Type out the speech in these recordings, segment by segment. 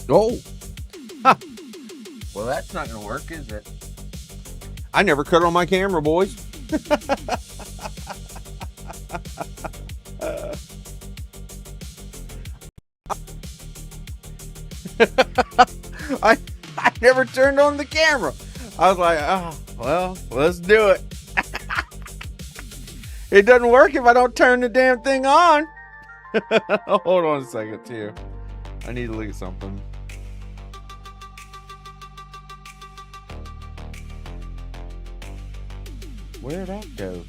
Oh. Ha. Well, that's not going to work, is it? I never cut on my camera, boys. I never turned on the camera. I was like, oh, well, let's do it. It doesn't work if I don't turn the damn thing on. Hold on a second, too. I need to look at something. Where'd that go?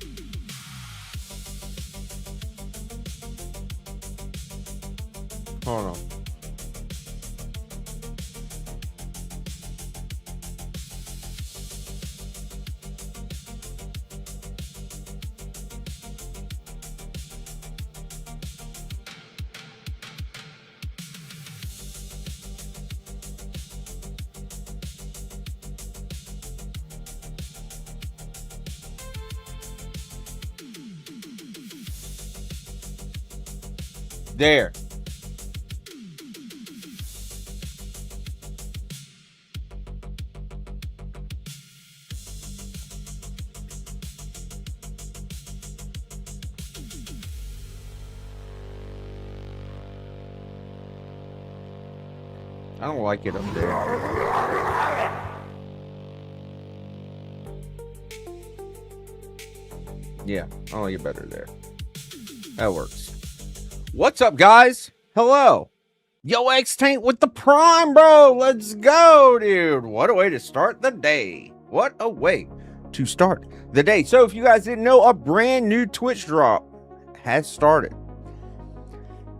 Hold on. There. I don't like it up there. Yeah, I like it better there. That works. What's up, guys? Hello. Yo, X-Tank with the Prime, bro. Let's go, dude. What a way to start the day. What a way to start the day. So if you guys didn't know, a brand new Twitch drop has started.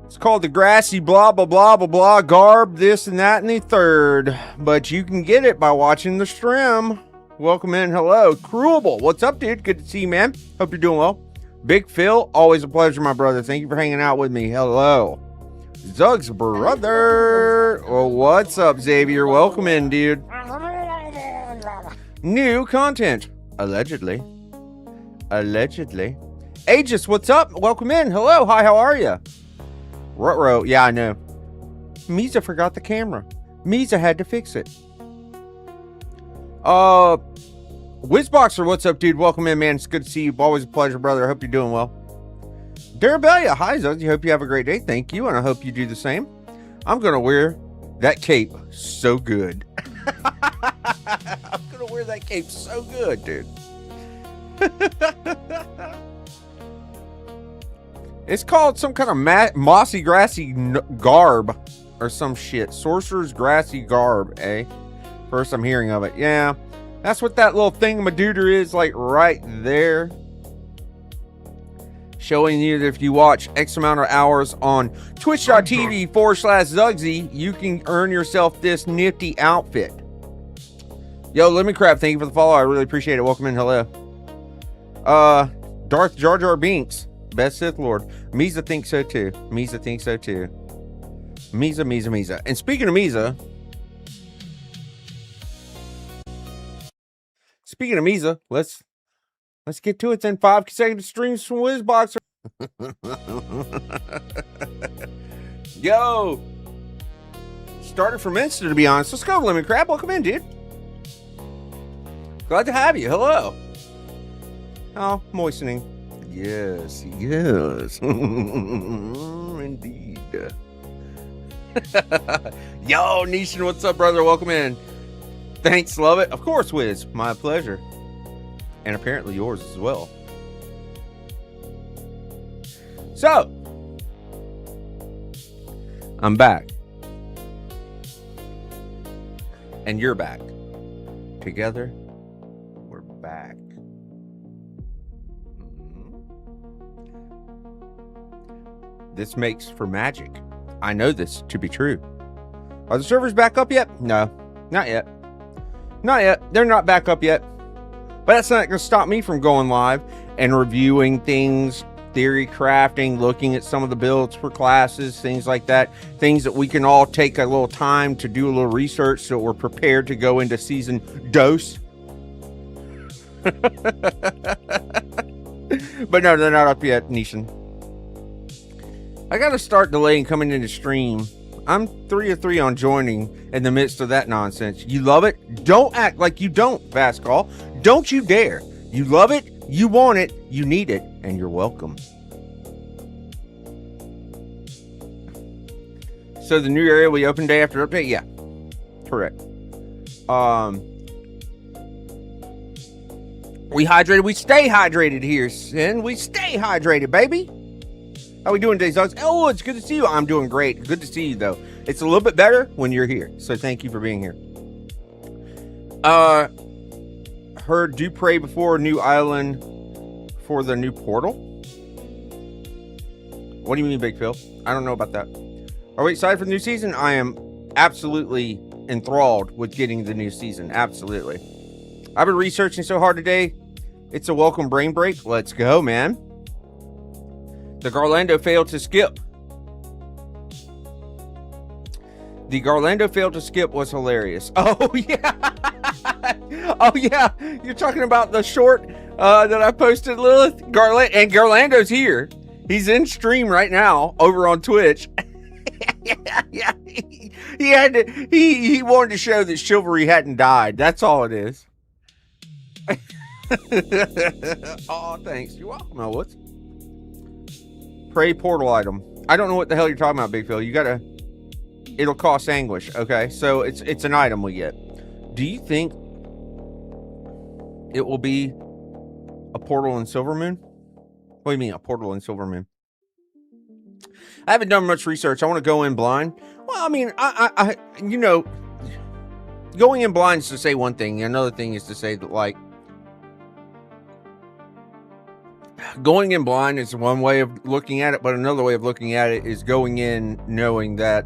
It's called the Grassy blah, blah, blah, blah, blah, garb, this and that and the third. But you can get it by watching the stream. Welcome in. Hello. Cruelable. What's up, dude? Good to see you, man. Hope you're doing well. Big Phil, always a pleasure, my brother. Thank you for hanging out with me. Hello. Zug's brother. Well, what's up, Xavier? Welcome in, dude. New content. Allegedly. Allegedly. Aegis, what's up? Welcome in. Hello. Hi, how are you? Ruh-roh. Yeah, I know. Misa forgot the camera. Misa had to fix it. Whizboxer, what's up, dude? Welcome in, man. It's good to see you. Always a pleasure, brother. I hope you're doing well. Darabelia, hi, Zugs. I hope you have a great day. Thank you, and I hope you do the same. I'm going to wear that cape so good. I'm going to wear that cape so good, dude. It's called some kind of mossy, grassy garb or some shit. Sorcerer's grassy garb, eh? First I'm hearing of it. Yeah. That's what that little thingamadooter is, like right there. Showing you that if you watch X amount of hours on twitch.tv/Zugsy, you can earn yourself this nifty outfit. Yo, Lemon Crab, thank you for the follow. I really appreciate it. Welcome in. Hello. Darth Jar Jar Binks, best Sith Lord. Misa thinks so too. Misa thinks so too. Misa. And speaking of Misa, let's get to it then. 5 consecutive streams from Whizboxer. Yo. Started from Insta, to be honest. Let's go, Lemon Crab. Welcome in, dude. Glad to have you. Hello. Oh, moistening. Yes. Indeed. Yo, Nishan, what's up, brother? Welcome in. Thanks, love it. Of course, Wiz. My pleasure. And apparently yours as well. So, I'm back. And you're back. Together, we're back. This makes for magic. I know this to be true. Are the servers back up yet? No, not yet. Not yet. They're not back up yet. But that's not going to stop me from going live and reviewing things, theory crafting, looking at some of the builds for classes, things like that. Things that we can all take a little time to do a little research so we're prepared to go into season dose. But no, they're not up yet, Nishan. I got to start delaying coming into stream I'm 3 of 3 on joining in the midst of that nonsense. You love it? Don't act like you don't, Vascal. Don't you dare. You love it, you want it, you need it, and you're welcome. So the new area we opened day after update? Yeah. Correct. We hydrated. We stay hydrated here, Sin. We stay hydrated, baby. How we doing today, Zogs? Oh, it's good to see you. I'm doing great. Good to see you, though. It's a little bit better when you're here. So thank you for being here. Heard do pray before new island for the new portal. What do you mean, Big Phil? I don't know about that. Are we excited for the new season? I am absolutely enthralled with getting the new season. Absolutely. I've been researching so hard today. It's a welcome brain break. Let's go, man. The Garlando failed to skip. The Garlando failed to skip was hilarious. Oh, yeah. Oh, yeah. You're talking about the short that I posted, Lilith? And Garlando's here. He's in stream right now over on Twitch. Yeah. He wanted to show that chivalry hadn't died. That's all it is. Oh, thanks. You're welcome, Elwoods. Pray portal item. I don't know what the hell you're talking about, Big Phil. You gotta. It'll cost anguish. Okay, so it's an item we get. Do you think it will be a portal in Silvermoon? What do you mean a portal in Silvermoon? I haven't done much research. I want to go in blind. Well, I mean, I you know, going in blind is to say one thing. Another thing is to say that, like, going in blind is one way of looking at it, but another way of looking at it is going in knowing that,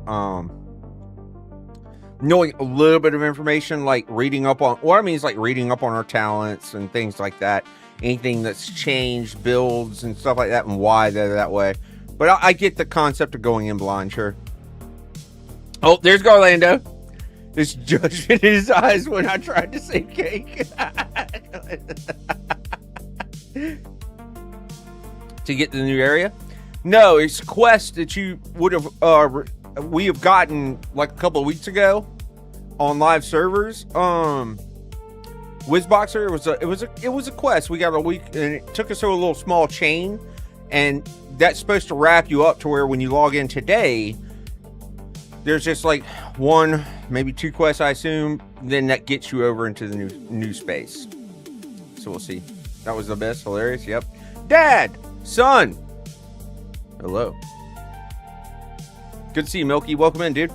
knowing a little bit of information, like reading up on, what I mean is like reading up on our talents and things like that. Anything that's changed, builds and stuff like that, and why they're that way. But I get the concept of going in blind, sure. Oh, there's Garlando. This judgment in his eyes when I tried to say cake. To get to the new area? No, it's a quest that you would have we have gotten like a couple of weeks ago on live servers. Whizboxer, it was a quest. We got a week, and it took us through a little small chain, and that's supposed to wrap you up to where when you log in today, there's just like one, maybe 2 quests, I assume. Then that gets you over into the new space. So we'll see. That was the best. Hilarious. Yep. Dad, son. Hello. Good to see you, Milky. Welcome in, dude.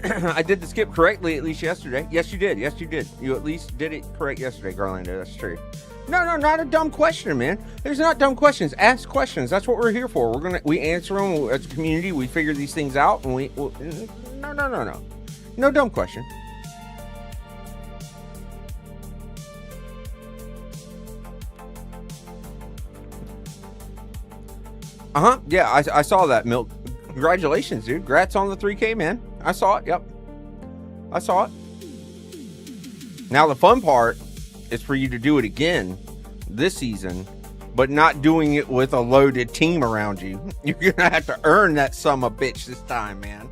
I did the skip correctly at least yesterday. Yes, you did. Yes, you did. You at least did it correct yesterday, Garlando. That's true. No, not a dumb question, man. There's not dumb questions. Ask questions. That's what we're here for. We answer them as a community. We figure these things out, and no. No dumb question. Yeah, I saw that, Milk. Congratulations, dude. Congrats on the 3K, man. I saw it. Yep. I saw it. Now the fun part is for you to do it again this season, but not doing it with a loaded team around you. You're gonna have to earn that son of a bitch this time, man.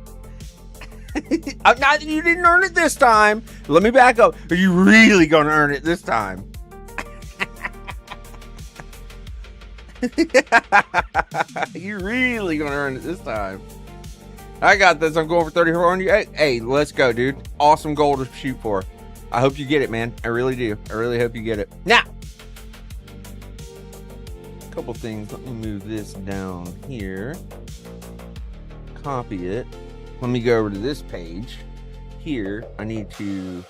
Not, you didn't earn it this time. Let me back up. Are you really gonna earn it this time? You're really gonna earn it this time. I got this. I'm going for 34 on you. Hey, let's go, dude. Awesome goal to shoot for. I hope you get it, man. I really do. I really hope you get it. Now, a couple things. Let me move this down here. Copy it. Let me go over to this page. Here, I need to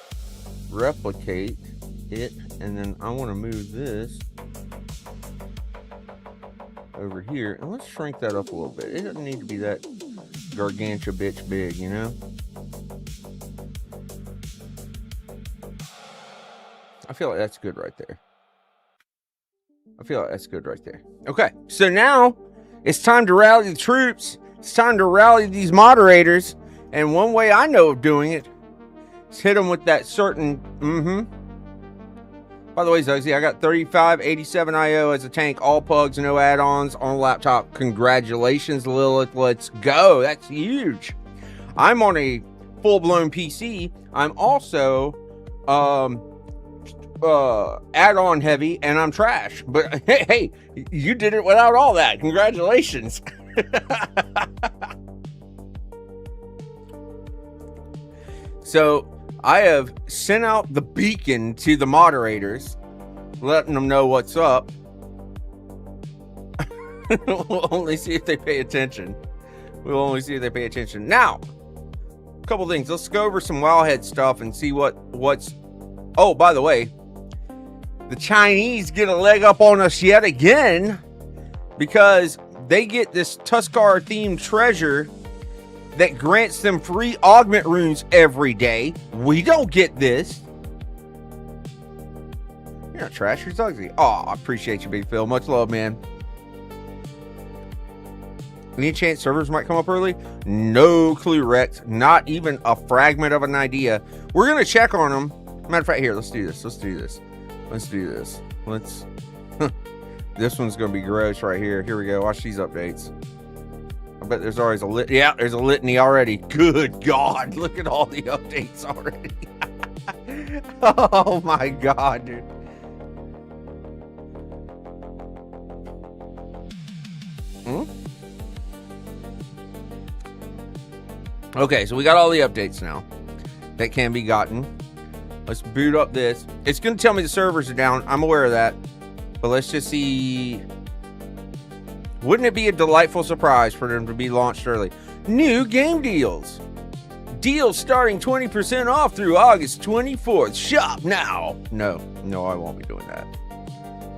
replicate it, and then I want to move this over here, and let's shrink that up a little bit. It doesn't need to be that gargantua bitch big, you know. I feel like that's good right there. Okay, so now it's time to rally the troops. It's time to rally these moderators, and one way I know of doing it is hit them with that certain By the way, Zugszy, I got 3587 IO as a tank, all pugs, no add-ons on laptop. Congratulations, Lilith. Let's go. That's huge. I'm on a full-blown PC. I'm also add-on heavy, and I'm trash. But hey, you did it without all that. Congratulations. So I have sent out the beacon to the moderators, letting them know what's up. We'll only see if they pay attention. We'll only see if they pay attention. Now, a couple things. Let's go over some Wowhead stuff and see what's... Oh, by the way, the Chinese get a leg up on us yet again because they get this Tuskar-themed treasure that grants them free augment runes every day. We don't get this. You're not trash, you're Zugszy. Oh, I appreciate you, Big Phil. Much love, man. Any chance servers might come up early? No clue, Rex. Not even a fragment of an idea. We're going to check on them. Matter of fact, here, let's do this. Let's do this. Let's do this. Let's... This one's going to be gross right here. Here we go. Watch these updates. I bet there's always a yeah, there's a litany already. Good God. Look at all the updates already. Oh my God, dude. Okay, so we got all the updates now that can be gotten. Let's boot up this. It's going to tell me the servers are down. I'm aware of that. But let's just see. Wouldn't it be a delightful surprise for them to be launched early? New game deals. Deals starting 20% off through August 24th. Shop now. No, I won't be doing that.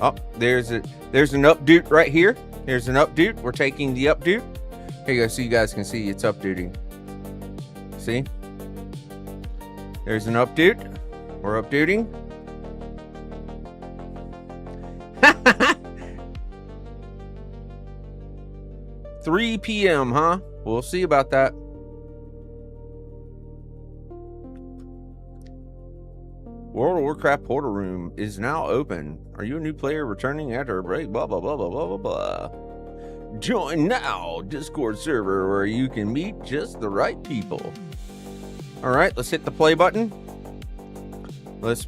Oh, there's an update right here. Here's an update. We're taking the update. Here you go, so you guys can see it's updating. See? There's an update. We're updating. 3 p.m., huh? We'll see about that. World of Warcraft Portal Room is now open. Are you a new player returning after a break? Blah, blah, blah, blah, blah, blah, blah. Join now. Discord server where you can meet just the right people. All right, let's hit the play button. Let's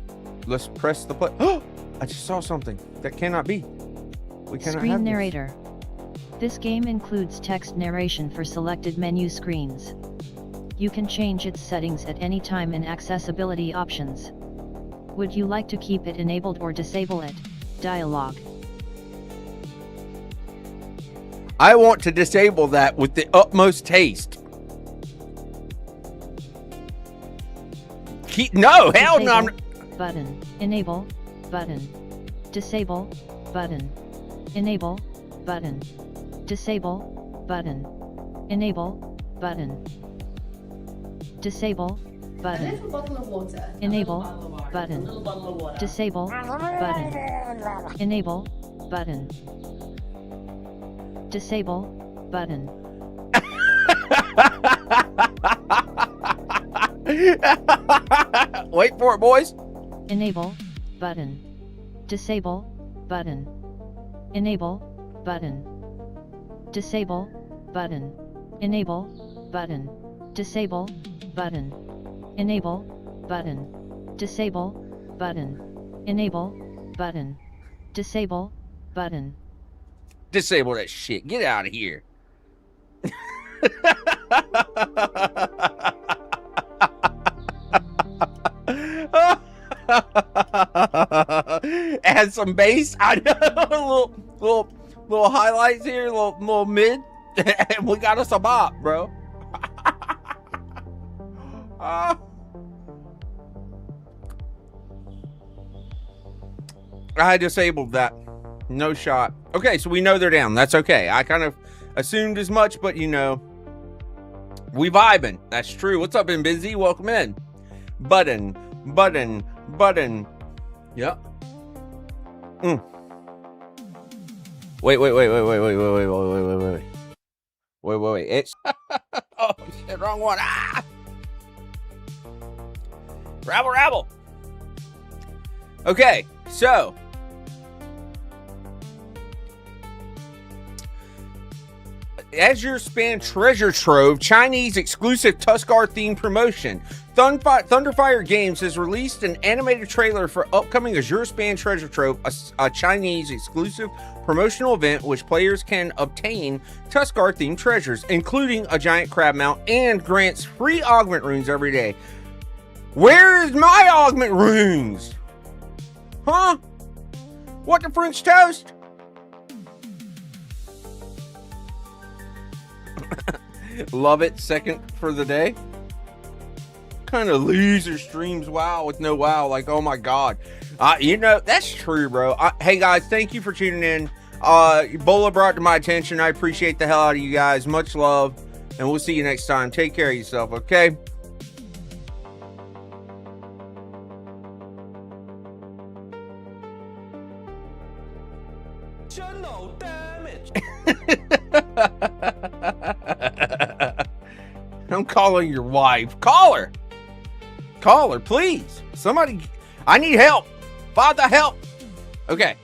press the play. Oh, I just saw something. That cannot be. We cannot Screen have narrator. This game includes text narration for selected menu screens. You can change its settings at any time in accessibility options. Would you like to keep it enabled or disable it? Dialogue. I want to disable that with the utmost haste. No, hell no. Button. Enable. Button. Disable. Button. Enable. Button. Disable. Button. Enable. Button. Disable. Button. A little bottle of water. Enable. Button. A little bottle of water. Disable. Button. Enable. Button. Disable. Button. Wait for it, boys. Enable. Button. Disable. Button. Enable. Button. Disable. Button. Enable. Button. Disable. Button. Enable. Button. Disable. Button. Enable. Button. Disable. Button. Disable that shit. Get out of here. Add some bass. I know. little highlights here. Little mid. And we got us a bop, bro. I disabled that. No shot. Okay, so we know they're down. That's okay. I kind of assumed as much, but you know, we vibing. That's true. What's up, Busy? Welcome in. Button. Yep. Wait. It's oh shit, wrong one. Ah! Rabble. Okay, So, Azure Span Treasure Trove, Chinese exclusive Tuskar themed promotion. Thunderfire Games has released an animated trailer for upcoming Azure Span Treasure Trove, a Chinese exclusive promotional event which players can obtain Tuskar themed treasures, including a giant crab mount, and grants free augment runes every day. Where's my augment runes? Huh? What the French toast? Love it. Second for the day. Kind of loser streams WoW with no WoW. Like, oh my god. You know, that's true, bro. Hey guys, thank you for tuning in. Ebola brought to my attention. I appreciate the hell out of you guys. Much love. And we'll see you next time. Take care of yourself, okay? No damage. I'm calling your wife. Call her. Call her, please. Somebody. I need help. Father, help. Okay.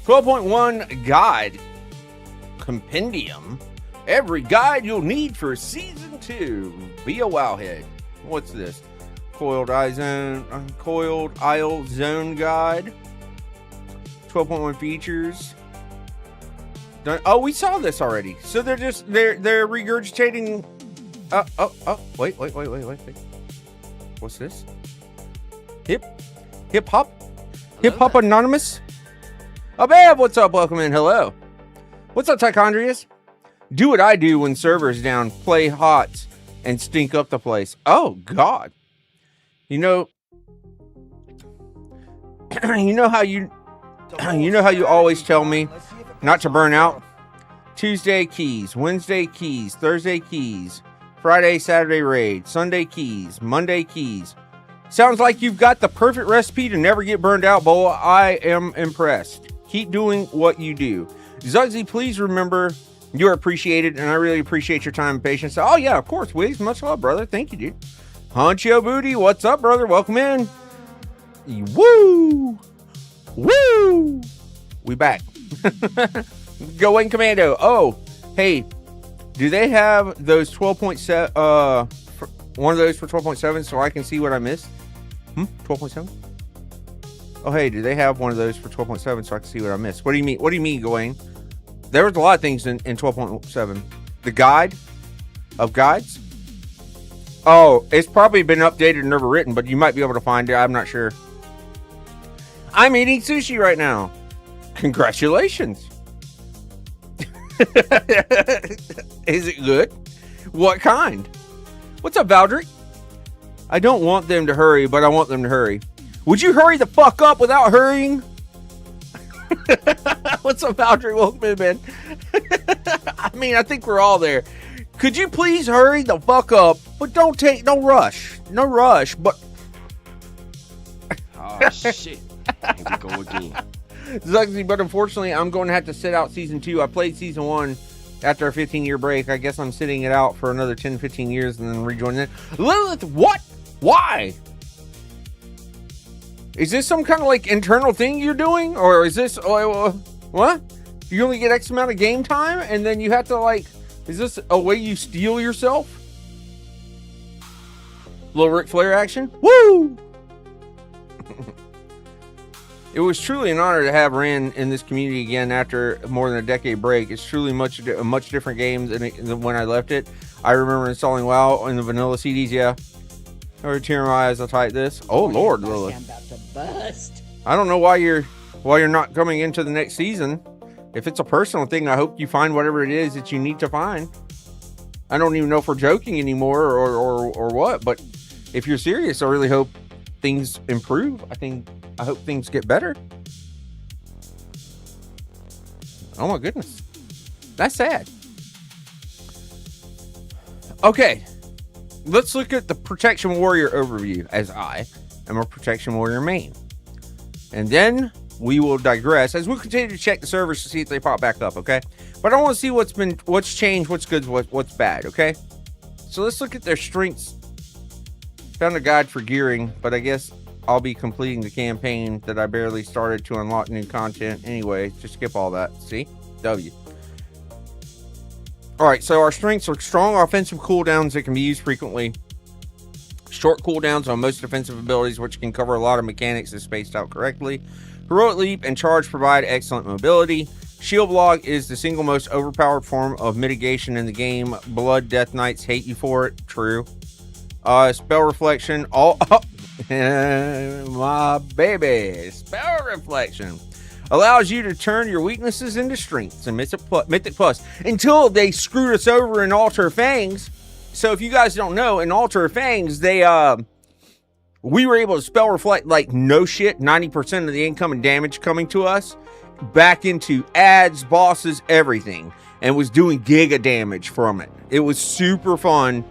12.1 guide. Compendium. Every guide you'll need for season 2. Be a wowhead. What's this? Coiled Isle Zone guide. 12.1 features. Oh, we saw this already. So they're regurgitating. Wait. What's this? Hip hop anonymous. Abab, what's up? Welcome in. Hello. What's up, Tichondrius? Do what I do when server's down. Play HOTS and stink up the place. Oh God. You know how you always tell me not to burn out. Tuesday keys, Wednesday keys, Thursday keys, Friday, Saturday raid, Sunday keys, Monday keys. Sounds like you've got the perfect recipe to never get burned out, Boa. I am impressed. Keep doing what you do. Zugszy, please remember you're appreciated, and I really appreciate your time and patience. Oh yeah, of course, Wiz. Much love, brother. Thank you, dude. Huncho Booty, what's up, brother? Welcome in. Woo! Woo! We back. Going Commando. Oh, hey, do they have those 12.7? One of those for 12.7 so I can see what I missed? 12.7? Oh, hey, do they have one of those for 12.7 so I can see what I missed? What do you mean? What do you mean, Gawain? There was a lot of things in 12.7. The guide of guides? Oh, it's probably been updated and never written, but you might be able to find it. I'm not sure. I'm eating sushi right now. Congratulations. Is it good? What kind? What's up, Valdrick? I don't want them to hurry, but I want them to hurry. Would you hurry the fuck up without hurrying? What's up, Valdrick? Welcome in, man. I mean, I think we're all there. Could you please hurry the fuck up, but don't rush. No rush, but... Oh, shit. Here we go again. Zugszy, but unfortunately, I'm going to have to sit out season 2. I played season 1 after a 15-year break. I guess I'm sitting it out for another 10, 15 years and then rejoining it. Lilith, what? Why? Is this some kind of like internal thing you're doing? Or is this, what? You only get X amount of game time and then you have to like, is this a way you steal yourself? Little Ric Flair action? Woo! It was truly an honor to have Ran in this community again after more than a decade break. It's truly a much different game than when I left it. I remember installing WoW in the vanilla CDs, yeah. Or tear in my eyes, I'll type this. Oh Lord, Lilith. I'm about to bust. I don't know why you're not coming into the next season. If it's a personal thing, I hope you find whatever it is that you need to find. I don't even know if we're joking anymore or what, but if you're serious, I really hope things improve. I hope things get better. Oh my goodness. That's sad. Okay. Let's look at the Protection Warrior overview, as I am a Protection Warrior main. And then we will digress as we continue to check the servers to see if they pop back up, okay? But I want to see what's changed, what's good, what's bad, okay? So let's look at their strengths. Found a guide for gearing, but I guess I'll be completing the campaign that I barely started to unlock new content anyway. Just skip all that. See? W. Alright, so our strengths are strong offensive cooldowns that can be used frequently. Short cooldowns on most defensive abilities, which can cover a lot of mechanics if spaced out correctly. Heroic Leap and Charge provide excellent mobility. Shield Block is the single most overpowered form of mitigation in the game. Blood Death Knights hate you for it. True. Spell Reflection. My baby. Spell Reflection allows you to turn your weaknesses into strengths and Mythic Plus until they screwed us over in Altar of Fangs. So if you guys don't know, in Altar of Fangs, we were able to spell reflect like no shit 90% of the incoming damage coming to us back into ads, bosses, everything, and was doing giga damage from it. It was super fun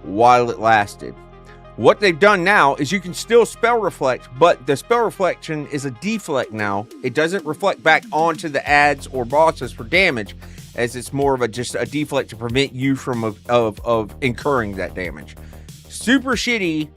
while it lasted. What they've done now is you can still spell reflect, but the spell reflection is a deflect now. It doesn't reflect back onto the ads or bosses for damage, as it's more of just a deflect to prevent you from of incurring that damage. Super shitty.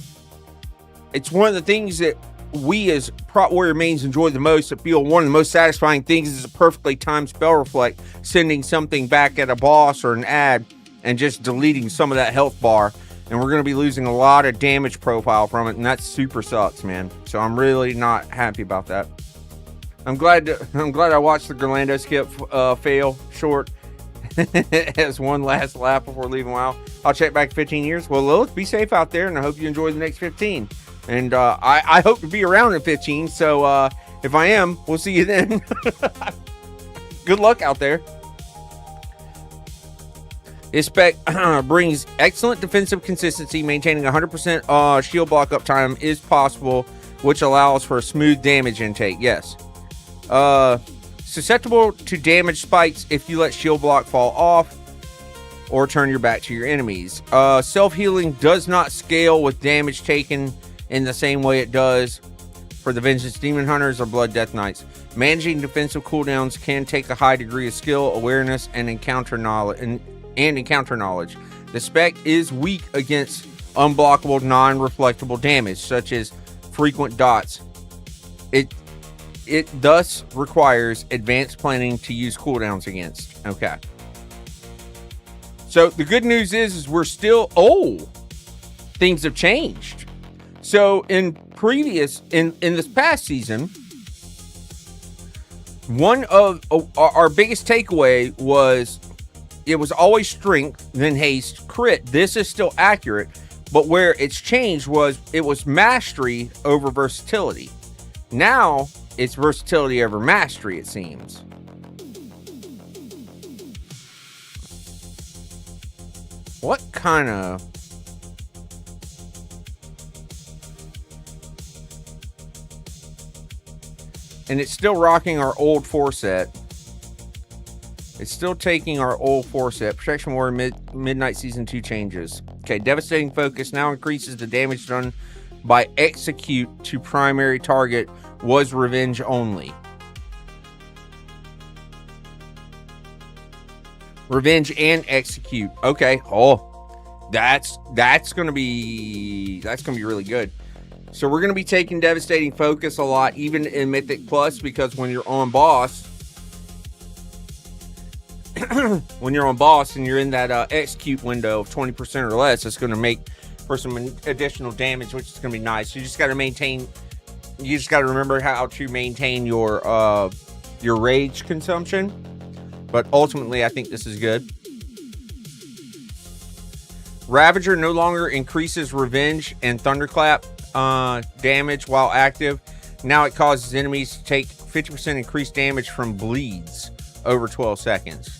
It's one of the things that we as Prot Warrior mains enjoy the most. I feel one of the most satisfying things is a perfectly timed spell reflect, sending something back at a boss or an ad and just deleting some of that health bar. And we're going to be losing a lot of damage profile from it, and that super sucks, man. So I'm really not happy about that. I'm glad I watched the Gerlando skip fail short as one last lap before leaving WoW. I'll check back 15 years. Well, Lilith, be safe out there, and I hope you enjoy the next 15. And I hope to be around in 15, so if I am, we'll see you then. Good luck out there. This spec brings excellent defensive consistency. Maintaining 100% shield block uptime is possible, which allows for a smooth damage intake. Yes. Susceptible to damage spikes if you let shield block fall off or turn your back to your enemies. Self-healing does not scale with damage taken in the same way it does for the Vengeance Demon Hunters or Blood Death Knights. Managing defensive cooldowns can take a high degree of skill, awareness, and encounter knowledge. The spec is weak against unblockable, non-reflectable damage, such as frequent dots. It thus requires advanced planning to use cooldowns against. Okay. So the good news is we're still things have changed. So in this past season, one of our biggest takeaway was it was always strength, then haste, crit. This is still accurate, but where it's changed was it was mastery over versatility. Now it's versatility over mastery, it seems. What kind of... And it's still rocking our old 4 set. It's still taking our old 4 set. Protection Warrior Midnight Season 2 changes. Okay, Devastating Focus now increases the damage done by execute to primary target. Was revenge only. Revenge and execute. Okay. Oh, that's gonna be really good. So we're gonna be taking Devastating Focus a lot, even in Mythic Plus, because when you're on boss, and you're in that execute window of 20% or less, it's gonna make for some additional damage, which is gonna be nice. You just gotta remember how to maintain your rage consumption. But ultimately, I think this is good. Ravager no longer increases revenge and thunderclap damage while active. Now it causes enemies to take 50% increased damage from bleeds over 12 seconds.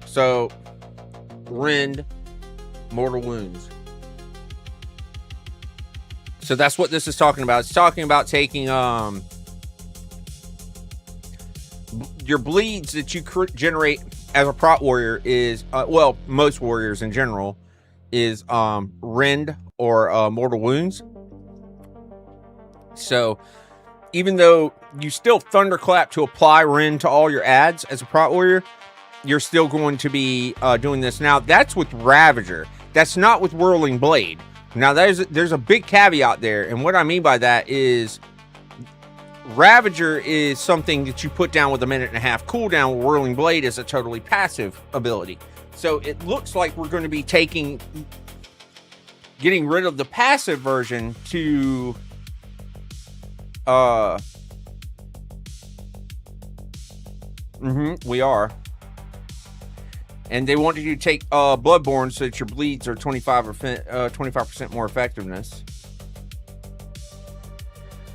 So, rend, mortal wounds. So that's what this is talking about. It's talking about taking your bleeds that you generate as a Prot Warrior is, well, most warriors in general, is rend or mortal wounds. So even though you still thunderclap to apply rend to all your ads as a Prot Warrior, you're still going to be doing this. Now, that's with Ravager. That's not with Whirling Blade. Now, there's a big caveat there, and what I mean by that is Ravager is something that you put down with a 1.5 minute cooldown. Whirling Blade is a totally passive ability. So it looks like we're going to be getting rid of the passive version to we are. And they wanted you to take Bloodborne so that your bleeds are 25% more effectiveness.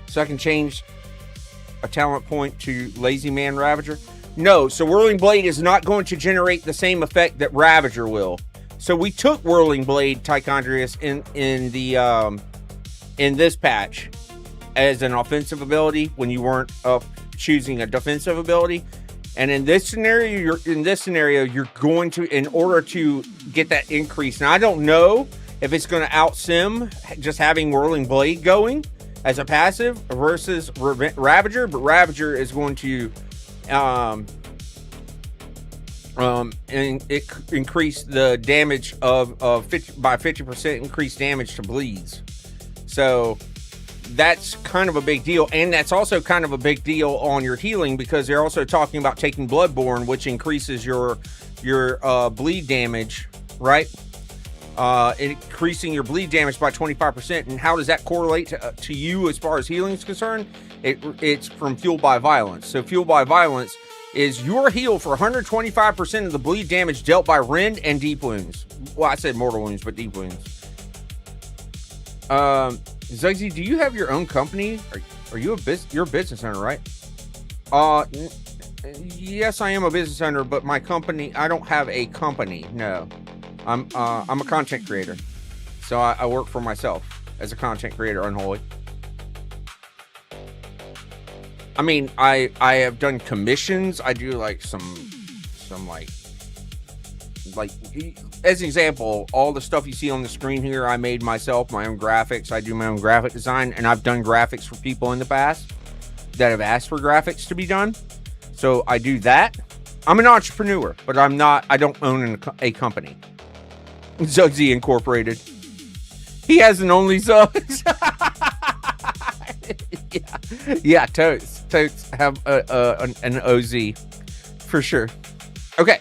So I can change a talent point to Lazy Man Ravager. No, so Whirling Blade is not going to generate the same effect that Ravager will. So we took Whirling Blade Tichondrius in this patch as an offensive ability when you weren't choosing a defensive ability. And in this scenario, you're going to, in order to get that increase. Now, I don't know if it's going to out-sim just having Whirling Blade going as a passive versus Ravager, but Ravager is going to increase the damage of 50% increased damage to bleeds. So that's kind of a big deal, and that's also kind of a big deal on your healing, because they're also talking about taking Bloodborne, which increases your bleed damage, right? Increasing your bleed damage by 25%. And how does that correlate to you as far as healing is concerned? It's from Fueled by Violence. So Fueled by Violence is your heal for 125% of the bleed damage dealt by rend and deep wounds. Well, I said mortal wounds, but deep wounds. Zugszy, do you have your own company? Are you you're a business owner, right? Yes, I am a business owner, but my company, I don't have a company. No, I'm a content creator, so I work for myself as a content creator. Unholy. I mean, I have done commissions. I do like some like as an example, all the stuff you see on the screen here, I made myself, my own graphics. I do my own graphic design, and I've done graphics for people in the past that have asked for graphics to be done. So I do that. I'm an entrepreneur, but I don't own a company. Zugszy Incorporated. He has an only subs. yeah, totes have an OZ for sure. Okay.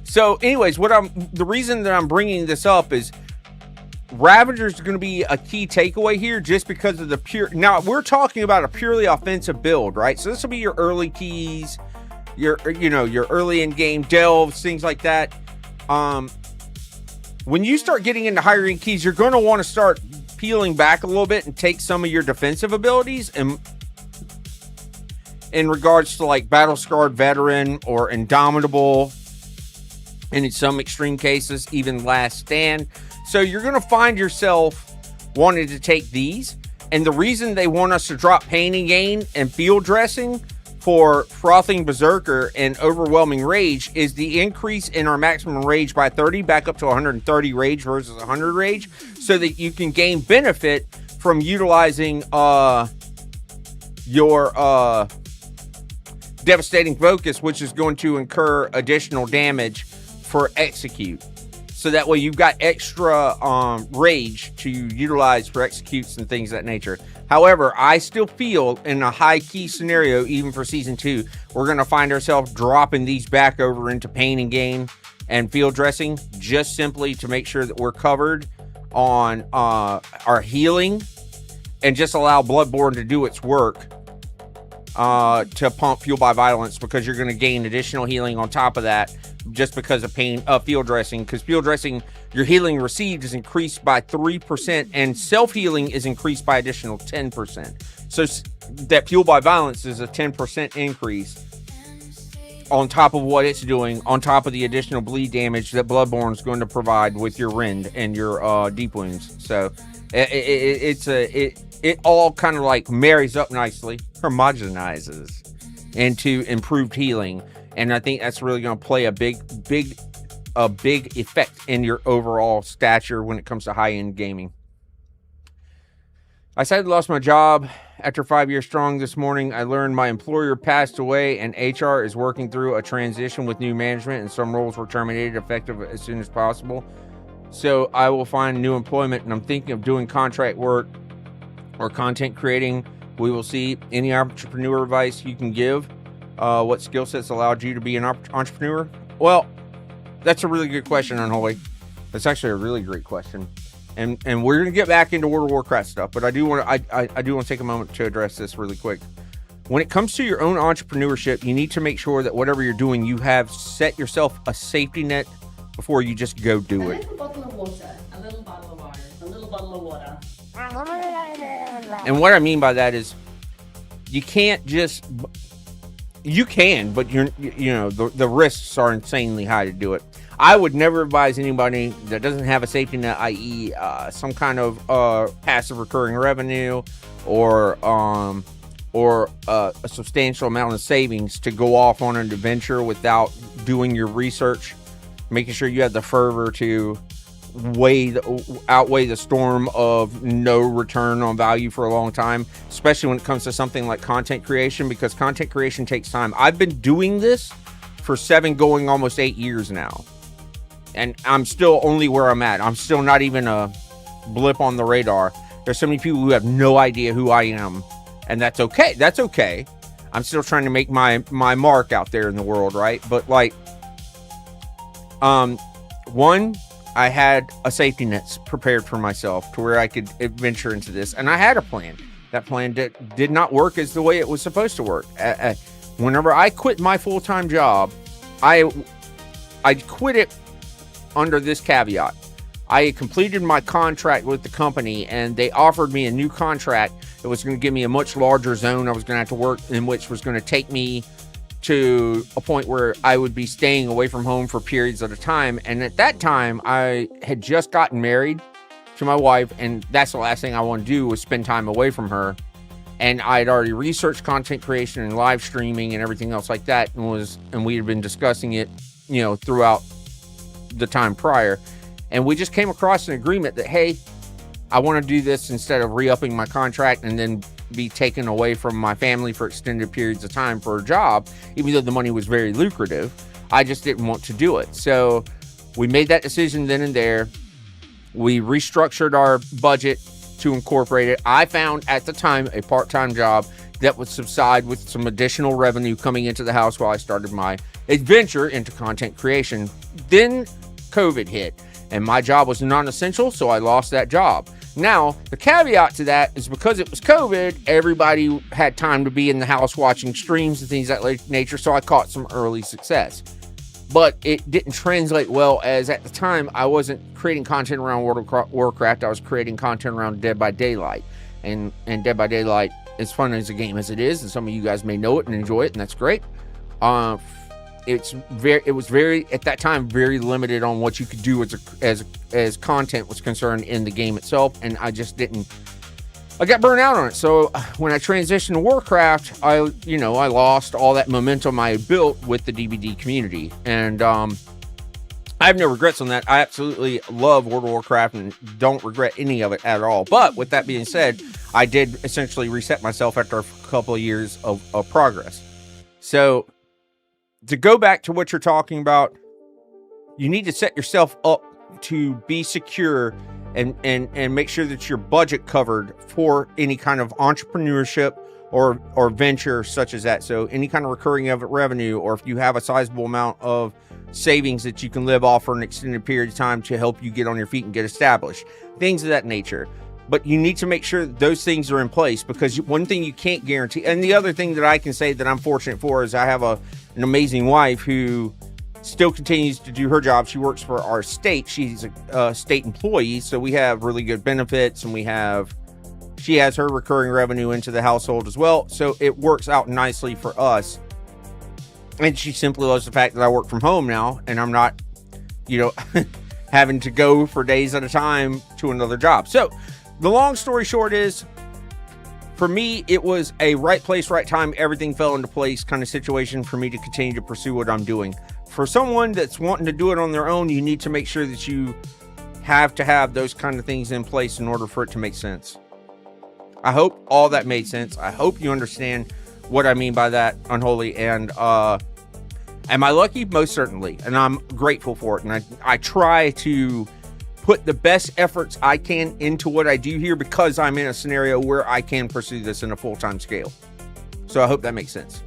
So, anyways, the reason that I'm bringing this up is Ravager is going to be a key takeaway here, just because of the pure. Now, we're talking about a purely offensive build, right? So this will be your early keys, your early in-game delves, things like that. When you start getting into higher end keys, you're going to want to start peeling back a little bit and take some of your defensive abilities, and in regards to like Battle Scarred Veteran or Indomitable, and in some extreme cases, even Last Stand. So you're going to find yourself wanting to take these. And the reason they want us to drop Pain and Gain and Field Dressing for Frothing Berserker and Overwhelming Rage is the increase in our maximum rage by 30 back up to 130 rage versus 100 rage, so that you can gain benefit from utilizing your Devastating Focus, which is going to incur additional damage for Execute. So that way you've got extra rage to utilize for executes and things of that nature. However, I still feel in a high key scenario, even for Season 2, we're going to find ourselves dropping these back over into Pain and Gain and Field Dressing, just simply to make sure that we're covered on our healing, and just allow Bloodborne to do its work to pump Fuel by Violence, because you're going to gain additional healing on top of that, just because of Field Dressing. Because Field Dressing, your healing received is increased by 3%, and self-healing is increased by additional 10%. So that Fuel by Violence is a 10% increase on top of what it's doing, on top of the additional bleed damage that Bloodborne is going to provide with your rend and your deep wounds. So it all kind of like marries up nicely, homogenizes into improved healing. And I think that's really going to play a big effect in your overall stature when it comes to high-end gaming. I sadly lost my job after 5 years strong this morning. I learned my employer passed away, and HR is working through a transition with new management, and some roles were terminated effective as soon as possible. So I will find new employment, and I'm thinking of doing contract work or content creating. We will see. Any entrepreneur advice you can give. What skill sets allowed you to be an entrepreneur? Well, that's a really good question, Unholy. That's actually a really great question. And we're gonna get back into World of Warcraft stuff, but I do want to take a moment to address this really quick. When it comes to your own entrepreneurship, you need to make sure that whatever you're doing, you have set yourself a safety net before you just go do it. A little bottle of water. A little bottle of water. A little bottle of water. And what I mean by that is, you can't just, you can, but the risks are insanely high to do it. I would never advise anybody that doesn't have a safety net, i.e., some kind of passive recurring revenue or a substantial amount of savings, to go off on an adventure without doing your research, making sure you have the fervor to outweigh the storm of no return on value for a long time, especially when it comes to something like content creation, because content creation takes time. I've been doing this for 7 going almost 8 years now, and I'm still only where I'm at. I'm still not even a blip on the radar. There's so many people who have no idea who I am, and that's okay. That's okay. I'm still trying to make my mark out there in the world, right? But like, one, I had a safety net prepared for myself to where I could venture into this, and I had a plan. That plan did not work as the way it was supposed to work. Whenever I quit my full-time job, I quit it under this caveat. I had completed my contract with the company, and they offered me a new contract that was going to give me a much larger zone I was going to have to work in, which was going to take me to a point where I would be staying away from home for periods at a time. And at that time, I had just gotten married to my wife, and that's the last thing I want to do was spend time away from her. And I had already researched content creation and live streaming and everything else like that, and we had been discussing it, throughout the time prior. And we just came across an agreement that, hey, I want to do this instead of re-upping my contract and then be taken away from my family for extended periods of time for a job, even though the money was very lucrative. I just didn't want to do it. So we made that decision then and there. We restructured our budget to incorporate it. I found at the time a part-time job that would subside with some additional revenue coming into the house while I started my adventure into content creation. Then COVID hit, and my job was non-essential, so I lost that job. Now, the caveat to that is because it was COVID, everybody had time to be in the house watching streams and things of that nature, so I caught some early success. But it didn't translate well, as at the time, I wasn't creating content around World of Warcraft, I was creating content around Dead by Daylight. And Dead by Daylight, as fun as a game as it is, and some of you guys may know it and enjoy it, and that's great. It was very at that time very limited on what you could do as content was concerned in the game itself, and I got burnt out on it. So when I transitioned to Warcraft, I lost all that momentum I had built with the DVD community, and I have no regrets on that. I absolutely love World of Warcraft and don't regret any of it at all. But with that being said, I did essentially reset myself after a couple of years of progress. So to go back to what you're talking about, you need to set yourself up to be secure and make sure that your budget covered for any kind of entrepreneurship or venture such as that. So any kind of recurring revenue, or if you have a sizable amount of savings that you can live off for an extended period of time to help you get on your feet and get established, things of that nature. But you need to make sure that those things are in place, because one thing you can't guarantee, and the other thing that I can say that I'm fortunate for, is I have an amazing wife who still continues to do her job. She works for our state. She's a state employee, so we have really good benefits, and she has her recurring revenue into the household as well. So it works out nicely for us. And she simply loves the fact that I work from home now, and I'm not, having to go for days at a time to another job. So the long story short is, for me, it was a right place, right time, everything fell into place kind of situation for me to continue to pursue what I'm doing. For someone that's wanting to do it on their own, you need to make sure that you have to have those kind of things in place in order for it to make sense. I hope all that made sense. I hope you understand what I mean by that, Unholy. And am I lucky? Most certainly. And I'm grateful for it. And I try to put the best efforts I can into what I do here because I'm in a scenario where I can pursue this in a full-time scale. So I hope that makes sense.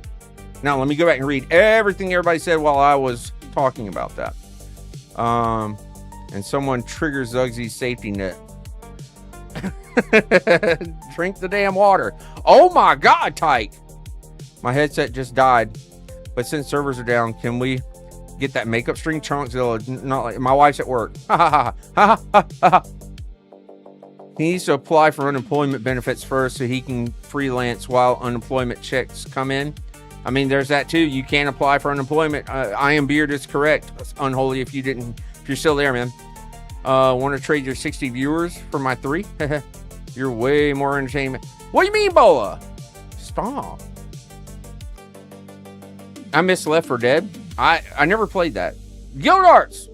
Now, let me go back and read everything everybody said while I was talking about that. And someone triggers Zugsy's safety net. Drink the damn water. Oh my God, Tyke. My headset just died. But since servers are down, can we get that makeup string chunks? Not like my wife's at work. He needs to apply for unemployment benefits first so he can freelance while unemployment checks come in. I mean, there's that too. You can apply for unemployment. I am Beard is correct. It's unholy if you're still there, man. Want to trade your 60 viewers for my 3? You're way more entertainment. What do you mean, Bola? Stop. I miss Left 4 Dead. I never played that. Guild Arts.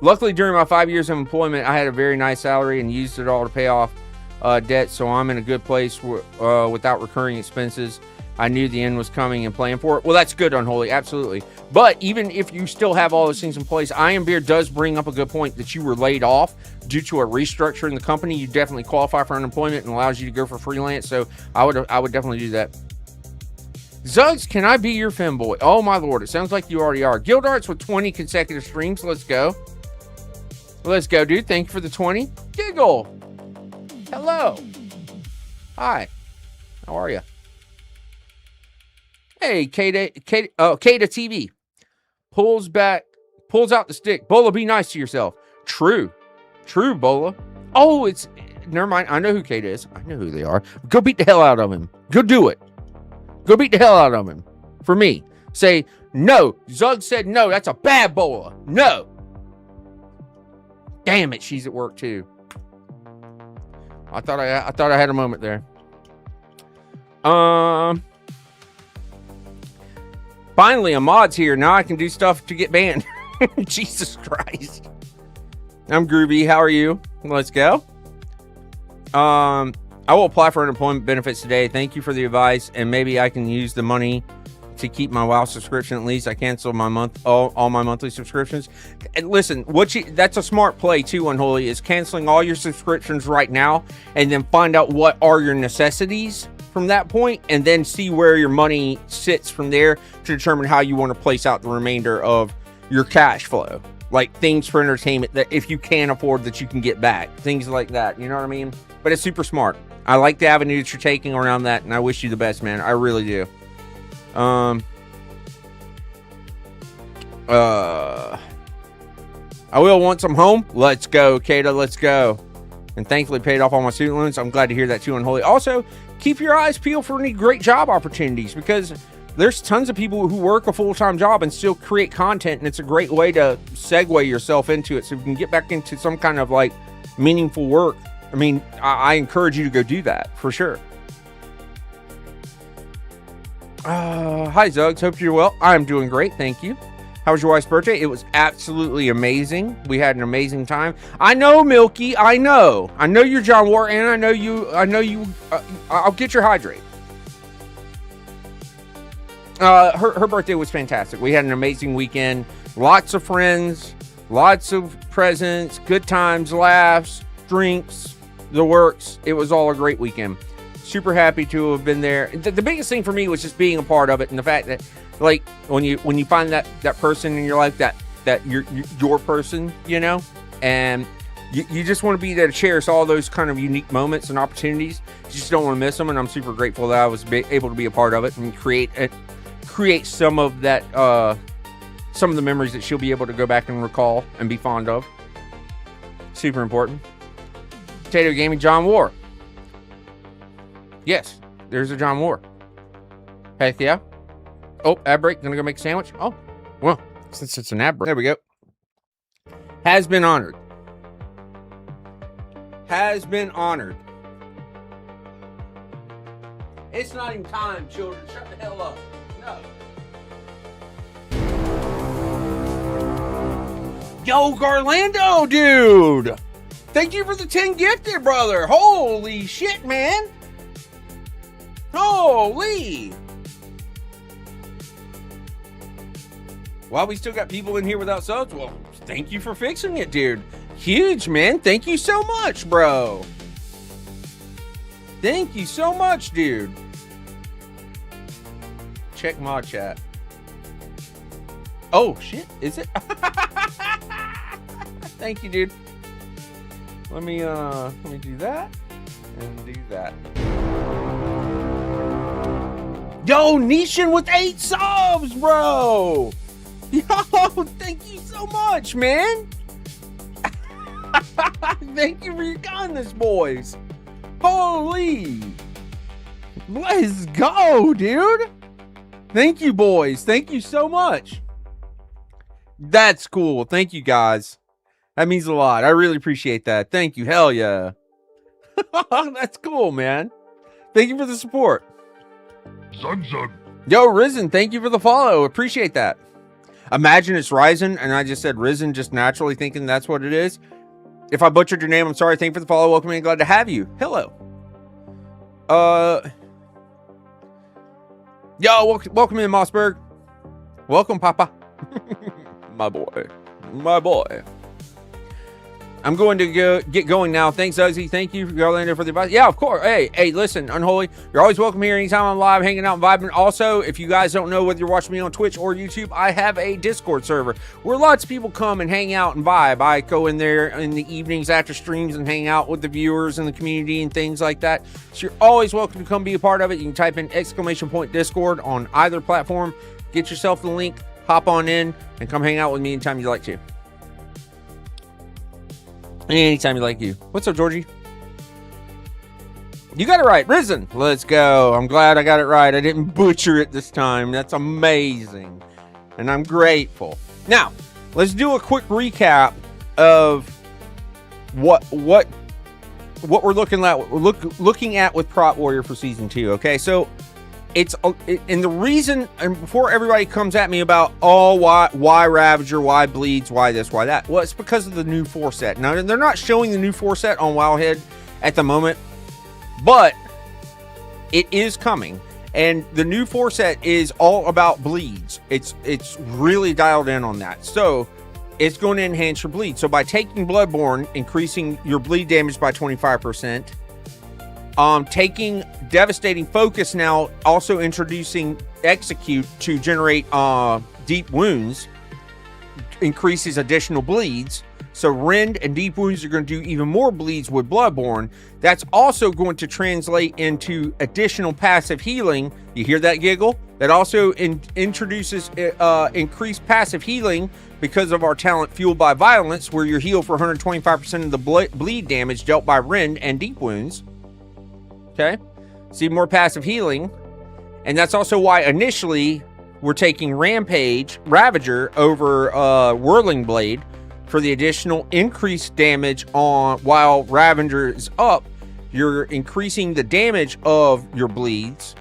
Luckily, during my 5 years of employment, I had a very nice salary and used it all to pay off debt, so I'm in a good place without recurring expenses. I knew the end was coming and planned for it. Well, that's good, Unholy, absolutely. But even if you still have all those things in place, Iron Beard does bring up a good point that you were laid off due to a restructure in the company. You definitely qualify for unemployment and allows you to go for freelance, so I would definitely do that. Zugs, can I be your femboy? Oh my lord, it sounds like you already are. Guild Arts with 20 consecutive streams. Let's go. Let's go, dude. Thank you for the 20. Giggle. Hello. Hi. How are you? Hey, Kata TV. Pulls out the stick. Bola, be nice to yourself. True, Bola. Oh, never mind. I know who Kata is. I know who they are. Go beat the hell out of him. Go do it. Go beat the hell out of him. For me. Say, no. Zug said no. That's a bad Bola. No. Damn it. She's at work too. I thought I had a moment there. Finally, a mod's here. Now I can do stuff to get banned. Jesus Christ. I'm Groovy. How are you? Let's go. I will apply for unemployment benefits today. Thank you for the advice, and maybe I can use the money to keep my WoW subscription. At least I canceled my all my monthly subscriptions. And listen, that's a smart play too, Unholy, is canceling all your subscriptions right now and then find out what are your necessities from that point, and then see where your money sits from there to determine how you want to place out the remainder of your cash flow. Like things for entertainment that if you can afford that you can get back. Things like that, you know what I mean? But it's super smart. I like the avenue that you're taking around that, and I wish you the best, man. I really do. I will want some home. Let's go, Kata. Let's go. And thankfully paid off all my student loans. I'm glad to hear that too, Unholy. Also, keep your eyes peeled for any great job opportunities, because there's tons of people who work a full-time job and still create content, and it's a great way to segue yourself into it so you can get back into some kind of like meaningful work. I mean, I encourage you to go do that for sure. Hi Zugs, hope you're well. I'm doing great, thank you. How was your wife's birthday? It was absolutely amazing. We had an amazing time. I know, Milky. I know you're John War, and I know you. I'll get your hydrate. Her birthday was fantastic. We had an amazing weekend. Lots of friends, lots of presents, good times, laughs, drinks, the works. It was all a great weekend. Super happy to have been there. The biggest thing for me was just being a part of it, and the fact that, like, when you find that person in your life that you're your person, you know, and you just want to be there to cherish all those kind of unique moments and opportunities. You just don't want to miss them, and I'm super grateful that I was able to be a part of it and create some of that, some of the memories that she'll be able to go back and recall and be fond of. Super important. Potato Gaming, John War. Yes, there's a John War. Heck yeah. Oh, ad break. Gonna go make a sandwich. Oh, well, since it's an ad break. There we go. Has been honored. Has been honored. It's not even time, children. Shut the hell up. No. Yo, Garlando, dude. Thank you for the 10 gifted, brother. Holy shit, man. Holy. While we still got people in here without subs, well, thank you for fixing it, dude. Huge, man. Thank you so much, bro. Thank you so much, dude. Check mod chat. Oh, shit. Is it? Thank you, dude. Let me do that and do that. Yo, Nishan with 8 subs, bro. Yo, thank you so much, man. Thank you for your kindness, boys. Holy. Let's go, dude. Thank you, boys. Thank you so much. That's cool. Thank you, guys. That means a lot. I really appreciate that. Thank you. Hell yeah. That's cool, man. Thank you for the support. Zug. Yo, Risen, thank you for the follow. Appreciate that. Imagine it's Ryzen, and I just said Risen, just naturally thinking that's what it is. If I butchered your name, I'm sorry. Thank you for the follow. Welcome in. Glad to have you. Hello. Yo, welcome in, Mossberg. Welcome, Papa. My boy. My boy. I'm going to get going now. Thanks, Uggsy. Thank you, Garlander, for the advice. Yeah, of course. Hey, listen, Unholy. You're always welcome here anytime I'm live, hanging out and vibing. Also, if you guys don't know whether you're watching me on Twitch or YouTube, I have a Discord server where lots of people come and hang out and vibe. I go in there in the evenings after streams and hang out with the viewers and the community and things like that. So you're always welcome to come be a part of it. You can type in !Discord on either platform. Get yourself the link, hop on in, and come hang out with me anytime you'd like to. Anytime you like you. What's up, Georgie? You got it right. Risen. Let's go. I'm glad I got it right. I didn't butcher it this time. That's amazing. And I'm grateful. Now, let's do a quick recap of what we're looking at with Prot Warrior for Season 2. Okay, so and the reason, and before everybody comes at me about, oh, why Ravager, why Bleeds, why this, why that, well, it's because of the new 4 set. Now, they're not showing the new 4 set on Wildhead at the moment, but it is coming, and the new 4 set is all about bleeds. It's really dialed in on that, so it's going to enhance your bleed. So by taking Bloodborne, increasing your bleed damage by 25%, taking Devastating Focus now, also introducing Execute to generate deep wounds, increases additional bleeds. So Rend and Deep Wounds are going to do even more bleeds with Bloodborne. That's also going to translate into additional passive healing. You hear that giggle? That also introduces increased passive healing because of our talent Fueled by Violence, where you're healed for 125% of the bleed damage dealt by Rend and Deep Wounds. Okay, see more passive healing, and that's also why initially we're taking Ravager over Whirling Blade for the additional increased damage on while Ravager is up. You're increasing the damage of your bleeds,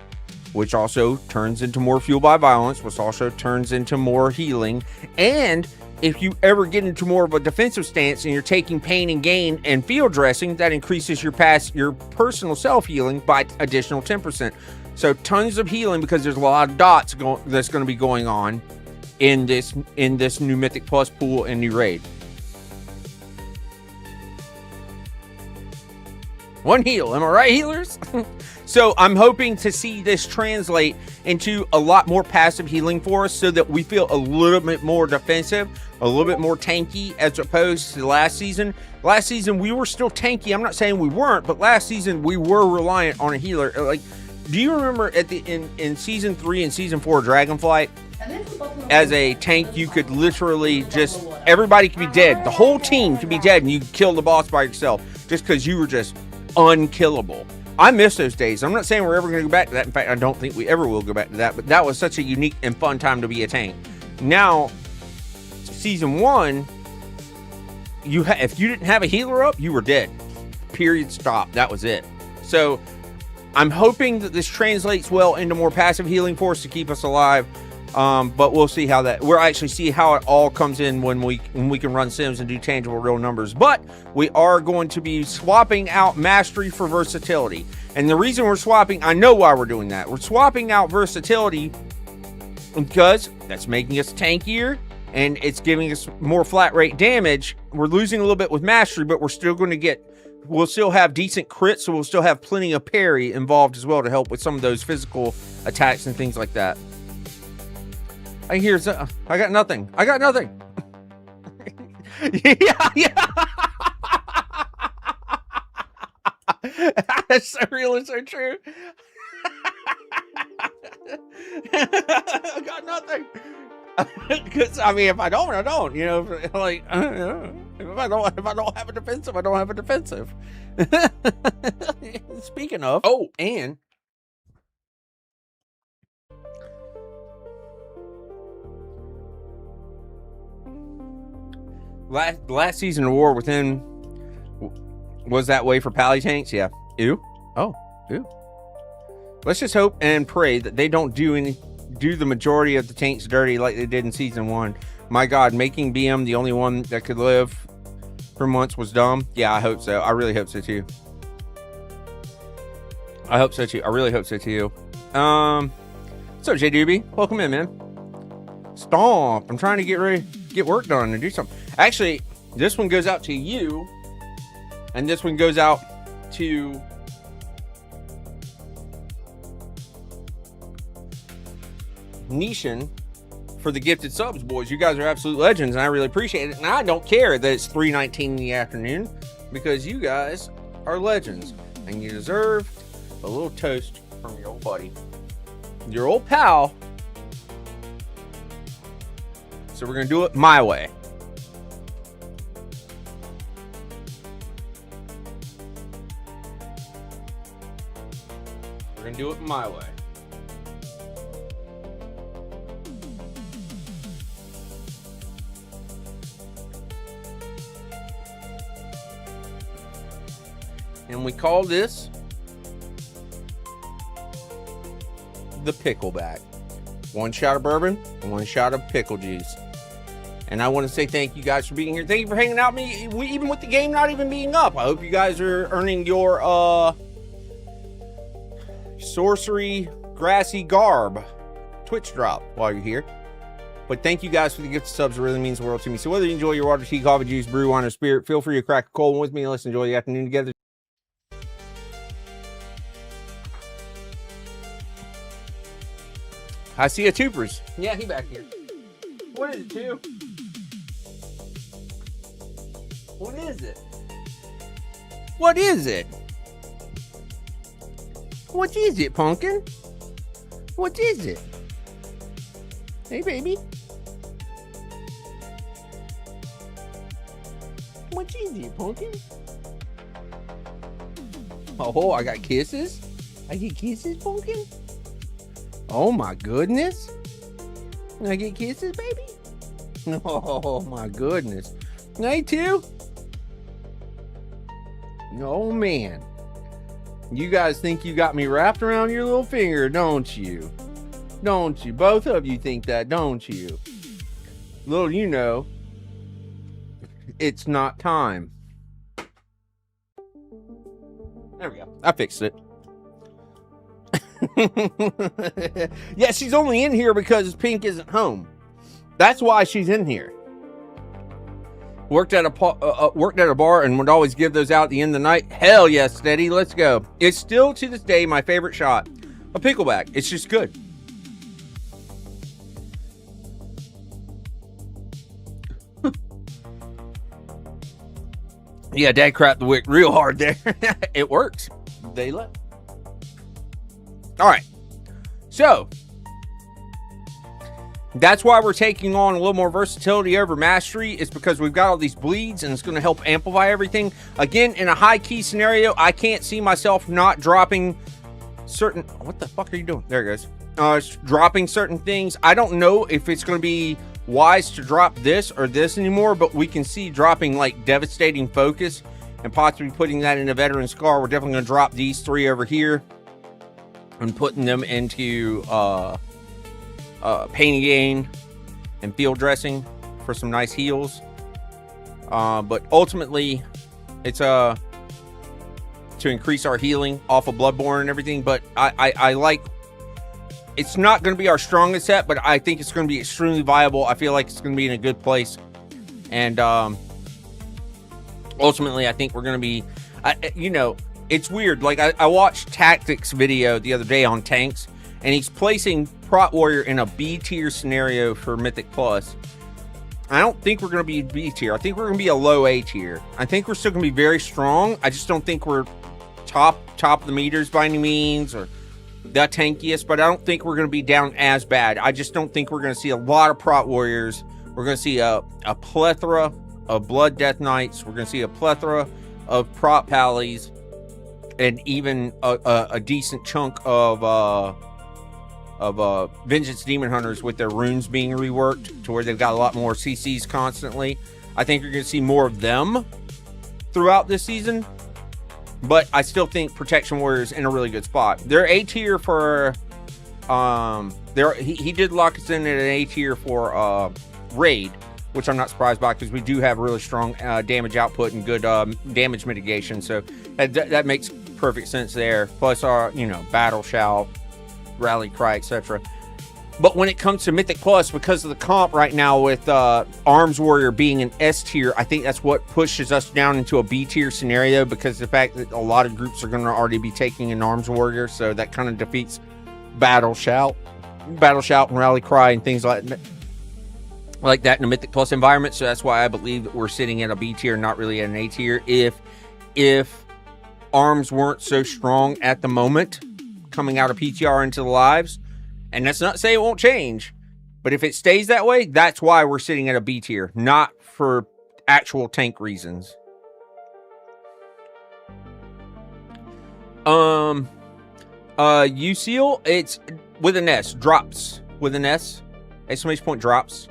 which also turns into more Fueled by Violence, which also turns into more healing. And if you ever get into more of a defensive stance and you're taking Pain and Gain and Field Dressing, that increases your personal self-healing by additional 10%. So tons of healing, because there's a lot of dots that's going to be going on in this new Mythic Plus pool and new raid. One heal, am I right, healers? So I'm hoping to see this translate into a lot more passive healing for us, so that we feel a little bit more defensive, a little bit more tanky, as opposed to last season. Last season we were still tanky. I'm not saying we weren't, but last season we were reliant on a healer. Like, do you remember in season 3 and season 4 Dragonflight? As a tank, you could literally just, everybody could be dead. The whole team could be dead, and you could kill the boss by yourself just because you were just unkillable. I miss those days. I'm not saying we're ever going to go back to that. In fact, I don't think we ever will go back to that. But that was such a unique and fun time to be a tank. Now, season 1, if you didn't have a healer up, you were dead. Period. Stop. That was it. So I'm hoping that this translates well into more passive healing for us to keep us alive. But we'll see how we'll actually see how it all comes in when we can run sims and do tangible real numbers. But we are going to be swapping out mastery for versatility. And the reason we're swapping, I know why we're doing that. We're swapping out versatility because that's making us tankier and it's giving us more flat rate damage. We're losing a little bit with mastery, but we're still going to get, we'll still have decent crits, so we'll still have plenty of parry involved as well to help with some of those physical attacks and things like that. I got nothing. I got nothing. yeah. That's so real and so true. I got nothing. Because I mean, if I don't, I don't. You know, like if I don't have a defensive, I don't have a defensive. Speaking of, oh, and last season of War Within was that way for pally tanks. Yeah. Ew. Oh. Ew. Let's just hope and pray that they don't do the majority of the tanks dirty like they did in season 1. My God, making BM the only one that could live for months was dumb. Yeah, I hope so. I really hope so too. I hope so too. I really hope so too. So J Doobie, welcome in, man. Stomp. I'm trying to get work done and do something. Actually, this one goes out to you, and this one goes out to Nishan for the gifted subs, boys. You guys are absolute legends, and I really appreciate it. And I don't care that it's 3:19 in the afternoon, because you guys are legends, and you deserve a little toast from your old buddy, your old pal. So we're gonna do it my way. We're gonna do it my way. And we call this the pickleback. 1 shot of bourbon and 1 shot of pickle juice. And I want to say thank you guys for being here. Thank you for hanging out with me, even with the game not even being up. I hope you guys are earning your sorcery grassy garb Twitch drop while you're here. But thank you guys for the gift of subs. It really means the world to me. So whether you enjoy your water, tea, coffee, juice, brew, wine, or spirit, feel free to crack a cold one with me and let's enjoy the afternoon together. I see a Tupers. Yeah, he back here. What is it, Two? What is it? What is it? What is it, Pumpkin? What is it? Hey, baby. What is it, Pumpkin? Oh, I got kisses? I get kisses, Pumpkin? Oh my goodness. Can I get kisses, baby? Oh my goodness. Hey, Two. Oh man. You guys think you got me wrapped around your little finger, don't you? Don't you? Both of you think that, don't you? Little you know, it's not time. There we go. I fixed it. Yeah, she's only in here because Pink isn't home. That's why she's in here. Worked at a bar and would always give those out at the end of the night. Hell yes, Steady, let's go. It's still to this day my favorite shot. A pickleback. It's just good. Yeah, Dad crapped the wick real hard there. It works. They left. All right, so that's why we're taking on a little more versatility over mastery. It's because we've got all these bleeds and it's going to help amplify everything. Again, in a high key scenario, I can't see myself not dropping certain... What the fuck are you doing? There it goes. Dropping certain things. I don't know if it's going to be wise to drop this or this anymore, but we can see dropping like devastating focus and possibly putting that in a veteran scar. We're definitely going to drop these 3 over here and putting them into painting gain and field dressing for some nice heals. But ultimately, it's to increase our healing off of Bloodborne and everything. But I like It's not going to be our strongest set, but I think it's going to be extremely viable. I feel like it's going to be in a good place. And ultimately, I think we're going to be, you know, it's weird. Like, I watched Tactics video the other day on tanks, and he's placing Prot Warrior in a B tier scenario for Mythic Plus. I don't think we're going to be B tier. I think we're going to be a low A tier. I think we're still going to be very strong. I just don't think we're top of the meters by any means, or the tankiest, but I don't think we're going to be down as bad. I just don't think we're going to see a lot of Prot Warriors. We're going to see a plethora of Blood Death Knights. We're going to see a plethora of Prot Pallies, and even a decent chunk of Vengeance Demon Hunters with their runes being reworked to where they've got a lot more CCs constantly. I think you're going to see more of them throughout this season, but I still think Protection Warriors in a really good spot. They're A tier for he did lock us in at an A tier for raid, which I'm not surprised by, because we do have really strong damage output and good damage mitigation, so that makes perfect sense there. Plus our, you know, battle shout, rally cry, etc. But when it comes to Mythic Plus, because of the comp right now with Arms Warrior being an S tier, I think that's what pushes us down into a B tier scenario, because the fact that a lot of groups are going to already be taking an Arms Warrior, so that kind of defeats battle shout and rally cry and things like that in a Mythic Plus environment. So that's why I believe that we're sitting at a B tier, not really at an A tier. If Arms weren't so strong at the moment coming out of PTR into the lives, and that's not to say it won't change, but if it stays that way, that's why we're sitting at a B tier, not for actual tank reasons. USEAL, it's with an S, drops with an S, exclamation point drops.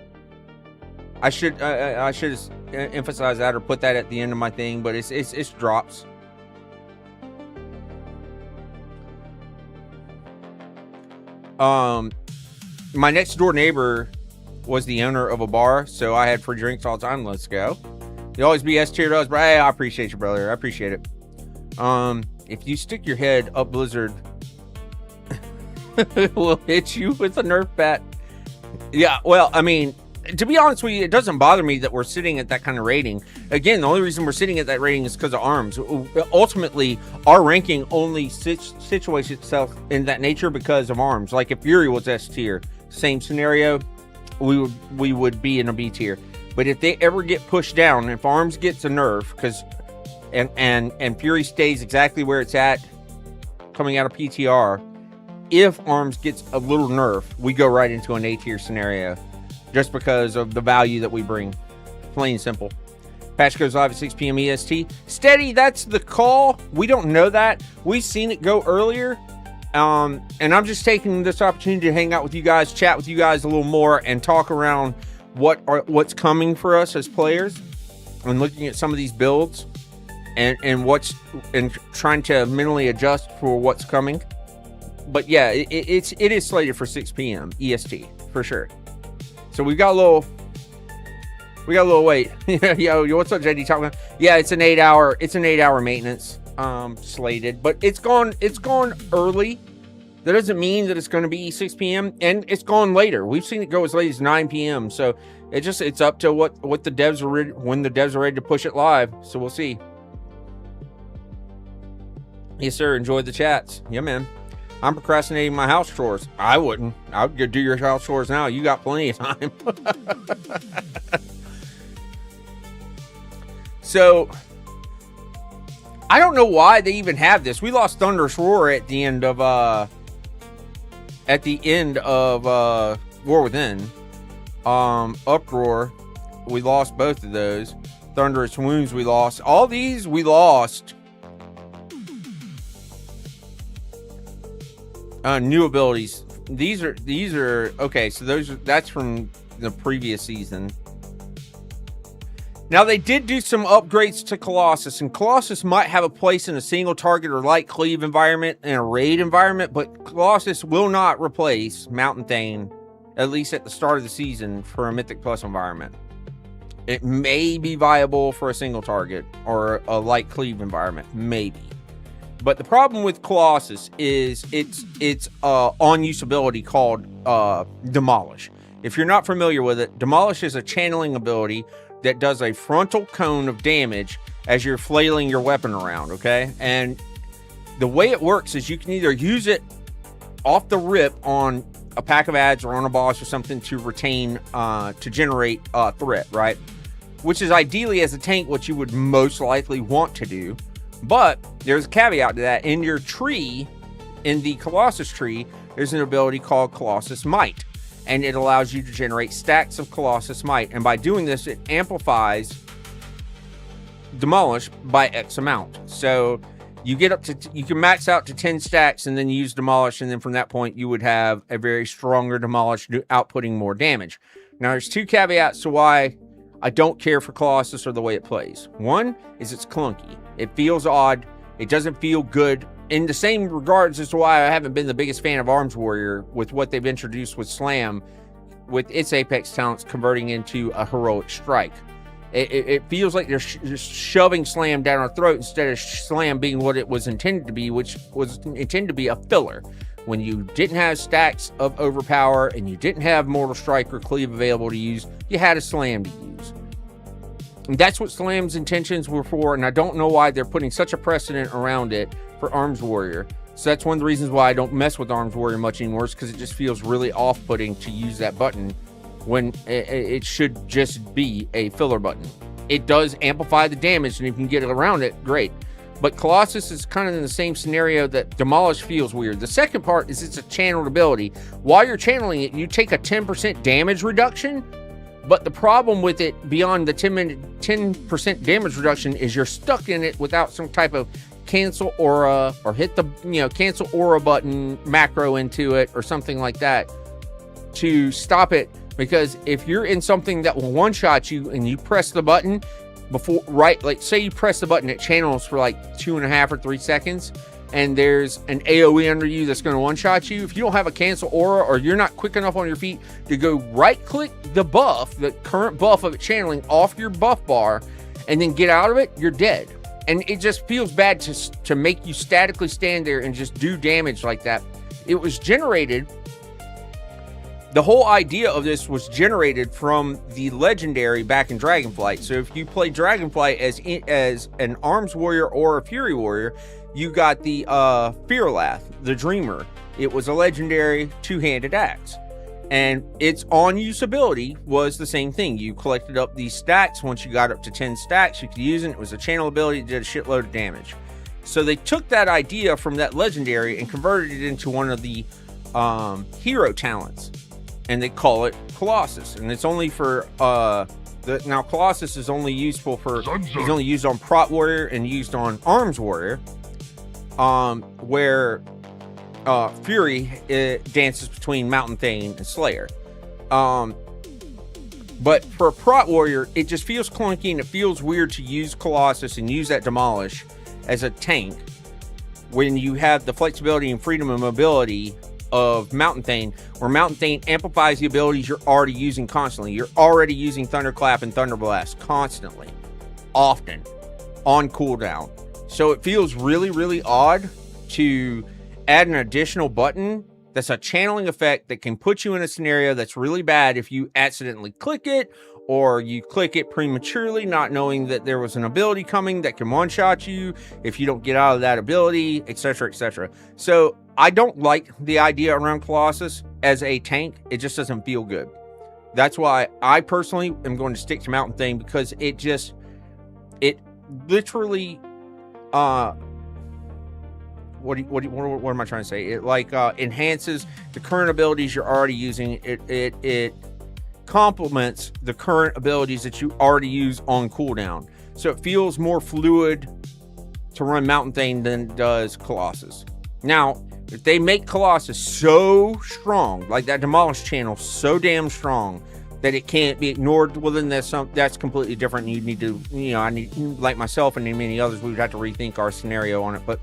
I should emphasize that or put that at the end of my thing, but it's drops. My next door neighbor was the owner of a bar, so I had free drinks all the time. Let's go. You always be S tier to us, but hey, I appreciate you, brother. I appreciate it. If you stick your head up Blizzard, we'll hit you with a Nerf bat. Yeah, well, I mean, to be honest with you, it doesn't bother me that we're sitting at that kind of rating. Again, the only reason we're sitting at that rating is because of Arms. Ultimately, our ranking only situates itself in that nature because of Arms. Like if Fury was S tier, same scenario, we would be in a B tier. But if they ever get pushed down, if Arms gets a nerf, and Fury stays exactly where it's at coming out of PTR, if Arms gets a little nerf, we go right into an A tier scenario, just because of the value that we bring. Plain and simple. Patch goes live at 6 p.m. EST. Steady, that's the call. We don't know that. We've seen it go earlier. And I'm just taking this opportunity to hang out with you guys, chat with you guys a little more, and talk around what's coming for us as players, and looking at some of these builds and trying to mentally adjust for what's coming. But yeah, it is slated for 6 p.m. EST for sure. So we got a little wait. Yo, what's up, JD? Talking about? Yeah, it's an 8-hour maintenance slated, but it's gone early. That doesn't mean that it's going to be 6 p.m. and it's gone later. We've seen it go as late as 9 p.m. So it's up to what the devs are ready, when the devs are ready to push it live. So we'll see. Yes, sir. Enjoy the chats. Yeah, man. I'm procrastinating my house chores. I wouldn't. I would go do your house chores now. You got plenty of time. So, I don't know why they even have this. We lost Thunderous Roar at the end of War Within. Uproar, we lost both of those. Thunderous Wounds, we lost. All these we lost. New abilities. These are okay. So that's from the previous season. Now they did do some upgrades to Colossus, and Colossus might have a place in a single target or light cleave environment and a raid environment, but Colossus will not replace Mountain Thane, at least at the start of the season, for a Mythic Plus environment. It may be viable for a single target or a light cleave environment, maybe. But the problem with Colossus is its on usability called Demolish. If you're not familiar with it, Demolish is a channeling ability that does a frontal cone of damage as you're flailing your weapon around, okay? And the way it works is you can either use it off the rip on a pack of ads or on a boss or something to retain, to generate a threat, right? Which is ideally as a tank what you would most likely want to do. But there's a caveat to that. In your tree, in the Colossus tree, there's an ability called Colossus Might. And it allows you to generate stacks of Colossus Might. And by doing this, it amplifies Demolish by X amount. So you get up to, you can max out to 10 stacks and then use Demolish. And then from that point, you would have a very stronger Demolish outputting more damage. Now, there's two caveats to why I don't care for Colossus or the way it plays. One is it's clunky. It feels odd. It doesn't feel good. In the same regards as to why I haven't been the biggest fan of Arms Warrior with what they've introduced with Slam, with its Apex talents converting into a heroic strike. It feels like they're just shoving Slam down our throat instead of Slam being what it was intended to be, which was intended to be a filler. When you didn't have stacks of Overpower and you didn't have Mortal Strike or Cleave available to use, you had a Slam to use. And that's what Slam's intentions were for, and I don't know why they're putting such a precedent around it for Arms Warrior. So that's one of the reasons why I don't mess with Arms Warrior much anymore, is because it just feels really off-putting to use that button when it should just be a filler button. It does amplify the damage, and if you can get it around it, great. But Colossus is kind of in the same scenario that Demolish feels weird. The second part is it's a channeled ability. While you're channeling it, you take a 10% damage reduction. But the problem with it, beyond the 10% damage reduction, is you're stuck in it without some type of cancel aura or hit the cancel aura button macro into it or something like that to stop it. Because if you're in something that will one-shot you and you press the button before, right, like say you press the button, it channels for like 2.5 or 3 seconds, and there's an AoE under you that's going to one-shot you. If you don't have a cancel aura or you're not quick enough on your feet to go right-click the buff, the current buff of it channeling off your buff bar, and then get out of it, you're dead. And it just feels bad to make you statically stand there and just do damage like that. It was generated, the whole idea of this was generated from the legendary back in Dragonflight. So if you play Dragonflight as an Arms Warrior or a Fury Warrior, you got the Fearlath, the Dreamer. It was a legendary two-handed axe. And its on-usability was the same thing. You collected up these stacks. Once you got up to 10 stacks, you could use it. It was a channel ability that did a shitload of damage. So they took that idea from that legendary and converted it into one of the hero talents. And they call it Colossus. And it's only for... now, Colossus is only useful for... It's only used on Prot Warrior and used on Arms Warrior. Where Fury dances between Mountain Thane and Slayer. But for a Prot Warrior, it just feels clunky and it feels weird to use Colossus and use that Demolish as a tank when you have the flexibility and freedom of mobility of Mountain Thane, where Mountain Thane amplifies the abilities you're already using constantly. You're already using Thunderclap and Thunderblast constantly, often, on cooldown. So it feels really, really odd to add an additional button that's a channeling effect that can put you in a scenario that's really bad if you accidentally click it, or you click it prematurely, not knowing that there was an ability coming that can one-shot you if you don't get out of that ability, etc., etc. So I don't like the idea around Colossus as a tank. It just doesn't feel good. That's why I personally am going to stick to Mountain Thane, because it literally, what am I trying to say? It enhances the current abilities you're already using. It complements the current abilities that you already use on cooldown. So it feels more fluid to run Mountain Thane than it does Colossus. Now, if they make Colossus so strong, like that Demolish channel so damn strong that it can't be ignored, well, then that's completely different. You need to, I need, like myself and many others, we would have to rethink our scenario on it. But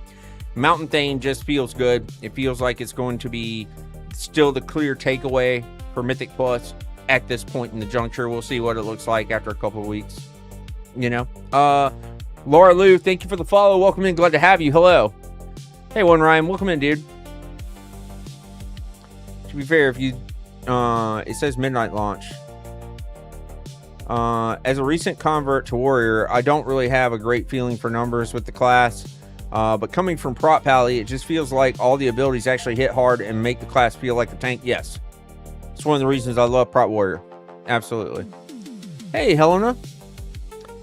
Mountain Thane just feels good. It feels like it's going to be still the clear takeaway for Mythic Plus at this point in the juncture. We'll see what it looks like after a couple of weeks. Laura Lou, thank you for the follow. Welcome in. Glad to have you. Hello. Hey, One Ryan, welcome in, dude. To be fair, if you, it says midnight launch. As a recent convert to warrior, I don't really have a great feeling for numbers with the class. But coming from Prot Pally, it just feels like all the abilities actually hit hard and make the class feel like a tank. Yes, it's one of the reasons I love Prot Warrior. Absolutely. Hey, Helena,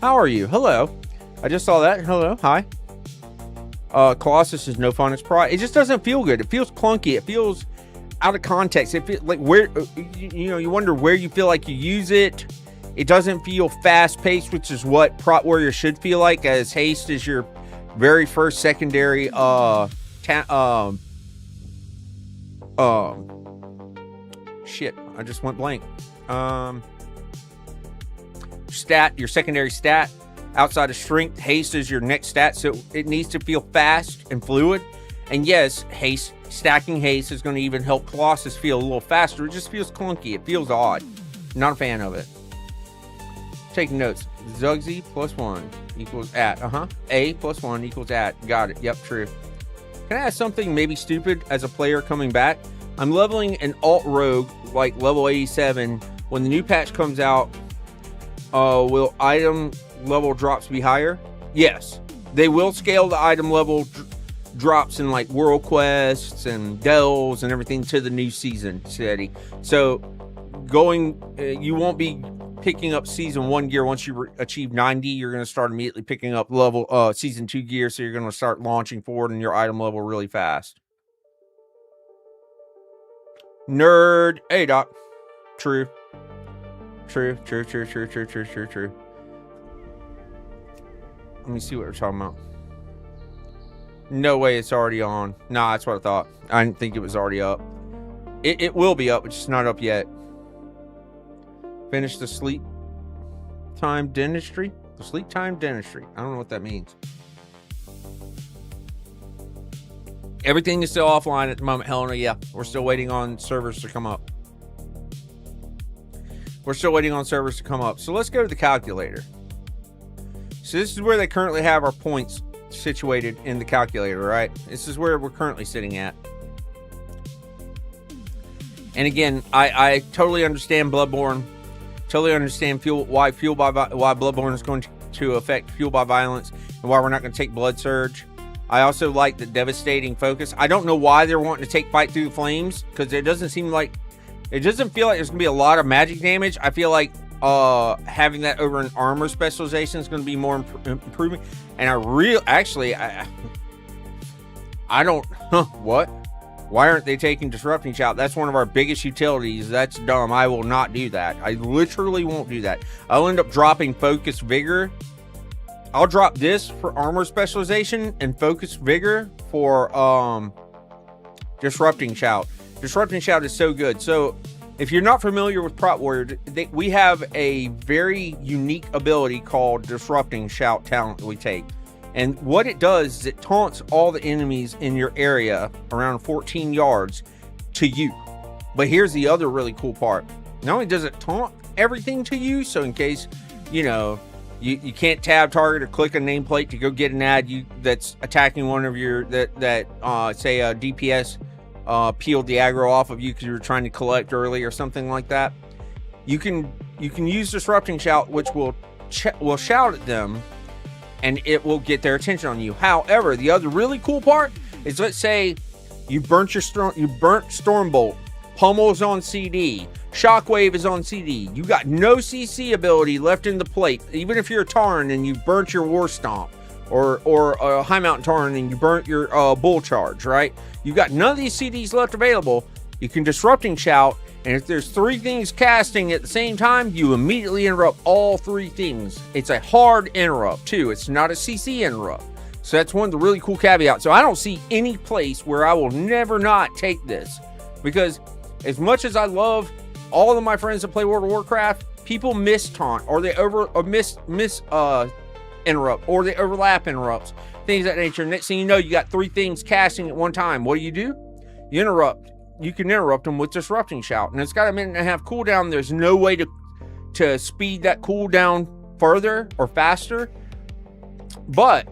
how are you? Hello. I just saw that. Hello. Hi. Colossus is no fun as Prot. It just doesn't feel good. It feels clunky. It feels out of context. It feels like where you wonder where you feel like you use it. It doesn't feel fast paced, which is what Prot Warrior should feel like, as haste is your very first secondary shit. I just went blank. Stat, your secondary stat. Outside of strength, haste is your next stat, so it needs to feel fast and fluid. And yes, haste, stacking haste is going to even help Colossus feel a little faster. It just feels clunky. It feels odd. Not a fan of it. Taking notes. Zugszy +1 equals at. A +1 equals at. Got it. Yep, true. Can I ask something maybe stupid as a player coming back? I'm leveling an alt rogue like level 87. When the new patch comes out, will item level drops be higher? Yes. They will scale the item level drops in like world quests and delves and everything to the new season steady. So you won't be picking up season 1 gear once you achieve 90. You're going to start immediately picking up level season 2 gear, so you're going to start launching forward in your item level really fast. Nerd. Hey, Doc. True. True. Let me see what we're talking about. No way it's already on. Nah, that's what I thought. I didn't think it was already up. It will be up, it's just not up yet. Finish the sleep time dentistry. The sleep time dentistry. I don't know what that means. Everything is still offline at the moment, Helena. Yeah, we're still waiting on servers to come up. So let's go to the calculator. So this is where they currently have our points situated in the calculator, right? This is where we're currently sitting at. And again, I totally understand Bloodborne. Totally understand why Bloodborne is going to affect fuel by violence and why we're not going to take Blood Surge. I also like the devastating focus. I don't know why they're wanting to take Fight Through the Flames, because it doesn't feel like there's going to be a lot of magic damage. I feel like having that over an armor specialization is going to be more improvement. And I don't, what? Why aren't they taking Disrupting Shout? That's one of our biggest utilities. That's dumb. I will not do that. I literally won't do that. I'll end up dropping Focus Vigor. I'll drop this for armor specialization and Focus Vigor for Disrupting Shout. Disrupting Shout is so good. So if you're not familiar with Prot Warrior, we have a very unique ability called Disrupting Shout talent that we take. And what it does is it taunts all the enemies in your area around 14 yards to you. But here's the other really cool part. Not only does it taunt everything to you, so in case, you you can't tab target or click a nameplate to go get an ad that's attacking one of your, say a DPS peeled the aggro off of you because you were trying to collect early or something like that. You can use Disrupting Shout, which will shout at them, and it will get their attention on you. However, the other really cool part is, let's say you burnt Stormbolt, Pummel is on CD, Shockwave is on CD. You got no CC ability left in the plate, even if you're a Tauren and you burnt your War Stomp, or a High Mountain Tauren and you burnt your Bull Charge, right? You got none of these CDs left available. You can Disrupting Shout, and if there's 3 things casting at the same time, you immediately interrupt all 3 things. It's a hard interrupt too. It's not a CC interrupt. So that's one of the really cool caveats. So I don't see any place where I will never not take this, because as much as I love all of my friends that play World of Warcraft, people miss taunt, or they miss interrupt, or they overlap interrupts, things of that nature. Next thing you know, you got 3 things casting at one time. What do? You interrupt. You can interrupt them with Disrupting Shout, and it's got a 1.5 minute cooldown. There's no way to speed that cooldown further or faster. But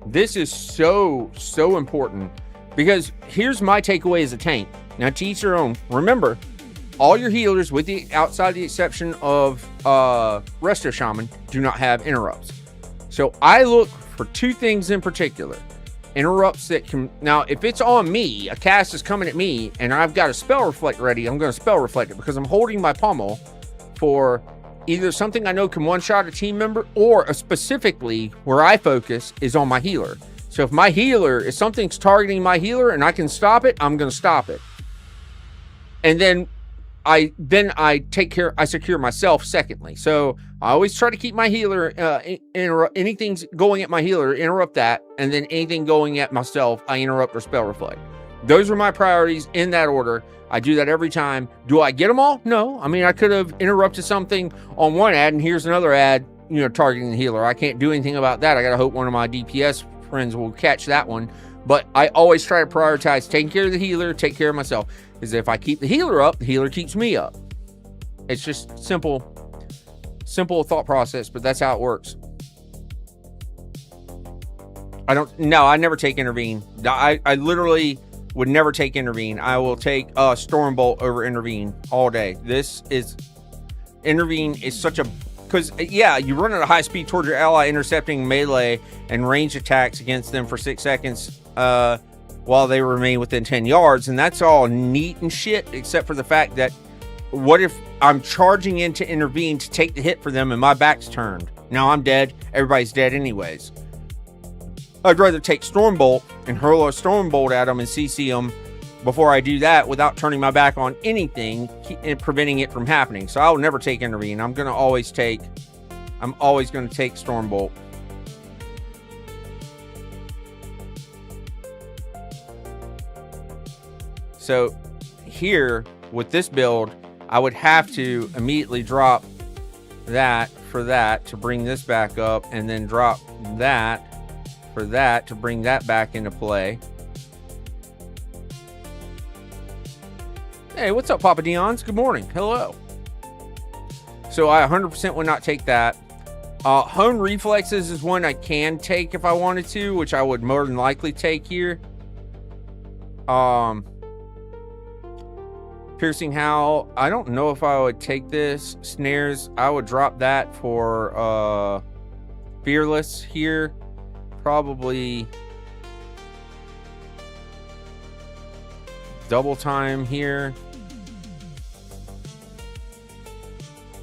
this is so important Because here's my takeaway as a tank. Now, to each their own. Remember, all your healers, with the outside the exception of Resto Shaman, do not have interrupts. So I look for two things in particular. Interrupts that can... Now, if it's on me, a cast is coming at me, and I've got a spell reflect ready, I'm going to spell reflect it, because I'm holding my pommel for either something I know can one-shot a team member, or specifically where I focus is on my healer. So if my healer, if something's targeting my healer and I can stop it, I'm going to stop it. And then I secure myself secondly. So I always try to keep my healer, anything's going at my healer, interrupt that. And then anything going at myself, I interrupt or spell reflect. Those are my priorities in that order. I do that every time. Do I get them all? No. I mean, I could have interrupted something on one ad and here's another ad, targeting the healer. I can't do anything about that. I got to hope one of my DPS friends will catch that one. But I always try to prioritize taking care of the healer, take care of myself. Because if I keep the healer up, the healer keeps me up. It's just simple thought process, but that's how it works. I never take intervene. I literally would never take intervene. I will take Stormbolt over intervene all day. Intervene is such a... Because, yeah, you run at a high speed towards your ally, intercepting melee and range attacks against them for 6 seconds while they remain within 10 yards. And that's all neat and shit, except for the fact that what if I'm charging in to intervene to take the hit for them and my back's turned? Now I'm dead. Everybody's dead anyways. I'd rather take Stormbolt and hurl a Stormbolt at them and CC them before I do that without turning my back on anything and preventing it from happening. So I will never take intervene. I'm always going to take Stormbolt. So here with this build, I would have to immediately drop that for that to bring this back up, and then drop that for that to bring that back into play. Hey, what's up, Papa Dion's? Good morning. Hello. So I 100% would not take that. Hone Reflexes is one I can take if I wanted to, which I would more than likely take here. Piercing Howl, I don't know if I would take this. Snares, I would drop that for Fearless here. Probably double time here.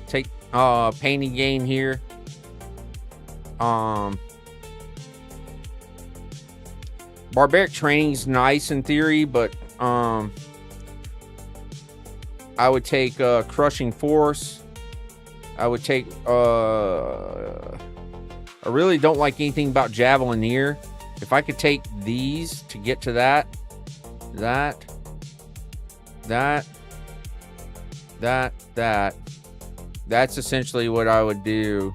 Take Painting Gain here. Barbaric Training's nice in theory, but I would take Crushing Force. I would take I really don't like anything about Javelineer. If I could take these to get to that's essentially what I would do.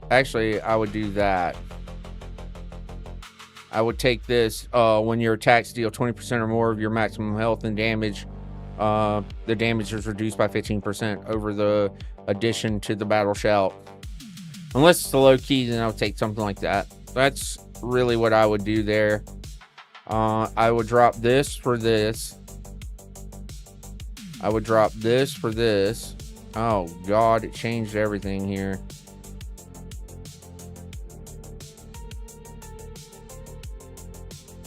Actually, I would do that. I would take this when your attacks deal 20% or more of your maximum health and damage. The damage is reduced by 15% over the addition to the battle shout. Unless it's the low key, then I'll take something like that. That's really what I would do there. I would drop this for this. I would drop this for this. Oh God, it changed everything here.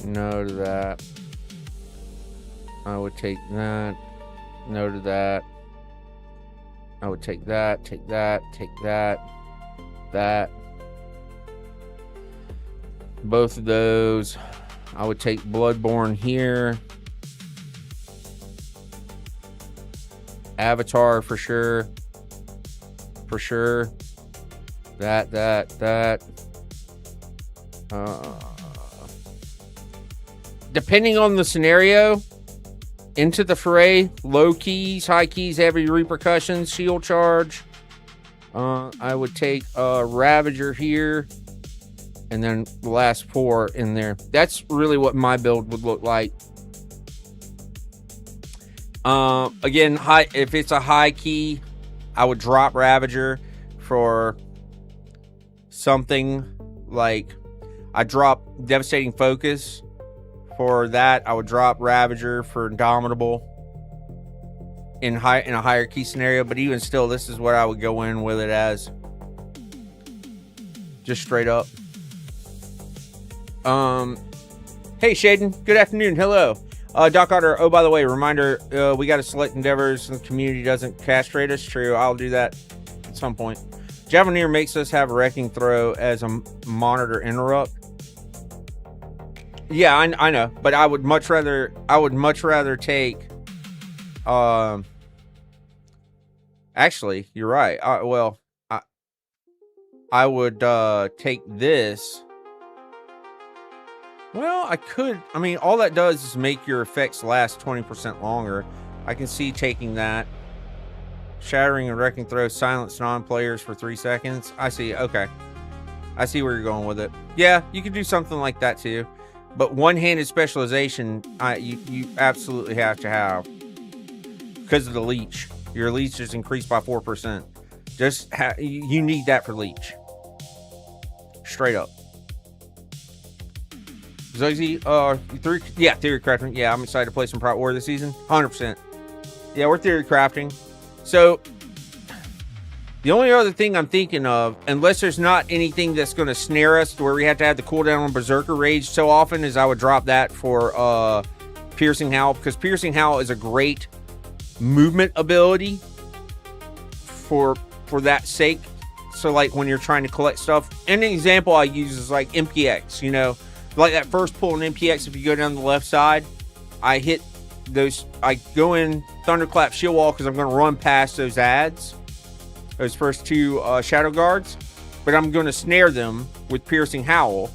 No to that. I would take that. No to that. I would take that, take that, take that, that. Both of those. I would take Bloodborne here. Avatar for sure. For sure. That. Depending on the scenario, Into the Fray, low keys, high keys, heavy repercussions, shield charge. I would take Ravager here, and then the last 4 in there. That's really what my build would look like. Again, if it's a high key, I would drop Ravager for something like, I drop Devastating Focus for that. I would drop Ravager for Indomitable in a higher key scenario, but even still, this is what I would go in with it as. Just straight up. Hey Shaden, good afternoon. Hello. Doc Otter, oh, by the way, reminder, we got to select endeavors and the community doesn't castrate us. True, I'll do that at some point. Javelineer makes us have a wrecking throw as a monitor interrupt. Yeah, I know, but I would much rather take, actually, you're right. I would take this. Well, I could. I mean, all that does is make your effects last 20% longer. I can see taking that. Shattering and wrecking throw silence non-players for 3 seconds. I see. Okay. I see where you're going with it. Yeah, you could do something like that too. But one-handed specialization, you absolutely have to have. Because of the leech. Your leech is increased by 4%. You need that for leech. Straight up. Zugszy, theory crafting. Yeah, I'm excited to play some Prot War this season. 100%. Yeah, we're theory crafting. So, the only other thing I'm thinking of, unless there's not anything that's going to snare us to where we have to have the cooldown on Berserker Rage so often, is I would drop that for Piercing Howl, because Piercing Howl is a great movement ability for that sake. So, like, when you're trying to collect stuff, and an example I use is like MPX, you know, like that first pull in MPX, if you go down the left side, I hit those, I go in Thunderclap Shield Wall because I'm going to run past those ads, those first two Shadow Guards, but I'm going to snare them with Piercing Howl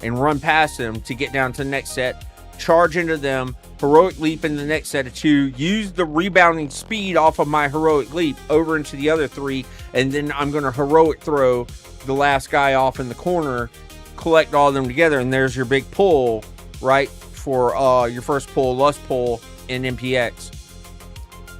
and run past them to get down to the next set, charge into them, Heroic Leap in the next set of 2, use the rebounding speed off of my Heroic Leap over into the other 3, and then I'm going to Heroic Throw the last guy off in the corner, collect all of them together, and there's your big pull, right, for your first pull, Lust Pull in MPX.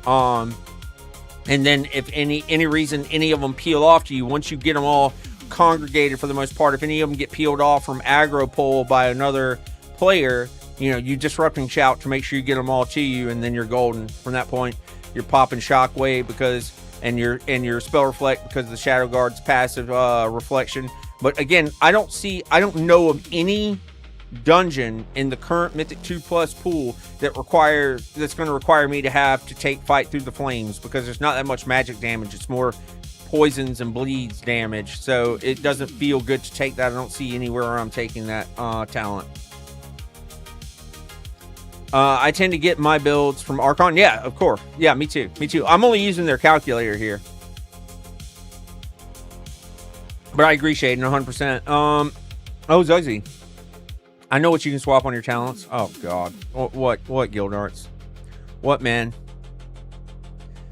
And then if any reason any of them peel off to you, once you get them all congregated for the most part, if any of them get peeled off from aggro pull by another player, you know, you Disrupting Shout to make sure you get them all to you, and then you're golden. From that point, you're popping Shockwave because, and your Spell Reflect because of the Shadow Guard's passive reflection. But again, I don't know of any dungeon in the current Mythic 2+ pool that's going to require me to have to take Fight Through the Flames, because there's not that much magic damage. It's more poisons and bleeds damage, so it doesn't feel good to take that. I don't see anywhere where I'm taking that talent. I tend to get my builds from Archon. Yeah, of course. Yeah, me too. I'm only using their calculator here. But I agree, Shaden, 100%. Oh, Zugszy. I know what you can swap on your talents. Oh, God. What Guild Arts? What, man?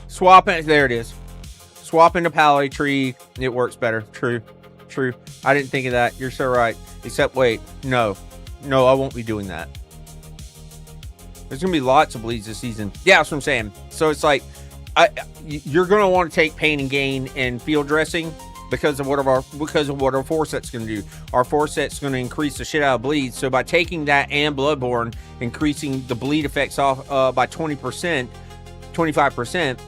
Swap it. There it is. Swap into Palette Tree. It works better. True. I didn't think of that. You're so right. Except, wait. No, I won't be doing that. There's going to be lots of bleeds this season. Yeah, that's what I'm saying. So it's like, you're going to want to take Pain and Gain and Field Dressing because of what our 4 set's going to do. Our 4 set's going to increase the shit out of bleed. So by taking that and Bloodborne, increasing the bleed effects off by 20%, 25%,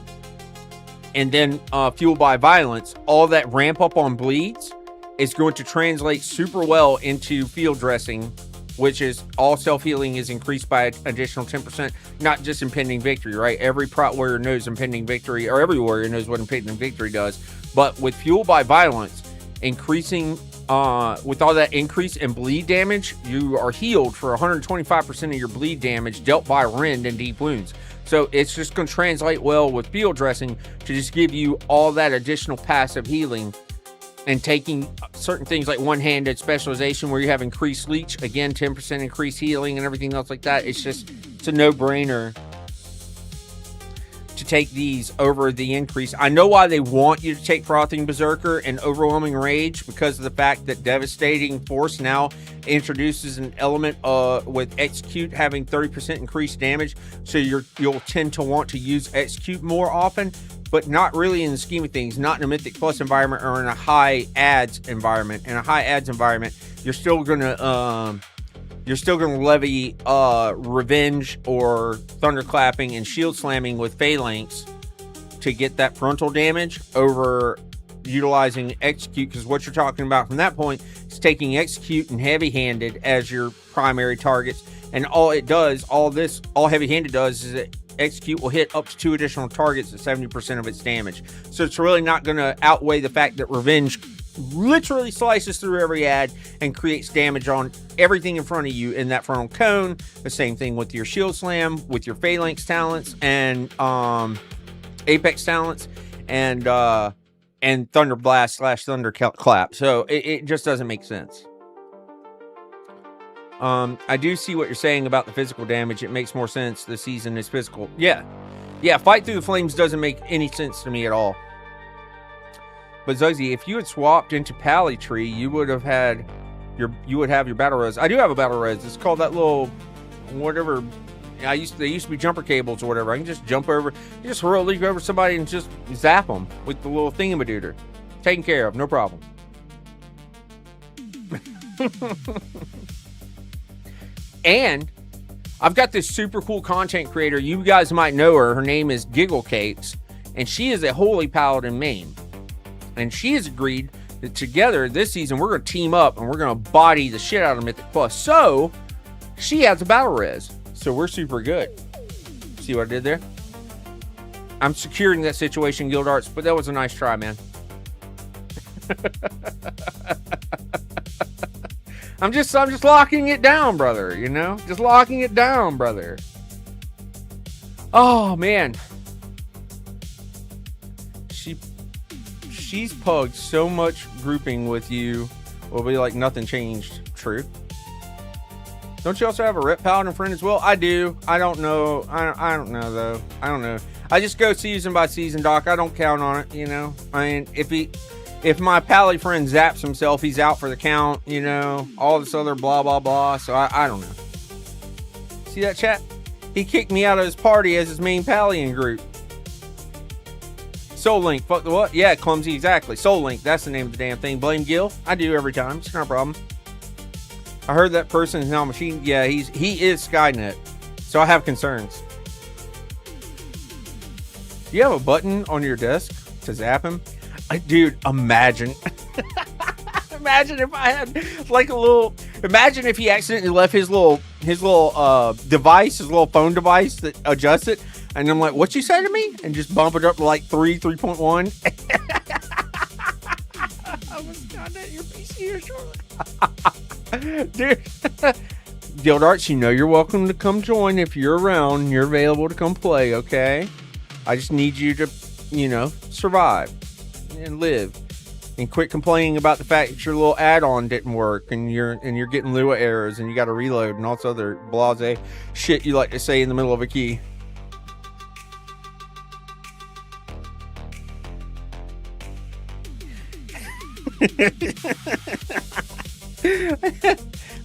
and then fueled by violence, all that ramp up on bleeds is going to translate super well into Field Dressing, which is all self-healing is increased by an additional 10%, not just Impending Victory, right? Every Prot warrior knows Impending Victory, or every warrior knows what Impending Victory does. But with Fuel by Violence, increasing, with all that increase in bleed damage, you are healed for 125% of your bleed damage dealt by Rend and Deep Wounds. So it's just going to translate well with Field Dressing to just give you all that additional passive healing. And taking certain things like one-handed specialization where you have increased leech, again, 10% increased healing and everything else like that. It's a no-brainer to take these over the increase. I know why they want you to take Frothing Berserker and Overwhelming Rage, because of the fact that Devastating Force now introduces an element with Execute having 30% increased damage. So you'll tend to want to use Execute more often. but not really in the scheme of things, not in a Mythic Plus environment or in a high ads environment. In a high ads environment, you're still gonna levy revenge or thunderclapping and shield slamming with phalanx to get that frontal damage over utilizing execute, because what you're talking about from that point is taking execute and heavy-handed as your primary targets, and all heavy-handed does is that execute will hit up to 2 additional targets at 70% of its damage. So it's really not going to outweigh the fact that revenge literally slices through every ad and creates damage on everything in front of you in that frontal cone. The same thing with your shield slam, with your phalanx talents and apex talents, and thunder blast / thunder clap. So it just doesn't make sense. I do see what you're saying about the physical damage. It makes more sense. The season is physical. Yeah, fight through the flames doesn't make any sense to me at all. But Zugzy, if you had swapped into Pally Tree, you would have your battle res. I do have a battle res. It's called that little whatever. They used to be jumper cables or whatever. I can just jump over, just leap over somebody and just zap them with the little thingamadooter. Taken care of, no problem. And I've got this super cool content creator. You guys might know her. Her name is Giggle Cakes, and she is a Holy Paladin main. And she has agreed that together this season we're going to team up and we're going to body the shit out of Mythic Plus. So she has a battle res. So we're super good. See what I did there? I'm securing that situation, Guild Arts, but that was a nice try, man. I'm just locking it down, brother, you know? Just locking it down, brother. Oh, man. She's pugged so much grouping with you. Will be like nothing changed. True. Don't you also have a rep paladin friend as well? I do. I don't know. I don't know though. I don't know. I just go season by season, Doc. I don't count on it, you know. I mean, if my pally friend zaps himself, he's out for the count, you know. All this other blah blah blah. So I don't know. See that, chat? He kicked me out of his party as his main Pallian group. Soul Link, fuck the what? Yeah, clumsy, exactly. Soul Link, that's the name of the damn thing. Blame Gil. I do every time. It's not a problem. I heard that person is now machine. Yeah, he is Skynet. So I have concerns. Do you have a button on your desk to zap him? Dude, imagine. Imagine if I had like a little. Imagine if he accidentally left his little device, his little phone device that adjusts it. And I'm like, what you say to me? And just bump it up to like 3.1. I was done at your PC here shortly. Dude. Guild Arts, you know you're welcome to come join if you're around. You're available to come play, okay? I just need you to, you know, survive and live. And quit complaining about the fact that your little add-on didn't work and you're getting Lua errors and you got to reload and all this other blase shit you like to say in the middle of a key.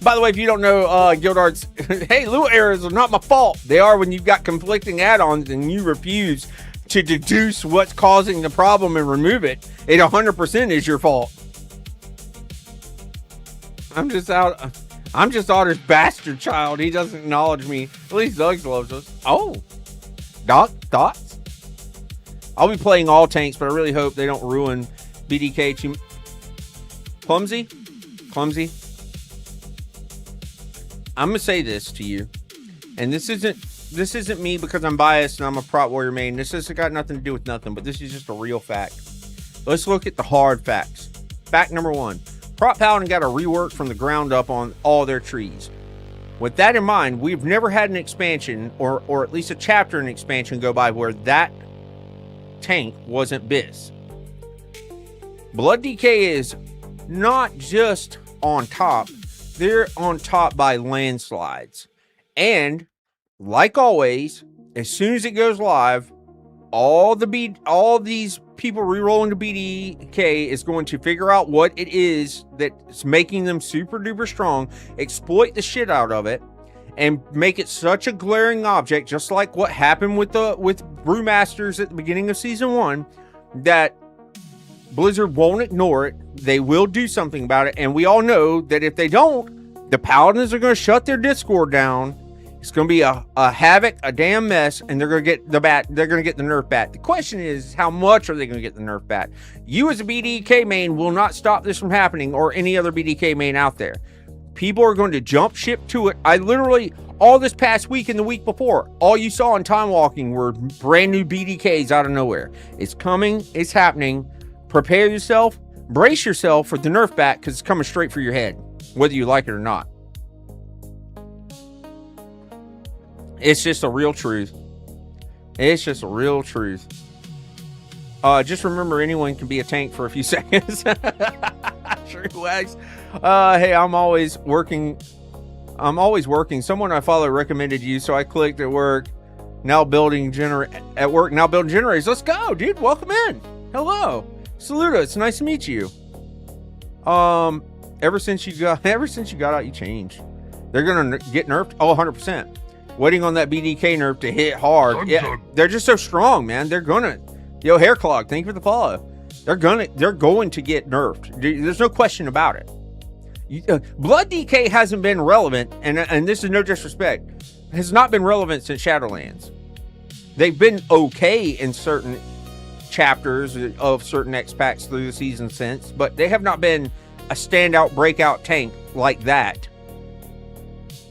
By the way, if you don't know, Guild Arts, hey, Lua errors are not my fault. They are when you've got conflicting add-ons and you refuse to deduce what's causing the problem and remove it. It 100% is your fault. I'm just Otter's bastard child. He doesn't acknowledge me. At least Doug loves us. Oh, Doc, thoughts? I'll be playing all tanks, but I really hope they don't ruin BDK. Clumsy. I'm gonna say this to you, and this isn't me because I'm biased and I'm a Prot Warrior main. This has got nothing to do with nothing, but this is just a real fact. Let's look at the hard facts. Fact number 1: Prot Paladin got a rework from the ground up on all their trees. With that in mind, we've never had an expansion or at least a chapter in an expansion go by where that tank wasn't Biss. Blood DK is not just on top, they're on top by landslides. And like always, as soon as it goes live, all these people re-rolling to BDK is going to figure out what it is that's making them super duper strong, exploit the shit out of it, and make it such a glaring object, just like what happened with Brewmasters at the beginning of season 1, that Blizzard won't ignore it. They will do something about it, and we all know that if they don't, the Paladins are going to shut their Discord down. It's going to be a havoc, a damn mess, and they're going to get the nerf back. The question is, how much are they going to get the nerf back? You as a BDK main will not stop this from happening, or any other BDK main out there. People are going to jump ship to it. I literally, all this past week and the week before, all you saw in Time Walking were brand new BDKs out of nowhere. It's coming. It's happening. Prepare yourself. Brace yourself for the nerf back, because it's coming straight for your head, whether you like it or not. It's just a real truth. It's just a real truth. Just remember, anyone can be a tank for a few seconds. Sure, Wags. Hey, I'm always working. Someone I follow recommended you, so I clicked at work. Now building generators. Let's go, dude. Welcome in. Hello. Saludo. It's nice to meet you. Ever since you got out, you changed. They're gonna get nerfed. Oh, 100%. Waiting on that BDK nerf to hit hard. Yeah, they're just so strong, man. They're gonna. Yo, Hair Clog, thank you for the follow. They're going to get nerfed. There's no question about it. Blood DK hasn't been relevant, and this is no disrespect, has not been relevant since Shadowlands. They've been okay in certain chapters of certain X packs through the season since, but they have not been a standout breakout tank like that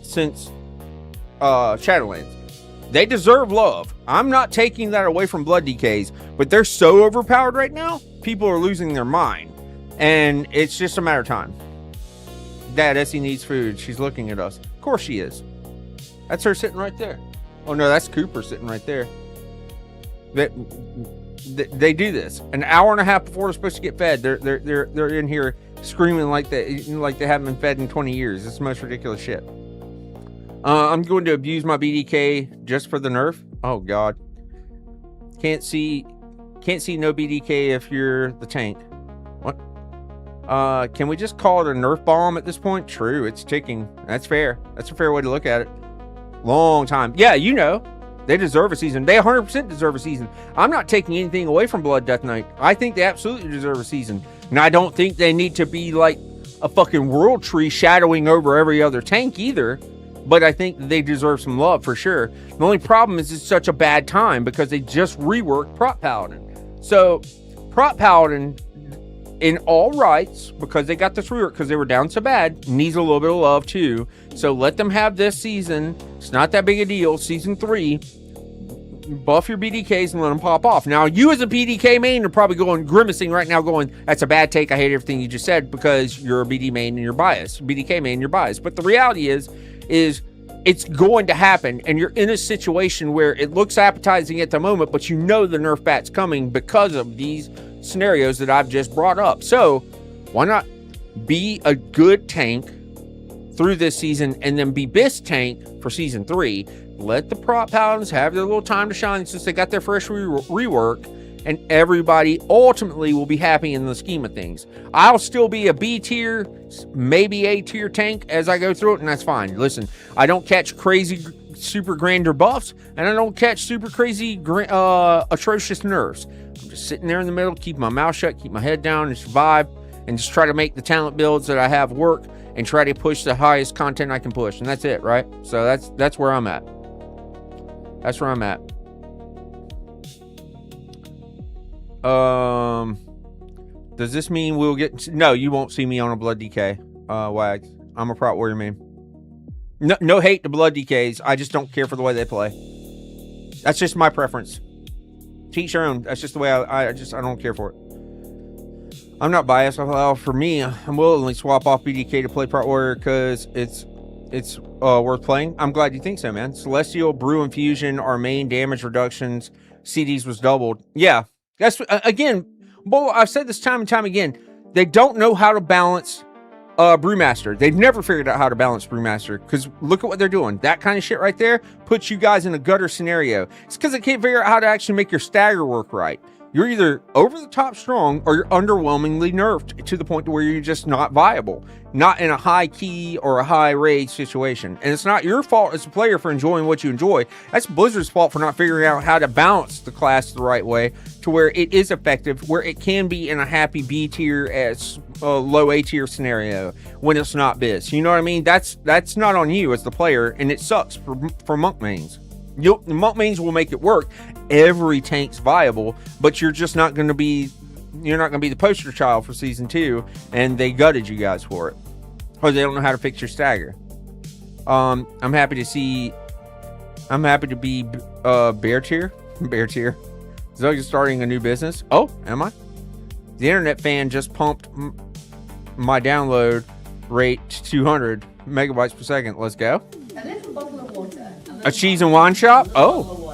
since Shadowlands. They deserve love. I'm not taking that away from Blood DKs, but they're so overpowered right now, people are losing their mind, and it's just a matter of time. Dad, Essie needs food. She's looking at us. Of course she is. That's her sitting right there. Oh no, that's Cooper sitting right there. They do this an hour and a half before they're supposed to get fed. They're in here screaming like they haven't been fed in 20 years. It's the most ridiculous shit. I'm going to abuse my BDK just for the nerf. Oh God. Can't see no BDK if you're the tank. What? Can we just call it a nerf bomb at this point? True, it's ticking. That's fair. That's a fair way to look at it. Long time. Yeah, you know. They deserve a season. They 100% deserve a season. I'm not taking anything away from Blood Death Knight. I think they absolutely deserve a season. And I don't think they need to be like a fucking world tree shadowing over every other tank either. But I think they deserve some love for sure. The only problem is it's such a bad time because they just reworked Prot Paladin. So Prot Paladin, in all rights, because they got this rework because they were down so bad, needs a little bit of love too. So let them have this season. It's not that big a deal. Season 3, buff your BDKs and let them pop off. Now, you as a BDK main are probably grimacing right now going, that's a bad take. I hate everything you just said because you're a BD main and you're biased. BDK main, you're biased. But the reality is it's going to happen, and you're in a situation where it looks appetizing at the moment, but you know the nerf bat's coming because of these scenarios that I've just brought up. So why not be a good tank through this season and then be best tank for season 3? Let the Prot Paladins have their little time to shine since they got their fresh rework, and everybody ultimately will be happy in the scheme of things. I'll still be a B tier, maybe A tier tank as I go through it, and that's fine. Listen, I don't catch crazy super grander buffs, and I don't catch super crazy atrocious nerfs. I'm just sitting there in the middle, keep my mouth shut, keep my head down, and survive, and just try to make the talent builds that I have work, and try to push the highest content I can push, and that's it, right? So that's where I'm at. That's where I'm at. Does this mean we'll get... No, you won't see me on a Blood DK, Wags. I'm a Prot Warrior main. No hate to Blood DKs. I just don't care for the way they play. That's just my preference. Teach your own. That's just the way I don't care for it. I'm not biased. For me, I'm willingly swap off BDK to play Prot Warrior because it's worth playing. I'm glad you think so, man. Celestial, Brew Infusion, our main damage reductions, CDs was doubled. Yeah. That's, again, boy, I've said this time and time again. They don't know how to balance Brewmaster. They've never figured out how to balance Brewmaster, because look at what they're doing. That kind of shit right there puts you guys in a gutter scenario. It's because they can't figure out how to actually make your stagger work right. You're either over the top strong or you're underwhelmingly nerfed to the point where you're just not viable, not in a high key or a high rage situation. And it's not your fault as a player for enjoying what you enjoy. That's Blizzard's fault for not figuring out how to balance the class the right way to where it is effective, where it can be in a happy B tier as a low A tier scenario when it's not Biz. You know what I mean? That's not on you as the player, and it sucks for monk mains. Monk mains will make it work. Every tank's viable, but you're just not going to be the poster child for season 2, and they gutted you guys for it, or they don't know how to fix your stagger. I'm happy to be bear tier. Zug's starting a new business. Oh, am I? The internet fan just pumped my download rate to 200 megabytes per second. Let's go. A little bottle of water. A cheese and wine shop? Oh.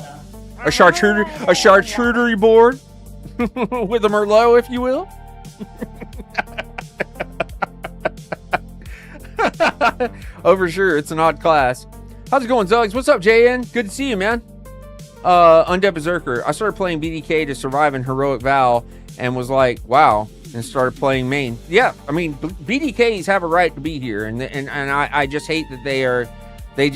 A charcuterie board with a Merlot, if you will. Oh, for sure. It's an odd class. How's it going, Zugs? What's up, JN? Good to see you, man. Undead Berserker. I started playing BDK to survive in Heroic Val and was like, wow, and started playing main. Yeah, I mean, BDKs have a right to be here, and I just hate that they've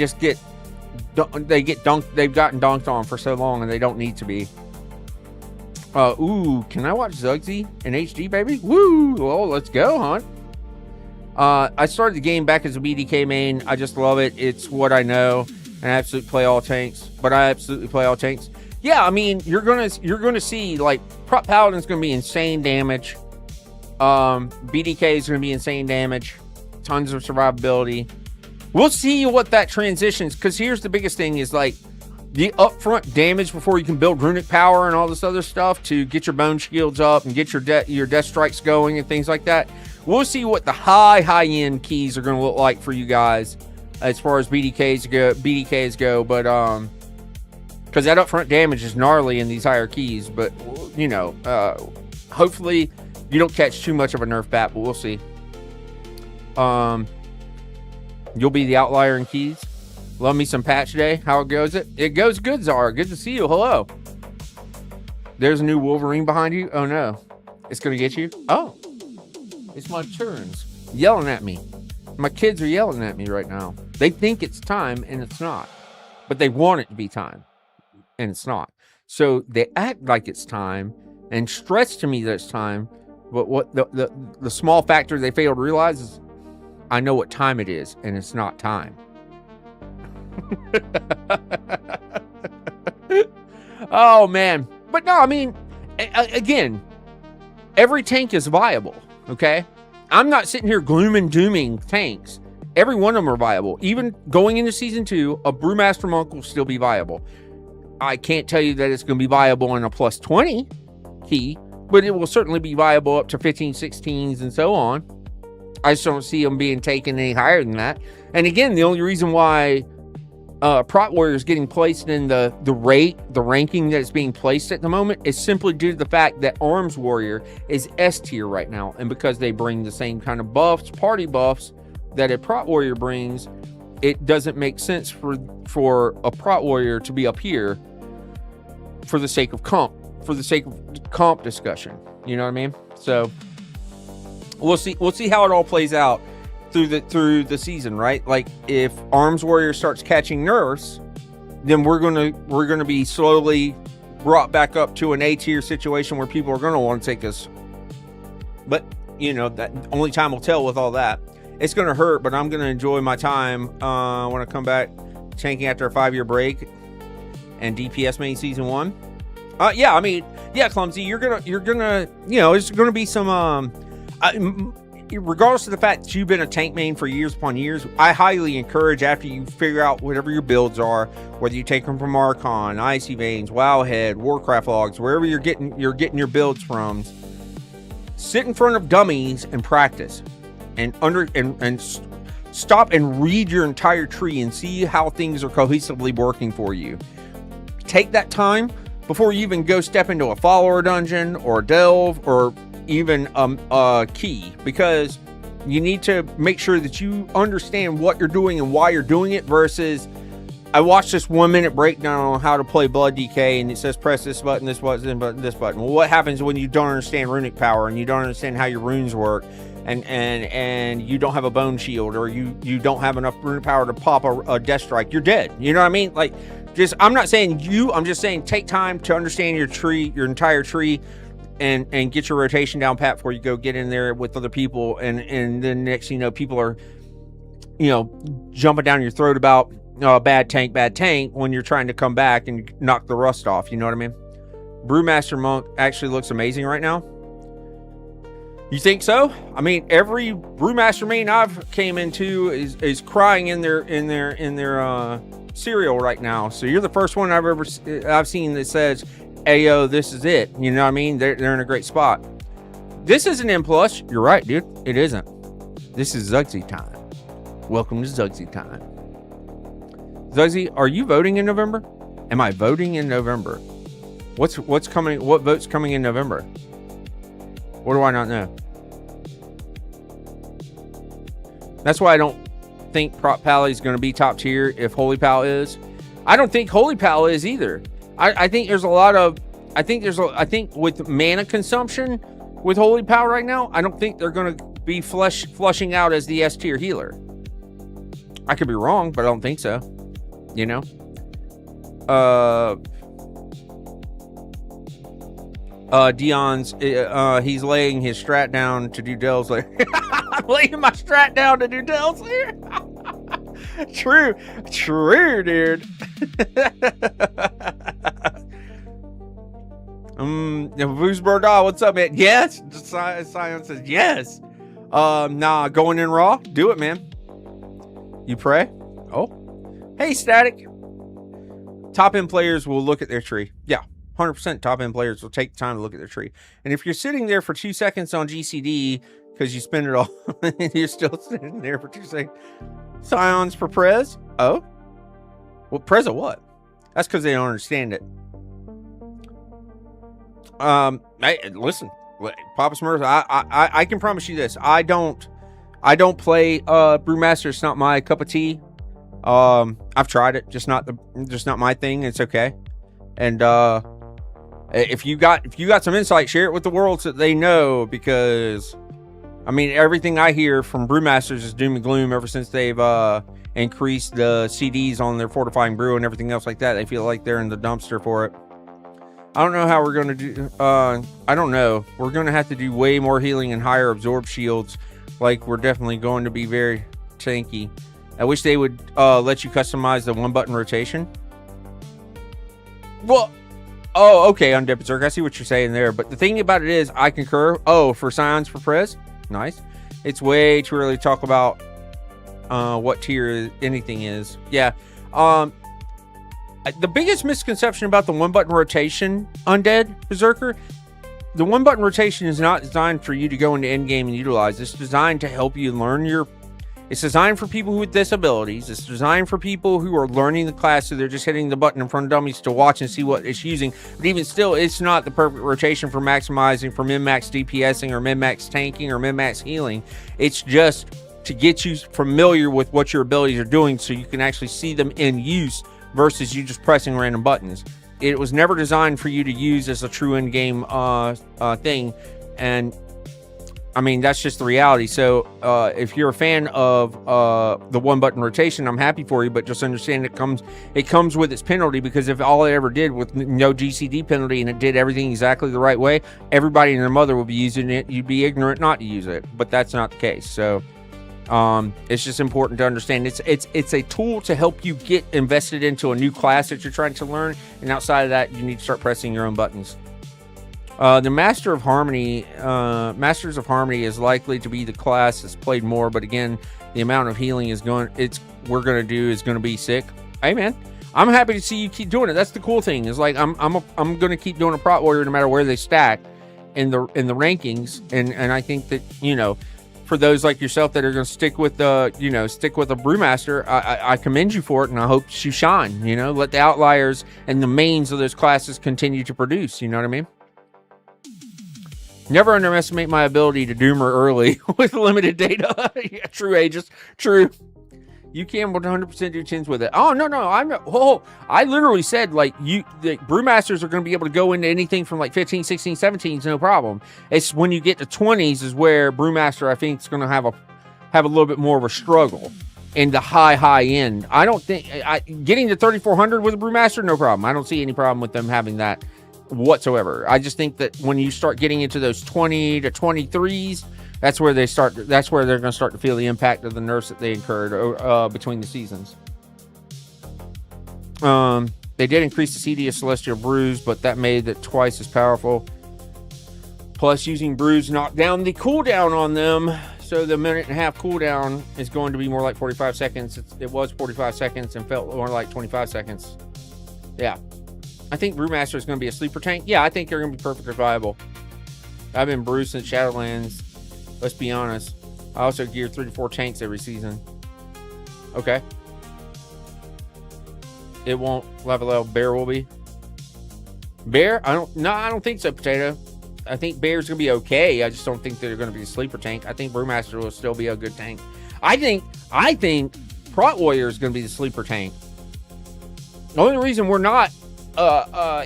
gotten dunked on for so long, and they don't need to be. Ooh, can I watch Zugsy in HD, baby? Woo! Oh, let's go, hunt. I started the game back as a BDK main. I just love it. It's what I know, and I absolutely play all tanks. Yeah, I mean, you're gonna see, like, Prot Paladin's gonna be insane damage. BDK is gonna be insane damage. Tons of survivability. We'll see what that transitions, because here's the biggest thing is, like, the upfront damage before you can build runic power and all this other stuff to get your bone shields up and get your death strikes going and things like that. We'll see what the high-end keys are going to look like for you guys as far as BDKs go, but because that upfront damage is gnarly in these higher keys, but, you know, hopefully you don't catch too much of a nerf bat, but we'll see. You'll be the outlier in keys. Love me some patch day. How goes it? It goes good, Zara. Good to see you. Hello. There's a new Wolverine behind you. Oh, no. It's going to get you? Oh. It's my turns. Yelling at me. My kids are yelling at me right now. They think it's time, and it's not. But they want it to be time, and it's not. So they act like it's time and stress to me that it's time. But what the small factor they fail to realize is I know what time it is, and it's not time. Oh, man. But no, I mean, again, every tank is viable, okay? I'm not sitting here gloom and dooming tanks. Every one of them are viable. Even going into Season 2, a Brewmaster Monk will still be viable. I can't tell you that it's going to be viable in a plus 20 key, but it will certainly be viable up to 15, 16s, and so on. I just don't see them being taken any higher than that. And again, the only reason why Prot Warrior is getting placed in the ranking that it's being placed at the moment is simply due to the fact that Arms Warrior is S tier right now, and because they bring the same kind of buffs, party buffs, that a Prot Warrior brings, it doesn't make sense for a Prot Warrior to be up here for the sake of comp discussion. You know what I mean? So we'll see how it all plays out through the season, right? Like, if Arms Warrior starts catching nerfs, then we're gonna be slowly brought back up to an A tier situation where people are gonna want to take us. But you know, that only time will tell with all that. It's gonna hurt, but I'm gonna enjoy my time when I come back tanking after a 5-year break and DPS main season 1. Yeah, I mean, yeah, Clumsy, you're gonna, you know, there's gonna be some regardless of the fact that you've been a tank main for years upon years, I highly encourage, after you figure out whatever your builds are, whether you take them from Archon, Icy Veins, Wowhead, Warcraft logs, wherever you're getting your builds from, sit in front of dummies and practice, and stop and read your entire tree and see how things are cohesively working for you. Take that time before you even go step into a follower dungeon or a delve or even a key, because you need to make sure that you understand what you're doing and why you're doing it versus I watched this 1 minute breakdown on how to play Blood DK, and it says press this button, this button, this button. Well, what happens when you don't understand runic power and you don't understand how your runes work, and you don't have a bone shield, or you don't have enough runic power to pop a death strike? You're dead. You know what I mean? Like, just, I'm not saying you. I'm just saying take time to understand your tree, your entire tree, and get your rotation down pat before you go get in there with other people, and then next thing you know, people are, you know, jumping down your throat about bad tank when you're trying to come back and knock the rust off. You know what I mean? Brewmaster Monk actually looks amazing right now. You think so? I mean, every Brewmaster main I've came into is crying in their cereal right now. So you're the first one I've seen that says, "Ayo, this is it." You know what I mean? They're in a great spot. This isn't M+. You're right, dude. It isn't. This is Zugszy time. Welcome to Zugszy time. Zugszy, are you voting in November? Am I voting in November? What's coming? What vote's coming in November? What do I not know? That's why I don't think Prot Pally is going to be top tier if Holy Pal is. I don't think Holy Pal is either. I think there's a lot of, I think with mana consumption with Holy Pal right now, I don't think they're going to be flushing out as the S tier healer. I could be wrong, but I don't think so. You know? Dion's, he's laying his strat down to do Dells later. I'm laying my strat down to do Dells later. True, dude. Boozbird, what's up, man? Yes. Sion says yes. Nah, going in raw. Do it, man. You pray. Oh, hey, Static. Top end players will look at their tree. Yeah, 100% top end players will take time to look at their tree. And if you're sitting there for 2 seconds on GCD because you spend it all, and you're still sitting there for 2 seconds. Scions for Prez. Oh, well, Prez of what? That's because they don't understand it. Hey, listen, Papa Smurf, I can promise you this. I don't play Brewmaster. It's not my cup of tea. I've tried it, just not my thing. It's okay. And if you got some insight, share it with the world so that they know, because I mean, everything I hear from Brewmasters is doom and gloom ever since they've increased the CDs on their fortifying brew and everything else like that. They feel like they're in the dumpster for it. I don't know how we're going to do. I don't know. We're going to have to do way more healing and higher absorb shields. Like, we're definitely going to be very tanky. I wish they would let you customize the 1-button rotation. Well, oh, okay, Undead Berserk. I see what you're saying there. But the thing about it is, I concur. Oh, for Scions for Prez? Nice. It's way too early to talk about what tier anything is. Yeah. The biggest misconception about the 1-button rotation, Undead Berserker, the 1-button rotation is not designed for you to go into endgame and utilize. It's designed to help you learn it's designed for people with disabilities. It's designed for people who are learning the class, so they're just hitting the button in front of dummies to watch and see what it's using. But even still, it's not the perfect rotation for maximizing, for min-max DPSing or min-max tanking or min-max healing. It's just to get you familiar with what your abilities are doing so you can actually see them in use versus you just pressing random buttons. It was never designed for you to use as a true in-game thing, and I mean, that's just the reality. So if you're a fan of the 1-button rotation, I'm happy for you, but just understand it comes with its penalty, because if all it ever did with no GCD penalty and it did everything exactly the right way, everybody and their mother would be using it. You'd be ignorant not to use it, but that's not the case. So it's just important to understand it's a tool to help you get invested into a new class that you're trying to learn, and outside of that, you need to start pressing your own buttons. The Masters of Harmony is likely to be the class that's played more, but again, the amount of healing we're going to do is going to be sick. Hey man, I'm happy to see you keep doing it. That's the cool thing, is like I'm going to keep doing a Prot Warrior no matter where they stack in the rankings, and I think that, you know, for those like yourself that are going to stick with a Brewmaster, I commend you for it, and I hope you shine. You know, let the outliers and the mains of those classes continue to produce. You know what I mean? Never underestimate my ability to doomer early with limited data. Yeah, true, Aegis. True. You can 100% do 10s with it. Oh, no. I literally said, like, the brewmasters are going to be able to go into anything from, like, 15, 16, 17s, no problem. It's when you get to 20s is where brewmaster, I think, is going to have a little bit more of a struggle in the high end. I don't think... getting to 3,400 with a brewmaster, no problem. I don't see any problem with them having that whatsoever. I just think that when you start getting into those 20 to 23s, that's where they're going to start to feel the impact of the nerfs that they incurred between the seasons. They did increase the CD of Celestial Brews, but that made it twice as powerful. Plus, using brews knocked down the cooldown on them, so the 1.5-minute cooldown is going to be more like 45 seconds. It was 45 seconds and felt more like 25 seconds. Yeah. I think Brewmaster is going to be a sleeper tank. Yeah, I think they're going to be perfectly viable. I've been Brew since Shadowlands. Let's be honest. I also gear 3 to 4 tanks every season. Okay. It won't level up. Bear will be. Bear? I don't think so, Potato. I think Bear's going to be okay. I just don't think they're going to be a sleeper tank. I think Brewmaster will still be a good tank. I think Prot Warrior is going to be the sleeper tank. The only reason we're not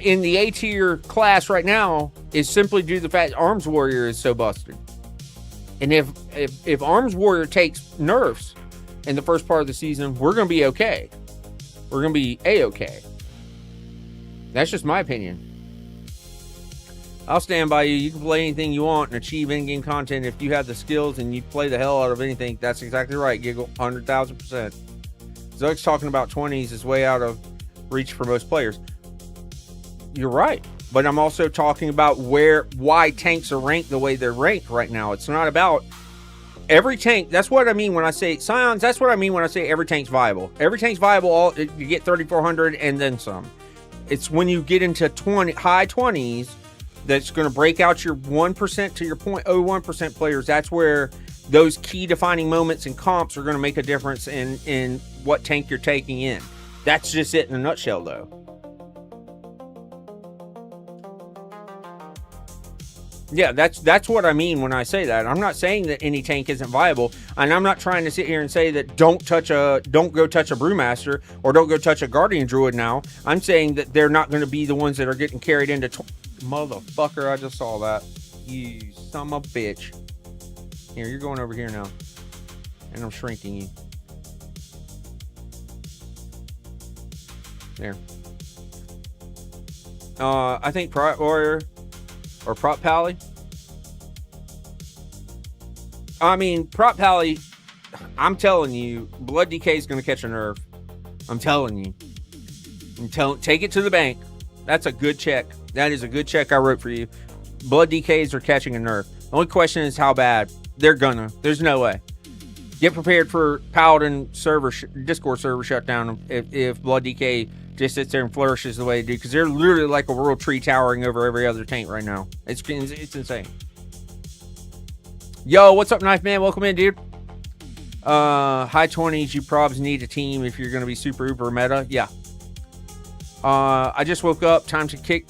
in the A tier class right now is simply due to the fact Arms Warrior is so busted. And if Arms Warrior takes nerfs in the first part of the season, we're going to be okay. We're going to be A-okay. That's just my opinion. I'll stand by you. You can play anything you want and achieve in-game content if you have the skills and you play the hell out of anything. That's exactly right, Giggle. 100,000%. Zug's talking about 20s is way out of reach for most players. You're right. But I'm also talking about why tanks are ranked the way they're ranked right now. It's not about every tank. That's what I mean when I say Scions. That's what I mean when I say every tank's viable. Every tank's viable. You get 3,400 and then some. It's when you get into high 20s that's going to break out your 1% to your 0.01% players. That's where those key defining moments and comps are going to make a difference in what tank you're taking in. That's just it in a nutshell, though. Yeah, that's what I mean when I say that. I'm not saying that any tank isn't viable, and I'm not trying to sit here and say that don't go touch a Brewmaster or don't go touch a Guardian Druid now. I'm saying that they're not going to be the ones that are getting carried into... Motherfucker, I just saw that. You son of a bitch. Here, you're going over here now. And I'm shrinking you. There. I think Prot Warrior or Prot Pally. I mean, Prot Pally, I'm telling you, Blood Decay is going to catch a nerf. I'm telling you. Take it to the bank. That's a good check. That is a good check I wrote for you. Blood DKs are catching a nerf. The only question is how bad. They're gonna. There's no way. Get prepared for Paladin Discord server shutdown if Blood DK just sits there and flourishes the way they do. Because they're literally like a world tree towering over every other tank right now. It's insane. Yo, what's up, Knife Man? Welcome in, dude. High 20s, you probs need a team if you're going to be super uber meta. Yeah. I just woke up. Time to kick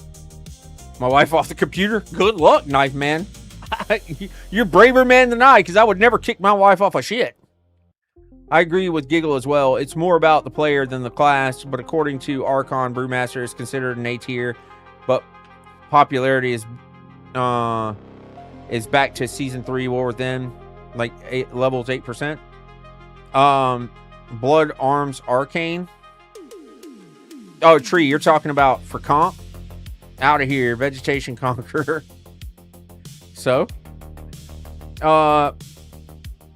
my wife off the computer. Good luck, Knife Man. You're braver man than I, because I would never kick my wife off of shit. I agree with Giggle as well. It's more about the player than the class, but according to Archon, Brewmaster is considered an A tier, but popularity is back to Season 3 War Within, like levels 8%. Blood Arms Arcane. Oh, Tree, you're talking about for comp? Out of here, Vegetation Conqueror. So,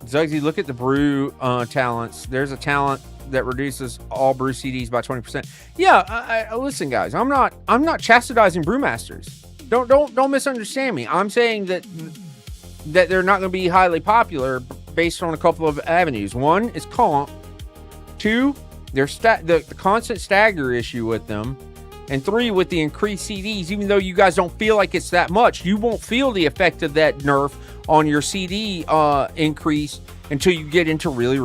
Zugsy, look at the brew talents. There's a talent that reduces all brew CDs by 20%. Yeah, listen, guys, I'm not chastising brewmasters. Don't misunderstand me. I'm saying that they're not going to be highly popular based on a couple of avenues. One is comp. Two, there's the constant stagger issue with them. And three, with the increased CDs, even though you guys don't feel like it's that much, you won't feel the effect of that nerf on your CD increase until you get into really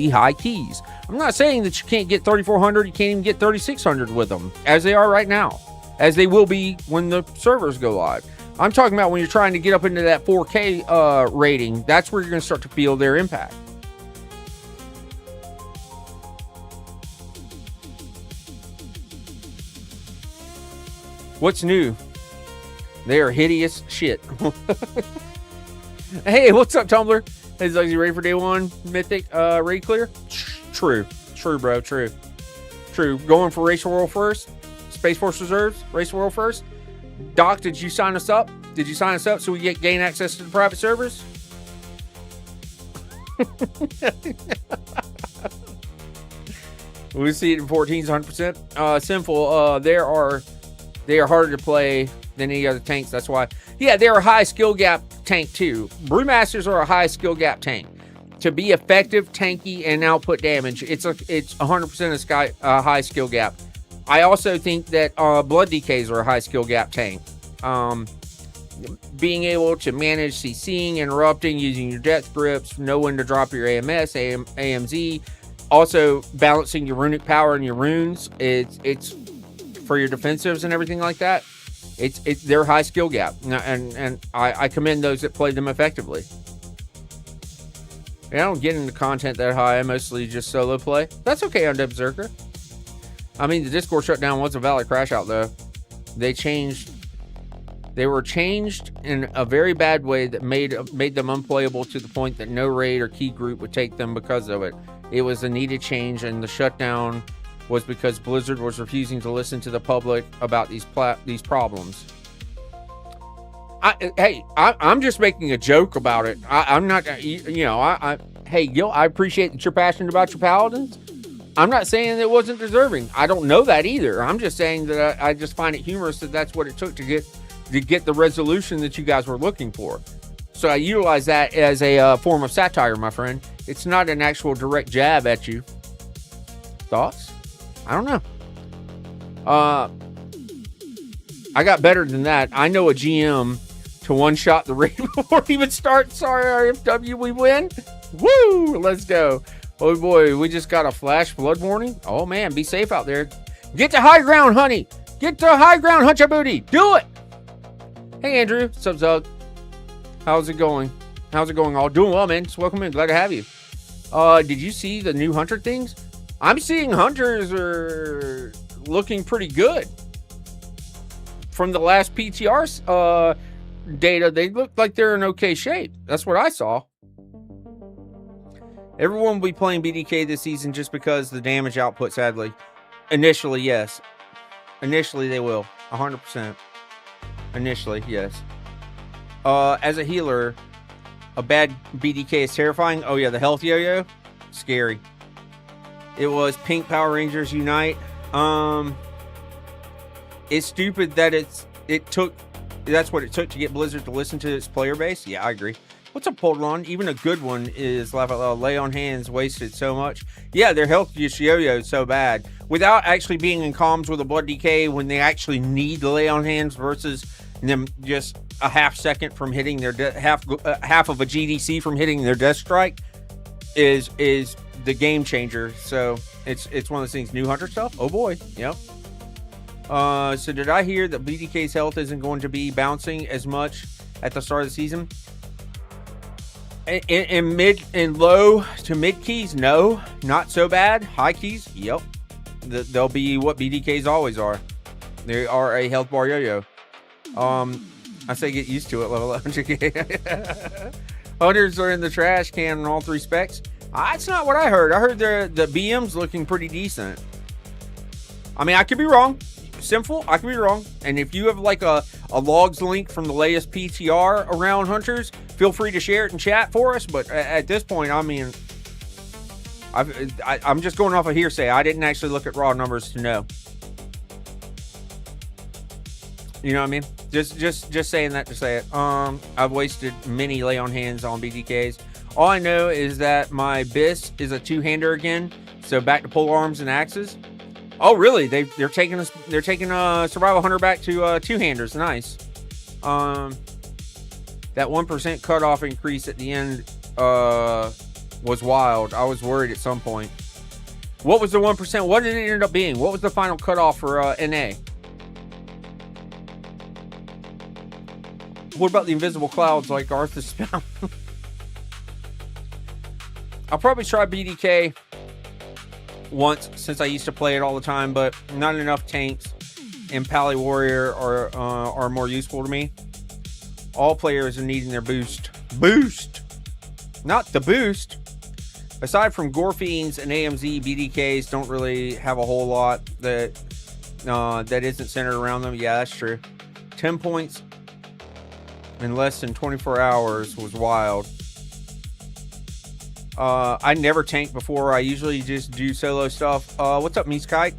high keys. I'm not saying that you can't get 3,400, you can't even get 3,600 with them, as they are right now, as they will be when the servers go live. I'm talking about when you're trying to get up into that 4K rating, that's where you're going to start to feel their impact. What's new? They are hideous shit. Hey, what's up, Tumblr? Hey, Zuggsy, you ready for day one? Mythic raid clear? True, bro. True. Going for Race World first. Space Force Reserves. Race World first. Doc, did you sign us up? Did you sign us up so we gain access to the private servers? We see it in 14s, 100%. Sinful. They are harder to play than any other tanks. That's why. Yeah, they're a high skill gap tank too. Brewmasters are a high skill gap tank. To be effective, tanky, and output damage, it's 100% a high skill gap. I also think that blood DKs are a high skill gap tank. Being able to manage CCing, interrupting, using your death grips, know when to drop your AMS, AMZ, also balancing your runic power and your runes. It's for your defensives and everything like that. They're high skill gap, and I commend those that play them effectively. I don't get into content that high. I mostly just solo play. That's okay on Berserker. I mean, the Discord shutdown was a valid crash out, though. They were changed in a very bad way that made them unplayable to the point that no raid or key group would take them because of it. It was a needed change, and the shutdown was because Blizzard was refusing to listen to the public about these problems. I'm just making a joke about it. I'm not, hey, Gil, I appreciate that you're passionate about your paladins. I'm not saying it wasn't deserving. I don't know that either. I'm just saying that I just find it humorous that that's what it took to get the resolution that you guys were looking for. So I utilize that as a form of satire, my friend. It's not an actual direct jab at you. Thoughts? I don't know. I got better than that. I know a GM to one-shot the raid before it even starts. Sorry, RFW, we win. Woo! Let's go. Oh boy, we just got a flash flood warning. Oh man, be safe out there. Get to high ground, honey. Get to high ground, hunt your booty. Do it. Hey Andrew, what's up, Zug? How's it going? All doing well, man. Just welcome in. Glad to have you. Did you see the new hunter things? I'm seeing hunters are looking pretty good. From the last PTR data, they look like they're in okay shape. That's what I saw. Everyone will be playing BDK this season just because the damage output, sadly. Initially, yes. Initially, they will. 100%. Initially, yes. As a healer, a bad BDK is terrifying. Oh, yeah, the health yo-yo? Scary. It was Pink Power Rangers Unite. It's stupid that that's what it took to get Blizzard to listen to its player base. Yeah, I agree. What's up, Poldlon? Even a good one is lay on hands wasted so much. Yeah, their health just yo-yoed so bad. Without actually being in comms with a blood DK when they actually need to lay on hands versus them just a half second from hitting their half of a GDC from hitting their death strike is the game changer. So it's one of those things. New hunter stuff. Oh boy. Yep. So did I hear that BDK's health isn't going to be bouncing as much at the start of the season? In low to mid keys, no, not so bad. High keys, yep. They'll be what BDKs always are. They are a health bar yo-yo. I say get used to it, level 100k. Hunters are in the trash can in all three specs. That's not what I heard. I heard the BM's looking pretty decent. I mean, I could be wrong. Sinful, I could be wrong. And if you have like a logs link from the latest PTR around hunters, feel free to share it in chat for us. But at this point, I mean, I'm just going off of hearsay. I didn't actually look at raw numbers to know. You know what I mean? Just saying that to say it. I've wasted many lay on hands on BDKs. All I know is that my BIS is a two-hander again. So back to pole arms and axes. Oh, really? They're taking Survival Hunter back to two-handers. Nice. That 1% cutoff increase at the end was wild. I was worried at some point. What was the 1%? What did it end up being? What was the final cutoff for NA? What about the invisible clouds like Arthur's spell? I'll probably try BDK once since I used to play it all the time, but not enough tanks and Pally Warrior are more useful to me. All players are needing their boost. Boost! Not the boost. Aside from Gore Fiends and AMZ, BDKs don't really have a whole lot that isn't centered around them. Yeah, that's true. 10 points in less than 24 hours was wild. I never tank before. I usually just do solo stuff. What's up, Meeskite?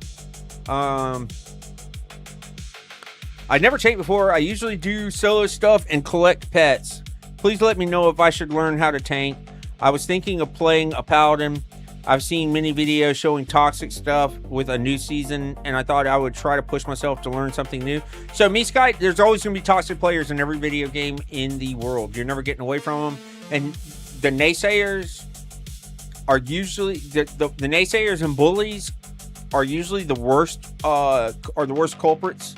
I never tank before. I usually do solo stuff and collect pets. Please let me know if I should learn how to tank. I was thinking of playing a paladin. I've seen many videos showing toxic stuff with a new season, and I thought I would try to push myself to learn something new. So, Meeskite, there's always going to be toxic players in every video game in the world. You're never getting away from them. And the naysayers are usually the naysayers and bullies are usually the worst culprits.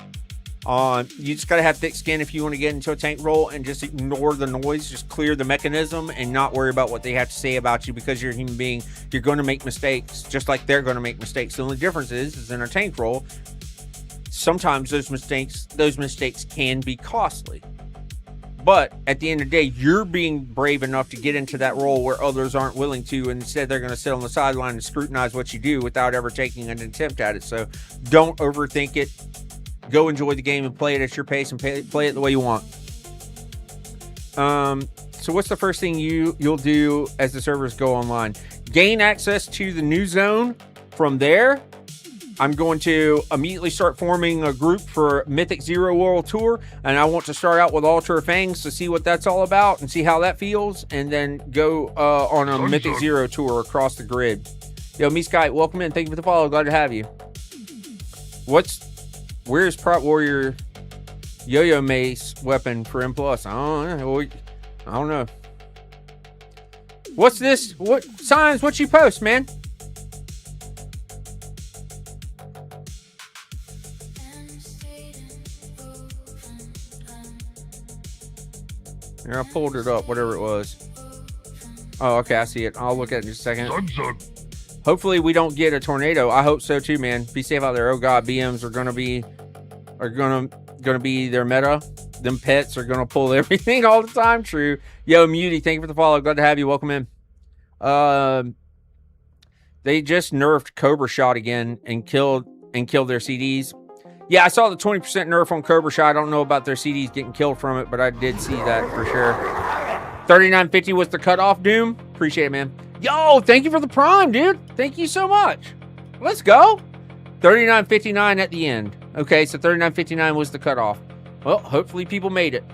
You just gotta have thick skin if you want to get into a tank role and just ignore the noise, just clear the mechanism and not worry about what they have to say about you, because you're a human being. You're going to make mistakes just like they're going to make mistakes. The only difference is in a tank role, sometimes those mistakes can be costly. But at the end of the day, you're being brave enough to get into that role where others aren't willing to, and instead they're going to sit on the sideline and scrutinize what you do without ever taking an attempt at it. So don't overthink it. Go enjoy the game and play it at your pace and play it the way you want. So what's the first thing you'll do as the servers go online? Gain access to the new zone. From there, I'm going to immediately start forming a group for Mythic Zero World Tour, and I want to start out with Altar of Fangs to see what that's all about and see how that feels, and then go on a Mythic Zero tour across the grid. Yo, Meeskite, welcome in. Thank you for the follow. Glad to have you. Where's Prot Warrior Yo-Yo Mace weapon for M+? I don't know. What's this? What signs? What you post, man? Here, I pulled it up, whatever it was. Oh, okay, I see it. I'll look at it in just a second. Hopefully we don't get a tornado. I hope so too, man. Be safe out there. Oh god, BMs are gonna be their meta. Them pets are gonna pull everything all the time. True. Yo, Muty, thank you for the follow. Glad to have you. Welcome in. They just nerfed Cobra Shot again and killed their CDs. Yeah, I saw the 20% nerf on Cobra Shot. I don't know about their CDs getting killed from it, but I did see that for sure. 39.50 was the cutoff, Doom. Appreciate it, man. Yo, thank you for the prime, dude. Thank you so much. Let's go. 39.59 at the end. Okay, so 39.59 was the cutoff. Well, hopefully people made it.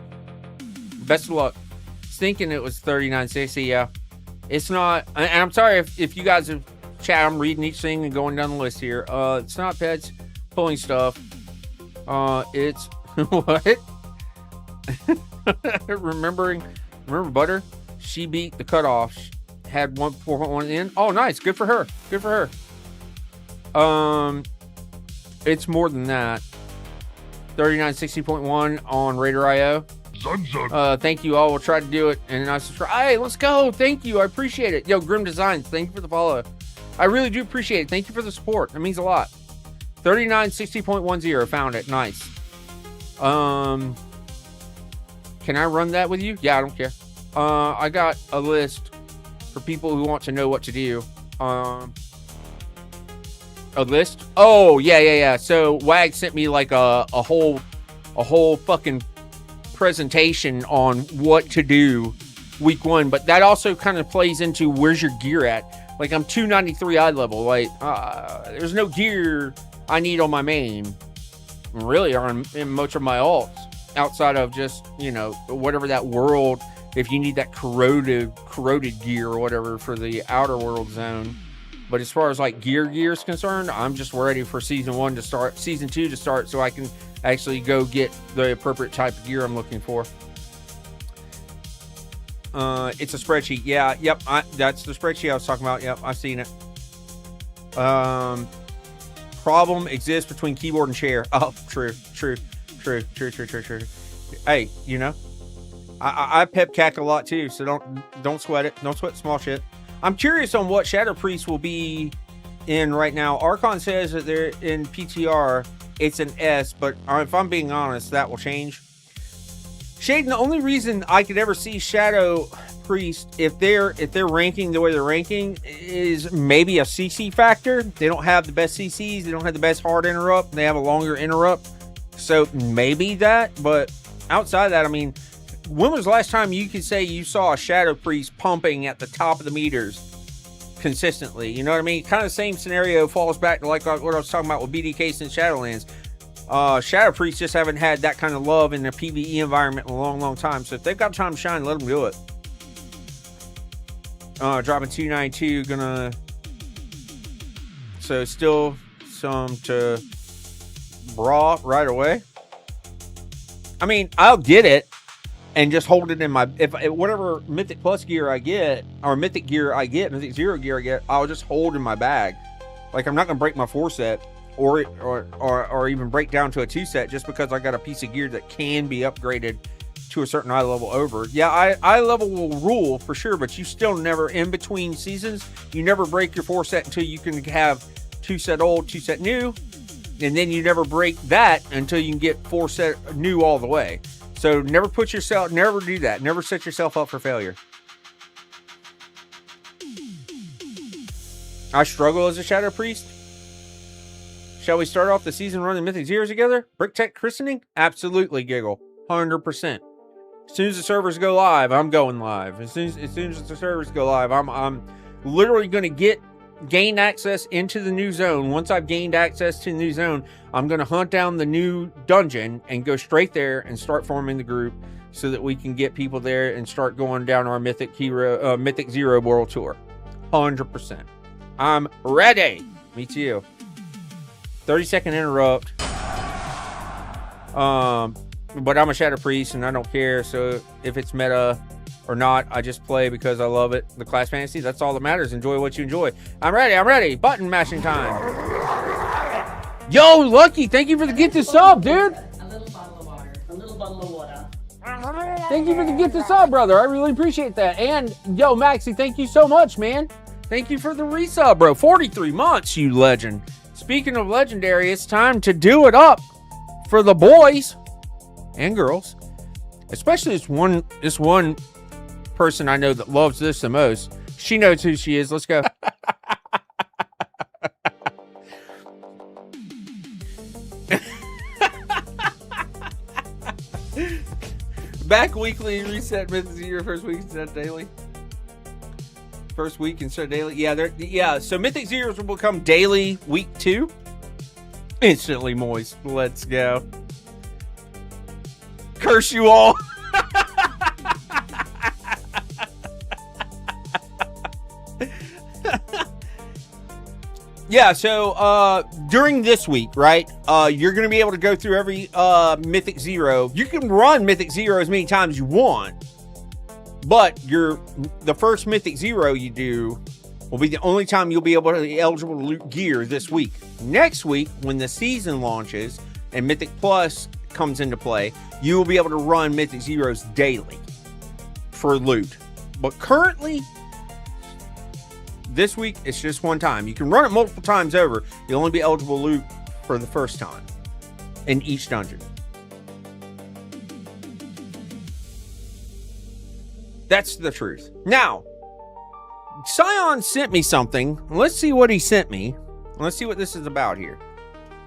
Best of luck. I was thinking it was 39.60, yeah. It's not, and I'm sorry if you guys have chat, I'm reading each thing and going down the list here. It's not pets pulling stuff. It's what? Remember Butter? She beat the cutoff. Had 1.1 in. Oh, nice. Good for her. Good for her. It's more than that. 39.60.1 on Raider.io. Thank you all. We'll try to do it. And I subscribe. Hey, let's go. Thank you. I appreciate it. Yo, Grim Designs, thank you for the follow. I really do appreciate it. Thank you for the support. That means a lot. 39.60.10. Found it. Nice. Can I run that with you? Yeah, I don't care. I got a list for people who want to know what to do. A list? Oh, yeah. So WAG sent me like a whole fucking presentation on what to do week one, but that also kind of plays into where's your gear at. Like, I'm 293 eye level. Like, there's no gear I need on my main, really, or in much of my alts, outside of just, whatever that world, if you need that corroded gear or whatever for the outer world zone. But as far as like gear is concerned, I'm just ready for season 2 to start, so I can actually go get the appropriate type of gear I'm looking for. It's a spreadsheet. Yeah, yep. That's the spreadsheet I was talking about. Yep, I've seen it. Problem exists between keyboard and chair. Oh, true. Hey, I pep cack a lot too, so don't sweat it. Don't sweat small shit. I'm curious on what Shadow Priest will be in right now. Archon says that they're in PTR it's an S, but if I'm being honest, that will change. Shaden, the only reason I could ever see Shadow Priest, if they're ranking the way they're ranking, is maybe a CC factor. They don't have the best CCs. They don't have the best hard interrupt. They have a longer interrupt. So maybe that. But outside of that, I mean, when was the last time you could say you saw a Shadow Priest pumping at the top of the meters consistently? You know what I mean? Kind of the same scenario falls back to like what I was talking about with BDK since Shadowlands. Shadow Priests just haven't had that kind of love in their PvE environment in a long, long time. So if they've got time to shine, let them do it. Dropping 292, gonna... So still some to braw right away. I mean, I'll get it and just hold it in my... If whatever Mythic Plus gear I get, or Mythic gear I get, Mythic Zero gear I get, I'll just hold in my bag. Like, I'm not gonna break my 4-set. Or even break down to a 2-set just because I got a piece of gear that can be upgraded to a certain eye level over. Yeah, eye level will rule for sure, but you still never, in between seasons, you never break your 4-set until you can have 2-set old, 2-set new, and then you never break that until you can get 4-set new all the way. So never do that. Never set yourself up for failure. I struggle as a Shadow Priest. Shall we start off the season running Mythic Zeros together? Brick Tech Christening? Absolutely, Giggle. 100%. As soon as the servers go live, I'm going live. As soon as the servers go live, I'm literally going to gain access into the new zone. Once I've gained access to the new zone, I'm going to hunt down the new dungeon and go straight there and start forming the group so that we can get people there and start going down our Mythic Zero World Tour. 100%. I'm ready. Me too. 30-second interrupt. But I'm a Shadow Priest and I don't care. So if it's meta or not, I just play because I love it. The class fantasy, that's all that matters. Enjoy what you enjoy. I'm ready. Button mashing time. Yo, Lucky, thank you for the gift of sub, dude. A little bottle of water. A little bottle of water. Thank you for the gift of sub, brother. I really appreciate that. And yo, Maxie, thank you so much, man. Thank you for the resub, bro. 43 months, you legend. Speaking of legendary, it's time to do it up for the boys and girls. Especially this one person I know that loves this the most. She knows who she is. Let's go. Back weekly reset Mythic Zero first week instead of daily. First week instead of daily. Yeah, so Mythic Zeros will become daily week 2. Instantly moist. Let's go. Curse you all. Yeah, so during this week, right, you're going to be able to go through every Mythic Zero. You can run Mythic Zero as many times as you want, but the first Mythic Zero you do will be the only time you'll be able to be eligible to loot gear this week. Next week, when the season launches and Mythic Plus comes into play, you will be able to run Mythic Zeros daily for loot. But currently, this week, it's just one time. You can run it multiple times over. You'll only be eligible to loot for the first time in each dungeon. That's the truth. Now, Scion sent me something. Let's see what he sent me. Let's see what this is about here.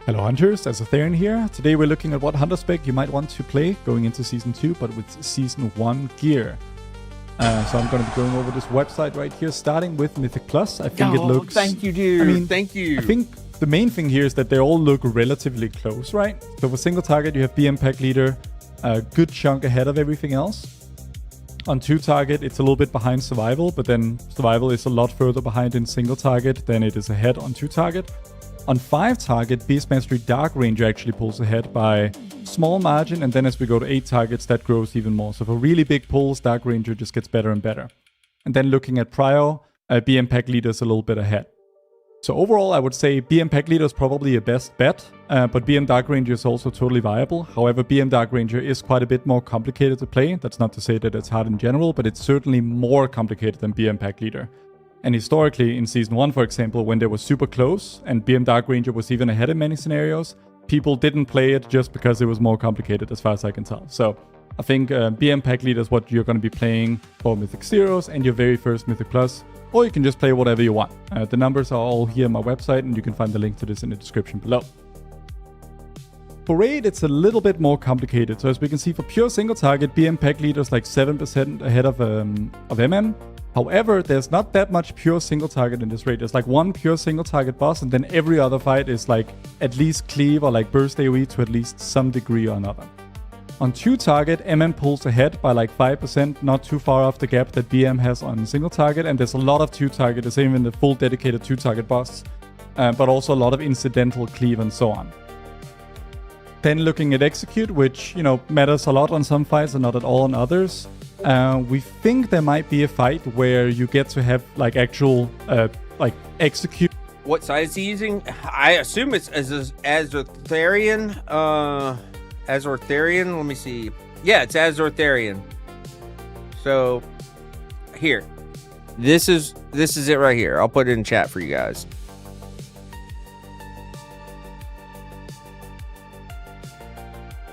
Hello Hunters, Azotharin here. Today we're looking at what Hunter spec you might want to play going into Season 2, but with Season 1 gear. So I'm going to be going over this website right here, starting with Mythic Plus. I think it looks... Thank you, dude. I mean, thank you. I think the main thing here is that they all look relatively close, right? So for single target, you have BM Pack Leader, a good chunk ahead of everything else. On 2 target, it's a little bit behind Survival, but then Survival is a lot further behind in single target than it is ahead on 2 target. On 5 target, Beast Mastery Dark Ranger actually pulls ahead by small margin, and then as we go to 8 targets, that grows even more. So for really big pulls, Dark Ranger just gets better and better. And then looking at Prio, BM Pack Leader is a little bit ahead. So overall, I would say BM Pack Leader is probably your best bet, but BM Dark Ranger is also totally viable. However, BM Dark Ranger is quite a bit more complicated to play. That's not to say that it's hard in general, but it's certainly more complicated than BM Pack Leader. And historically, in Season 1, for example, when they were super close, and BM Dark Ranger was even ahead in many scenarios, people didn't play it just because it was more complicated, as far as I can tell. So I think BM Pack Leader is what you're going to be playing for Mythic Zeros and your very first Mythic Plus, or you can just play whatever you want. The numbers are all here on my website, and you can find the link to this in the description below. For Raid, it's a little bit more complicated. So as we can see, for pure single target, BM Pack Leader is like 7% ahead of MM. However, there's not that much pure single target in this raid. There's like one pure single target boss, and then every other fight is like at least cleave or like burst AoE to at least some degree or another. On 2 target, MM pulls ahead by like 5%, not too far off the gap that BM has on single target, and there's a lot of 2 target, there's even the full dedicated 2 target boss, but also a lot of incidental cleave and so on. Then looking at execute, which, you know, matters a lot on some fights and not at all on others, we think there might be a fight where you get to have like actual like execute. What side is he using? I assume it's Azortharian. Azortharian. Let me see. Yeah, it's Azortharian. So here, this is it right here. I'll put it in chat for you guys.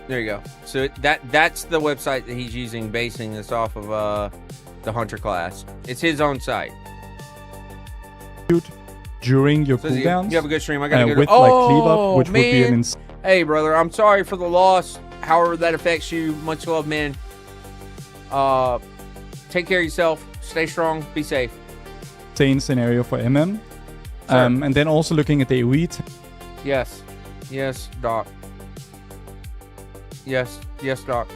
There you go. So that's the website that he's using, basing this off of the Hunter class. It's his own site. During your cooldowns. You have a good stream. I gotta go with like cleave up, which would be an Hey, brother, I'm sorry for the loss. However that affects you, much love, man. Take care of yourself. Stay strong. Be safe. insane scenario for MM. And then also looking at the AoE. Yes. Yes, Doc. Yes, Doc.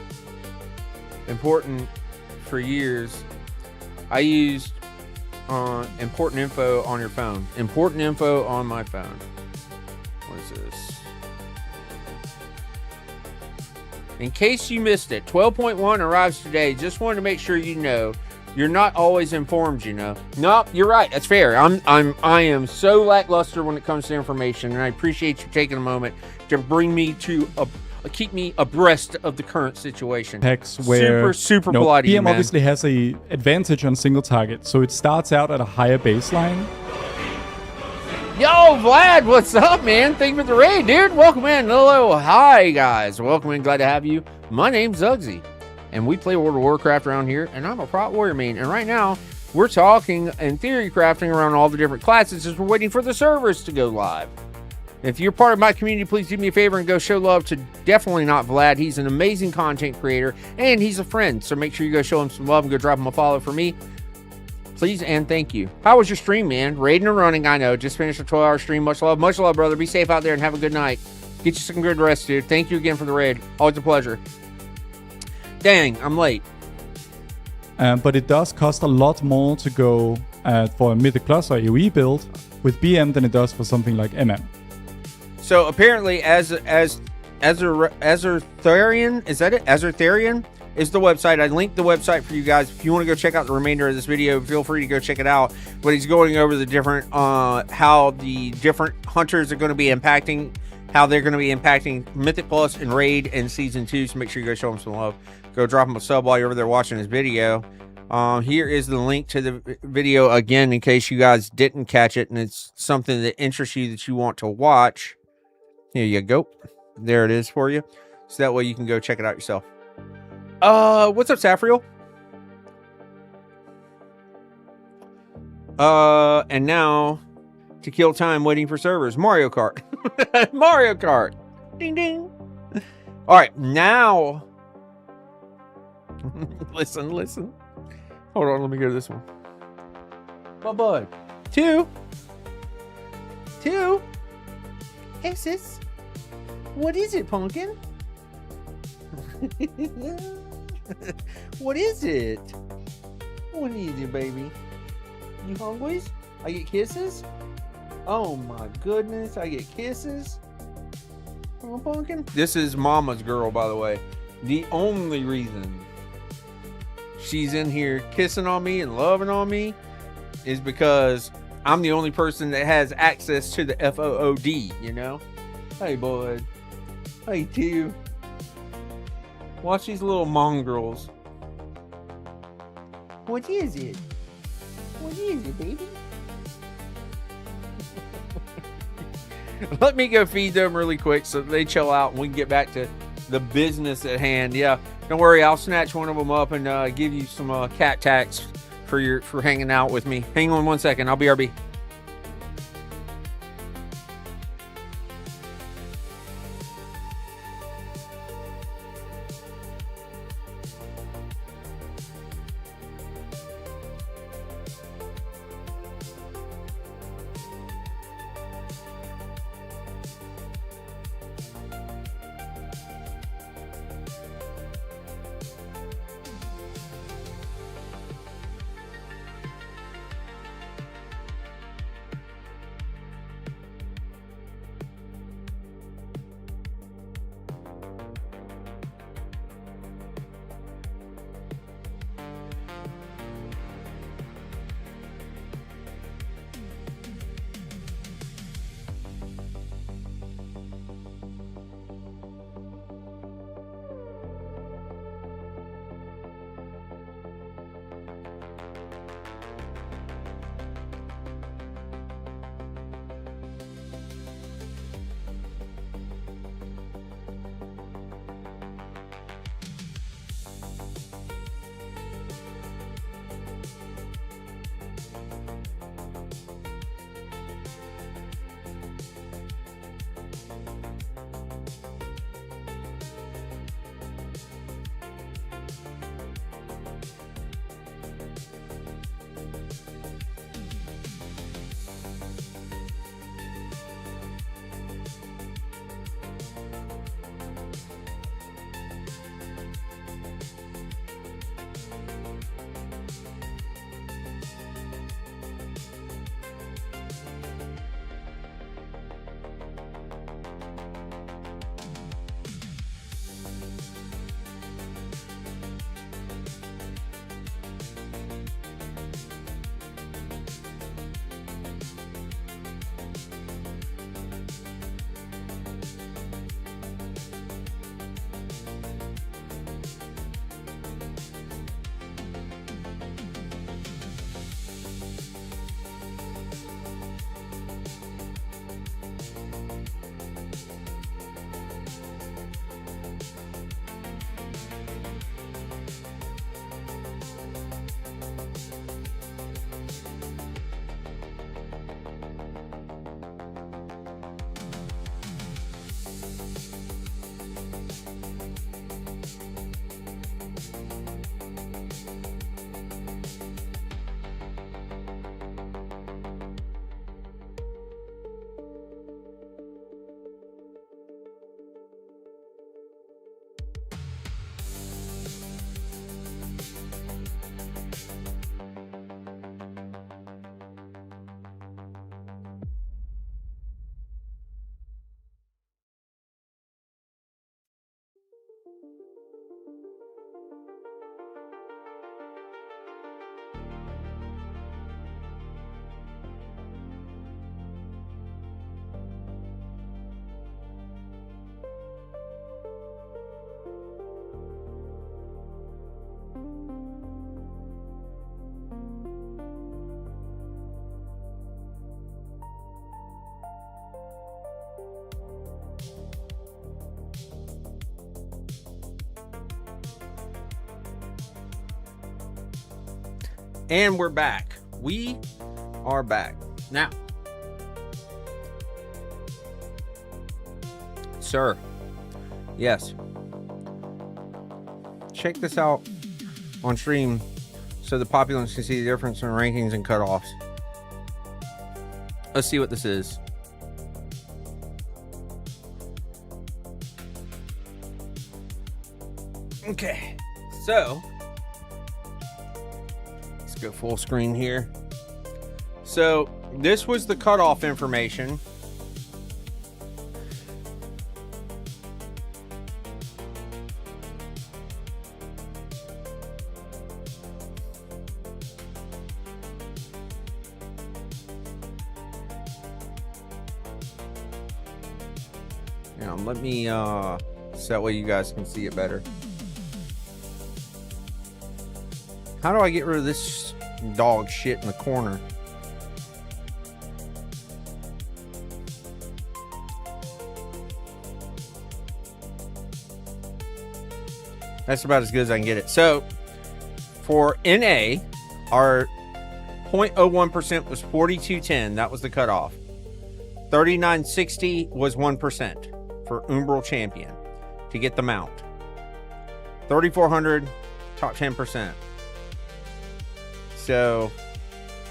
Important for years. I used important info on your phone. Important info on my phone. What is this? In case you missed it, 12.1 arrives today. Just wanted to make sure you know. You're not always informed, you know. No, you're right. That's fair. I am so lackluster when it comes to information, and I appreciate you taking a moment to bring me to keep me abreast of the current situation. Packs where super polite. PM obviously has a advantage on single target, so it starts out at a higher baseline. Yo, Vlad, what's up, man? Thank you for the raid, dude. Welcome in. Hello, hi, guys. Welcome in. Glad to have you. My name's Zugszy, and we play World of Warcraft around here, and I'm a Prot warrior main. And right now, we're talking and theory crafting around all the different classes as we're waiting for the servers to go live. If you're part of my community, please do me a favor and go show love to definitely not Vlad. He's an amazing content creator, and he's a friend. So make sure you go show him some love and go drop him a follow for me. Please and thank you. How was your stream, man? Raiding and running, I know. Just finished a 12-hour stream. Much love, brother. Be safe out there and have a good night. Get you some good rest, dude. Thank you again for the raid. Always a pleasure. Dang, I'm late. But it does cost a lot more to go for a Mythic Plus or AoE build with BM than it does for something like MM. So apparently, Azortharian, is that it? Azortharian is the website. I linked the website for you guys. If you want to go check out the remainder of this video, feel free to go check it out. But he's going over the different, how the different hunters are going to be impacting, how they're going to be impacting Mythic Plus and Raid in Season 2. So make sure you go show him some love. Go drop him a sub while you're over there watching his video. Here is the link to the video again, in case you guys didn't catch it and it's something that interests you that you want to watch. Here you go. There it is for you. So that way you can go check it out yourself. What's up, Safriel? And now to kill time waiting for servers. Mario Kart. Mario Kart. Ding ding. All right, now listen. Hold on, let me go to this one. My bud. Two. X's. What is it, Pumpkin? What is it? What is it, baby? You hungry? I get kisses? Oh my goodness, I get kisses? Oh, Pumpkin? This is Mama's girl, by the way. The only reason she's in here kissing on me and loving on me is because I'm the only person that has access to the FOOD, you know? Hey, bud. Hey, too. Watch these little mongrels. What is it? What is it, baby? Let me go feed them really quick so they chill out and we can get back to the business at hand. Yeah, don't worry. I'll snatch one of them up and give you some cat tax for hanging out with me. Hang on 1 second. I'll BRB. And we're back. We are back. Now, sir, yes, check this out on stream so the populace can see the difference in rankings and cutoffs. Let's see what this is. Okay, so let's go full screen here. So this was the cutoff information. Now let me so that way you guys can see it better. How do I get rid of this dog shit in the corner? That's about as good as I can get it. So for NA, our 0.01% was 4210. That was the cutoff. 3960 was 1% for Umbral Champion to get the mount. 3400, top 10%. So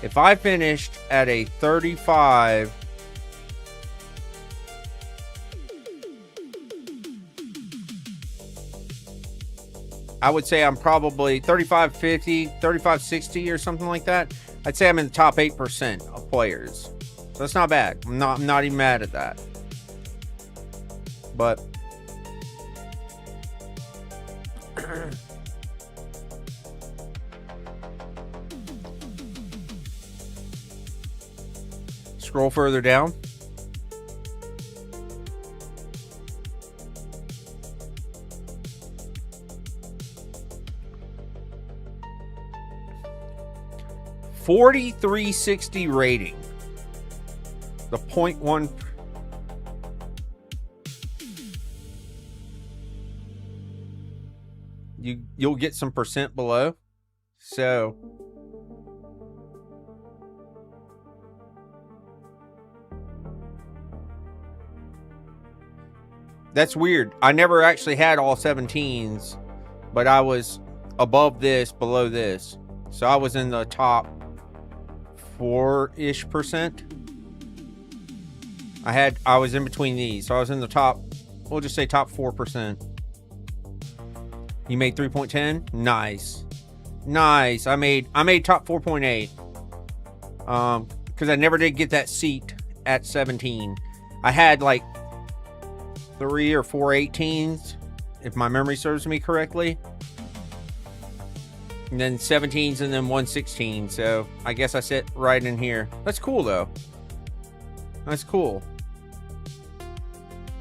if I finished at a 35, I would say I'm probably 3550, 3560 or something like that. I'd say I'm in the top 8% of players. So that's not bad. I'm not even mad at that. But scroll further down. $43.60 rating. The 0.1. You'll get some percent below. So that's weird. I never actually had all 17s, but I was above this, below this. So I was in the top 4-ish%. I was in between these. So I was in the top, we'll just say top 4%. You made 3.10? Nice. Nice. I made top 4.8. Because I never did get that seat at 17. I had like 3 or 4 18s, if my memory serves me correctly. And then 17s and then 116. So I guess I sit right in here. That's cool though. That's cool.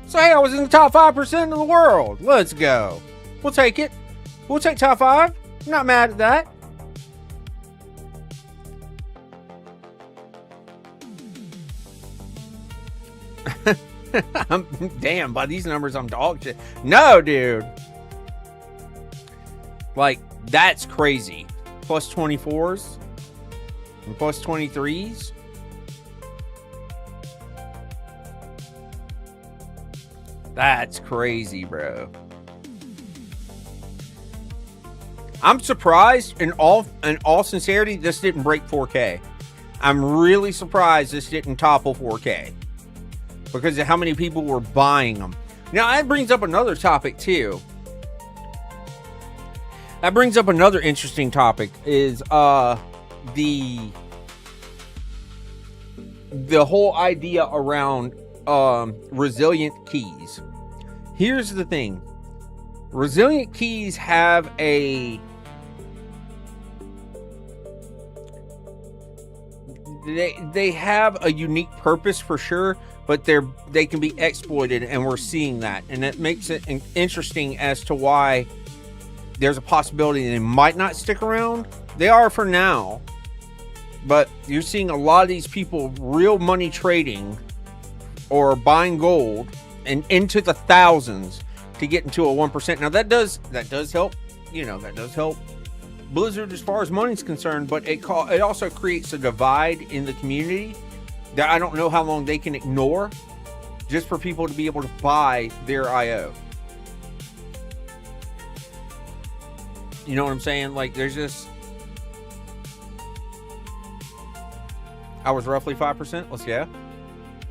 So hey, I was in the top 5% of the world. Let's go. We'll take it. We'll take top 5. I'm not mad at that. Damn, by these numbers, I'm dog shit. No, dude. Like, that's crazy. Plus 24s and plus 23s. That's crazy, bro. I'm surprised, in all sincerity, this didn't break 4K. I'm really surprised this didn't topple 4K. Because of how many people were buying them. Now, that brings up another topic, too. That brings up another interesting topic, is the whole idea around resilient keys. Here's the thing. Resilient keys have they have a unique purpose for sure, but they can be exploited, and we're seeing that, and it makes it interesting as to why there's a possibility they might not stick around. They are for now, but you're seeing a lot of these people real money trading or buying gold and into the thousands to get into a 1%. Now that does help, that does help Blizzard as far as money's concerned, but it also creates a divide in the community that I don't know how long they can ignore just for people to be able to buy their IO. You know what I'm saying? Like, there's just... I was roughly 5%. Let's go.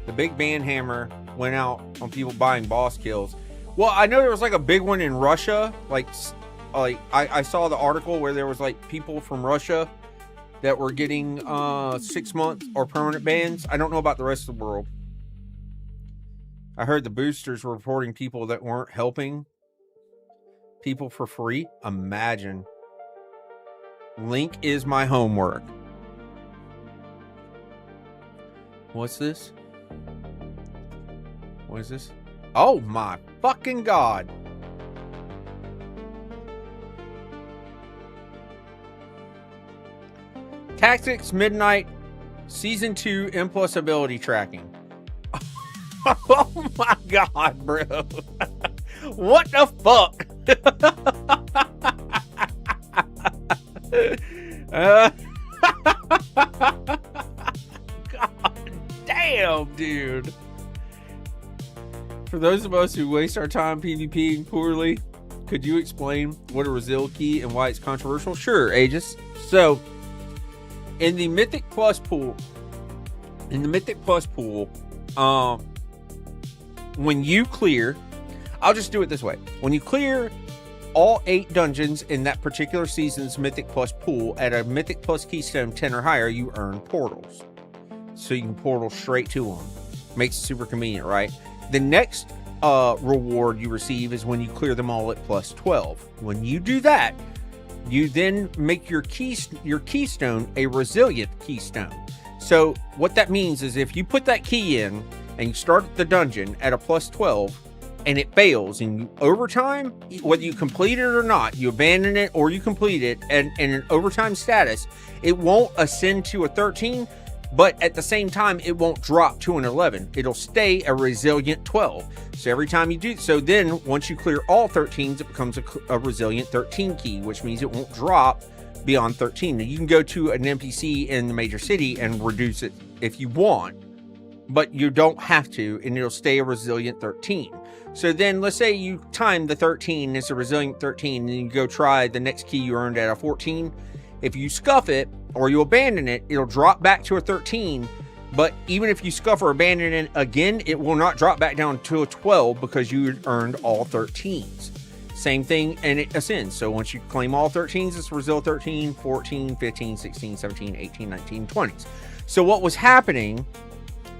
The big ban hammer went out on people buying boss kills. Well, I know there was like a big one in Russia. Like I saw the article where there was like people from Russia that were getting 6 month or permanent bans. I don't know about the rest of the world. I heard the boosters were reporting people that weren't helping people for free. Imagine. Link is my homework. What's this? What is this? Oh my fucking god. Tactics Midnight Season 2 M+ ability tracking. Oh my god, bro. What the fuck? God damn, dude. For those of us who waste our time PvPing poorly, could you explain what a Resil key and why it's controversial? Sure, Aegis. So, in the Mythic Plus pool, when you clear, I'll just do it this way. When you clear all 8 dungeons in that particular season's Mythic Plus pool at a Mythic Plus Keystone 10 or higher, you earn portals. So you can portal straight to them. Makes it super convenient, right? The next reward you receive is when you clear them all at plus 12. When you do that, you then make your keystone a resilient keystone. So what that means is if you put that key in and you start the dungeon at a plus 12 and it fails, and you, over time, whether you complete it or not, you abandon it or you complete it, and in an overtime status, it won't ascend to a 13, but at the same time, it won't drop to an 11. It'll stay a resilient 12. So every time you do, so then once you clear all 13s, it becomes a resilient 13 key, which means it won't drop beyond 13. Now, you can go to an NPC in the major city and reduce it if you want, but you don't have to, and it'll stay a resilient 13. So then let's say you time the 13, it's a resilient 13, and you go try the next key you earned at a 14. If you scuff it or you abandon it, it'll drop back to a 13. But even if you scuff or abandon it again, it will not drop back down to a 12 because you earned all 13s. Same thing, and it ascends. So once you claim all 13s, it's Resil 13, 14, 15, 16, 17, 18, 19, 20s. So what was happening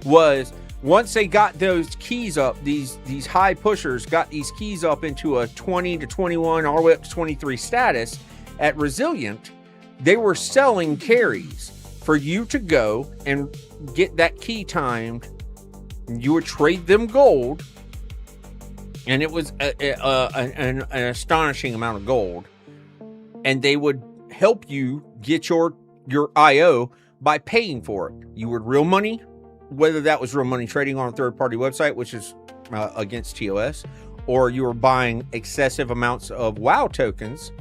was once they got those keys up, these high pushers got these keys up into a 20 to 21 all the way up to 23 status at Resilient, they were selling carries for you to go and get that key timed. You would trade them gold, and it was an astonishing amount of gold, and they would help you get your IO by paying for it. You would real money, whether that was real money trading on a third-party website, which is against TOS, or you were buying excessive amounts of WoW tokens,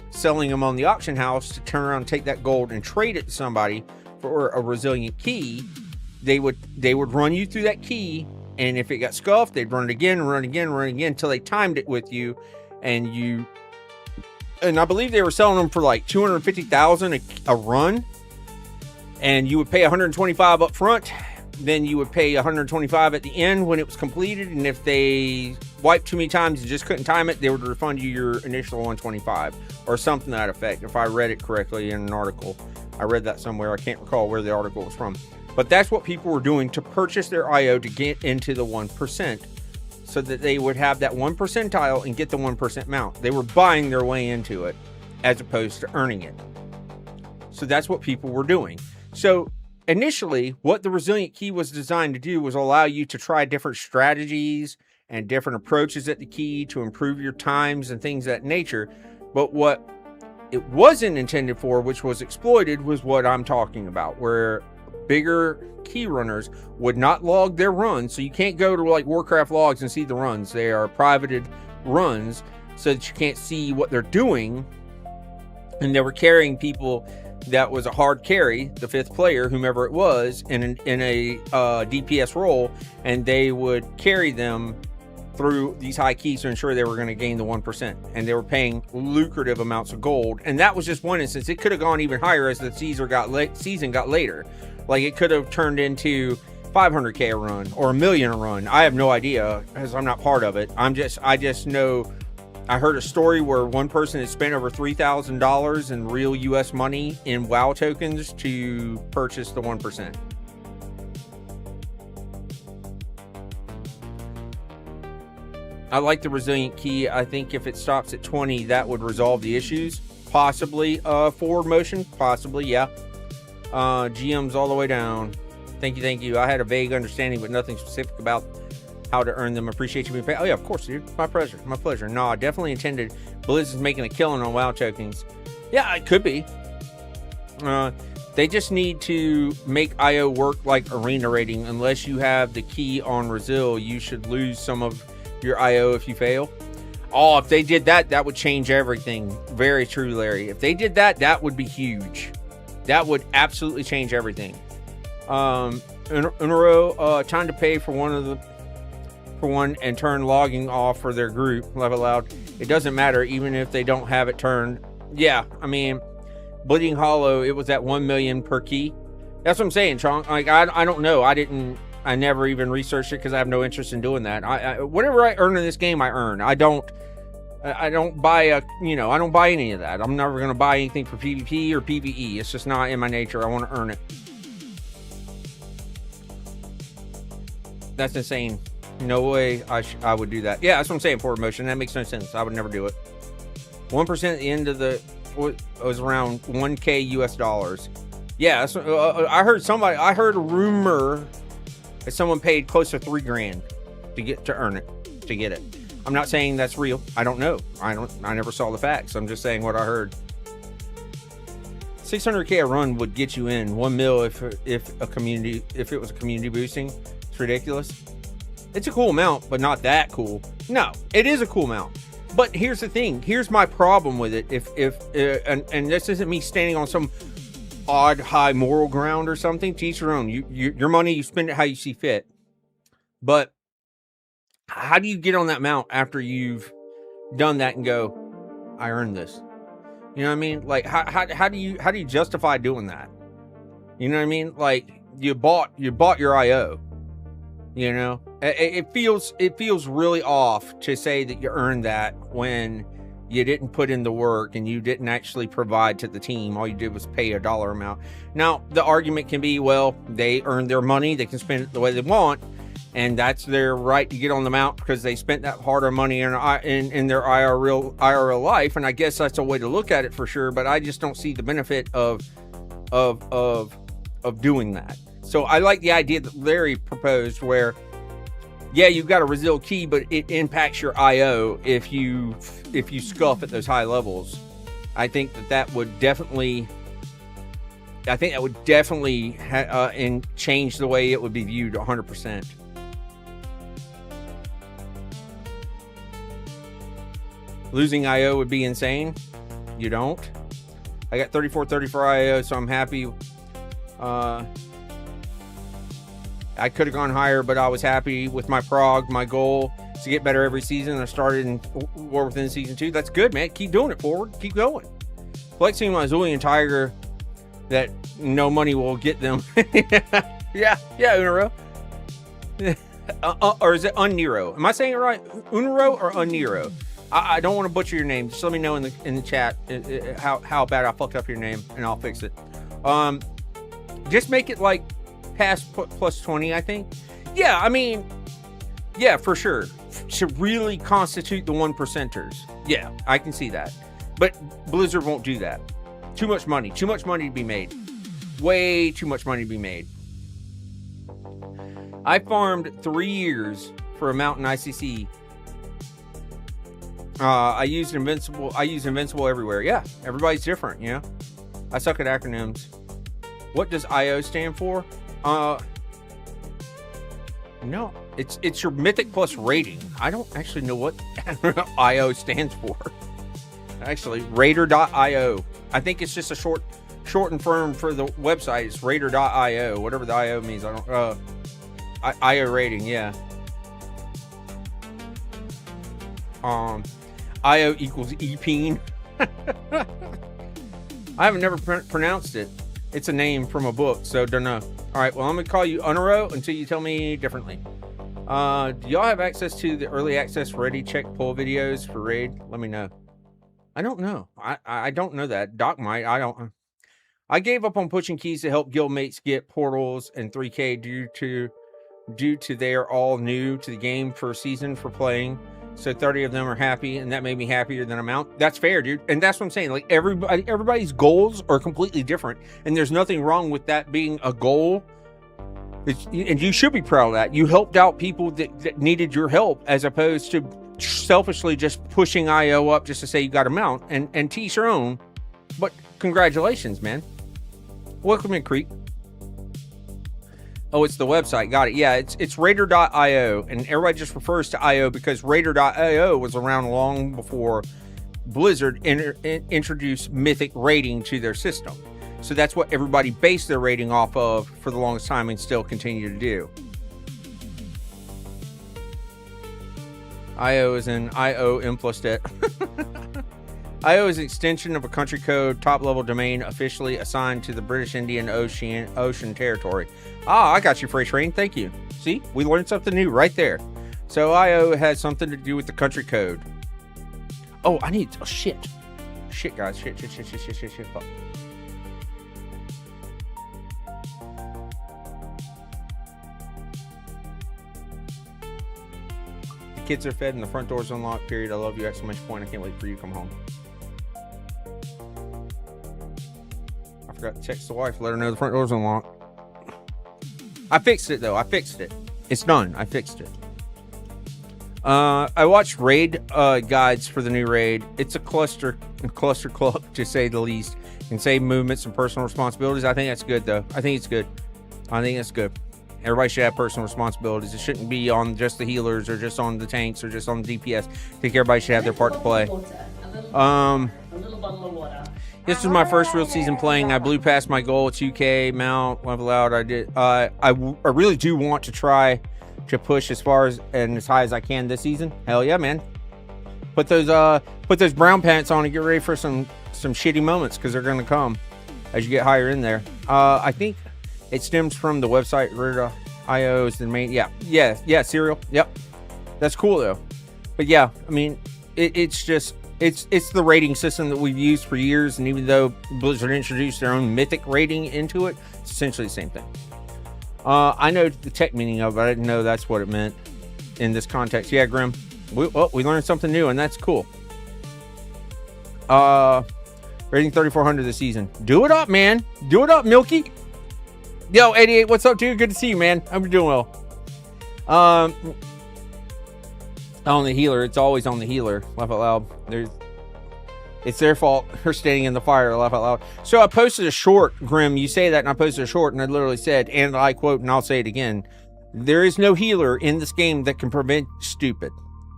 selling them on the auction house to turn around and take that gold and trade it to somebody for a resilient key. They would run you through that key, and if it got scuffed, they'd run it again, until they timed it with you, and I believe they were selling them for like 250,000 a run, and you would pay 125 up front, then you would pay 125 at the end when it was completed, and if they wiped too many times and just couldn't time it, they would refund you your initial 125 or something to that effect, if I read it correctly in an article. I read that somewhere. I can't recall where the article was from, but that's what people were doing to purchase their IO to get into the 1%, so that they would have that 1 percentile and get the 1% mount. They were buying their way into it as opposed to earning it. So that's what people were doing. So initially, what the Resilient Key was designed to do was allow you to try different strategies and different approaches at the key to improve your times and things of that nature. But what it wasn't intended for, which was exploited, was what I'm talking about, where bigger key runners would not log their runs. So you can't go to like Warcraft logs and see the runs. They are privated runs so that you can't see what they're doing. And they were carrying people that was a hard carry, the 5th player, whomever it was, in a DPS role, and they would carry them through these high keys to ensure they were going to gain the 1%, and they were paying lucrative amounts of gold. And that was just one instance. It could have gone even higher as the season got later. Like, it could have turned into 500k a run or $1 million a run. I have no idea, because I'm not part of it. I just know I heard a story where one person had spent over $3,000 in real US money in WoW tokens to purchase the 1%. I like the Resilient Key. I think if it stops at 20, that would resolve the issues. Possibly forward motion, possibly, yeah. GMs all the way down. Thank you. I had a vague understanding, but nothing specific about how to earn them. Appreciate you being paid. Oh yeah, of course, dude. My pleasure. No, I definitely intended Blizz is making a killing on WoW tokens. Yeah, it could be. They just need to make IO work like arena rating. Unless you have the key on Resil, you should lose some of your IO if you fail. Oh, if they did that, that would change everything. Very true, Larry. If they did that, that would be huge. That would absolutely change everything. Unero, time to pay for one and turn logging off for their group. Laugh out loud. It doesn't matter even if they don't have it turned. Yeah, I mean, Bleeding Hollow, it was at 1 million per key. That's what I'm saying, Chong. Like, I don't know. I never even researched it because I have no interest in doing that. Whatever I earn in this game, I earn. I don't buy I don't buy any of that. I'm never going to buy anything for PvP or PvE. It's just not in my nature. I want to earn it. That's insane. No way I would do that. Yeah, that's what I'm saying, Forward Motion. That makes no sense. I would never do it. 1% at the end of the was around 1K US dollars. Yeah, that's, I heard a rumor that someone paid close to $3,000 to earn it, to get it. I'm not saying that's real. I don't know. I never saw the facts. I'm just saying what I heard. 600K a run would get you in 1 mil if it was a community boosting. It's ridiculous. It's a cool amount, but not that cool. No, it is a cool amount. But here's the thing. Here's my problem with it. And this isn't me standing on some odd high moral ground or something. To each your own. Your money, you spend it how you see fit. But how do you get on that mount after you've done that and go, I earned this? You know what I mean? Like, how do you justify doing that? You know what I mean? Like, you bought your IO. You know, it feels really off to say that you earned that when you didn't put in the work and you didn't actually provide to the team. All you did was pay a dollar amount. Now, the argument can be, well, they earned their money. They can spend it the way they want. And that's their right to get on the mount because they spent that hard-earned money in their IRL life. And I guess that's a way to look at it for sure. But I just don't see the benefit of doing that. So I like the idea that Larry proposed where, yeah, you've got a resil key, but it impacts your IO if you scuff at those high levels. I think that would definitely and change the way it would be viewed 100%. Losing IO would be insane. You don't. I got 34 IO, so I'm happy. I could have gone higher, but I was happy with my prog. My goal is to get better every season. I started in War Within Season 2. That's good, man. Keep doing it, Forward. Keep going. Flexing my Azulian Tiger that no money will get them. yeah, Unero. Or is it Unnero? Am I saying it right? Unero or Unnero? I don't want to butcher your name. Just let me know in the chat how bad I fucked up your name, and I'll fix it. Just make it like past plus 20, I think. Yeah, I mean, yeah, for sure. To really constitute the 1%ers. Yeah, I can see that. But Blizzard won't do that. Too much money to be made. Way too much money to be made. I farmed 3 years for a mountain ICC. I use invincible everywhere. Yeah, everybody's different, you know. I suck at acronyms. What does IO stand for? No, it's your Mythic Plus rating. I don't actually know what IO stands for. Actually, Raider.io. I think it's just a short and firm for the website. It's Raider.io. Whatever the IO means. I don't. IO rating. Yeah. IO equals EPEEN. I haven't never pronounced it. It's a name from a book, so don't know. All right, well, I'm going to call you Unero until you tell me differently. Do y'all have access to the early access ready check pull videos for Raid? Let me know. I don't know. I don't know that. Doc might. I don't. I gave up on pushing keys to help guildmates get portals and 3K due to they are all new to the game for a season for playing. So 30 of them are happy, and that made me happier than a mount. That's fair, dude. And that's what I'm saying. Like, everybody's goals are completely different, and there's nothing wrong with that being a goal. And you should be proud of that. You helped out people that needed your help, as opposed to selfishly just pushing IO up just to say you got a mount, and teach your own. But congratulations, man. Welcome in, Creek. Oh, it's the website. Got it. Yeah, it's Raider.io, and everybody just refers to IO because Raider.io was around long before Blizzard introduced Mythic rating to their system. So that's what everybody based their rating off of for the longest time and still continue to do. IO is in IO implicit. IO is an extension of a country code top-level domain officially assigned to the British Indian Ocean Territory. Ah, I got you, Freight Train. Thank you. See, we learned something new right there. So IO has something to do with the country code. Oh, I need... Oh, shit. Shit, guys. Shit. Fuck. The kids are fed and the front door's unlocked, period. I love you, exclamation point. I can't wait for you to come home. I forgot to text the wife, let her know the front door's unlocked. I fixed it, though. I fixed it. It's done. I fixed it. I watched raid guides for the new raid. It's a cluster club, to say the least. And save movements and personal responsibilities. I think that's good, though. I think it's good. Everybody should have personal responsibilities. It shouldn't be on just the healers or just on the tanks or just on the DPS. I think everybody should have their part to play. A little bottle of water. This was my first real season playing. I blew past my goal at 2K mount level out. I did. I really do want to try to push as far as and as high as I can this season. Hell yeah, man! Put those brown pants on and get ready for some shitty moments because they're gonna come as you get higher in there. I think it stems from the website Raider.io is the main. Yeah, Serial. Yep, that's cool though. But yeah, I mean, it's just. It's the rating system that we've used for years, and even though Blizzard introduced their own Mythic rating into it, it's essentially the same thing. I know the tech meaning of it, I didn't know that's what it meant in this context. Yeah, Grim, we learned something new, and that's cool. Rating 3,400 this season. Do it up, man. Do it up, Milky. Yo, 88, what's up, dude? Good to see you, man. Hope you're doing well. On the healer, it's always on the healer. Laugh out loud. It's their fault for standing in the fire. Laugh out loud. So I posted a short, Grim. You say that, and I posted a short, and I literally said, and I quote, and I'll say it again: there is no healer in this game that can prevent stupid.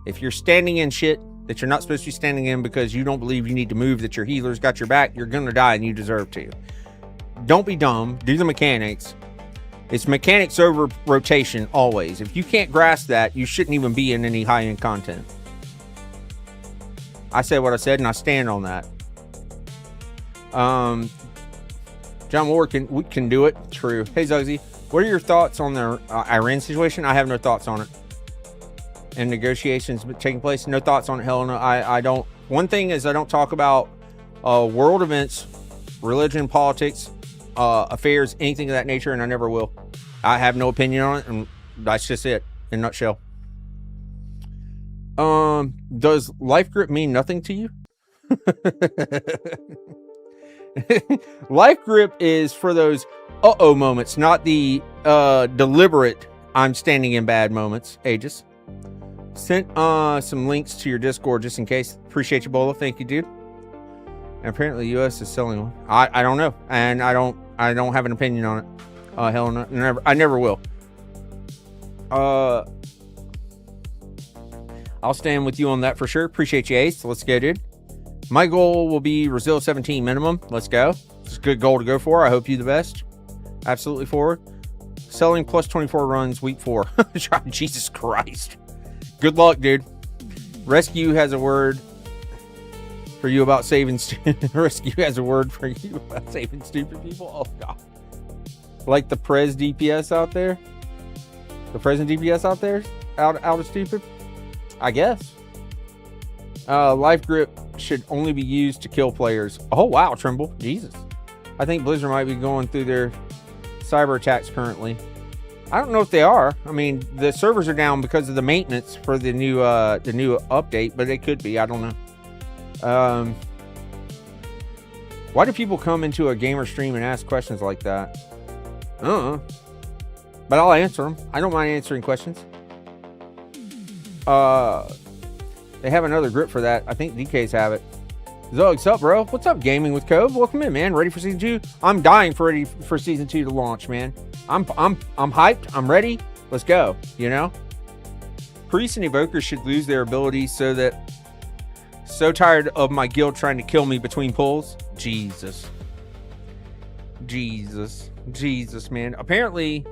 If you're standing in shit that you're not supposed to be standing in because you don't believe you need to move, that your healer's got your back, you're gonna die, and you deserve to. Don't be dumb. Do the mechanics. It's mechanics over rotation always. If you can't grasp that, you shouldn't even be in any high-end content. I said what I said, and I stand on that. John Moore can do it. True. Hey, Zugzy, what are your thoughts on the Iran situation? I have no thoughts on it. And negotiations taking place? No thoughts on it. Hell no. I don't. One thing is I don't talk about world events, religion, politics, affairs, anything of that nature, and I never will. I have no opinion on it, and that's just it in a nutshell. Does life grip mean nothing to you? Life grip is for those uh-oh moments, not the deliberate I'm standing in bad moments. Aegis sent some links to your Discord just in case. Appreciate you, Bola. Thank you, dude. And apparently the US is selling one. I don't know, and I don't have an opinion on it. Hell no, I never will. I'll stand with you on that for sure. Appreciate you, Ace. Let's go, dude. My goal will be Brazil 17 minimum. Let's go. It's a good goal to go for. I hope you the best. Absolutely forward. Selling plus 24 runs week 4. Jesus Christ. Good luck, dude. Rescue has a word for you about saving Rescue has a word for you about saving stupid people. Oh god. Like the Prez DPS out there? The present DPS out there? Out of stupid? I guess. Life grip should only be used to kill players. Oh wow, Trimble. Jesus. I think Blizzard might be going through their cyber attacks currently. I don't know if they are. I mean, the servers are down because of the maintenance for the new update, but it could be. I don't know. Why do people come into a gamer stream and ask questions like that? But I'll answer them. I don't mind answering questions. They have another grip for that. I think DKs have it. Zug's up, bro. What's up, Gaming with Cove? Welcome in, man. Ready for season 2? I'm dying for season 2 to launch, man. I'm hyped. I'm ready. Let's go. You know, priests and evokers should lose their ability so tired of my guild trying to kill me between pulls. Jesus, man. Apparently,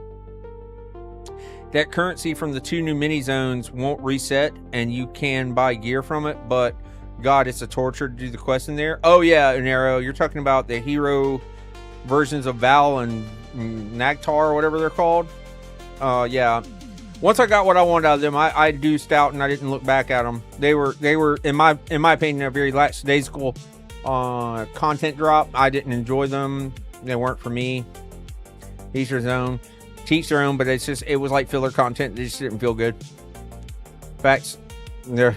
that currency from the 2 new mini zones won't reset, and you can buy gear from it, but God, it's a torture to do the quest in there. Oh yeah, Nero, you're talking about the hero versions of Val and Nagtar or whatever they're called. Yeah. Once I got what I wanted out of them, I deuced out and I didn't look back at them. They were in my opinion a very lackadaisical content drop. I didn't enjoy them. They weren't for me. Each their own, teach their own, but it was like filler content. They just didn't feel good. Facts. Their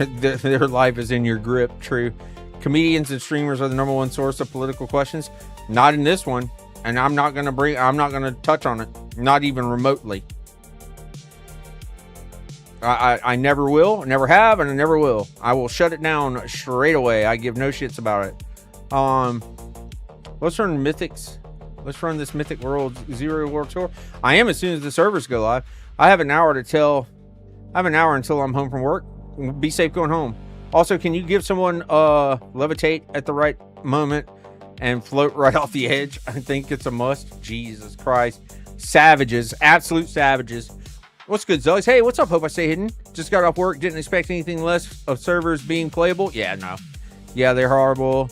life is in your grip. True. Comedians and streamers are the #1 source of political questions. Not in this one, and I'm not gonna touch on it. Not even remotely. I never will, never have, and I never will. I will shut it down straight away. I give no shits about it. Let's run Mythics. Let's run this Mythic World Zero World Tour. I am as soon as the servers go live. I have an hour until I'm home from work. Be safe going home. Also, can you give someone levitate at the right moment and float right off the edge? I think it's a must. Jesus Christ. Savages. Absolute savages. What's good, Zugs? Hey, what's up? Hope I stay hidden. Just got off work. Didn't expect anything less of servers being playable. Yeah, no. Yeah, they're horrible.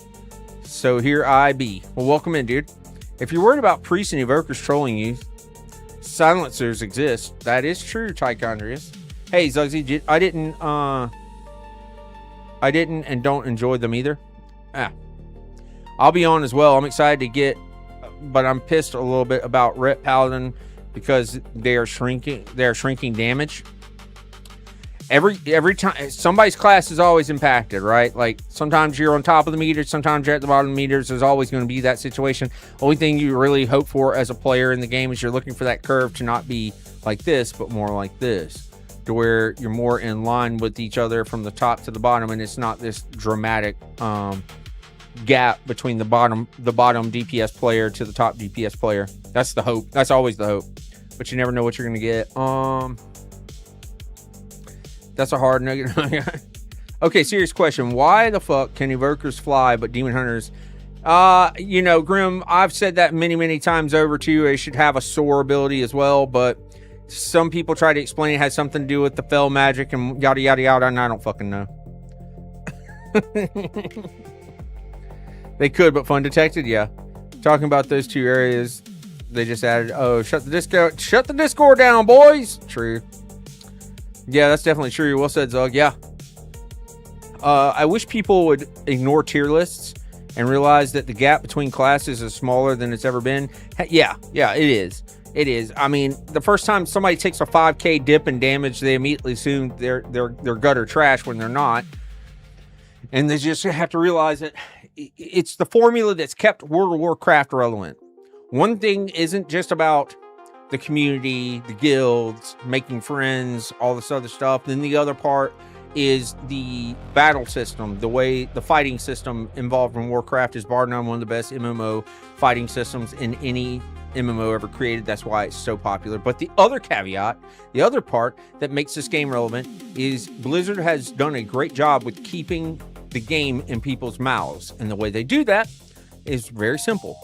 So here I be. Well, welcome in, dude. If you're worried about priests and evokers trolling you, silencers exist. That is true, Tychondrius. Hey, Zugsy, I didn't and don't enjoy them either. I'll be on as well. I'm excited to get, but I'm pissed a little bit about Rep Paladin because they are shrinking damage. Every time somebody's class is always impacted, right? Like sometimes you're on top of the meters, sometimes you're at the bottom of the meters. There's always going to be that situation. Only thing you really hope for as a player in the game is you're looking for that curve to not be like this, but more like this, to where you're more in line with each other from the top to the bottom, and it's not this dramatic gap between the bottom DPS player to the top DPS player. That's the hope. That's always the hope, but you never know what you're gonna get. That's a hard nugget. Okay, serious question. Why the fuck can evokers fly but demon hunters? You know, Grim, I've said that many times over too. They should have a soar ability as well, but some people try to explain it has something to do with the fell magic and yada yada yada, and I don't fucking know. They could, but fun detected, yeah. Talking about those 2 areas, they just added. Oh, shut the Discord down, boys. True. Yeah, that's definitely true. Well said, Zug. Yeah. I wish people would ignore tier lists and realize that the gap between classes is smaller than it's ever been. Yeah, it is. It is. I mean, the first time somebody takes a 5k dip in damage, they immediately assume they're gutter trash when they're not. And they just have to realize that it's the formula that's kept World of Warcraft relevant. One thing isn't just about the community, the guilds, making friends, all this other stuff. Then the other part is the battle system, the way the fighting system involved in Warcraft is bar none one of the best MMO fighting systems in any MMO ever created. That's why it's so popular. But the other caveat, the other part that makes this game relevant is Blizzard has done a great job with keeping the game in people's mouths. And the way they do that is very simple.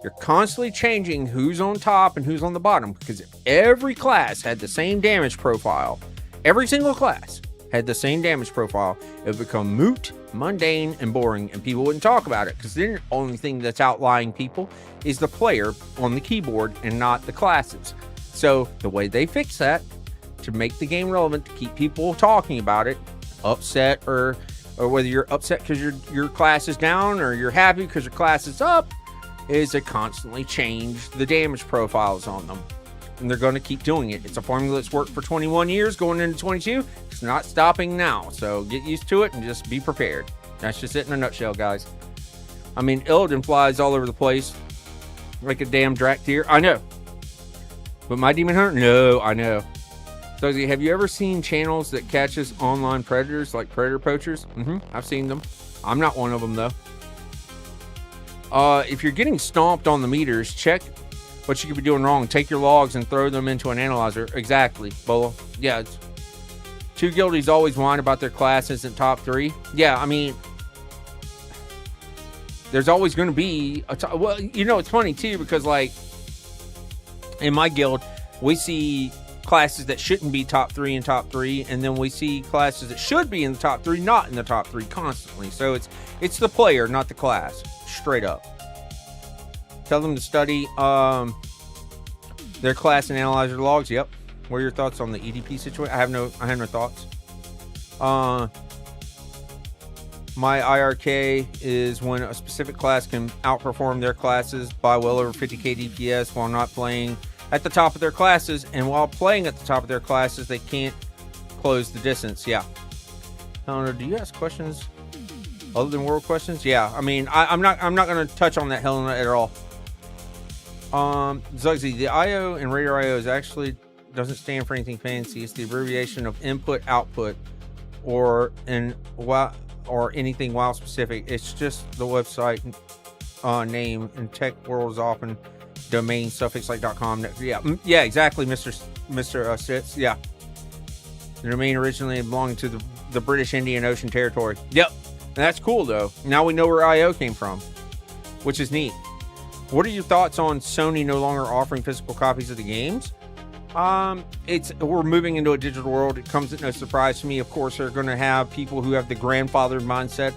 You're constantly changing who's on top and who's on the bottom, because if every class had the same damage profile, every single class had the same damage profile, it would become moot, mundane, and boring, and people wouldn't talk about it, because then the only thing that's outlying people is the player on the keyboard and not the classes. So the way they fix that to make the game relevant, to keep people talking about it, upset or whether you're upset because your class is down or you're happy because your class is up, is to constantly change the damage profiles on them. And they're going to keep doing it. It's a formula that's worked for 21 years going into 22. It's not stopping now. So get used to it and just be prepared. That's just it in a nutshell, guys. I mean, Illidan flies all over the place like a damn Draktyr. I know. But my Demon Hunter? No, I know. So have you ever seen channels that catches online predators like predator poachers? I've seen them. I'm not one of them, though. If you're getting stomped on the meters, check what you could be doing wrong. Take your logs and throw them into an analyzer. Exactly, Bolo. Yeah, two guildies always whine about their class isn't top 3. Yeah, I mean, there's always going to be a well, you know, it's funny too, because like in my guild, we see classes that shouldn't be top 3 and top 3, and then we see classes that should be in the top 3 not in the top 3 constantly. So it's the player, not the class, straight up. Tell them to study their class and analyze their logs. Yep. What are your thoughts on the EDP situation? I have no thoughts. My IRK is when a specific class can outperform their classes by well over 50k DPS while not playing at the top of their classes, and while playing at the top of their classes, they can't close the distance. Yeah. I don't know. Do you ask questions other than world questions? Yeah. I mean, I'm not going to touch on that Helena at all. Zugszy, the IO in Radar IO is actually doesn't stand for anything fancy. It's the abbreviation of input output or anything WoW specific. It's just the website name. In tech world is often domain suffix like .com. Yeah, exactly, Mr. Sitz. Yeah, the domain originally belonged to the British Indian Ocean Territory. Yep, and that's cool though. Now we know where IO came from, which is neat. What are your thoughts on Sony no longer offering physical copies of the games? We're moving into a digital world. It comes at no surprise to me. Of course, they're going to have people who have the grandfathered mindset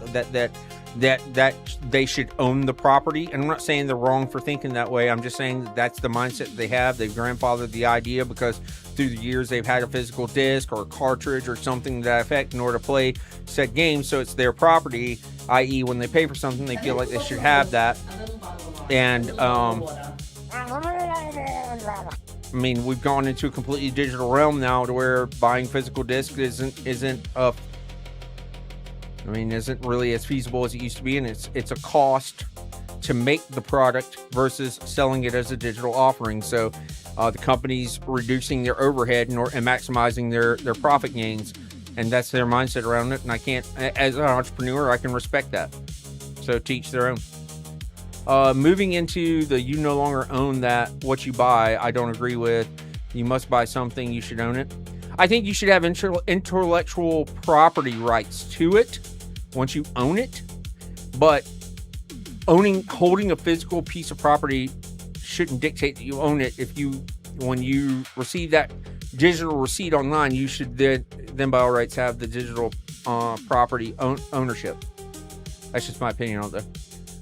that they should own the property. And I'm not saying they're wrong for thinking that way. I'm just saying that's the mindset they have. They've grandfathered the idea because through the years they've had a physical disc or a cartridge or something to that effect in order to play said game. So it's their property, i.e. when they pay for something, they feel like they should have that. And I mean, we've gone into a completely digital realm now to where buying physical discs isn't really as feasible as it used to be, and it's a cost to make the product versus selling it as a digital offering. So the company's reducing their overhead and maximizing their profit gains, and that's their mindset around it. And I can't, as an entrepreneur, I can respect that. So teach their own. Moving into the you no longer own that what you buy, I don't agree with. You must buy something, you should own it. I think you should have intellectual property rights to it once you own it, but holding a physical piece of property shouldn't dictate that you own it. When you receive that digital receipt online, you should then by all rights have the digital property ownership. That's just my opinion on that.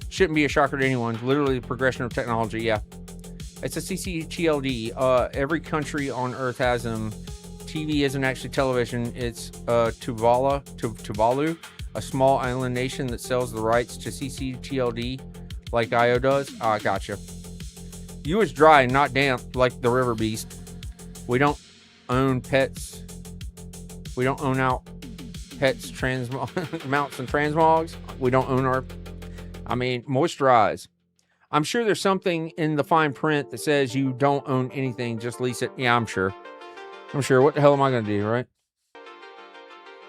Shouldn't be a shocker to anyone. Literally the progression of technology. Yeah, it's a CCTLD. Every country on Earth has them. TV isn't actually television. It's Tuvalu, a small island nation that sells the rights to CCTLD like IO does. Ah, gotcha. You is dry, not damp, like the river beast. We don't own pets. We don't own out pets, mounts and transmogs. We don't own our... moisturize. I'm sure there's something in the fine print that says you don't own anything, just lease it. Yeah, I'm sure. What the hell am I going to do, right?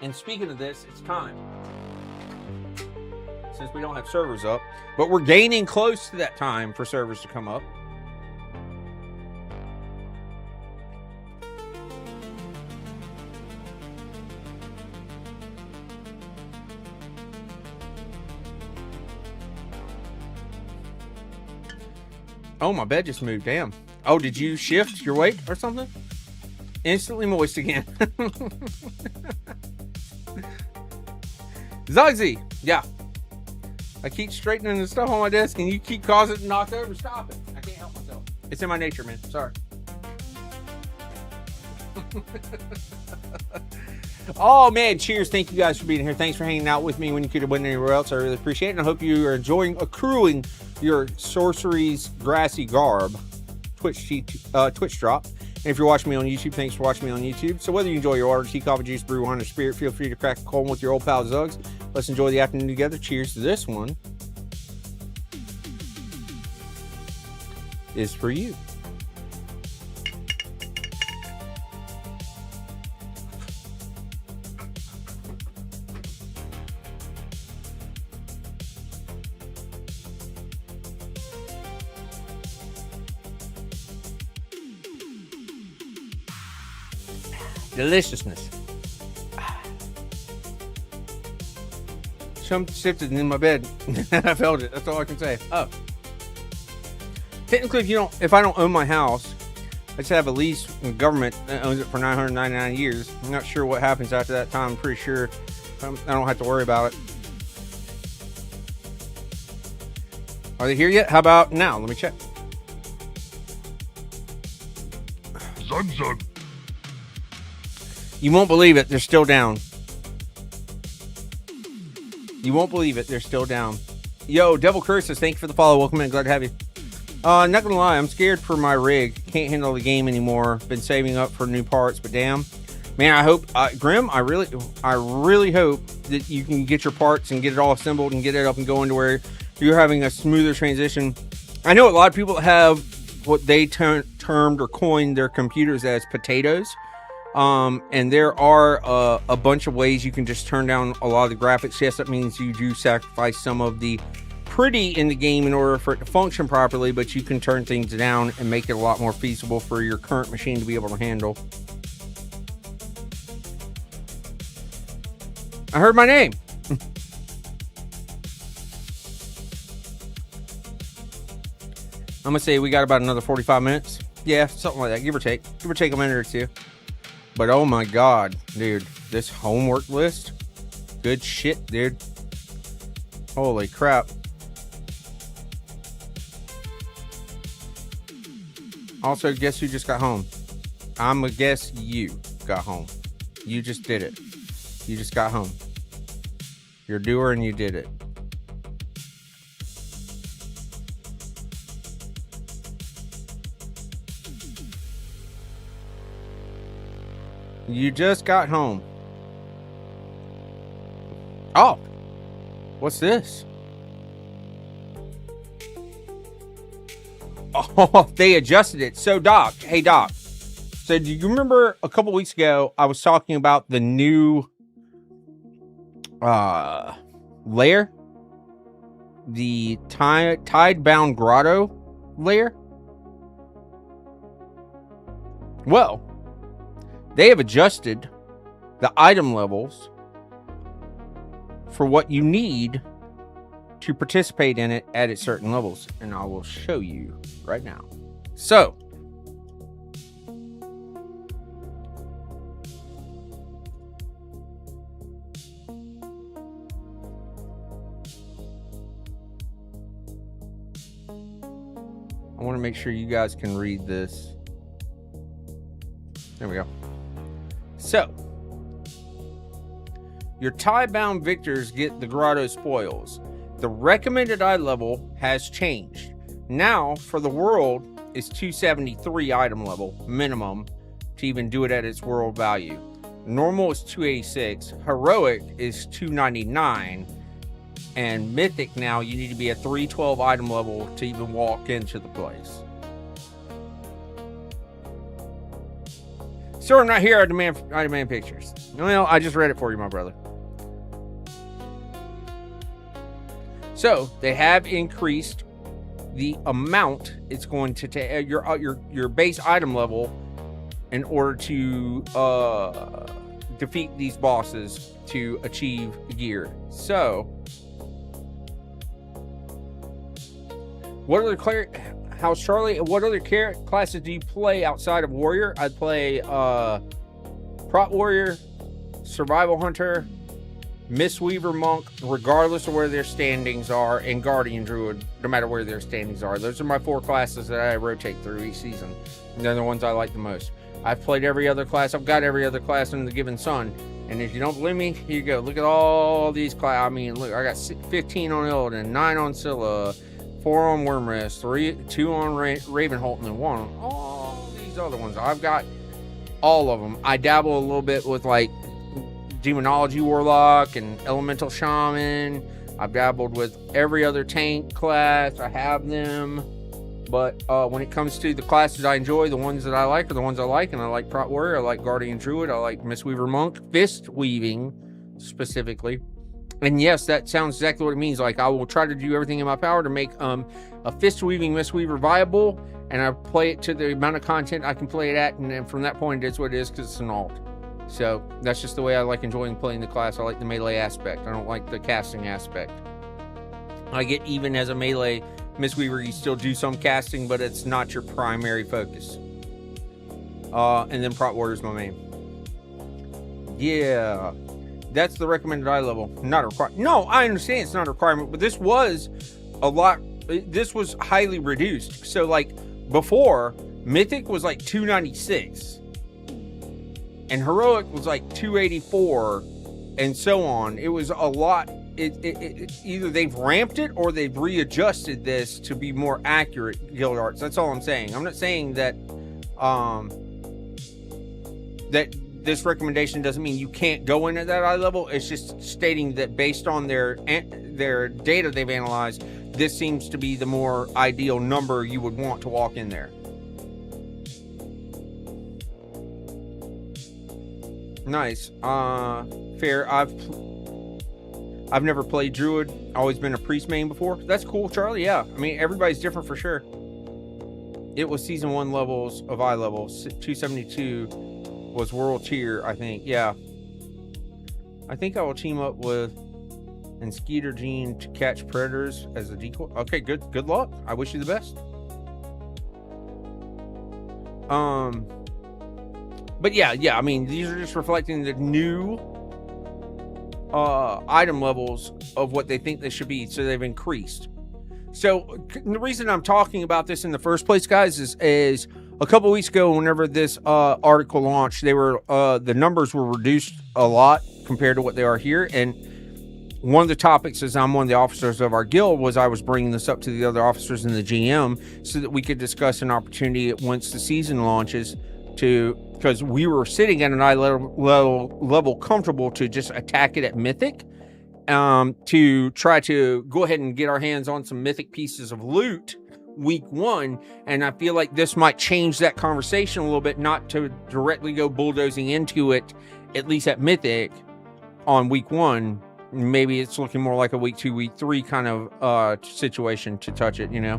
And speaking of this, it's time. Since we don't have servers up, but we're gaining close to that time for servers to come up. Oh, my bed just moved. Damn. Oh, did you shift your weight or something? Instantly moist again. Zugszy. Yeah. I keep straightening the stuff on my desk and you keep causing it to knock over. Stop it. I can't help myself. It's in my nature, man. Sorry. Oh, man. Cheers. Thank you guys for being here. Thanks for hanging out with me when you could have been anywhere else. I really appreciate it. And I hope you are enjoying accruing your sorcery's grassy garb Twitch drop. And if you're watching me on YouTube, thanks for watching me on YouTube. So whether you enjoy your water, tea, coffee, juice, brew, wine, or spirit, feel free to crack a cold with your old pal Zugs. Let's enjoy the afternoon together. Cheers to this one. Is for you. Deliciousness. Some shifted in my bed. I felt it. That's all I can say. Oh. Technically, if I don't own my house, I just have a lease from the government that owns it for 999 years. I'm not sure what happens after that time. I'm pretty sure I don't have to worry about it. Are they here yet? How about now? Let me check. Zug. You won't believe it. They're still down. You won't believe it. They're still down. Yo, Devil Curses, thank you for the follow. Welcome in. Glad to have you. Not gonna lie, I'm scared for my rig. Can't handle the game anymore. Been saving up for new parts, but damn, man, I hope, Grim, I really hope that you can get your parts and get it all assembled and get it up and going to where you're having a smoother transition. I know a lot of people have what they termed or coined their computers as potatoes. And there are a bunch of ways you can just turn down a lot of the graphics. Yes, that means you do sacrifice some of the pretty in the game in order for it to function properly, but you can turn things down and make it a lot more feasible for your current machine to be able to handle. I heard my name. I'm gonna say we got about another 45 minutes. Yeah, something like that, give or take a minute or two. But oh my god, dude, this homework list, good shit, dude. Holy crap. Also, guess who just got home? I'm gonna guess you got home. You just did it. You just got home. You're a doer and you did it. You just got home. Oh, what's this? Oh, they adjusted it. So Doc, hey Doc. So do you remember a couple weeks ago I was talking about the new layer? The tide-bound grotto layer? Well, they have adjusted the item levels for what you need to participate in it at its certain levels. And I will show you right now. So, I want to make sure you guys can read this. There we go. So, your tie-bound victors get the grotto spoils. The recommended eye level has changed. Now, for the world, it's 273 item level minimum to even do it at its world value. Normal is 286. Heroic is 299. And Mythic now, you need to be at 312 item level to even walk into the place. Sir, I'm not here. I demand pictures. Well, I just read it for you, my brother. So they have increased the amount it's going to take your base item level in order to defeat these bosses to achieve gear. So, what other what other classes do you play outside of warrior? I'd play Prot warrior, survival hunter, Mistweaver monk, regardless of where their standings are, and guardian druid, no matter where their standings are. Those are my 4 classes that I rotate through each season. And they're the ones I like the most. I've played every other class. I've got every other class in the given sun. And if you don't believe me, here you go. Look at all these classes. I mean, look, I got 15 on Illidan, 9 on Scylla, 4 on Wormrest, 2 on Ravenholdt, and 1 on all these other ones. I've got all of them. I dabble a little bit with like Demonology Warlock and Elemental Shaman. I've dabbled with every other tank class. I have them. But when it comes to the classes I enjoy, the ones that I like are the ones I like. And I like Prot Warrior. I like Guardian Druid. I like Mistweaver Monk. Fist Weaving, specifically. And yes, that sounds exactly what it means. Like, I will try to do everything in my power to make a Fist Weaving Mistweaver viable. And I play it to the amount of content I can play it at. And then from that point, it's what it is because it's an alt. So that's just the way I like enjoying playing the class. I like the melee aspect. I don't like the casting aspect. I get even as a melee Mistweaver, you still do some casting, but it's not your primary focus. And then Prot is my main. Yeah, that's the recommended eye level. Not a requirement. No, I understand it's not a requirement, but this was a lot. This was highly reduced. So like before, Mythic was like 296. And Heroic was like 284, and so on. It was a lot. Either they've ramped it or they've readjusted this to be more accurate guild arts. That's all I'm saying. I'm not saying that that this recommendation doesn't mean you can't go in at that eye level. It's just stating that based on their data they've analyzed, this seems to be the more ideal number you would want to walk in there. Nice. Fair. I've never played Druid. Always been a priest main before. That's cool, Charlie. Yeah. I mean, everybody's different for sure. It was season 1 levels of eye level. 272 was world tier, I think. Yeah. I think I will team up with and Skeeter Gene to catch predators as a decoy. Okay, good luck. I wish you the best. But yeah, I mean, these are just reflecting the new item levels of what they think they should be, so they've increased. So the reason I'm talking about this in the first place, guys, is a couple weeks ago, whenever this article launched, they were the numbers were reduced a lot compared to what they are here. And one of the topics, as I'm one of the officers of our guild, was I was bringing this up to the other officers in the GM so that we could discuss an opportunity once the season launches because we were sitting at an eye level comfortable to just attack it at Mythic, to try to go ahead and get our hands on some Mythic pieces of loot week 1. And I feel like this might change that conversation a little bit, not to directly go bulldozing into it, at least at Mythic on week 1. Maybe it's looking more like a week 2, week 3 kind of situation to touch it, you know.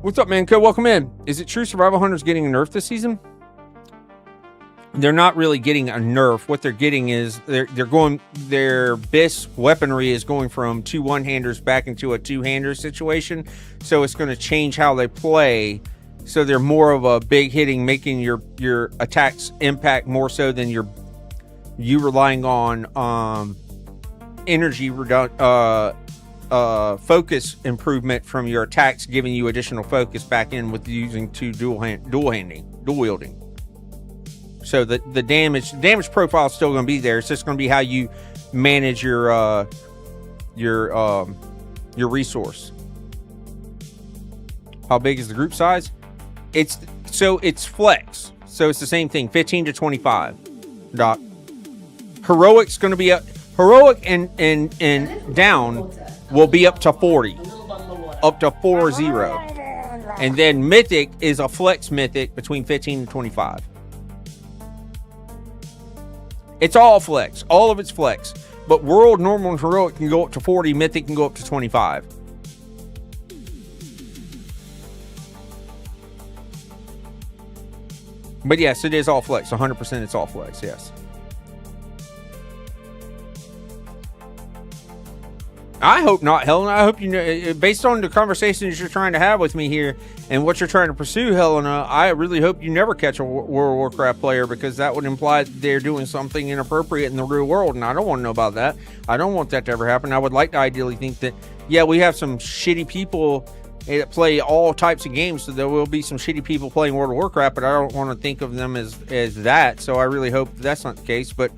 What's up, man? Welcome in. Is it true Survival Hunter's getting a nerf this season? They're not really getting a nerf. What they're getting is their BIS weaponry is going from 2 one-handers back into a 2-hander situation. So it's going to change how they play. So they're more of a big hitting, making your attacks impact more so than you relying on energy focus improvement from your attacks, giving you additional focus back in with using 2 dual wielding. So the damage profile is still going to be there. It's just going to be how you manage your resource. How big is the group size? It's flex. So it's the same thing, 15 to 25. Doc. Heroic's going to be heroic and down will be up to 40, up to 40. And then Mythic is a flex Mythic between 15 and 25. It's all flex. All of it's flex. But World, Normal, and Heroic can go up to 40. Mythic can go up to 25. But yes, it is all flex. 100% it's all flex, yes. I hope not, Helena. I hope you know, based on the conversations you're trying to have with me here and what you're trying to pursue, Helena, I really hope you never catch a World of Warcraft player, because that would imply they're doing something inappropriate in the real world, and I don't want to know about that. I don't want that to ever happen. I would like to ideally think that, yeah, we have some shitty people that play all types of games, so there will be some shitty people playing World of Warcraft, but I don't want to think of them as that, so I really hope that's not the case. But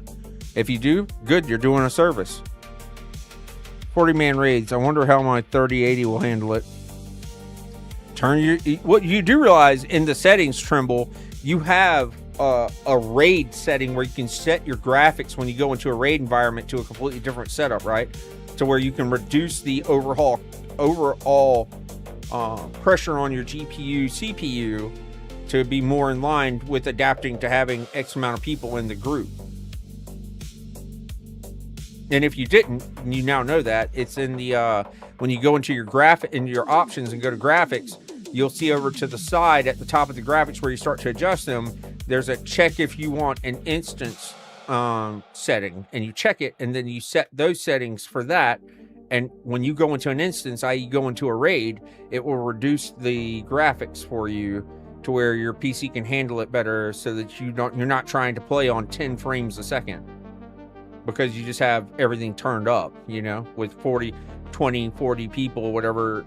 if you do, good, you're doing a service. 40-man raids. I wonder how my 3080 will handle it. What you do realize in the settings, Trimble, you have a raid setting where you can set your graphics when you go into a raid environment to a completely different setup, right? To where you can reduce the overall pressure on your GPU, CPU to be more in line with adapting to having X amount of people in the group. And if you didn't, you now know that it's in the when you go into your your options and go to graphics, you'll see over to the side at the top of the graphics where you start to adjust them, there's a check if you want an instance setting, and you check it, and then you set those settings for that. And when you go into an instance, i.e. go into a raid, it will reduce the graphics for you to where your PC can handle it better, so that you're not trying to play on 10 frames a second, because you just have everything turned up, you know, with 40 people, whatever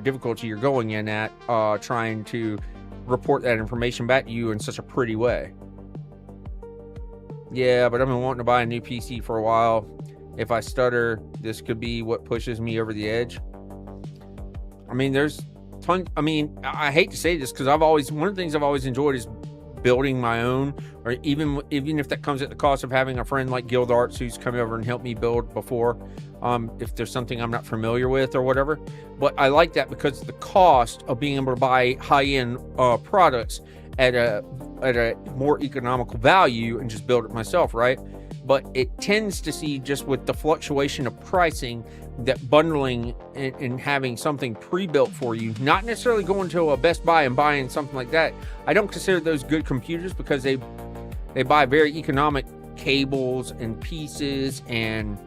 difficulty you're going in at, trying to report that information back to you in such a pretty way. Yeah, but I've been wanting to buy a new PC for a while. If I stutter, this could be what pushes me over the edge. I mean, there's tons. I mean, I hate to say this, because one of the things I've always enjoyed is building my own, or even if that comes at the cost of having a friend like Guild Arts who's come over and helped me build before, if there's something I'm not familiar with or whatever. But I like that because the cost of being able to buy high-end products at a more economical value and just build it myself, right? But it tends to see, just with the fluctuation of pricing, that bundling and having something pre-built for you, not necessarily going to a Best Buy and buying something like that. I don't consider those good computers, because they buy very economic cables and pieces and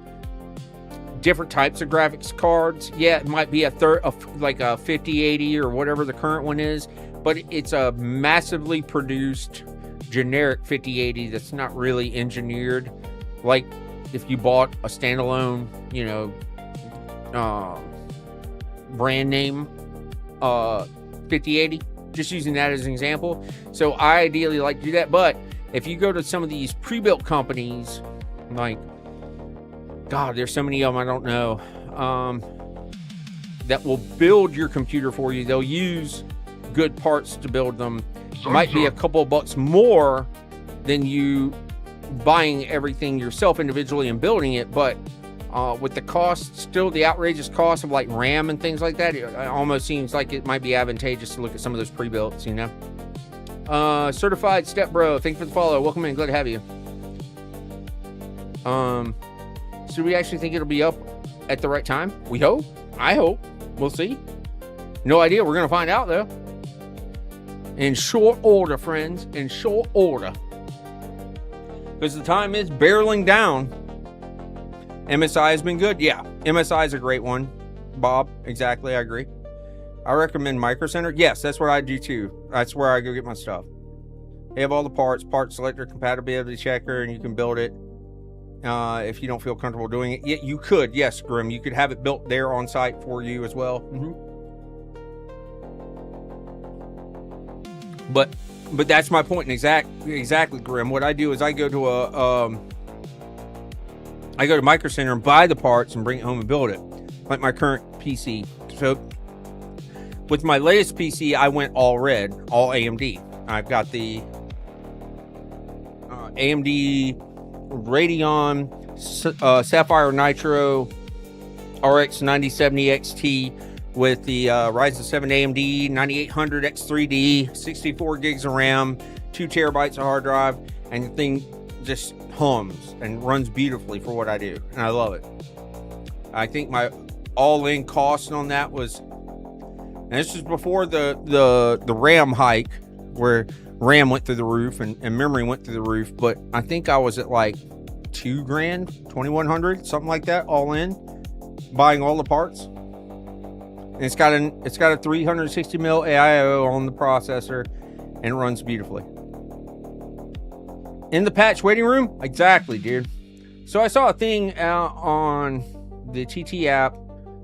different types of graphics cards. Yeah, it might be like a 5080 or whatever the current one is, but it's a massively produced generic 5080 that's not really engineered. Like if you bought a standalone, you know, brand name 5080, just using that as an example. So I ideally like to do that. But if you go to some of these pre-built companies, like, God, there's so many of them I don't know, that will build your computer for you. They'll use good parts to build them. Might be a couple of bucks more than you buying everything yourself individually and building it, but with the cost, still the outrageous cost of like RAM and things like that, it almost seems like it might be advantageous to look at some of those pre-builts, you know. Certified Step Bro, thank you for the follow. Welcome in, glad to have you. So we actually think it'll be up at the right time? We hope. I hope. We'll see. No idea. We're gonna find out though. In short order, friends. In short order. Because the time is barreling down. MSI has been good. Yeah, MSI is a great one. Bob, exactly. I agree. I recommend Micro Center. Yes, that's what I do too. That's where I go get my stuff. They have all the parts, part selector, compatibility checker, and you can build it if you don't feel comfortable doing it. Yeah, you could. Yes, Grim. You could have it built there on site for you as well. But that's my point. Exactly, Grim. What I do is I go to Micro Center and buy the parts and bring it home and build it, like my current PC. So with my latest PC, I went all red, all AMD. I've got the AMD Radeon Sapphire Nitro RX 9070 XT with the Ryzen 7 AMD 9800 X3D, 64 gigs of RAM, 2 terabytes of hard drive, and the thing just hums and runs beautifully for what I do, and I love it. I think my all-in cost on that was, and this was before the RAM hike, where RAM went through the roof and memory went through the roof, but I think I was at like $2,000, $2,100, something like that, all in, buying all the parts. And it's got a 360 mil AIO on the processor, and it runs beautifully. In the patch waiting room? Exactly, dude. So I saw a thing out on the TT app.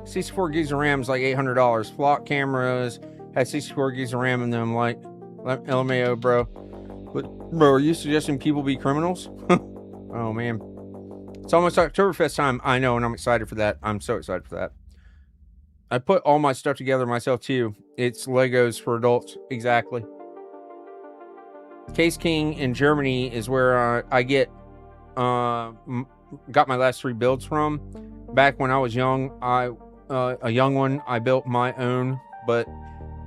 64 gigs of RAM is like $800. Flock cameras had 64 gigs of RAM in them. Like, LMAO, bro. But, bro, are you suggesting people be criminals? Oh, man. It's almost Oktoberfest time. I know, and I'm excited for that. I'm so excited for that. I put all my stuff together myself, too. It's Legos for adults. Exactly. Case King in Germany is where I got my last 3 builds from. Back when I was young, a young one, I built my own, but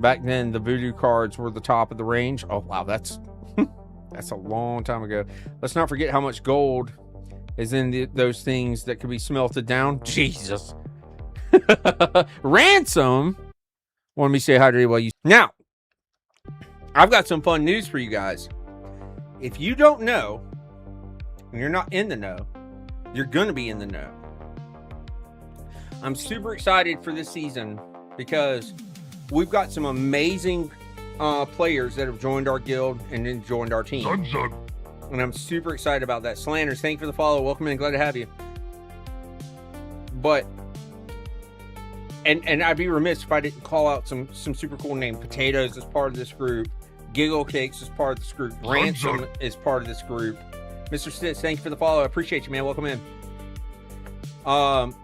back then the Voodoo cards were the top of the range. Oh wow, that's a long time ago. Let's not forget how much gold is in those things that could be smelted down. Jesus. Ransom. Want me to say hi to you while you now. I've got some fun news for you guys. if you don't know, and you're not in the know, you're going to be in the know. I'm super excited for this season because we've got some amazing players that have joined our guild and then joined our team. Zug. And I'm super excited about that. Slanders, thank you for the follow. Welcome in. Glad to have you. But, and I'd be remiss if I didn't call out some super cool names. Potatoes is part of this group. Giggle Cakes is part of this group. Ransom is part of this group. Mr. Stitz, thank you for the follow. I appreciate you, man. Welcome in. And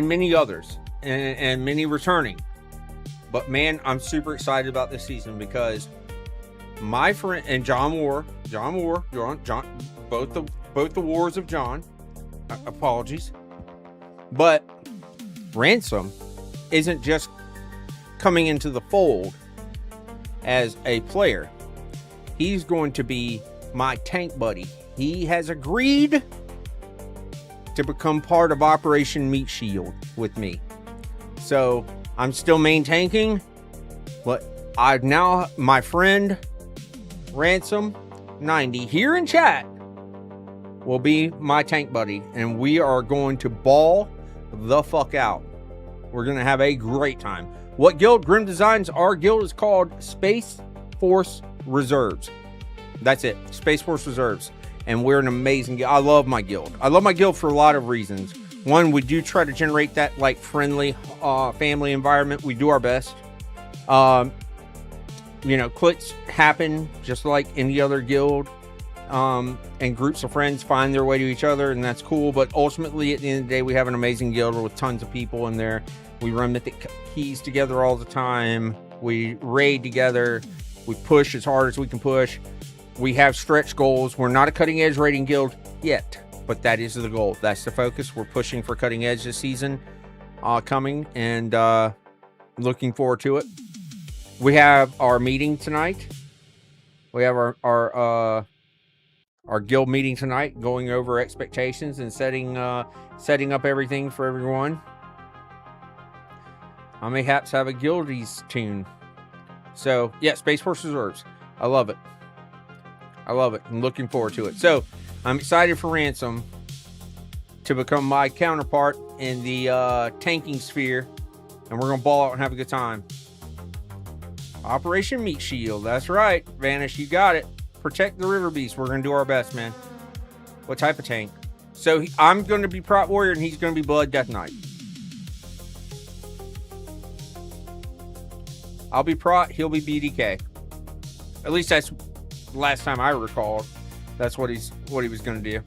many others. And many returning. But, man, I'm super excited about this season because my friend and John, both the wars of John. Apologies. But Ransom isn't just coming into the fold as a player. He's going to be my tank buddy. He has agreed to become part of Operation Meat Shield with me. So I'm still main tanking, but I've now, my friend Ransom 90 here in chat will be my tank buddy, and we are going to ball the fuck out. We're going to have a great time. What guild? Grim Designs. Our guild is called Space Force Reserves. That's it. Space Force Reserves. And we're an amazing guild. I love my guild. I love my guild for a lot of reasons. One, we do try to generate that like friendly family environment. We do our best. You know, cliques happen just like any other guild. And groups of friends find their way to each other, and that's cool. But ultimately, at the end of the day, we have an amazing guild with tons of people in there. We run Mythic Keys together all the time. We raid together. We push as hard as we can push. We have stretch goals. We're not a cutting edge raiding guild yet, but that is the goal. That's the focus. We're pushing for cutting edge this season coming, and looking forward to it. We have our meeting tonight. We have our guild meeting tonight, going over expectations and setting up everything for everyone. I may perhaps have a guildies tune. So yeah, Space Force Reserves. I love it. I love it. I'm looking forward to it. So I'm excited for Ransom to become my counterpart in the tanking sphere, and we're gonna ball out and have a good time. Operation Meat Shield. That's right, Vanish. You got it. Protect the river beast. We're gonna do our best, man. What type of tank? So I'm gonna be Prot Warrior, and he's gonna be Blood Death Knight. I'll be Prot. He'll be BDK. At least that's last time I recall. That's what he was gonna do.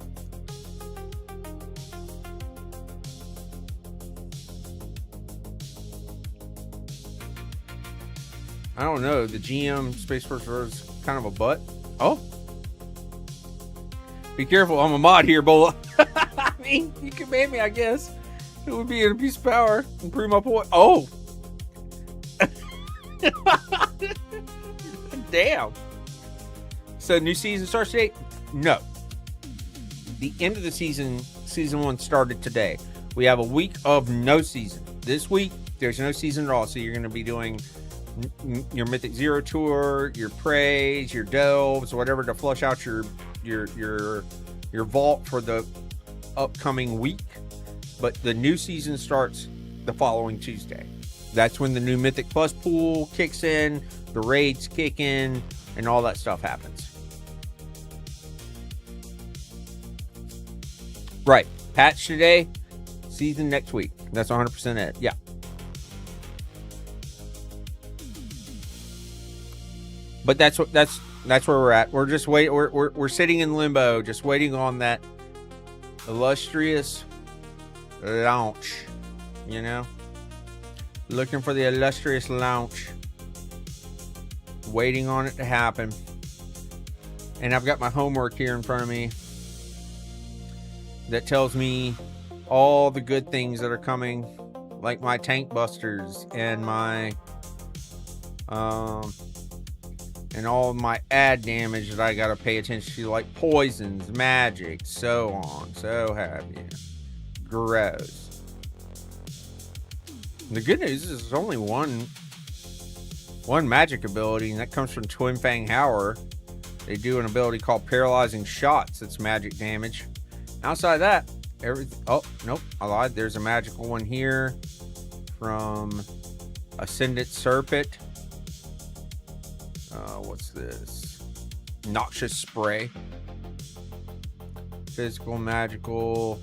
I don't know. The GM Space Force is kind of a butt. Oh. Be careful. I'm a mod here, Bola. I mean, you can ban me, I guess. It would be an abuse of power. Improve my point. Oh. Damn. So, new season starts today? No. The end of the season 1 started today. We have a week of no season. This week, there's no season at all. So, you're going to be doing your Mythic Zero tour, your praise, your delves, whatever, to flush out your vault for the upcoming week. But the new season starts the following Tuesday. That's when the new Mythic Plus pool kicks in, the raids kick in, and all that stuff happens. Right. Patch today, season next week. That's 100% it. Yeah. But that's where we're at. We're just waiting. We're sitting in limbo, just waiting on that illustrious launch. You know, looking for the illustrious launch. Waiting on it to happen. And I've got my homework here in front of me that tells me all the good things that are coming, like my tank busters and my and all my ad damage that I gotta pay attention to, like poisons, magic, so on, so have you. Gross. The good news is there's only one magic ability, and that comes from Twin Fang Howler. They do an ability called Paralyzing Shots. That's magic damage. Outside of that, everything. Oh, nope, I lied. There's a magical one here from Ascendant Serpent. What's this? Noxious Spray. Physical, magical.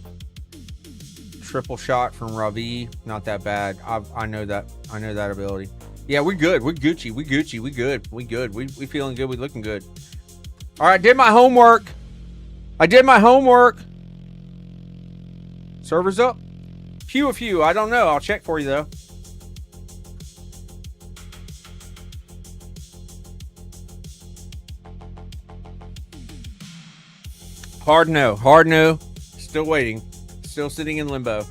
Triple shot from Ravi. Not that bad. I know that. I know that ability. Yeah, we're good. We're Gucci. We Gucci. We good. We good. We feeling good. We looking good. All right, I did my homework. I did my homework. Servers up. A few. I don't know. I'll check for you though. Hard no. Hard no. Still waiting. Still sitting in limbo.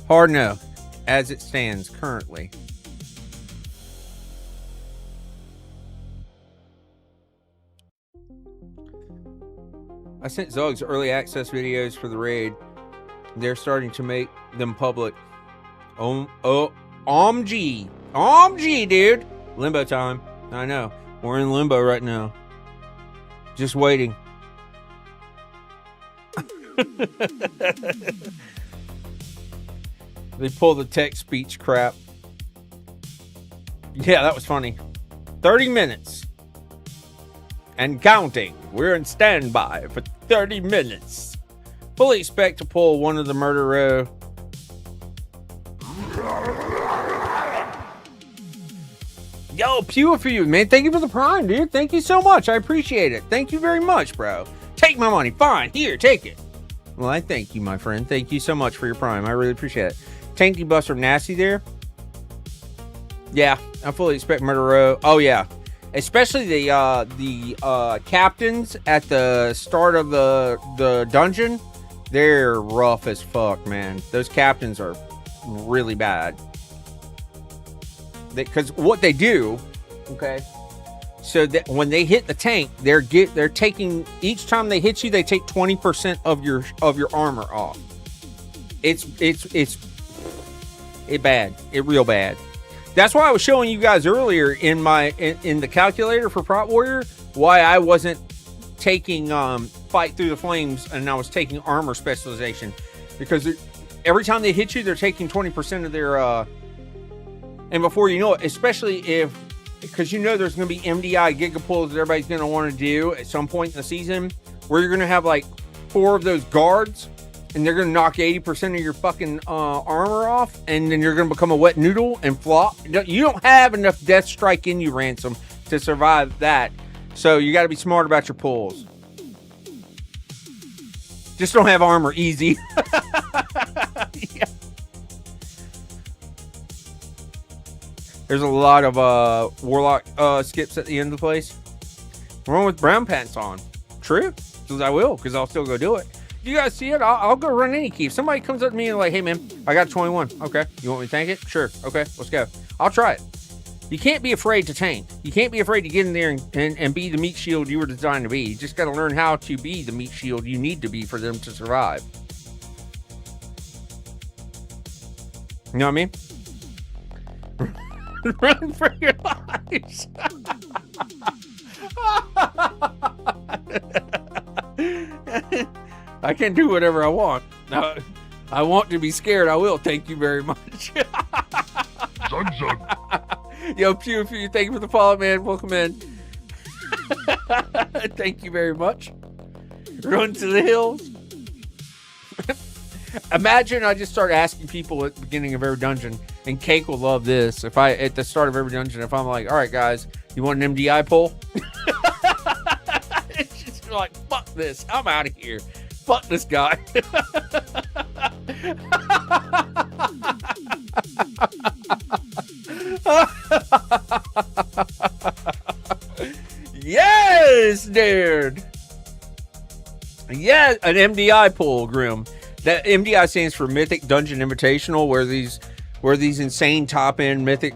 Hard no. As it stands currently. I sent Zugs early access videos for the raid. They're starting to make them public. OMG, dude. Limbo time. I know. We're in limbo right now. Just waiting. They pull the text speech crap. Yeah, that was funny. 30 minutes. And counting. We're in standby for 30 minutes. Fully expect to pull one of the murder row. Yo, pew for you, man. Thank you for the prime, dude. Thank you so much. I appreciate it. Thank you very much, bro. Take my money. Fine. Here, take it. Well, I thank you, my friend. Thank you so much for your prime. I really appreciate it. Tanky Buster Nasty there. Yeah, I fully expect Murder Row. Oh, yeah. Especially the captains at the start of the dungeon. They're rough as fuck, man. Those captains are really bad. Because what they do, okay, so that when they hit the tank, they're taking, each time they hit you, they take 20% of your armor off. It's bad. It real bad. That's why I was showing you guys earlier in the calculator for Prot Warrior why I wasn't taking Fight Through the Flames and I was taking armor specialization, because every time they hit you, they're taking 20% of their and before you know it, especially because you know there's going to be MDI gigapulls that everybody's going to want to do at some point in the season, where you're going to have like 4 of those guards, and they're going to knock 80% of your fucking armor off, and then you're going to become a wet noodle and flop. You don't have enough Death Strike in you, Ransom, to survive that. So you got to be smart about your pulls. Just don't have armor easy. Yeah. There's a lot of Warlock skips at the end of the place. Run with brown pants on. True. Because I will. Because I'll still go do it. You guys see it? I'll go run any key. If somebody comes up to me and like, hey man, I got 21. Okay. You want me to tank it? Sure. Okay. Let's go. I'll try it. You can't be afraid to tank. You can't be afraid to get in there and be the meat shield you were designed to be. You just got to learn how to be the meat shield you need to be for them to survive. You know what I mean? Run for your lives. I can do whatever I want. Now, I want to be scared. I will. Thank you very much. Yo, Pew, thank you for the follow, man. Welcome in. Thank you very much. Run to the hills. Imagine I just start asking people at the beginning of every dungeon, and Cake will love this. If I, at the start of every dungeon, if I'm like, all right, guys, you want an MDI pull? It's just like, fuck this. I'm out of here. Fuck this guy. Yes, dude. Yeah, an MDI pull, Grim. That MDI stands for Mythic Dungeon Invitational, where these insane top end Mythic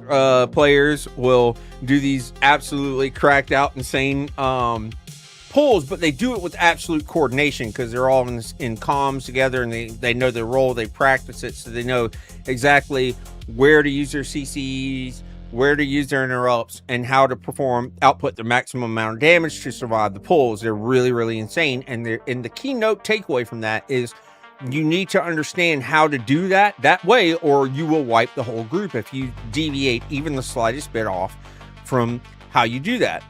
players will do these absolutely cracked out insane pulls, but they do it with absolute coordination because they're all in comms together, and they know their role, they practice it, so they know exactly where to use their CCs, where to use their interrupts, and how to output the maximum amount of damage to survive the pulls. They're really, really insane. And the keynote takeaway from that is you need to understand how to do that way, or you will wipe the whole group if you deviate even the slightest bit off from how you do that.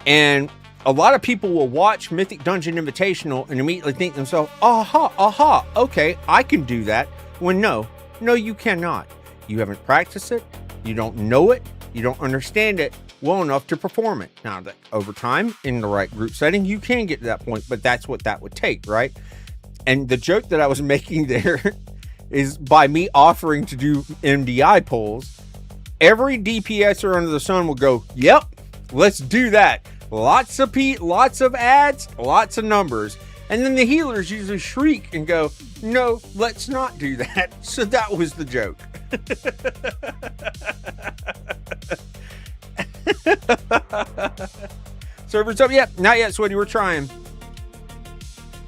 And a lot of people will watch Mythic Dungeon Invitational and immediately think to themselves, aha, okay, I can do that. When no, you cannot. You haven't practiced it. You don't know it. You don't understand it well enough to perform it. Now, that over time, in the right group setting, you can get to that point, but that's what that would take, right? And the joke that I was making there is by me offering to do MDI pulls, every DPSer under the sun will go, yep, let's do that. Lots of ads, lots of numbers. And then the healers usually shriek and go, no, let's not do that. So that was the joke. Servers up yet? Not yet, Sweaty. We're trying.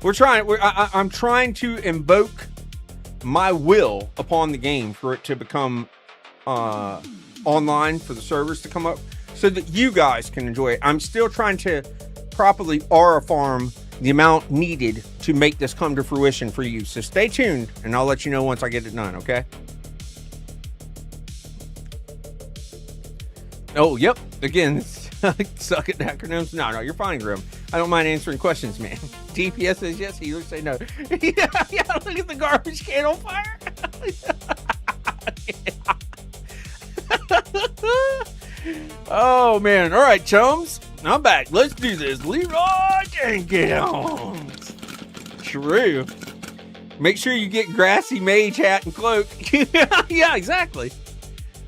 I'm trying to invoke my will upon the game for it to become online, for the servers to come up so that you guys can enjoy it. I'm still trying to properly aura farm the amount needed to make this come to fruition for you. So stay tuned and I'll let you know once I get it done, okay? Oh, yep. Again, suck at acronyms. No, you're fine, Grim. I don't mind answering questions, man. DPS says yes, healers say no. yeah, look at the garbage can on fire. Oh, man. All right, chums. I'm back. Let's do this. Leroy Jenkins. True. Make sure you get grassy mage hat and cloak. Yeah, exactly.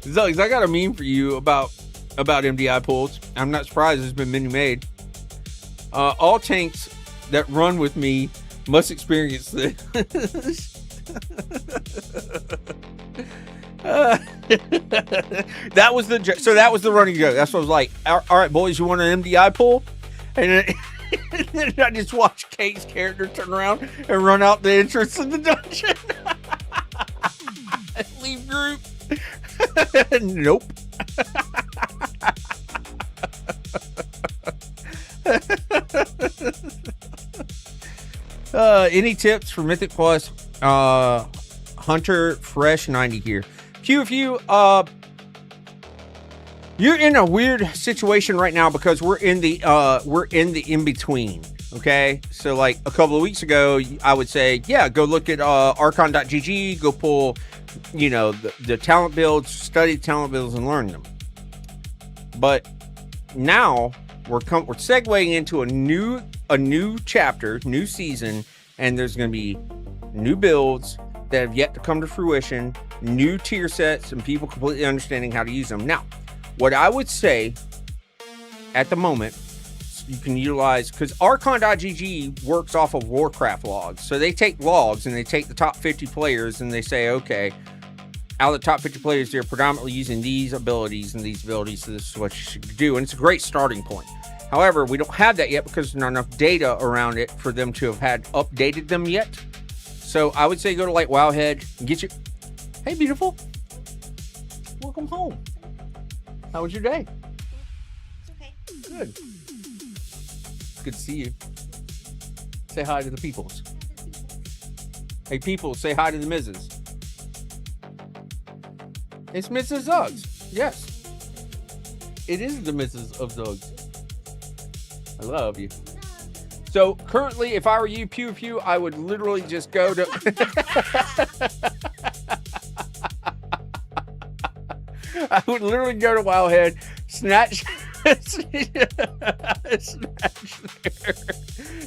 Zuggs, I got a meme for you about MDI pulls. I'm not surprised there's been many made. All tanks that run with me must experience this. That was the running joke. That's what I was like. All right, boys, you want an MDI pull? And then I just watched Kate's character turn around and run out the entrance of the dungeon. Leave group. Nope. Any tips for Mythic Plus? Hunter Fresh 90 here. Few, you're in a weird situation right now because we're in the in between. Okay, so like a couple of weeks ago, I would say, yeah, go look at archon.gg, go pull, the talent builds, study the talent builds, and learn them. But now we're segueing into a new chapter, new season, and there's going to be new builds that have yet to come to fruition, new tier sets, and people completely understanding how to use them. Now, what I would say at the moment, you can utilize, because archon.gg works off of warcraft logs. So they take logs and they take the top 50 players and they say, okay, out of the top 50 players, they're predominantly using these abilities and these abilities, so this is what you should do. And it's a great starting point. However, we don't have that yet because there's not enough data around it for them to have had updated them yet. So I would say go to like Wowhead and get your... Hey, beautiful. Welcome home. How was your day? It's okay. Good. Good to see you. Say hi to the peoples. Hey, people, say hi to the Mrs. It's Mrs. Zuggs. Yes. It is the Mrs. of Zuggs. I love you. So currently, if I were you, Pew, I would literally just go to... I would literally go to Wildhead, snatch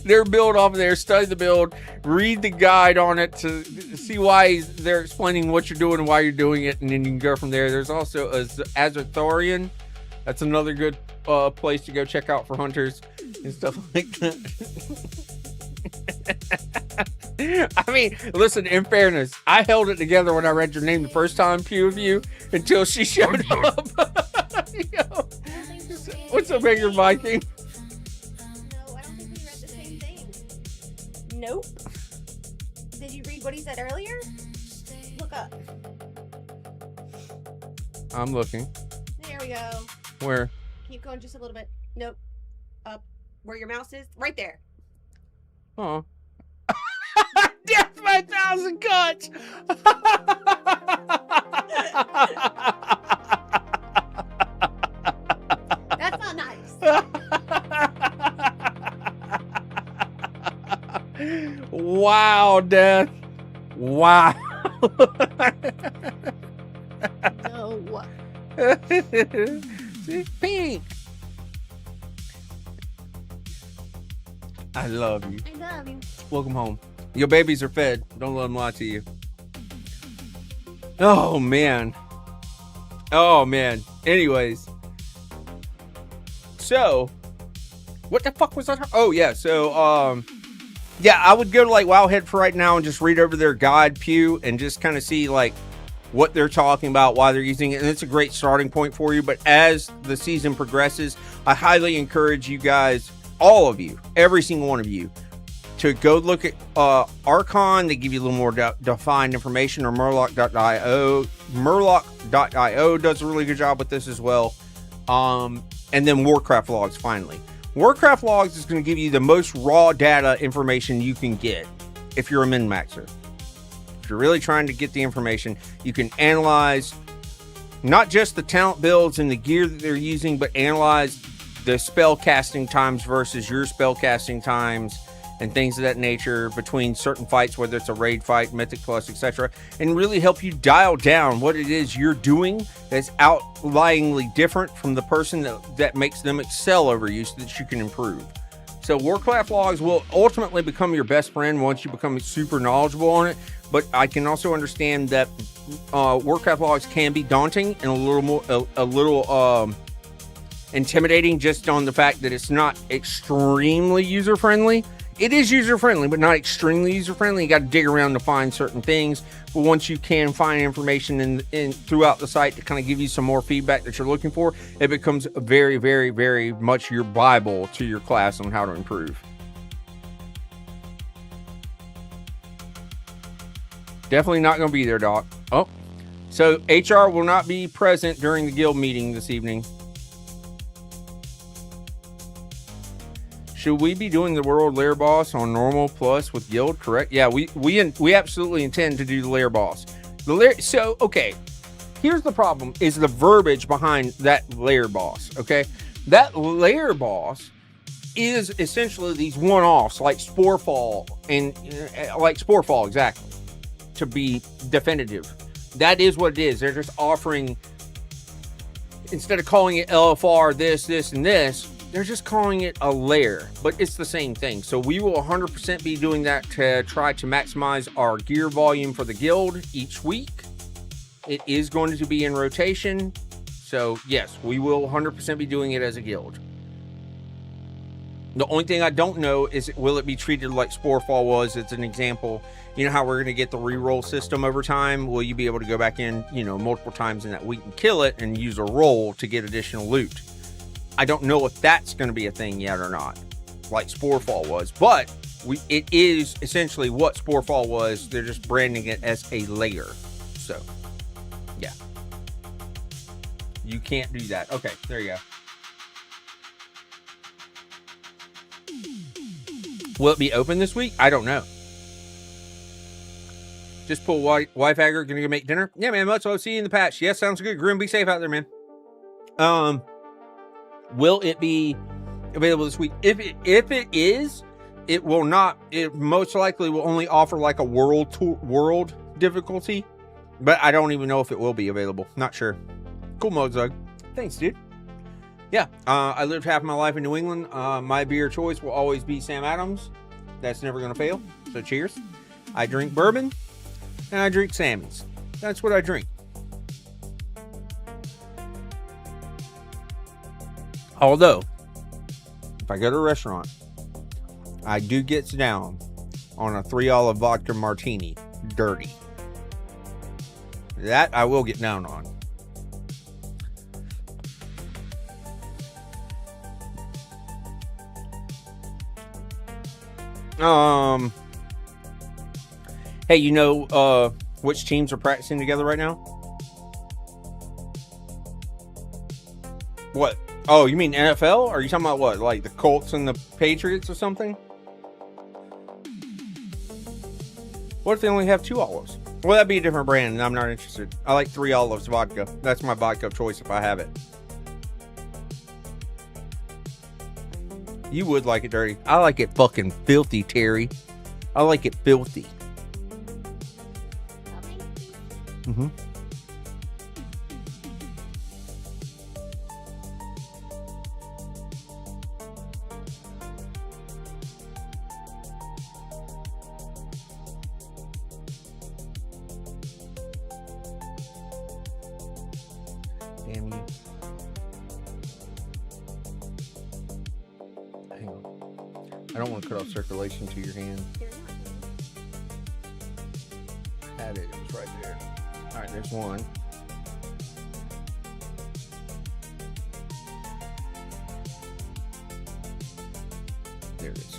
their build off of there, study the build, read the guide on it to see why they're explaining what you're doing and why you're doing it, and then you can go from there. There's also Azerthorian. That's another good place to go check out for hunters and stuff like that. I mean, listen, in fairness, I held it together when I read your name the first time, Pew of You, until she showed up. What's up, Baker Viking? No, I don't think we read the same thing. Nope. Did you read what he said earlier? Look up. I'm looking. Yeah. we go. Where? Keep going just a little bit. Nope. Up. Where your mouse is? Right there. Oh. Death by 1,000 cuts! That's not nice. Wow, Death. Wow. No. Pink. I love you. I love you. Welcome home. Your babies are fed. Don't let them lie to you. Oh, man. Oh, man. Anyways. So, what the fuck was that? Oh, yeah. So, yeah, I would go to, like, Wowhead for right now and just read over their guide, Pew, and just kind of see, like, what they're talking about, why they're using it. And it's a great starting point for you. But as the season progresses, I highly encourage you guys, all of you, every single one of you, to go look at Archon. They give you a little more defined information, or Murloc.io. Murloc.io does a really good job with this as well. And then Warcraft logs, finally. Warcraft logs is going to give you the most raw data information you can get if you're a min-maxer. If you're really trying to get the information, you can analyze not just the talent builds and the gear that they're using, but analyze the spell casting times versus your spell casting times and things of that nature between certain fights, whether it's a raid fight, mythic plus, etc., and really help you dial down what it is you're doing that's outlyingly different from the person that makes them excel over you, so that you can improve. So Warcraft logs will ultimately become your best friend once you become super knowledgeable on it, but I can also understand that Warcraft logs can be daunting and a little intimidating, just on the fact that it's not extremely user-friendly. It is user-friendly, but not extremely user-friendly. You got to dig around to find certain things. But once you can find information in throughout the site to kind of give you some more feedback that you're looking for, it becomes very, very, very much your Bible to your class on how to improve. Definitely not going to be there, Doc. Oh, so HR will not be present during the guild meeting this evening. Should we be doing the World Lair Boss on normal plus with guild? Correct? Yeah, we absolutely intend to do the Lair Boss. The Lair. So okay, here's the problem: is the verbiage behind that Lair Boss. Okay, that Lair Boss is essentially these one-offs like Sporefall and exactly, to be definitive. That is what it is. They're just offering, instead of calling it LFR this, and this, they're just calling it a lair, but it's the same thing. So we will 100% be doing that to try to maximize our gear volume for the guild each week. It is going to be in rotation. So yes, we will 100% be doing it as a guild. The only thing I don't know is, will it be treated like Sporefall was? It's an example. You know how we're going to get the reroll system over time? Will you be able to go back in, multiple times in that week and kill it and use a roll to get additional loot? I don't know if that's going to be a thing yet or not, like Sporefall was, but it is essentially what Sporefall was. They're just branding it as a layer. So, yeah. You can't do that. Okay, there you go. Will it be open this week? I don't know. Just pull wife agger, gonna go make dinner. Yeah, man, much love. See you in the patch. Yes, sounds good. Grim, be safe out there, man. Will it be available this week? If it is, it will not. It most likely will only offer like a world difficulty, but I don't even know if it will be available. Not sure. Cool mode, Zug. Thanks, dude. Yeah, I lived half my life in New England. My beer choice will always be Sam Adams. That's never going to fail. So cheers. I drink bourbon and I drink Sammy's. That's what I drink. Although, if I go to a restaurant, I do get down on a 3 olive vodka martini, dirty. That I will get down on. Hey, which teams are practicing together right now? Oh, you mean NFL? Are you talking about what? Like the Colts and the Patriots or something? What if they only have 2 olives? Well, that'd be a different brand, and I'm not interested. I like 3 olives vodka. That's my vodka of choice if I have it. You would like it dirty. I like it fucking filthy, Terry. I like it filthy. Mm-hmm. Damn you. Hang on. I don't want to cut off circulation to your hand. I had it. It was right there. All right, there's one. There it is.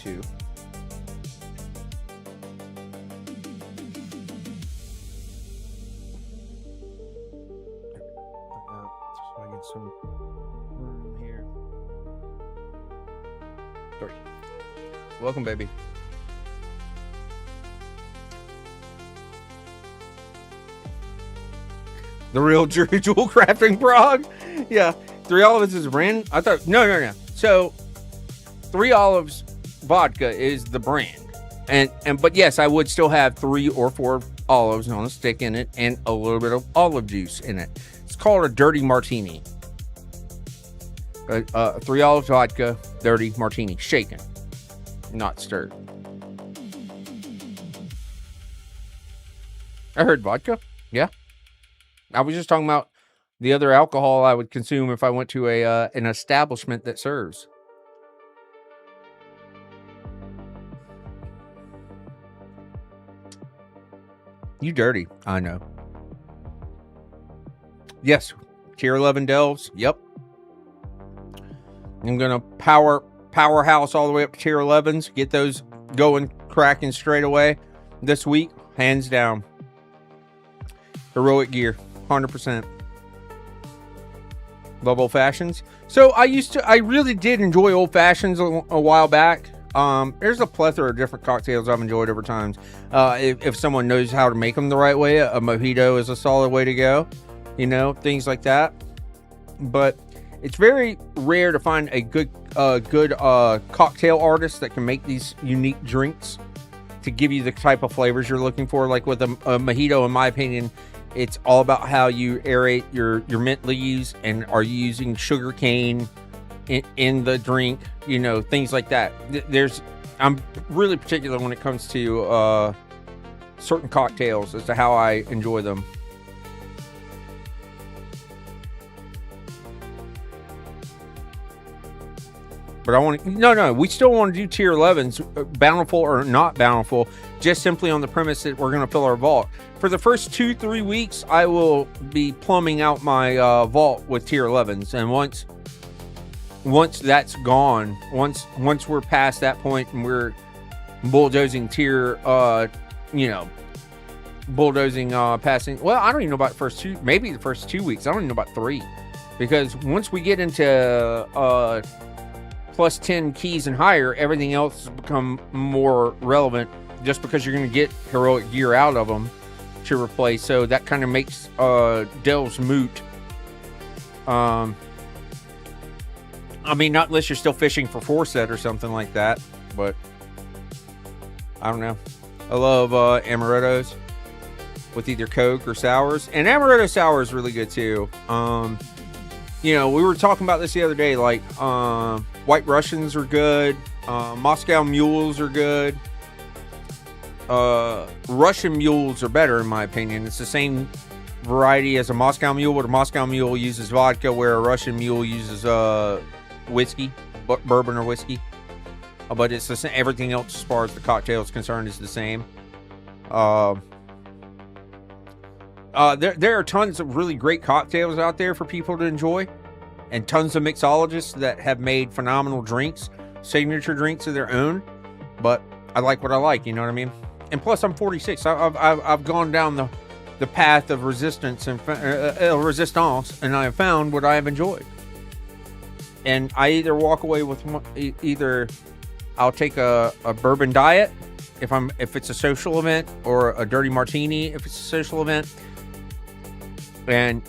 2. So I get some room here. 3. Welcome, baby. The real jewel crafting frog. Yeah. 3 Olives is a brand. I thought no. So 3 Olives vodka is the brand. And but yes, I would still have 3 or 4 olives on a stick in it and a little bit of olive juice in it. It's called a dirty martini. 3 Olives vodka, dirty martini, shaken, not stirred. I heard vodka. Yeah. I was just talking about the other alcohol I would consume if I went to an establishment that serves. You dirty. I know. Yes. Tier 11 delves. Yep. I'm going to powerhouse all the way up to tier 11s. Get those going, cracking straight away this week. Hands down. Heroic gear. 100%. Love old fashions. So I really did enjoy old fashions a while back. There's a plethora of different cocktails I've enjoyed over time. If someone knows how to make them the right way, a mojito is a solid way to go. You know, things like that. But it's very rare to find a good cocktail artist that can make these unique drinks to give you the type of flavors you're looking for. Like with a mojito, in my opinion, it's all about how you aerate your mint leaves, and are you using sugar cane in the drink, you know, things like that. I'm really particular when it comes to certain cocktails as to how I enjoy them. But we still want to do tier 11s, bountiful or not bountiful, just simply on the premise that we're going to fill our vault. For the first 2-3 weeks, I will be plumbing out my vault with tier 11s. And once that's gone, once we're past that point and we're bulldozing tier, passing. Well, I don't even know about the first 2, maybe the first 2 weeks. I don't even know about 3. Because once we get into plus 10 keys and higher, everything else has become more relevant just because you're going to get heroic gear out of them to replace. So that kind of makes delves moot. I mean, not unless you're still fishing for 4-set or something like that, but I don't know. I love amarettos with either Coke or sours, and amaretto sour is really good too. We were talking about this the other day, like White Russians are good, Moscow mules are good, Russian mules are better in my opinion. It's the same variety as a Moscow mule, but a Moscow mule uses vodka where a Russian mule uses whiskey, bourbon or whiskey. But it's the same. Everything else as far as the cocktail is concerned is the same. There are tons of really great cocktails out there for people to enjoy, and tons of mixologists that have made phenomenal drinks, signature drinks of their own. But I like what I like, you know what I mean? And plus, I'm 46. I've gone down the the path of resistance and resistance, and I have found what I have enjoyed. And I either walk away with either I'll take a bourbon diet if it's a social event, or a dirty martini if it's a social event. And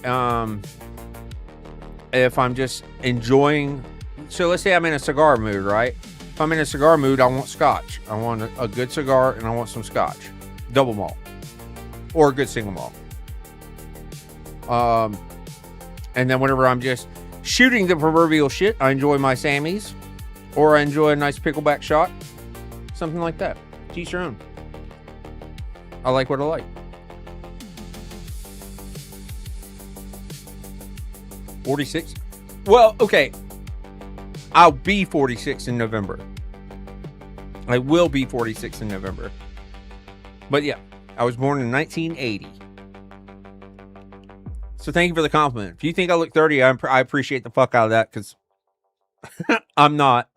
if I'm just enjoying, so let's say I'm in a cigar mood, right? If I'm in a cigar mood, I want scotch. I want a good cigar, and I want some scotch, double malt, or a good single malt. And then whenever I'm just shooting the proverbial shit, I enjoy my Sammys, or I enjoy a nice pickleback shot, something like that. To each your own. I like what I like. 46? Well, okay. I'll be 46 in November. I will be 46 in November. But yeah, I was born in 1980. So thank you for the compliment. If you think I look 30, I appreciate the fuck out of that, because I'm not.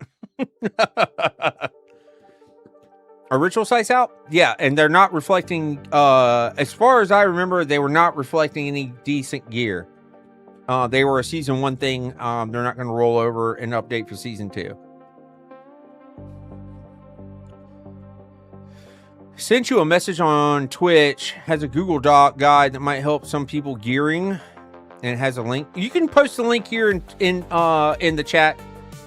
Are ritual sites out? Yeah, and they're not reflecting, as far as I remember, they were not reflecting any decent gear. They were a season 1 thing. They're not going to roll over and update for season 2. Sent you a message on Twitch. Has a Google Doc guide that might help some people gearing, and it has a link. You can post the link here in the chat.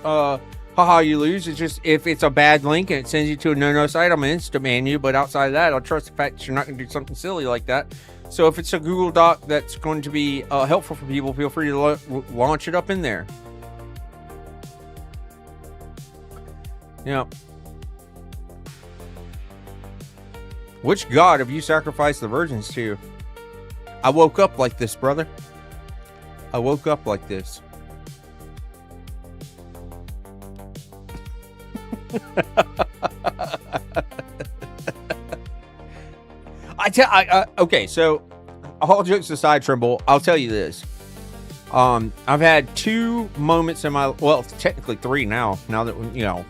Haha, you lose. It's just, if it's a bad link and it sends you to a no site, I'm going to insta-ban you. But outside of that, I'll trust the fact that you're not going to do something silly like that. So if it's a Google Doc that's going to be helpful for people, feel free to launch it up in there. Yeah. Which god have you sacrificed the virgins to? I woke up like this, brother. I woke up like this. Okay, so all jokes aside, Trimble, I'll tell you this. I've had 2 moments in my, well, technically 3 now that,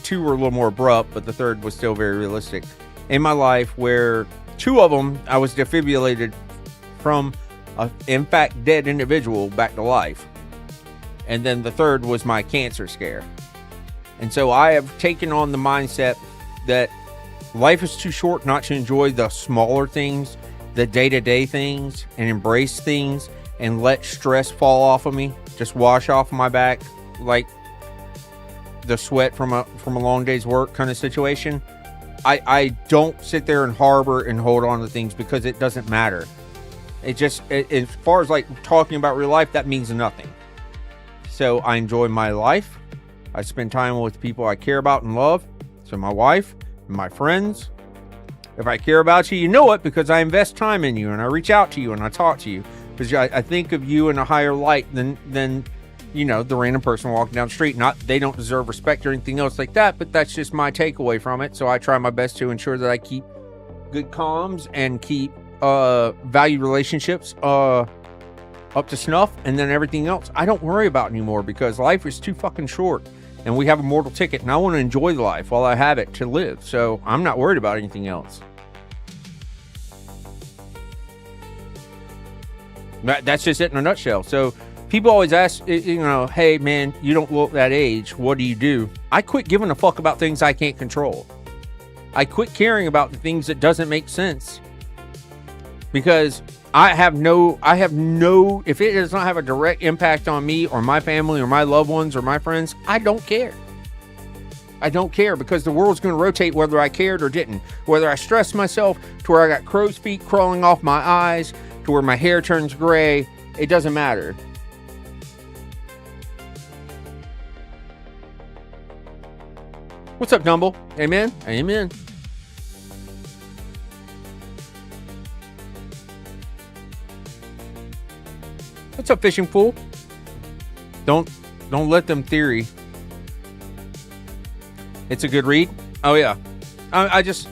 2 were a little more abrupt, but the third was still very realistic in my life, where 2 of them I was defibrillated from a, in fact, dead individual back to life. And then the third was my cancer scare. And so I have taken on the mindset that life is too short not to enjoy the smaller things, the day-to-day things, and embrace things, and let stress fall off of me, just wash off my back like the sweat from a long day's work kind of situation. I don't sit there and harbor and hold on to things, because it doesn't matter. As far as like talking about real life, that means nothing. So I enjoy my life. I spend time with people I care about and love. So my wife, my friends. If I care about you, you know it, because I invest time in you, and I reach out to you, and I talk to you, because I think of you in a higher light than the random person walking down the street. Not they don't deserve respect or anything else like that, but that's just my takeaway from it. So I try my best to ensure that I keep good comms and keep valued relationships up to snuff, and then everything else I don't worry about anymore, because life is too fucking short, and we have a mortal ticket, and I want to enjoy the life while I have it to live. So I'm not worried about anything else. That's just it in a nutshell. So people always ask, hey man, you don't look that age, what do you do? I quit giving a fuck about things I can't control. I quit caring about the things that doesn't make sense, because I have no, if it does not have a direct impact on me or my family or my loved ones or my friends, I don't care. I don't care, because the world's going to rotate whether I cared or didn't. Whether I stressed myself to where I got crow's feet crawling off my eyes, to where my hair turns gray, it doesn't matter. What's up, Dumble? Amen? Amen. What's up, Fishing Fool? Don't let them theory. It's a good read. Oh yeah. I just,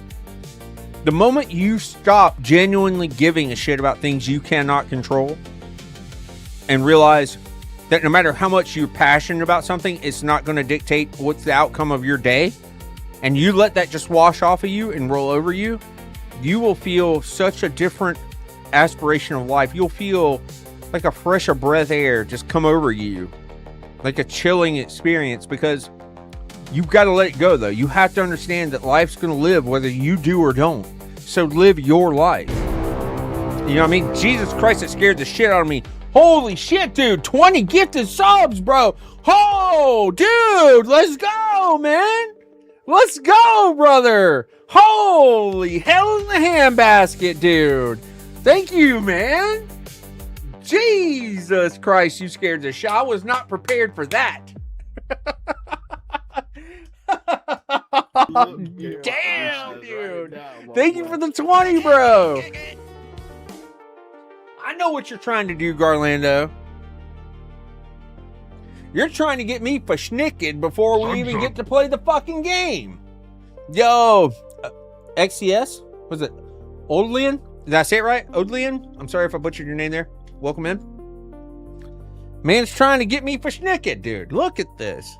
the moment you stop genuinely giving a shit about things you cannot control, and realize that no matter how much you're passionate about something, it's not going to dictate what's the outcome of your day, and you let that just wash off of you and roll over you, you will feel such a different aspiration of life, you'll feel like a fresh of breath air just come over you, like a chilling experience, because you've got to let it go, though. You have to understand that life's going to live whether you do or don't. So live your life. You know what I mean? Jesus Christ, it scared the shit out of me. Holy shit, dude. 20 gifted subs, bro. Oh, dude. Let's go, man. Let's go, brother. Holy hell in the handbasket, dude. Thank you, man. Jesus Christ, you scared the shit. I was not prepared for that. Damn, dude. Thank you for the 20, bro. I know what you're trying to do, Garlando. You're trying to get me verschnicked before we even get to play the fucking game. Yo, XCS? Was it Odlian? Did I say it right? Odlian? I'm sorry if I butchered your name there. Welcome in. Man's trying to get me verschnicked, dude. Look at this.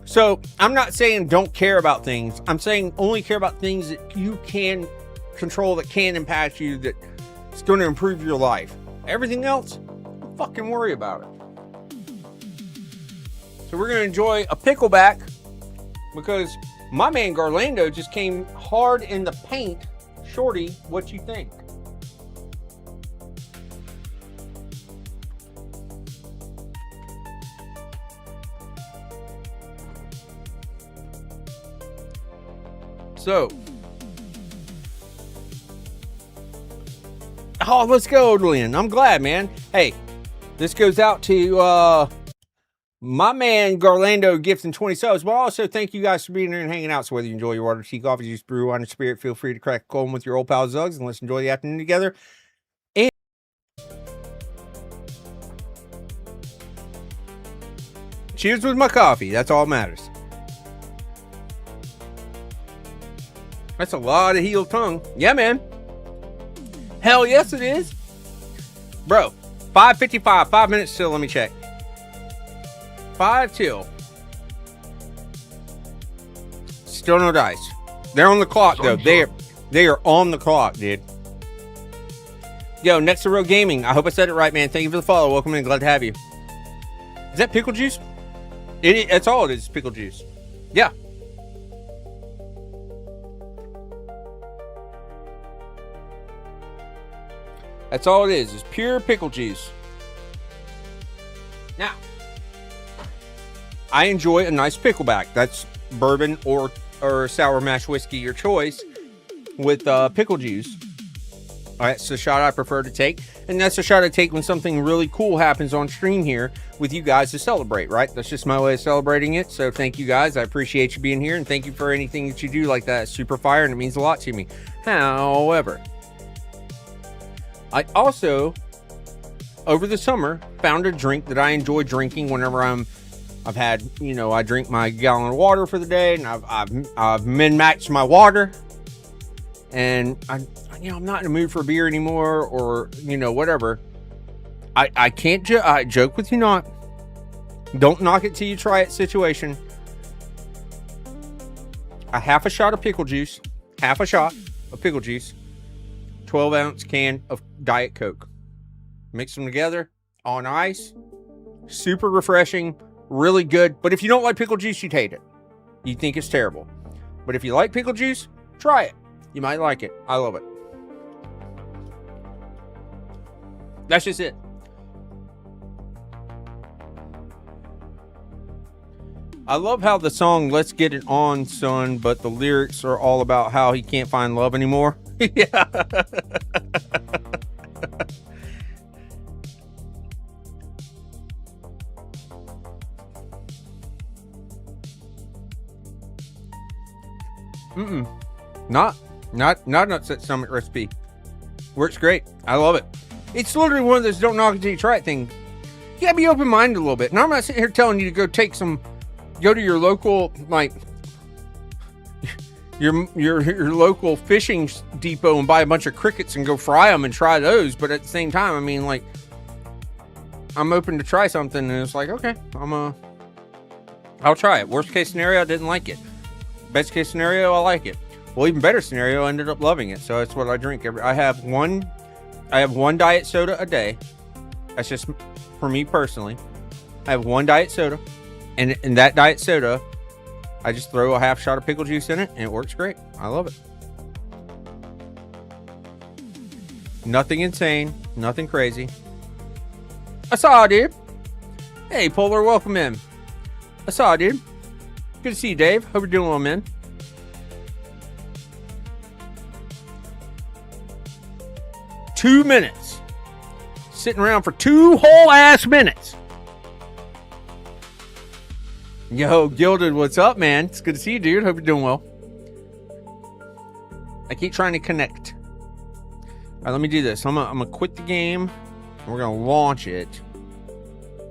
So, I'm not saying don't care about things. I'm saying only care about things that you can control, that can impact you, that it's going to improve your life. Everything else, don't fucking worry about it. So we're going to enjoy a pickleback because my man Garlando just came hard in the paint. Shorty, what you think? So, oh, let's go, Odlian. I'm glad, man. Hey, this goes out to my man Garlando gifting 20 subs, but also thank you guys for being here and hanging out. So whether you enjoy your water, tea, coffee, juice, brew, wine, or spirit, feel free to crack a cold with your old pal Zugs and let's enjoy the afternoon together. And cheers with my coffee. That's all that matters. That's a lot of heel tongue. Yeah, man. Hell yes, it is. Bro, 5:55, 5 minutes still. Let me check. 5 till. Still no dice. They're on the clock, though. They are on the clock, dude. Yo, next to Road Gaming. I hope I said it right, man. Thank you for the follow. Welcome in. Glad to have you. Is that pickle juice? That's all it is, pickle juice. Yeah. That's all it is pure pickle juice. Now, I enjoy a nice pickleback. That's bourbon or sour mash whiskey, your choice, with pickle juice. That's the shot I prefer to take. And that's the shot I take when something really cool happens on stream here with you guys to celebrate, right? That's just my way of celebrating it. So thank you guys. I appreciate you being here. And thank you for anything that you do like that. It's super fire and it means a lot to me. However, I also, over the summer, found a drink that I enjoy drinking whenever I've had, I drink my gallon of water for the day, and I've min-maxed my water, and I'm not in the mood for a beer anymore, or, whatever. I can't joke with you not. Don't knock it till you try it situation. A half a shot of pickle juice, 12-ounce can of Diet Coke. Mix them together on ice. Super refreshing, really good. But if you don't like pickle juice, you'd hate it. You'd think it's terrible. But if you like pickle juice, try it. You might like it. I love it. That's just it. I love how the song Let's Get It On, Son, but the lyrics are all about how he can't find love anymore. Yeah. Not an Upset Summit recipe. Works great. I love it. It's literally one of those don't knock it till you try it things. You gotta be open-minded a little bit. And I'm not sitting here telling you to go to your local, like, your local fishing depot and buy a bunch of crickets and go fry them and try those. But at the same time, I mean, like, I'm open to try something, and it's like, okay, I'm I'll try it. Worst case scenario, I didn't like it. Best case scenario, I like it. Well, even better scenario, I ended up loving it. So that's what I drink I have one diet soda a day. That's just for me personally. I have one diet soda, and in that diet soda, I just throw a half shot of pickle juice in it, and it works great. I love it. Nothing insane, nothing crazy. I saw, dude. Hey, Polar, welcome in. I saw, dude. Good to see you, Dave. Hope you're doing well, man. Two minutes. Sitting around for 2 whole ass minutes. Yo, Gilded, what's up, man? It's good to see you, dude. Hope you're doing well. I keep trying to connect. All right, let me do this. I'm gonna quit the game. And we're gonna launch it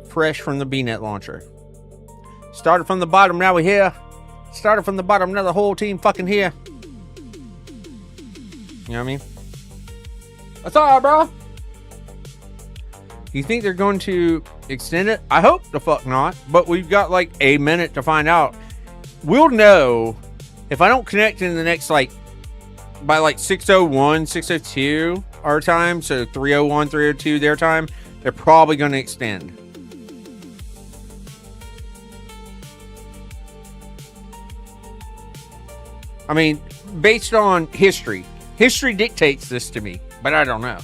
fresh from the BNet launcher. Started from the bottom, now we're here. Started from the bottom, now the whole team fucking here. You know what I mean? That's all right, bro. You think they're going to extend it? I hope the fuck not. But we've got like a minute to find out. We'll know if I don't connect in the next by 6:01, 6:02 our time, so 3:01, 3:02 their time. They're probably going to extend. I mean, based on history. History dictates this to me, but I don't know.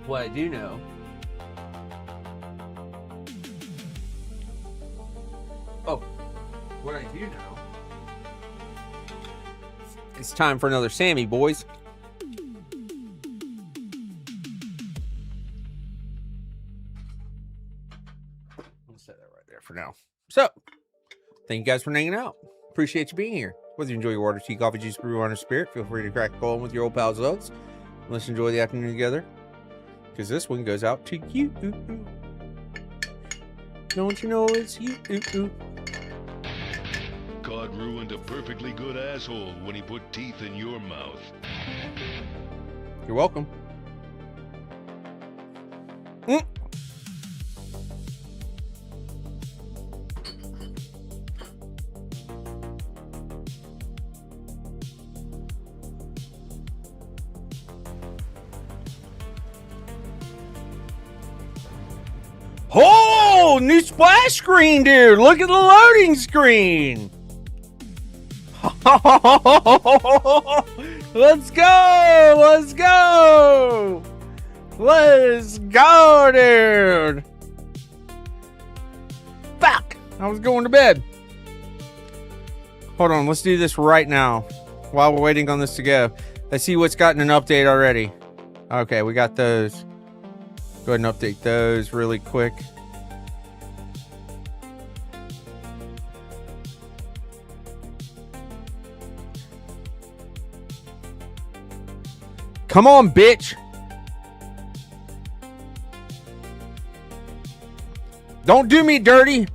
What I do know. Oh, what I do know. It's time for another Sammy, boys. I'll set that right there for now. So, thank you guys for hanging out. Appreciate you being here. Whether you enjoy your water, tea, coffee, juice, brew, or spirit, feel free to crack a cold with your old pals Zugs. Let's enjoy the afternoon together. Because this one goes out to you. Don't you know it's you? God ruined a perfectly good asshole when he put teeth in your mouth. You're welcome. Oh, new splash screen, dude. Look at the loading screen. Let's go. Let's go. Let's go, dude. Fuck. I was going to bed. Hold on. Let's do this right now while we're waiting on this to go. Let's see what's gotten an update already. Okay, we got those. Go ahead and update those really quick. Come on, bitch. Don't do me dirty.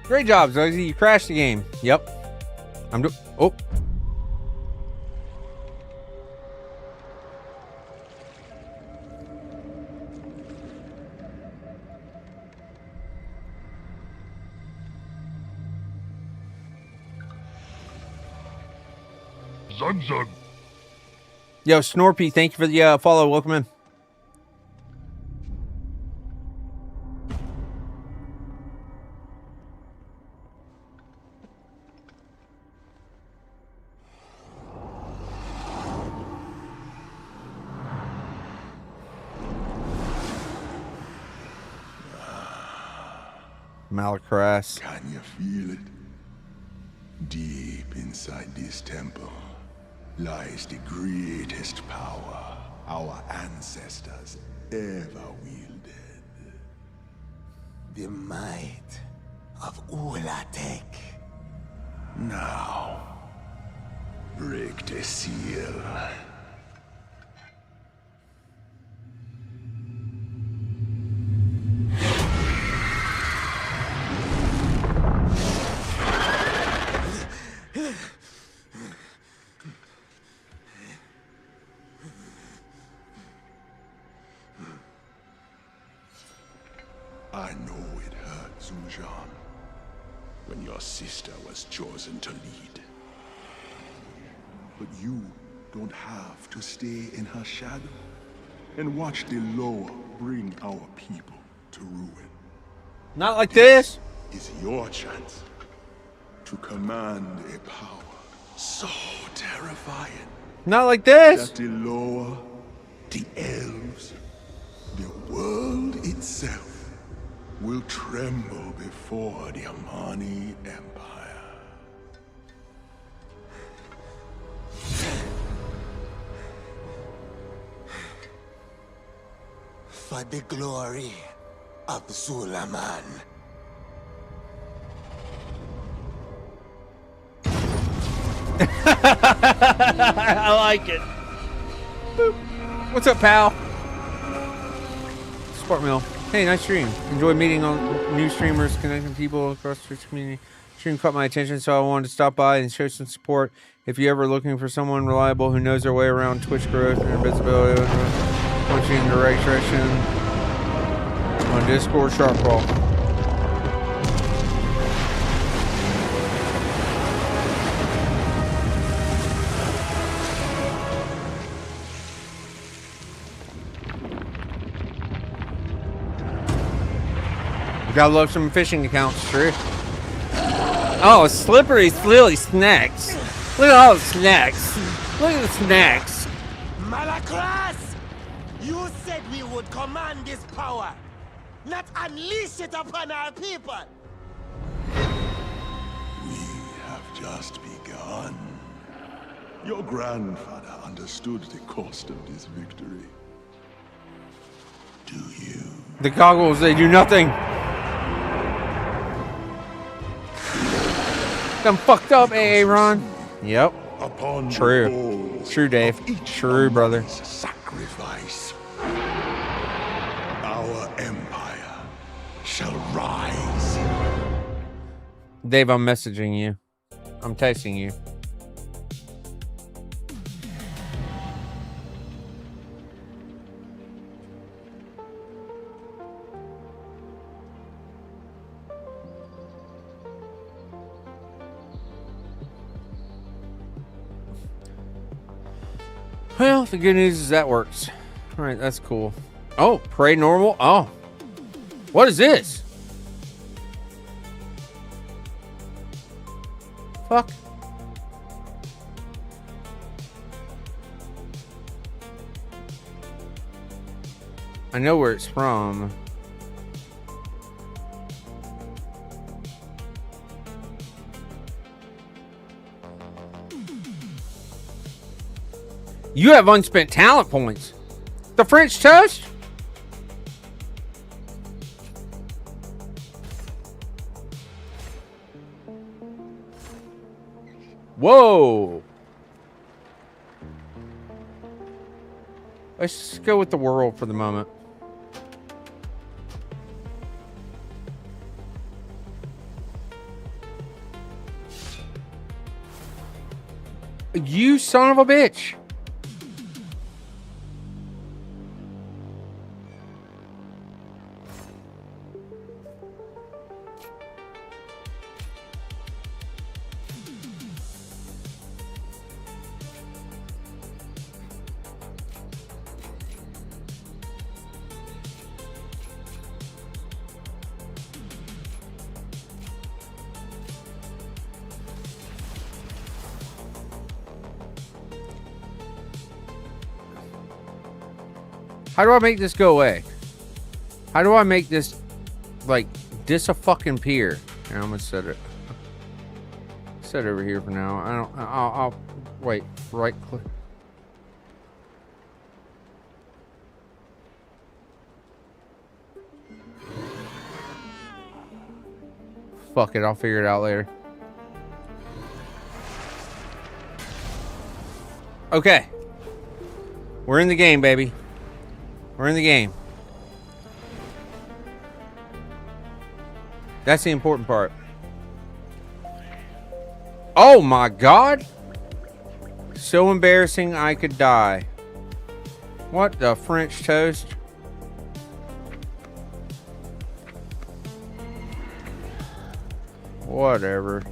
Great job, Zugzy. You crashed the game. Yep. Oh. Zug. Yo, Snorpy, thank you for the follow. Welcome in. Malacrass. Can you feel it? Deep inside this temple lies the greatest power our ancestors ever wielded. The might of Ulatek. Now, break the seal. Zugszy, when your sister was chosen to lead. But you don't have to stay in her shadow and watch the lower bring our people to ruin. Not like this. Is your chance to command a power so terrifying Not like this. that the lower, the elves, the world itself will tremble before the Amani Empire. For the glory of Suleiman. I like it. Boop. What's up, pal? Sport Mill. Hey, nice stream. Enjoy meeting on new streamers, connecting people across the Twitch community. Stream caught my attention, so I wanted to stop by and show some support. If you're ever looking for someone reliable who knows their way around Twitch growth and visibility, pointing in the right direction on Discord, Sharpcrawl. Gotta love some fishing accounts, true. Oh, slippery, lily snacks. Look at all the snacks. Look at the snacks. Malakras! You said we would command this power, not unleash it upon our people. We have just begun. Your grandfather understood the cost of this victory. Do you? The goggles, they do nothing. I'm fucked up, Aaron. Yep. Upon True. the balls True, Dave. of each True, brother. sacrifice, our empire shall rise. Dave, I'm messaging you. I'm texting you. Well, the good news is that works. All right, that's cool. Oh, pray normal. Oh, what is this? Fuck. I know where it's from. You have unspent talent points. The French toast? Whoa. Let's just go with the world for the moment. You son of a bitch. How do I make this go away? How do I make this, like, dis-a-fucking-peer? Here, I'm gonna set it. Set it over here for now. I'll wait, right click. Fuck it, I'll figure it out later. Okay. We're in the game, baby. We're in the game. That's the important part. Oh my God. So embarrassing I could die. What the French toast? Whatever.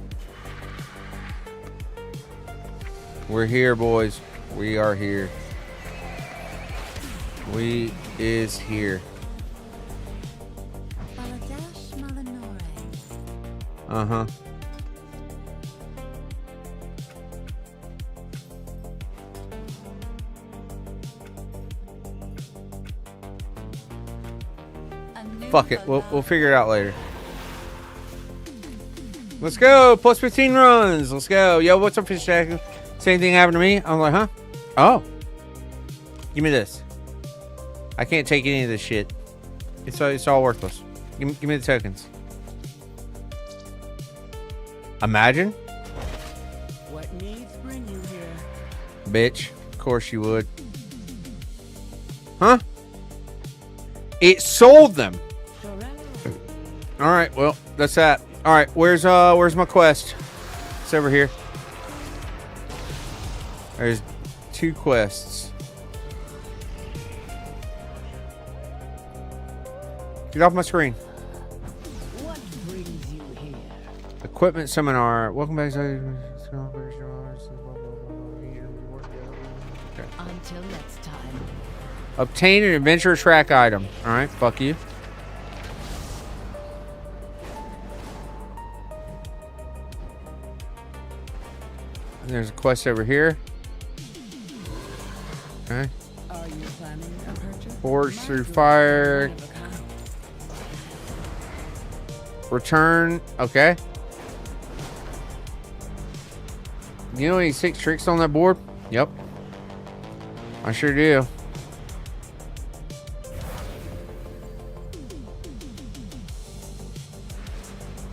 We're here, boys. We are here. We is here. Uh-huh. Fuck it. We'll figure it out later. Let's go. Plus 15 runs. Let's go. Yo, what's up, Fish Jackson? Same thing happened to me. I'm like, huh? Oh. Give me this. I can't take any of this shit. It's all worthless. Give me the tokens. Imagine. What needs bring you here? Bitch. Of course you would. Huh? It sold them. All right, well, that's that. All right, where's my quest? It's over here. There's 2 quests. Get off my screen. What brings you here? Equipment seminar. Welcome back to Until next time. obtain an adventure track item. All right, fuck you. And there's a quest over here. Okay. Are you planning a purchase? Forge through fire. Return. Okay. You know any 6 tricks on that board? Yep. I sure do.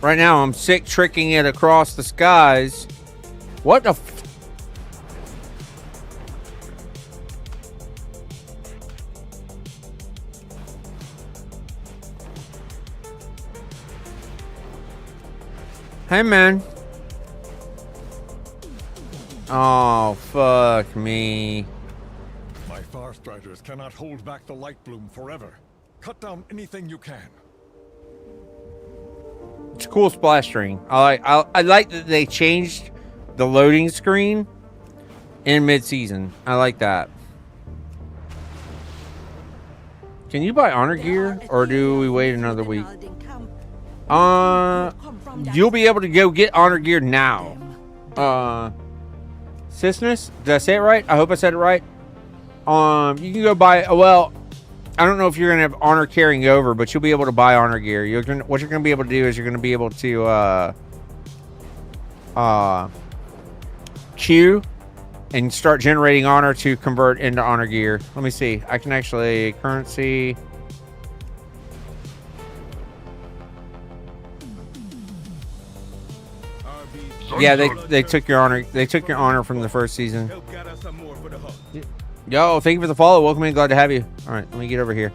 Right now, I'm sick tricking it across the skies. What the f... Hey, man. Oh, fuck me. My Farstriders cannot hold back the light bloom forever. Cut down anything you can. It's a cool splash screen. I like that they changed the loading screen in mid-season. I like that. Can you buy honor gear, or do we wait another week? You'll be able to go get honor gear now. Cisnus, did I say it right? I hope I said it right. You can go buy. Well, I don't know if you're gonna have honor carrying over, but you'll be able to buy honor gear. What you're gonna be able to do is you're gonna be able to queue and start generating honor to convert into honor gear. Let me see. I can actually currency. Yeah, they took your honor. They took your honor from the first season. Yo, thank you for the follow. Welcome in. Glad to have you. All right, let me get over here.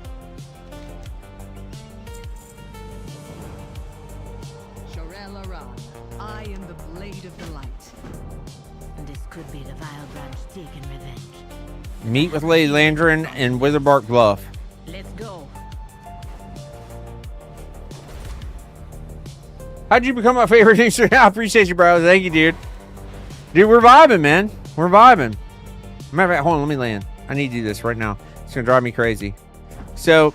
I am the blade of the light. And this could be the vile branch taking revenge. Meet with Lady Landrin and Witherbark Bluff. Let's go. How'd you become my favorite Instagram? I appreciate you, bro. Thank you, dude. Dude, we're vibing, man. We're vibing. Matter of fact, hold on, let me land. I need to do this right now. It's gonna drive me crazy. So,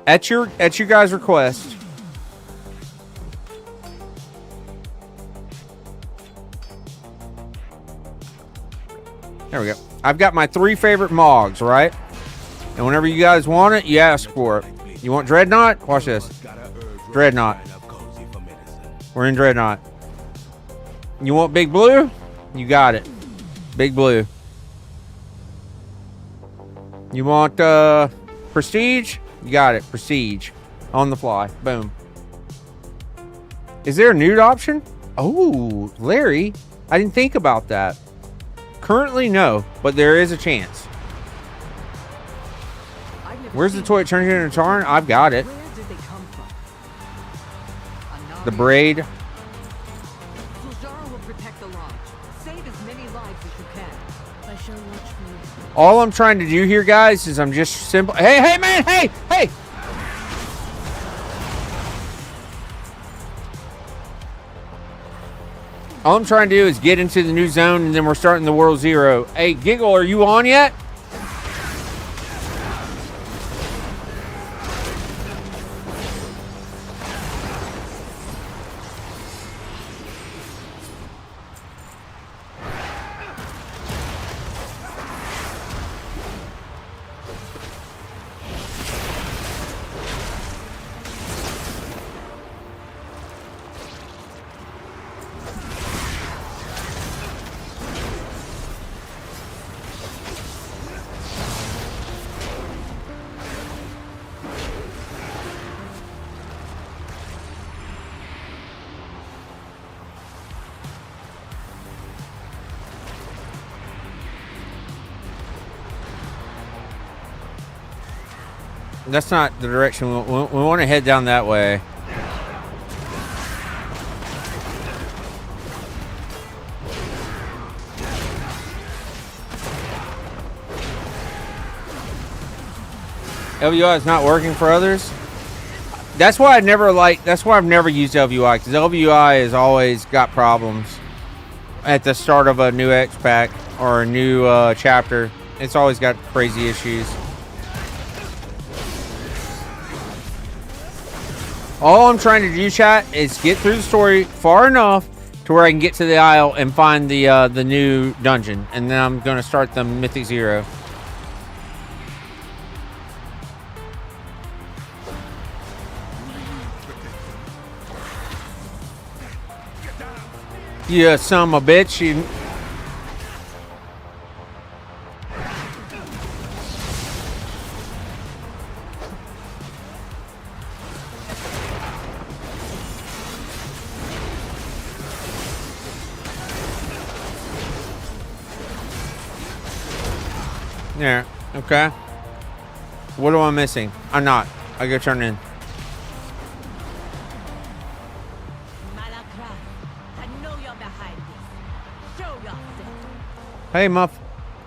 at your guys' request, there we go. I've got my 3 favorite Mogs, right? And whenever you guys want it, you ask for it. You want Dreadnought? Watch this. Dreadnought. We're in Dreadnought. You want Big Blue? You got it. Big Blue. You want Prestige? You got it. Prestige. On the fly. Boom. Is there a nude option? Oh, Larry. I didn't think about that. Currently, no. But there is a chance. Where's the toy turning into a tarn? I've got it. The braid. All I'm trying to do here, guys, is I'm just simple. Hey, hey, man, hey, hey! All I'm trying to do is get into the new zone, and then we're starting the World Zero. Hey, Giggle, are you on yet? That's not the direction we want to head down that way. LVUI is not working for others. That's why I've never used LVUI, because LVUI has always got problems at the start of a new X pack or a new chapter. It's always got crazy issues. All I'm trying to do, chat, is get through the story far enough to where I can get to the Isle and find the new dungeon, and then I'm going to start the Mythic Zero. Yeah, son of a bitch. You... There. Okay. What am I missing? I'm not. I go turn in. Hey, Muff.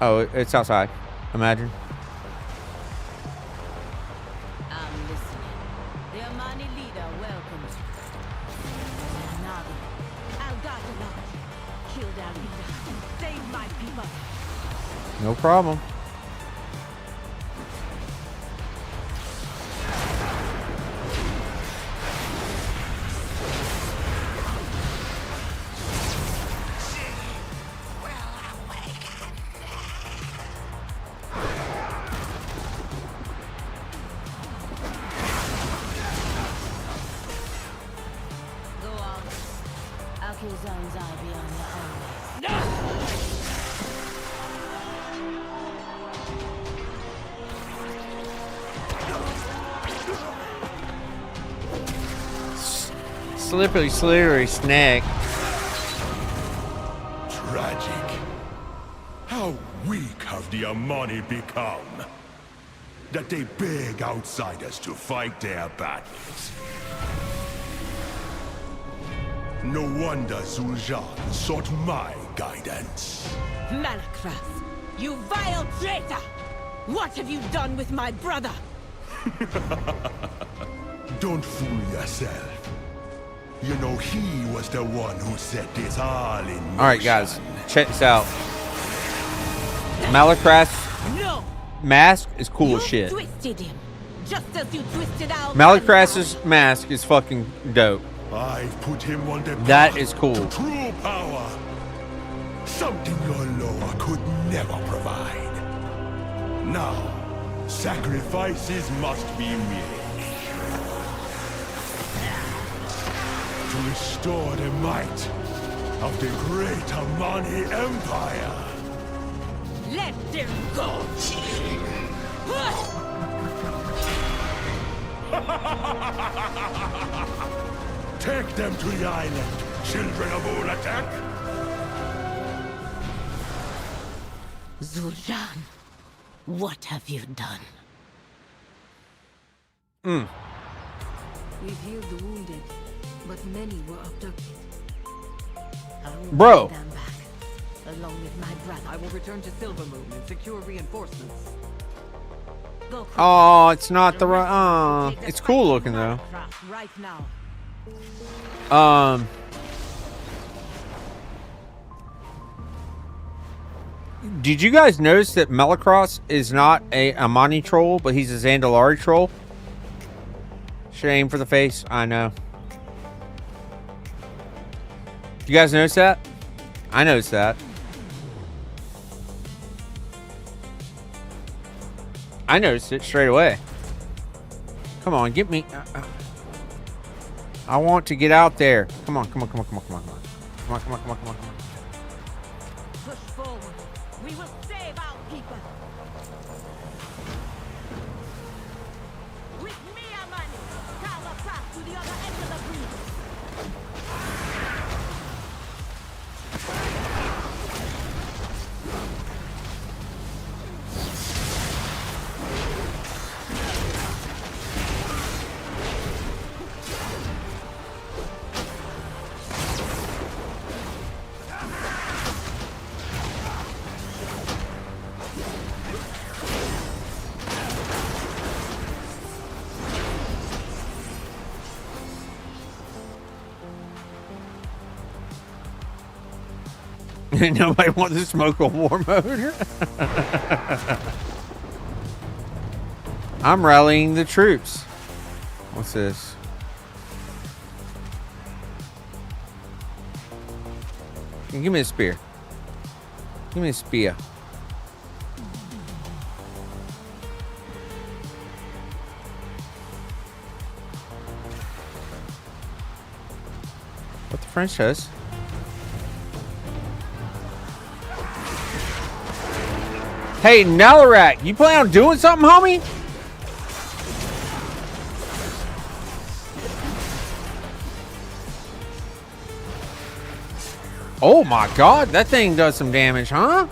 Oh, it's outside. Imagine. I'm listening. The Amani leader welcomes you. Killed our leader. Save my people. No problem. Slippery, slippery snake. Tragic. How weak have the Amani become? That they beg outsiders to fight their battles. No wonder Zul'Jan sought my guidance. Malakras, you vile traitor! What have you done with my brother? Don't fool yourself. You know he was the one who set this all in motion. Alright, guys. Check this out. Malakras mask is cool as shit. Twisted him, just as you twisted our Malakras's mask is fucking dope. I've put him on the That is cool. to true power. Something your lower could never provide. Now, sacrifices must be made. To restore the might of the great Amani Empire. Let them go! Take them to the island, children of Ulatek. Zul'Jan, what have you done? We've healed the wounded, but many were abducted. Bro. Them back, along with my brother. I will return to Silvermoon and secure reinforcements. Go Oh, it's not the right. It's cool looking though. right now. Did you guys notice that Malacross is not a Amani troll, but he's a Zandalari troll? Shame for the face, I know. You guys notice that? I noticed that. I noticed it straight away. Come on, get me. I want to get out there. Come on, come on, come on, come on, come on, come on. Come on, come on, come on, come on, come on. Push forward. We will save our people. With me, Amani. Carve a path to the other end of the breeze. Nobody wants to smoke on war mode. I'm rallying the troops. What's this? Give me a spear. Give me a spear. What the French does? Hey, Nalarak, you plan on doing something, homie? Oh my god, that thing does some damage, huh?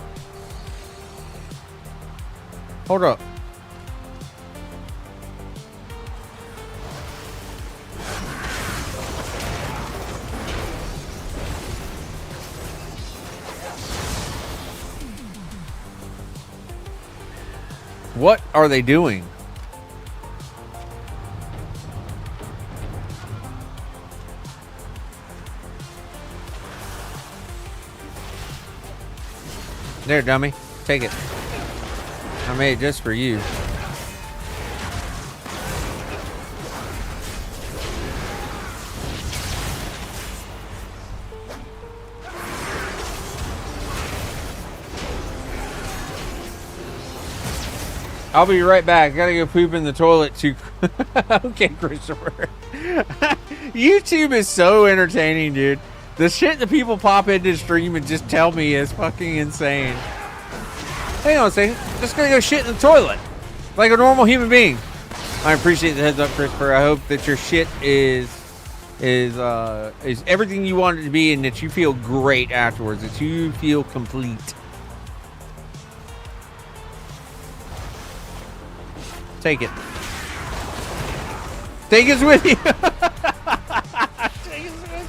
Hold up. What are they doing? There, dummy. Take it. I made it just for you. I'll be right back. I gotta go poop in the toilet too. Okay, Christopher. YouTube is so entertaining, dude. The shit that people pop into the stream and just tell me is fucking insane. Hang on a second. Just gonna go shit in the toilet. Like a normal human being. I appreciate the heads up, Christopher. I hope that your shit is everything you want it to be and that you feel great afterwards. That you feel complete. Take it. Take us with you. Take us with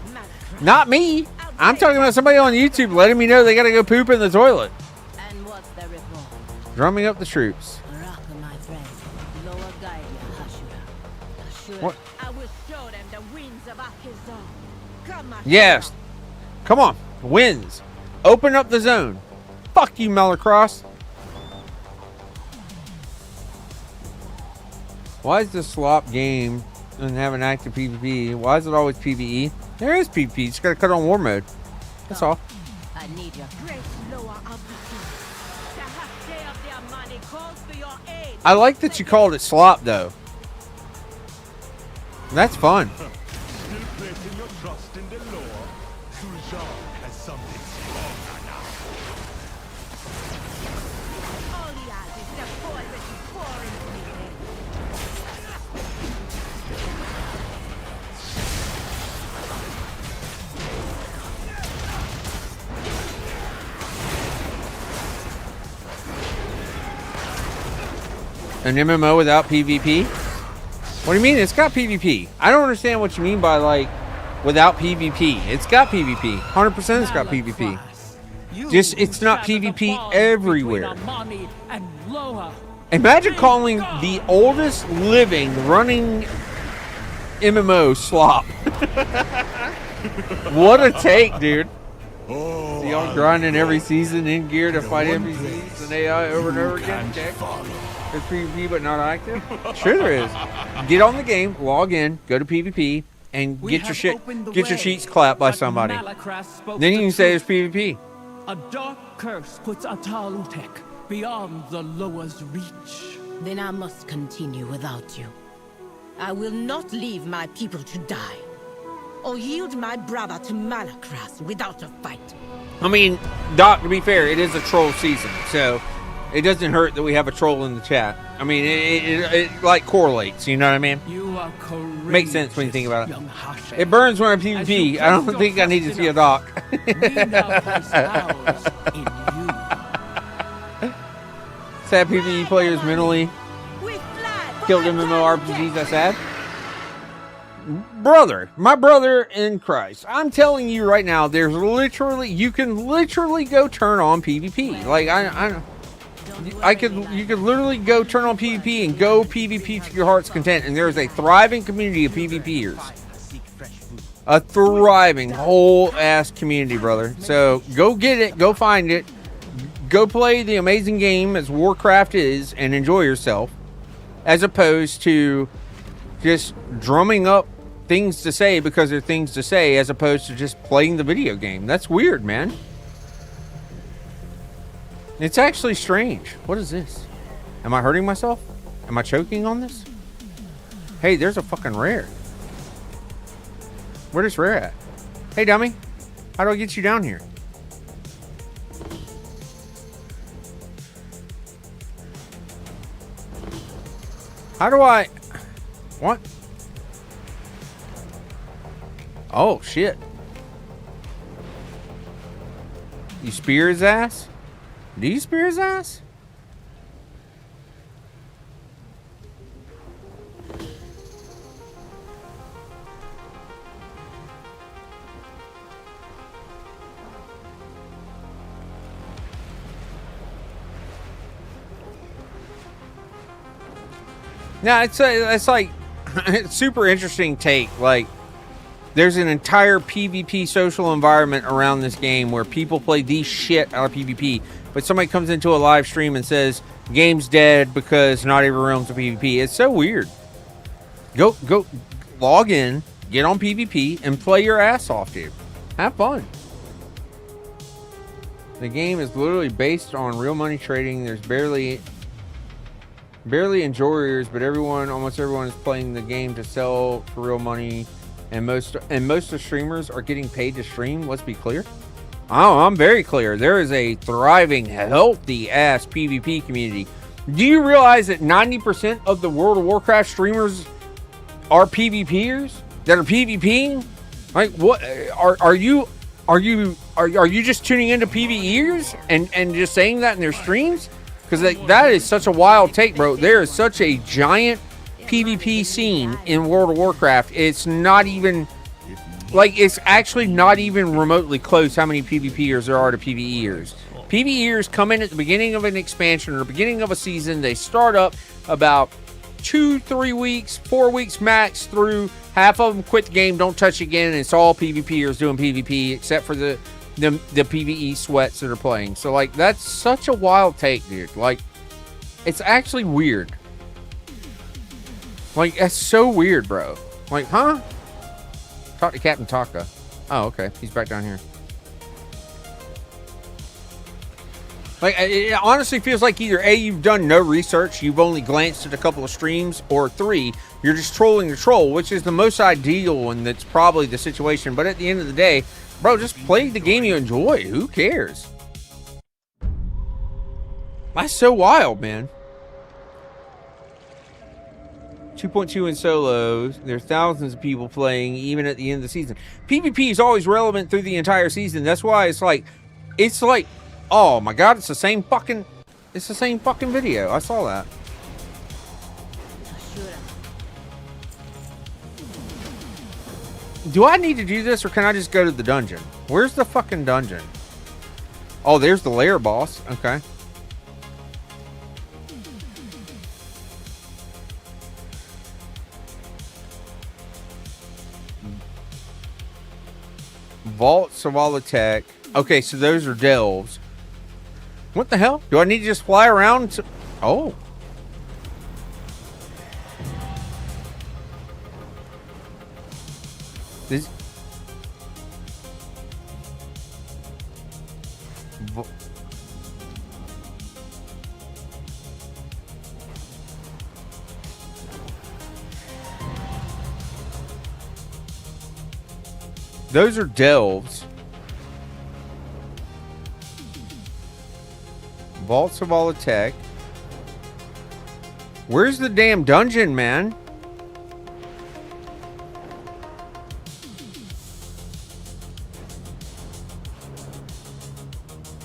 you. Not me. I'm talking about somebody on YouTube letting me know they gotta go poop in the toilet. And what's the report? Drumming up the troops. Rock, my friend. Lower guide, Hashura. What? I will show them the winds of Akizar. Come on. Yes. Come on. Wins. Open up the zone. Fuck you, Malacross. Why is this slop game doesn't have an active PvP? Why is it always PvE? There is PvP. You just gotta cut on war mode. That's all. I need your grace, lower altitude. The Hashday of the Amani calls for your aid. I like that you called it slop, though. That's fun. Still placing your trust in the law. Sujan has something stronger now. All he has is the boy that is foreign to me. An MMO without PvP? What do you mean? It's got PvP. I don't understand what you mean by, like, without PvP. It's got PvP. 100% it's got PvP. Just, it's not PvP everywhere. Imagine calling the oldest living running MMO slop. What a take, dude. Oh, See, y'all grinding every season in gear to fight NPCs and AI over and over again. Check. There's PvP but not active. Sure there is. Get on the game, log in, go to PvP, and get your shit, get your cheats clapped by somebody. Then you can say there's PvP. A dark curse puts Atalutek beyond the Loa's reach. Then I must continue without you. I will not leave my people to die, or yield my brother to Malakras without a fight. I mean, Doc, to be fair, it is a troll season, so it doesn't hurt that we have a troll in the chat. I mean, it like correlates, you know what I mean? You are Makes sense when you think about it. young Hashem. It burns when I PvP. I don't think I need to see a Doc. We now place ours in you. Sad PvE players mentally killed MMORPGs, that's sad. Brother, my brother in Christ, I'm telling you right now, there's literally, you can literally go turn on PvP. Like, you could literally go turn on PvP and go PvP to your heart's content, and there's a thriving community of PvPers. A thriving whole ass community, brother. So go get it, go find it, go play the amazing game as Warcraft is, and enjoy yourself, as opposed to just drumming up things to say because they're things to say, as opposed to just playing the video game. That's weird, man. It's actually strange. What is this? Am I hurting myself? Am I choking on this? Hey, there's a fucking rare. Where is rare at? Hey, dummy. How do I get you down here? How do I... What? Oh, shit. You spear his ass? Do you spear his ass? No, it's like it's super interesting take. Like, there's an entire PvP social environment around this game where people play the shit out of PvP, but somebody comes into a live stream and says game's dead because not every realm's a PvP. It's so weird. Go log in, get on PvP, and play your ass off, dude. Have fun. The game is literally based on real money trading. There's barely enjoyers, but almost everyone is playing the game to sell for real money, and most of streamers are getting paid to stream. Let's be clear. Oh, I'm very clear. There is a thriving, healthy ass PvP community. Do you realize that 90% of the World of Warcraft streamers are PvPers that are PvPing? Like, what are you just tuning into PvEers and just saying that in their streams? Because that is such a wild take, bro. There is such a giant PvP scene in World of Warcraft. It's not even, like, it's actually not even remotely close how many PvPers there are to PvEers. PvEers come in at the beginning of an expansion or the beginning of a season. They start up about 2-3 weeks, 4 weeks max through. Half of them quit the game, don't touch it again, and it's all PvPers doing PvP, except for the PvE sweats that are playing. So, like, that's such a wild take, dude. Like, it's actually weird. Like, that's so weird, bro. Like, huh? Talk to Captain Taka. Oh, okay. He's back down here. Like, it honestly feels like either A, you've done no research, you've only glanced at a couple of streams, or 3, you're just trolling the troll, which is the most ideal, and that's probably the situation. But at the end of the day, bro, just play the game you enjoy. Who cares? That's so wild, man. 2.2 in solos. There's thousands of people playing even at the end of the season. PvP is always relevant through the entire season. That's why it's like, oh my god, it's the same fucking video. I saw that. Do I need to do this, or can I just go to the dungeon? Where's the fucking dungeon? Oh, there's the lair boss. Okay. Vaults of all the tech. Okay, so those are delves. What the hell? Do I need to just fly around? Oh. This... Those are delves. Vaults of all the tech. Where's the damn dungeon, man?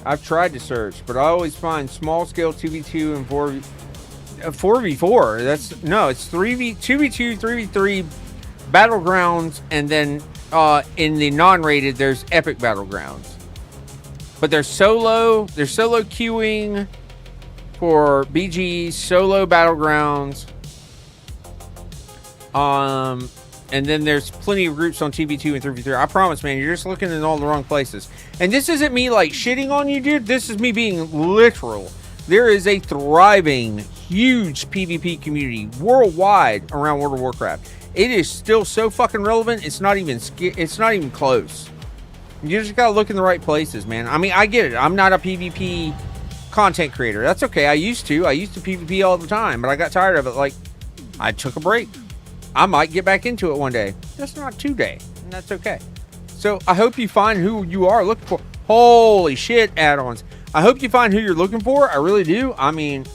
I've tried to search, but I always find small scale 2v2 and 4v4. That's no, it's 2v2, 3v3 battlegrounds, and then in the non-rated there's epic battlegrounds. But there's solo queuing for BGs, solo battlegrounds. And then there's plenty of groups on 2v2 and 3v3. I promise, man, you're just looking in all the wrong places. And this isn't me like shitting on you, dude. This is me being literal. There is a thriving, huge PvP community worldwide around World of Warcraft. It is still so fucking relevant. It's not even close. You just gotta look in the right places, man. I mean, I get it. I'm not a PvP content creator. That's okay. I used to PvP all the time, but I got tired of it. Like, I took a break. I might get back into it one day. That's not today, and that's okay. So I hope you find who you are looking for. Holy shit, add-ons. I hope you find who you're looking for. I really do. I mean,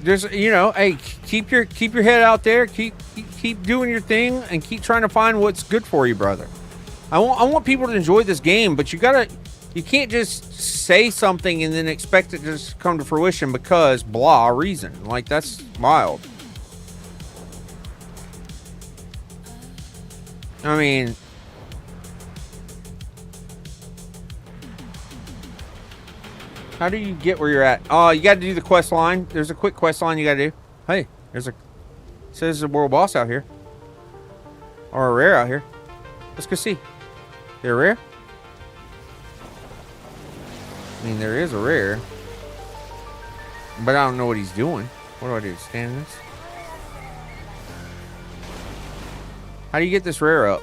there's, you know, hey, keep your head out there. Keep doing your thing and keep trying to find what's good for you, brother. I want people to enjoy this game, but you can't just say something and then expect it to just come to fruition because blah reason. Like, that's wild. I mean, how do you get where you're at? Oh, you got to do the quest line. There's a quick quest line you got to do. Hey, says there's a world boss out here. Or a rare out here. Let's go see. They're rare? I mean, there is a rare. But I don't know what he's doing. What do I do? Stand in this? How do you get this rare up?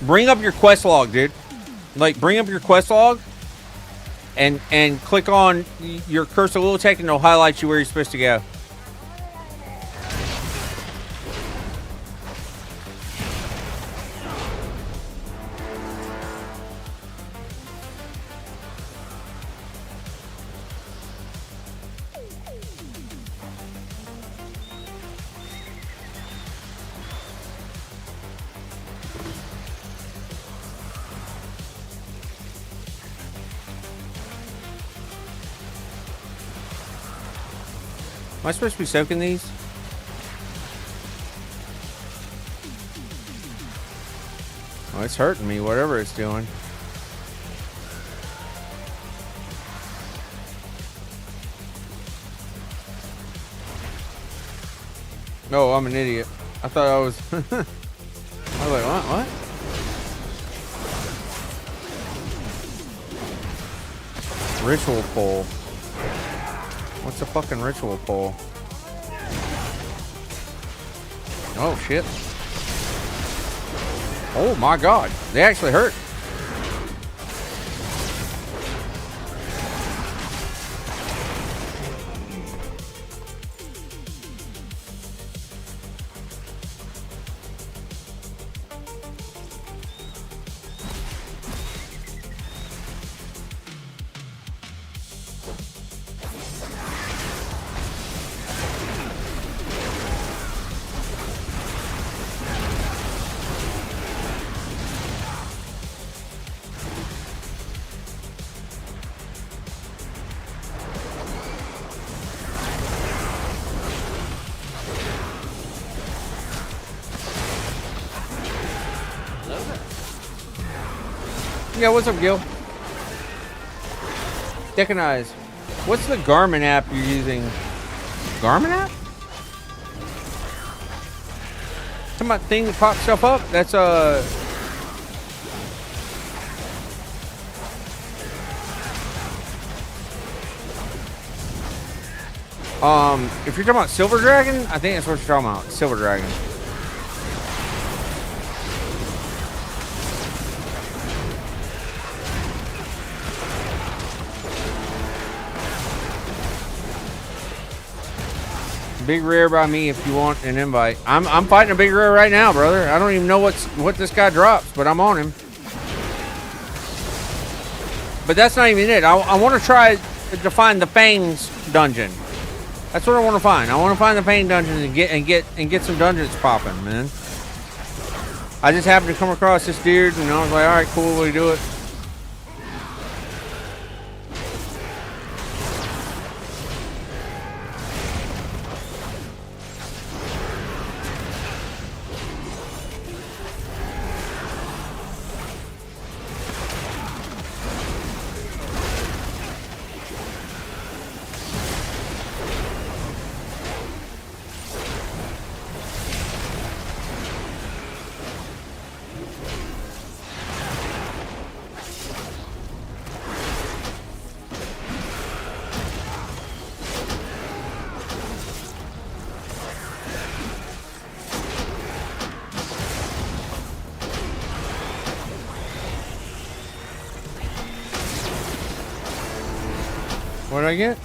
Bring up your quest log, dude. Like, bring up your quest log and click on your cursor little tech and it'll highlight you where you're supposed to go. Am I supposed to be soaking these? Oh, it's hurting me, whatever it's doing. No, I'm an idiot. I thought I was... I was like, what? Ritual pull. What's a fucking ritual pull? Oh, shit. Oh, my God. They actually hurt. Yeah, what's up, Gil? Deck and Eyes. What's the Garmin app you're using? Garmin app? Talking about thing that pops stuff up? That's if you're talking about Silver Dragon, I think that's what you're talking about. Silver Dragon. Big rare by me if you want an invite. I'm fighting a big rare right now, brother. I don't even know what this guy drops, but I'm on him. But that's not even it. I want to try to find the Fangs dungeon. That's what I want to find. I want to find the Fang dungeon and get some dungeons popping, man. I just happened to come across this dude, and I was like, all right, cool, we do it. What did I get?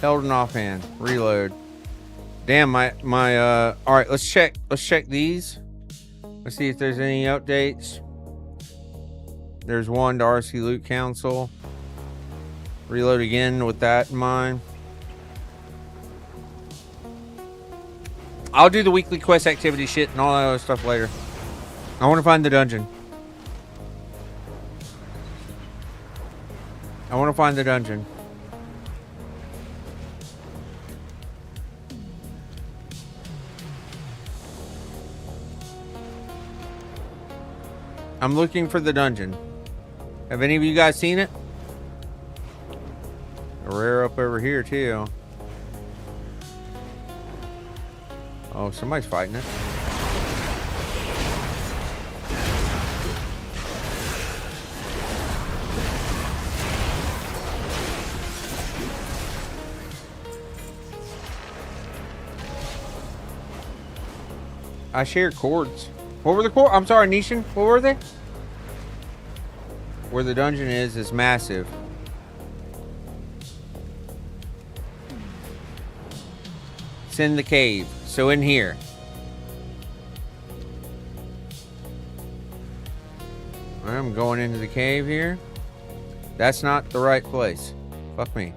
Held an offhand. Reload. Damn, my alright, let's check these. Let's see if there's any updates. There's one to RC Loot Council. Reload again with that in mind. I'll do the weekly quest activity shit and all that other stuff later. I want to find the dungeon. I want to find the dungeon. I'm looking for the dungeon. Have any of you guys seen it? A rare up over here too. Oh, somebody's fighting it. I share cords. What were the cords? I'm sorry, Nishan. What were they? Where the dungeon is massive. It's in the cave. So in here. I'm going into the cave here. That's not the right place. Fuck me.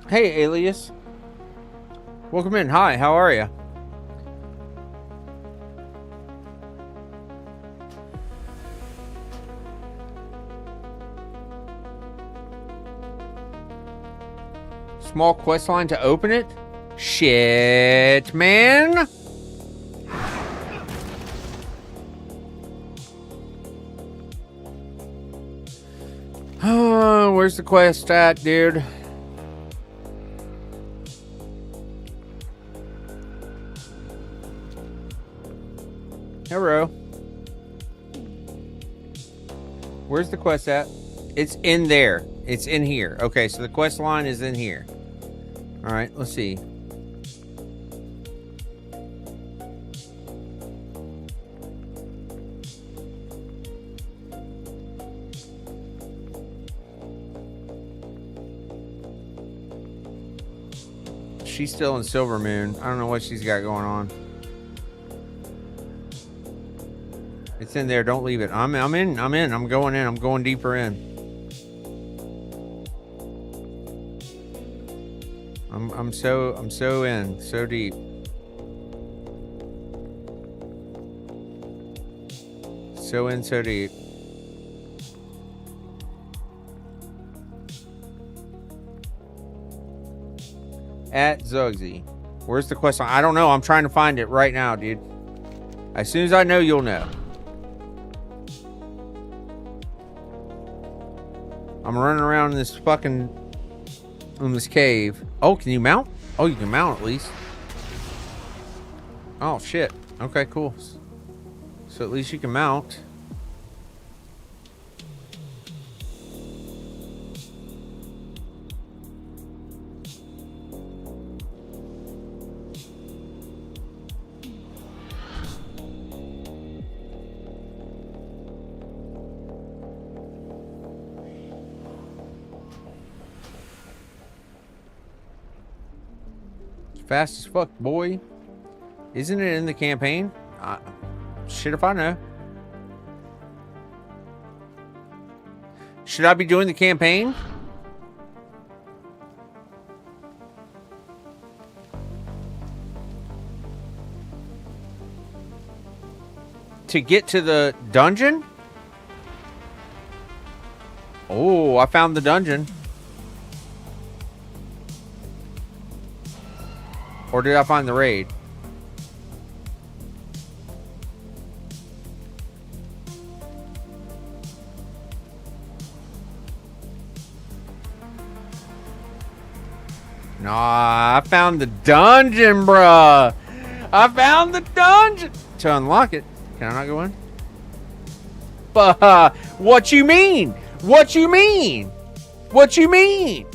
Hey, Alias. Welcome in. Hi, how are you? Small quest line to open it? Shit, man. Oh, where's the quest at, dude? Hello. Where's the quest at? It's in there. It's in here. Okay, so the quest line is in here. All right, let's see. She's still in Silver Moon. I don't know what she's got going on. It's in there. Don't leave it. I'm in. I'm going in. I'm going deeper in. I'm so in. So deep. So in, so deep. At Zugszy. Where's the quest line? I don't know. I'm trying to find it right now, dude. As soon as I know, you'll know. I'm running around in this fucking... in this cave. Oh, can you mount? Oh, you can mount at least. Oh, shit. Okay, cool. So at least you can mount. Fast as fuck, boy. Isn't it in the campaign? Shit if I know. Should I be doing the campaign? To get to the dungeon? Oh, I found the dungeon. Or did I find the raid? Nah, I found the dungeon, bruh. I found the dungeon. To unlock it, can I not go in? But what you mean? What you mean? What you mean?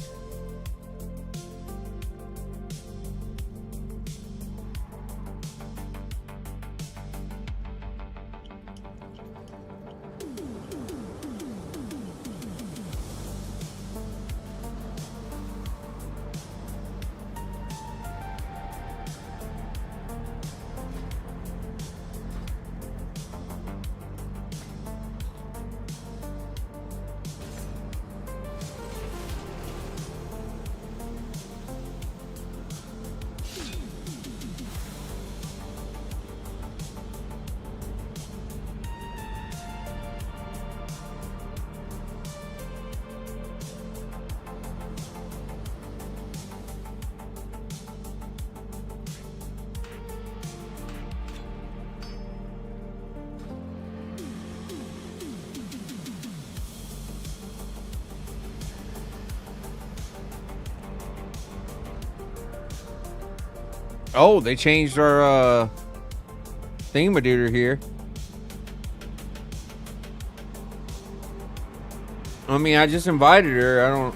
Oh, they changed our thingamadooter here. I mean, I just invited her. I don't...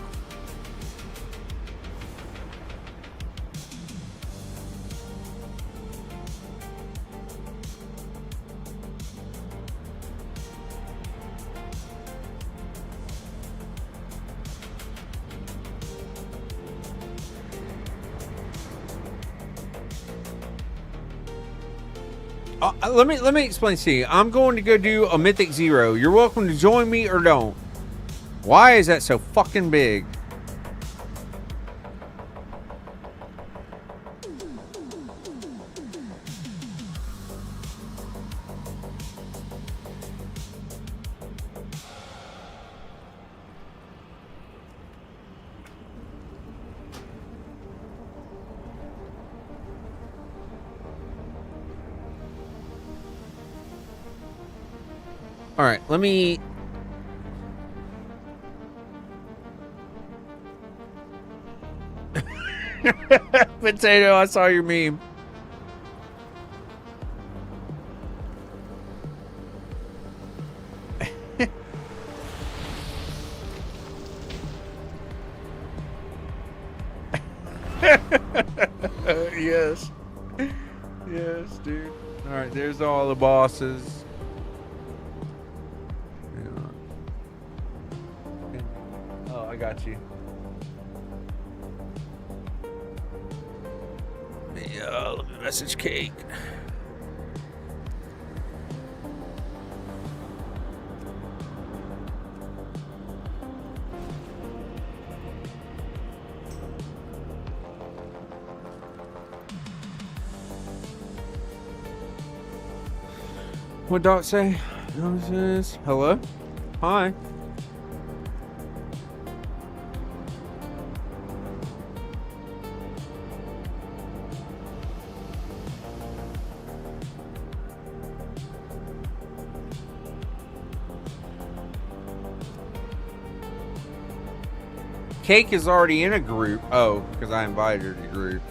Let me explain to you. I'm going to go do a Mythic 0. You're welcome to join me or don't. Why is that so fucking big? All right, let me... Potato, I saw your meme. Yes. Yes, dude. All right, there's all the bosses. Oh, I got you. Yeah, let me message Cake. What Doc say? Hello? Hi. Cake is already in a group. Oh, because I invited her to the group.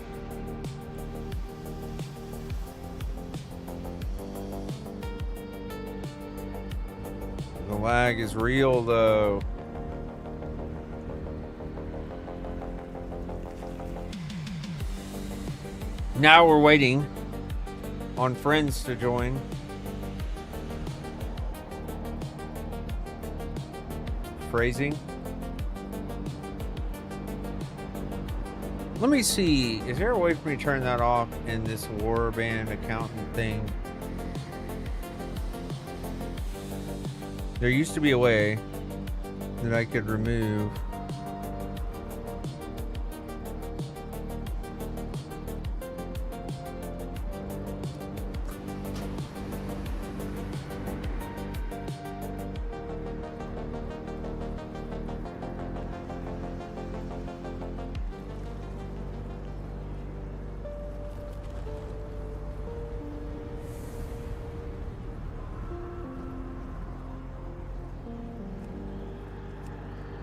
The lag is real, though. Now we're waiting on friends to join. Phrasing. Let me see. Is there a way for me to turn that off in this warband accountant thing? There used to be a way that I could remove.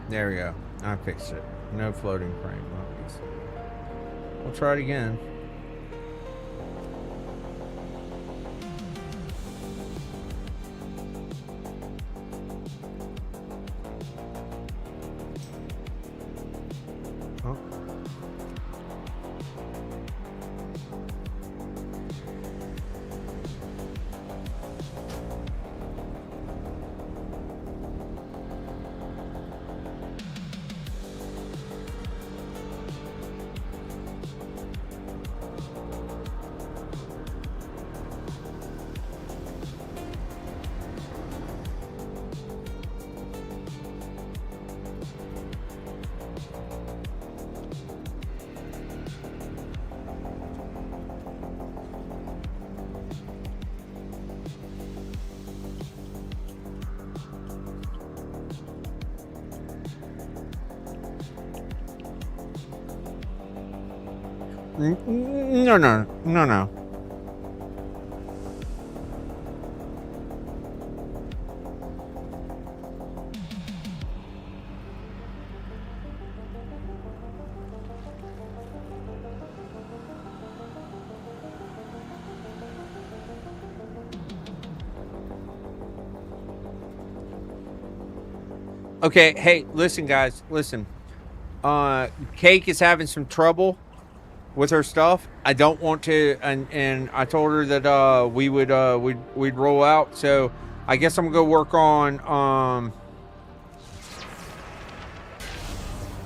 There we go. I fixed it. No floating frame. We'll try it again. Oh. No. Okay, hey, listen, guys, listen. Cake is having some trouble with her stuff. I don't want to, and I told her that we'd roll out. So I guess I'm gonna go work on.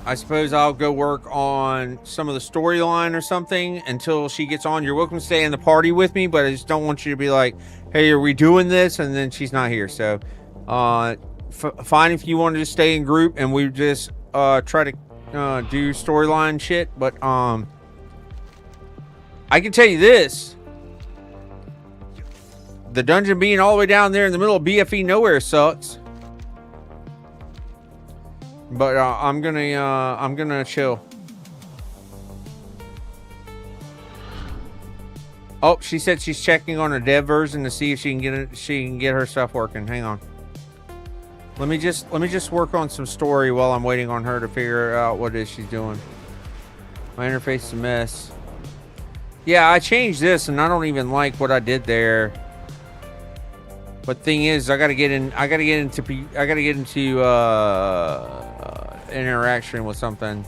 I suppose I'll go work on some of the storyline or something until she gets on. You're welcome to stay in the party with me, but I just don't want you to be like, "Hey, are we doing this?" And then she's not here. So, fine if you want to just stay in group and we just try to do storyline shit. But I can tell you this: the dungeon being all the way down there in the middle of BFE nowhere sucks. But I'm gonna chill. Oh, she said she's checking on her dev version to see if she can get her stuff working. Hang on. Let me just work on some story while I'm waiting on her to figure out what it is she's doing. My interface is a mess. Yeah, I changed this and I don't even like what I did there. But thing is, I gotta get into interaction with something.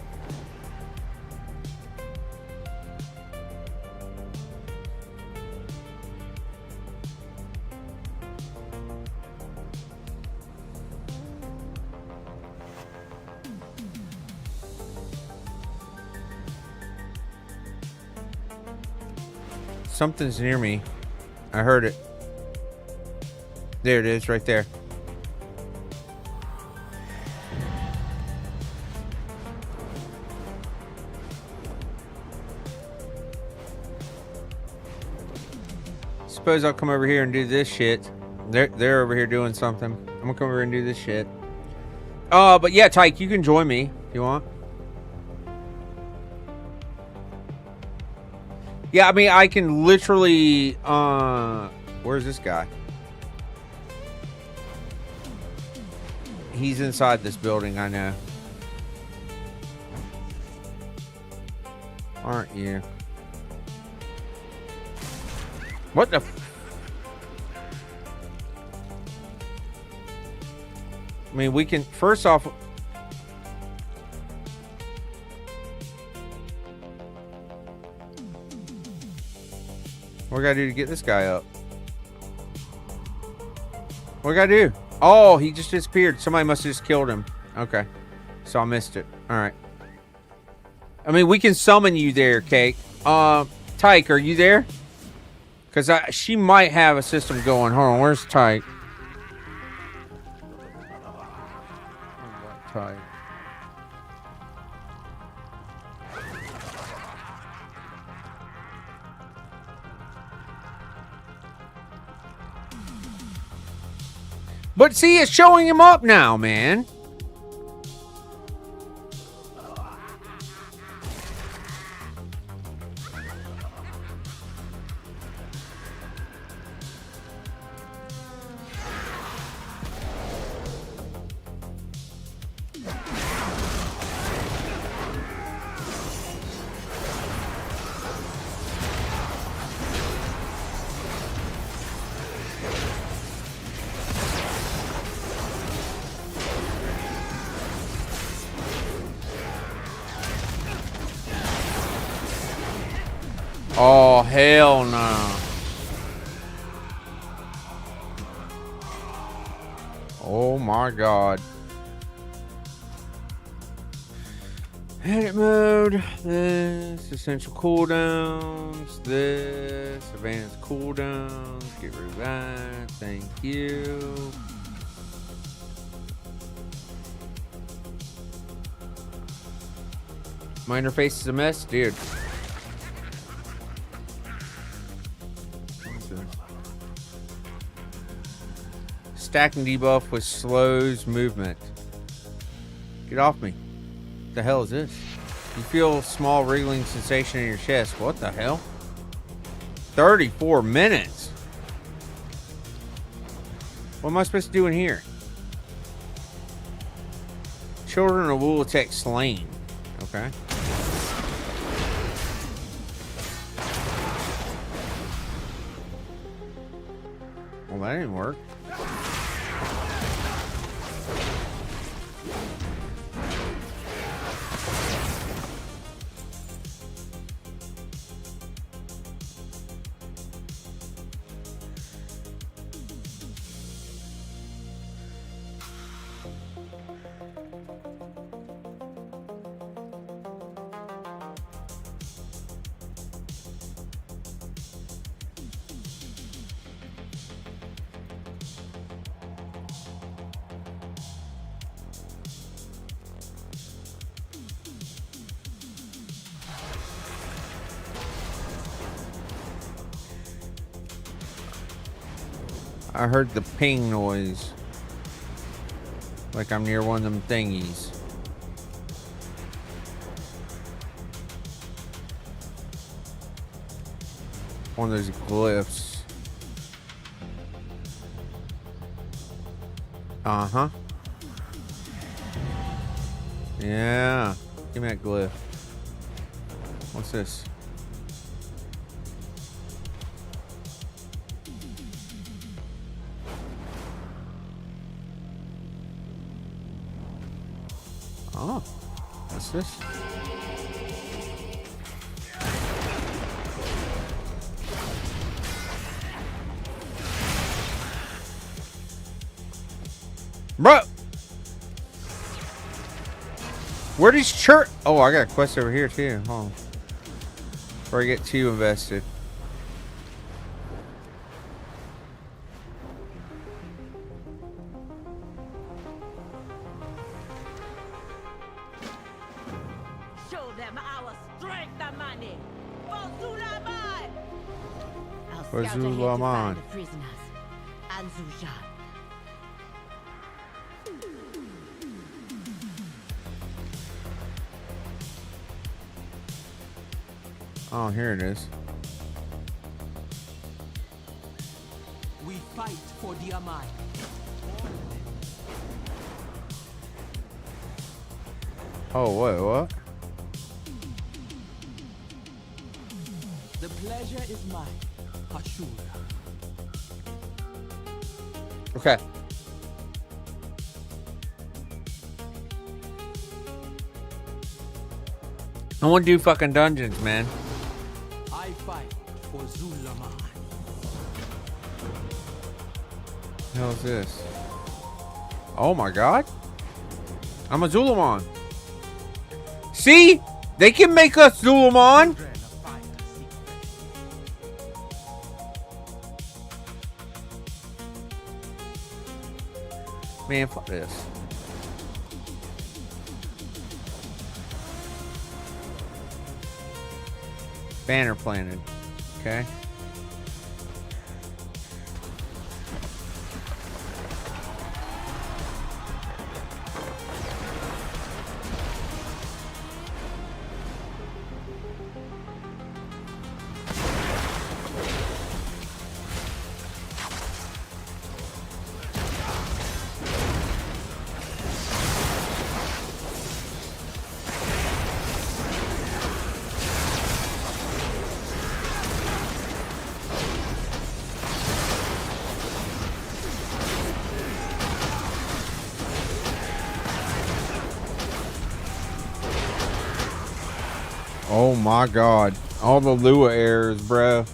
Something's near me. I heard it. There it is, right there. Suppose I'll come over here and do this shit. They're over here doing something. I'm gonna come over and do this shit. But yeah, Tyke, you can join me if you want. Yeah, I mean, I can literally, where's this guy? He's inside this building, I know. Aren't you? What the I mean, we can, first off, what we gotta do to get this guy up? What we gotta do? Oh, he just disappeared. Somebody must have just killed him. Okay. So I missed it. Alright. I mean, we can summon you there, Cake. Tyke, are you there? Because she might have a system going. Hold on, where's Tyke? Tyke. But see, it's showing him up now, man. Oh, hell no. Oh my god. Edit mode. This. Essential cooldowns. This. Advanced cooldowns. Get rid of that. Thank you. My interface is a mess, dude. Stacking debuff with slows movement. Get off me. What the hell is this? You feel a small wriggling sensation in your chest. What the hell? 34 minutes. What am I supposed to do in here? Children of Wulatek slain. Okay. Well, that didn't work. I heard the ping noise. Like I'm near one of them thingies. One of those glyphs. Uh-huh. Yeah. Give me that glyph. What's this? Oh, what's this? Bro! Where does church? Oh, I got a quest over here too. Hold on. Before I get too invested. I'll scout ahead to find the prisoners. and Zugszy. Oh, here it is. We fight for the Amai. Oh, wait, what? The pleasure is mine, Hashura. Okay. I want to do fucking dungeons, man. I fight for Zulaman. What the hell is this? Oh my god. I'm a Zulaman. See? They can make us Zulaman. Man, fuck this. Banner planted. Okay. Oh my god. All the Lua errors, bro.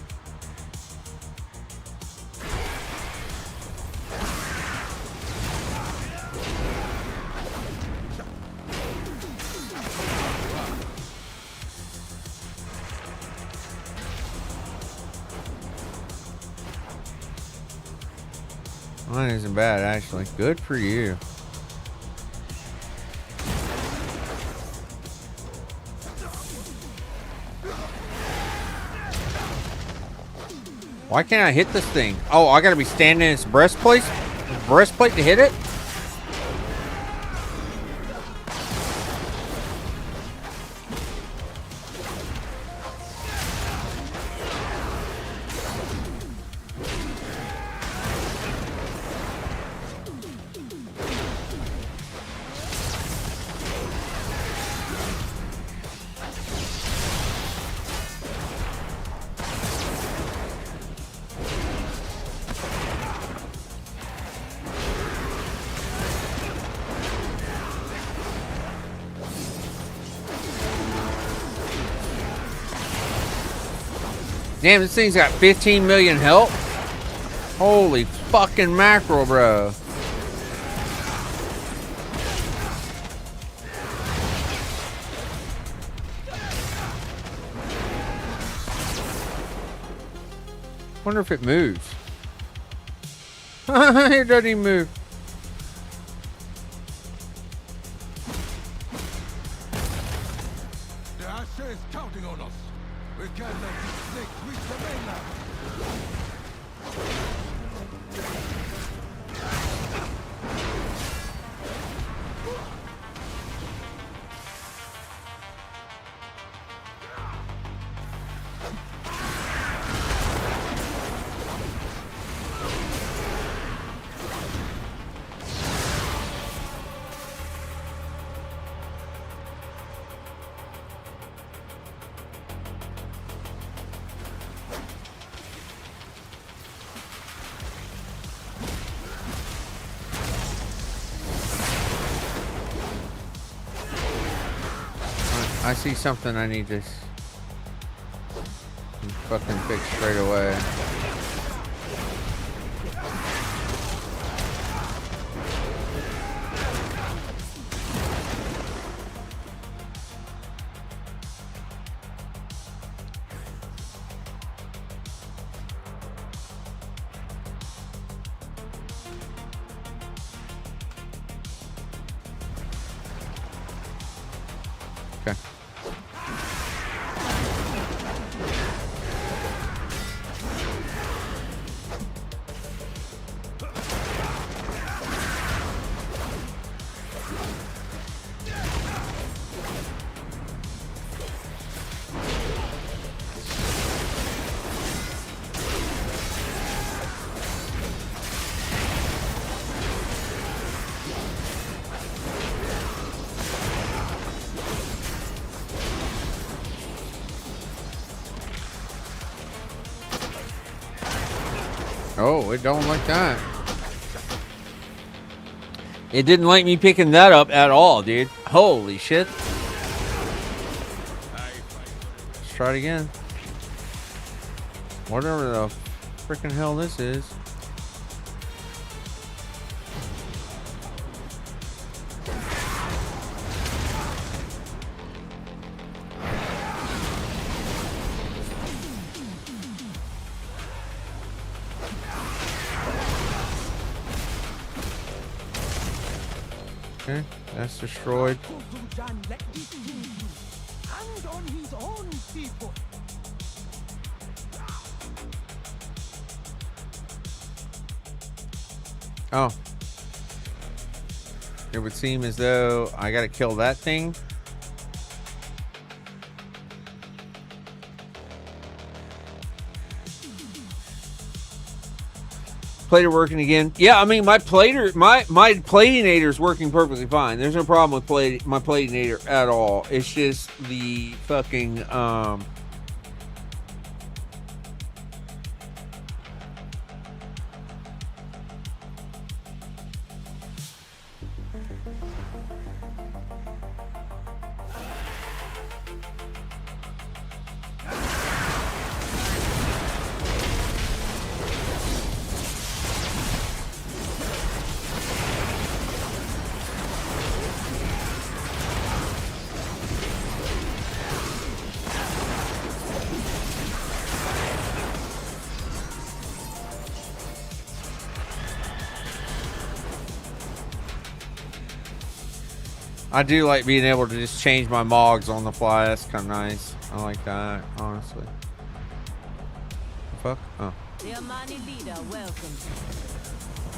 Mine isn't bad, actually. Good for you. Why can't I hit this thing? Oh, I gotta be standing in its breastplate to hit it? Damn, this thing's got 15 million health. Holy fucking mackerel, bro. Wonder if it moves. It doesn't even move. The Asher is counting on us. We can't let these snakes reach the mainland. I see something I need to fucking fix straight away. Okay. Oh, it don't like that. It didn't like me picking that up at all, dude. Holy shit. Let's try it again. Whatever the freaking hell this is. Okay, that's destroyed. Oh. It would seem as though I gotta kill that thing. Plater working again. Yeah, I mean my platinator's working perfectly fine. There's no problem with my platinator at all. It's just the fucking I do like being able to just change my mogs on the fly. That's kind of nice. I like that, honestly. Fuck? Oh. The Amani leader welcomes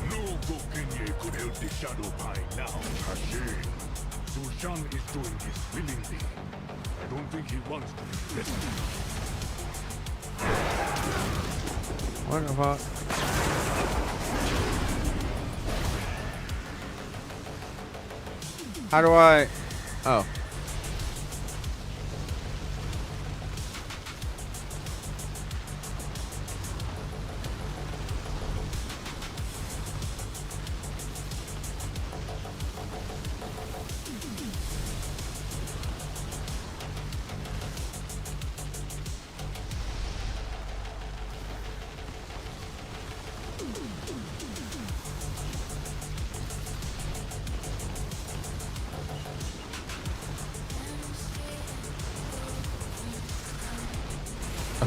No Gokenye could help the Shadow Pine now. A shame. Zugszy is doing this willingly. I don't think he wants to be rescued. What the fuck? How do I... Oh.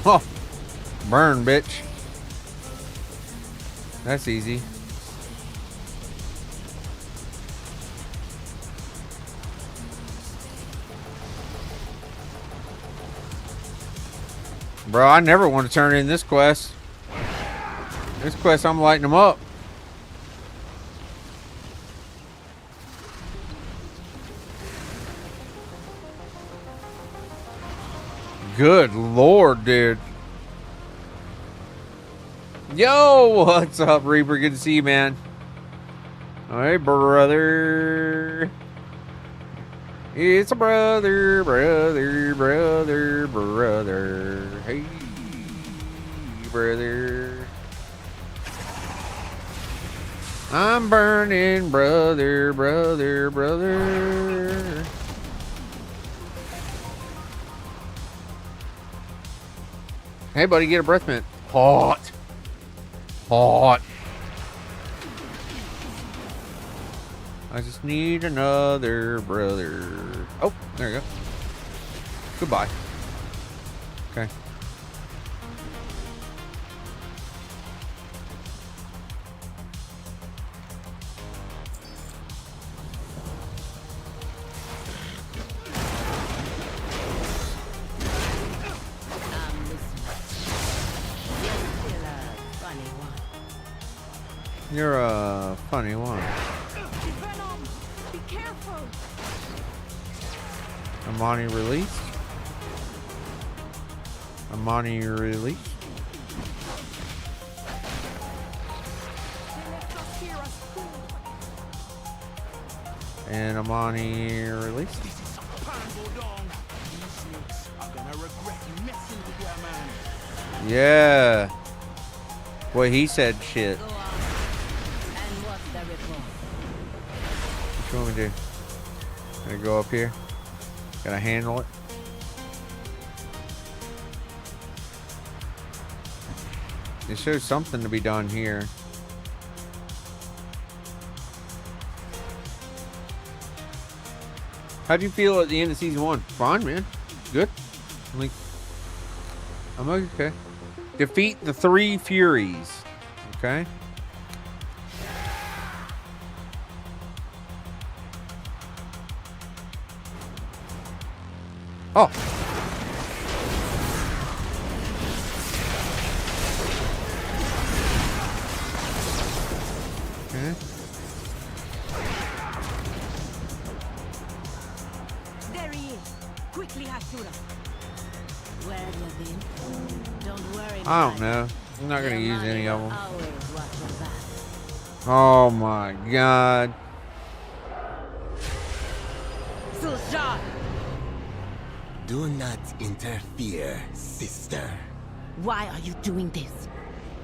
Oh, burn, bitch. That's easy. Bro, I never want to turn in this quest. This quest, I'm lighting them up. Good lord, dude. Yo, what's up, Reaper? Good to see you, man. Hey, brother. It's a brother. Hey, brother. I'm burning, brother. Hey, buddy, get a breath mint. Hot. I just need another brother. Oh, there you go. Goodbye. Okay. You're a funny one. Venom, be careful. Amani released. Amani released. And Amani released. Yeah. Well, he said shit. Go on. And what's the report? What you want me to do? Can I go up here? Can I handle it? It shows something to be done here. How do you feel at the end of season 1? Fine, man. Good. I'm okay. Defeat the 3 Furies. Okay. Oh. Okay. There he is. Quickly, Hashura. Where have you been? Don't worry. I don't know. I'm not going to use any of them. Always watch your back. Oh my god. Sultan! Do not interfere, sister. Why are you doing this?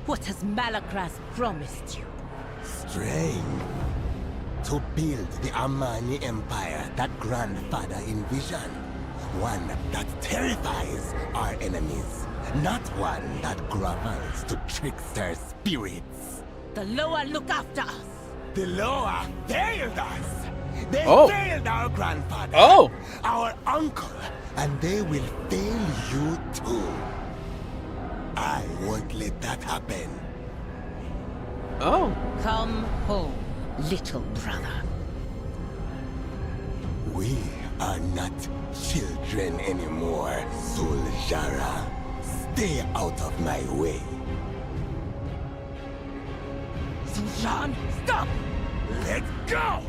What has Malakras promised you? Strength. To build the Amani Empire that grandfather envisioned. One that terrifies our enemies. Not one that grovels to trickster spirits. The Loa look after us. The Loa failed us. They Oh. failed our grandfather. Oh. Our uncle. And they will fail you too. I won't let that happen. Oh. Come home, little brother. We are not children anymore, Suljara. Stay out of my way. Sultan, stop! Let go!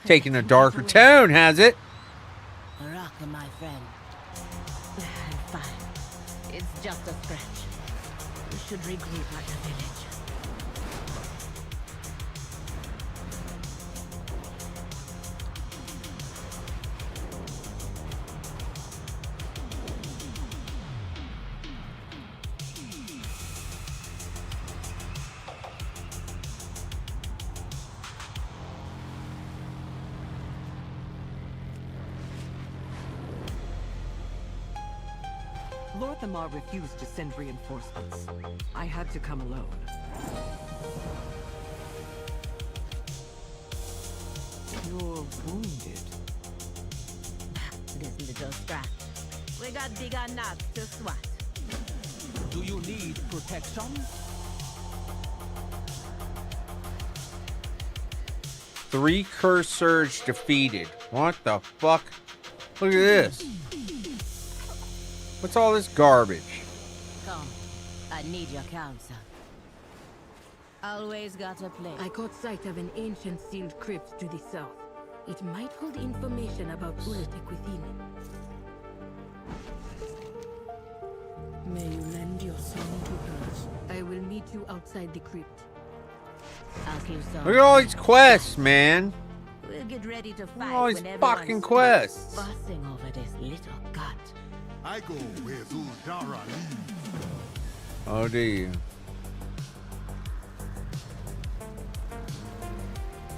Taking a darker tone, has it? Baraka, my friend. I'm fine. It's just a scratch. We should regroup at the village. Lorthamar refused to send reinforcements. I had to come alone. You're wounded. This little scratch. We got bigger nuts to swat. Do you need protection? Three curse surge defeated. What the fuck? Look at this. What's all this garbage? Come, I need your counsel. Always got a plan. I caught sight of an ancient sealed crypt to the south. It might hold information about Ulatek within. May you lend your song to hers. I will meet you outside the crypt. I'll keep some. Look at all these quests, man. We'll get ready to Look fight at all these when fucking everyone's quests. fussing over this little gut. I go where Zuldara leads. Oh, do you?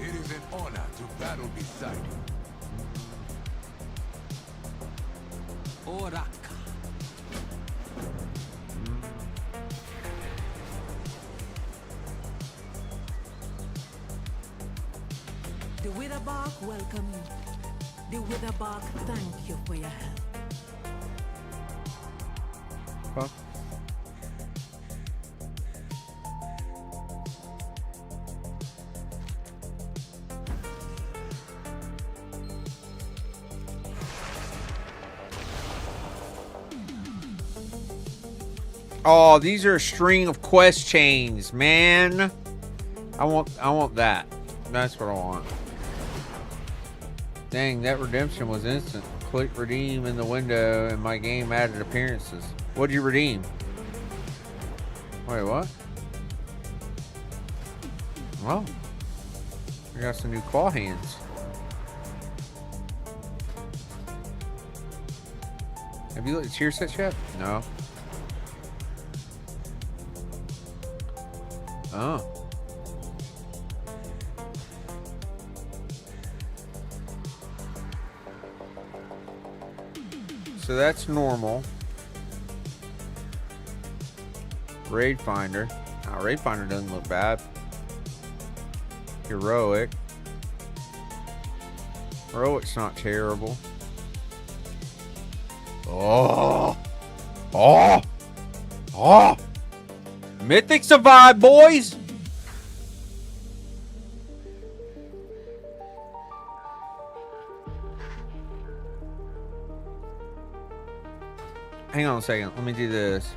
It is an honor to battle beside you. Oraka. The Witherbark welcome you. The Witherbark thank you for your help. Huh? Oh, these are a string of quest chains, man. I want that. That's what I want. Dang, that redemption was instant. Click redeem in the window and my game added appearances. What'd you redeem? Wait, what? Oh. I got some new claw hands. Have you looked at tier sets yet? No. Oh. So that's normal. Raid Finder. Now, Raid Finder doesn't look bad. Heroic. Heroic's not terrible. Oh. Oh. Oh. Mythic survive, boys. Hang on a second. Let me do this.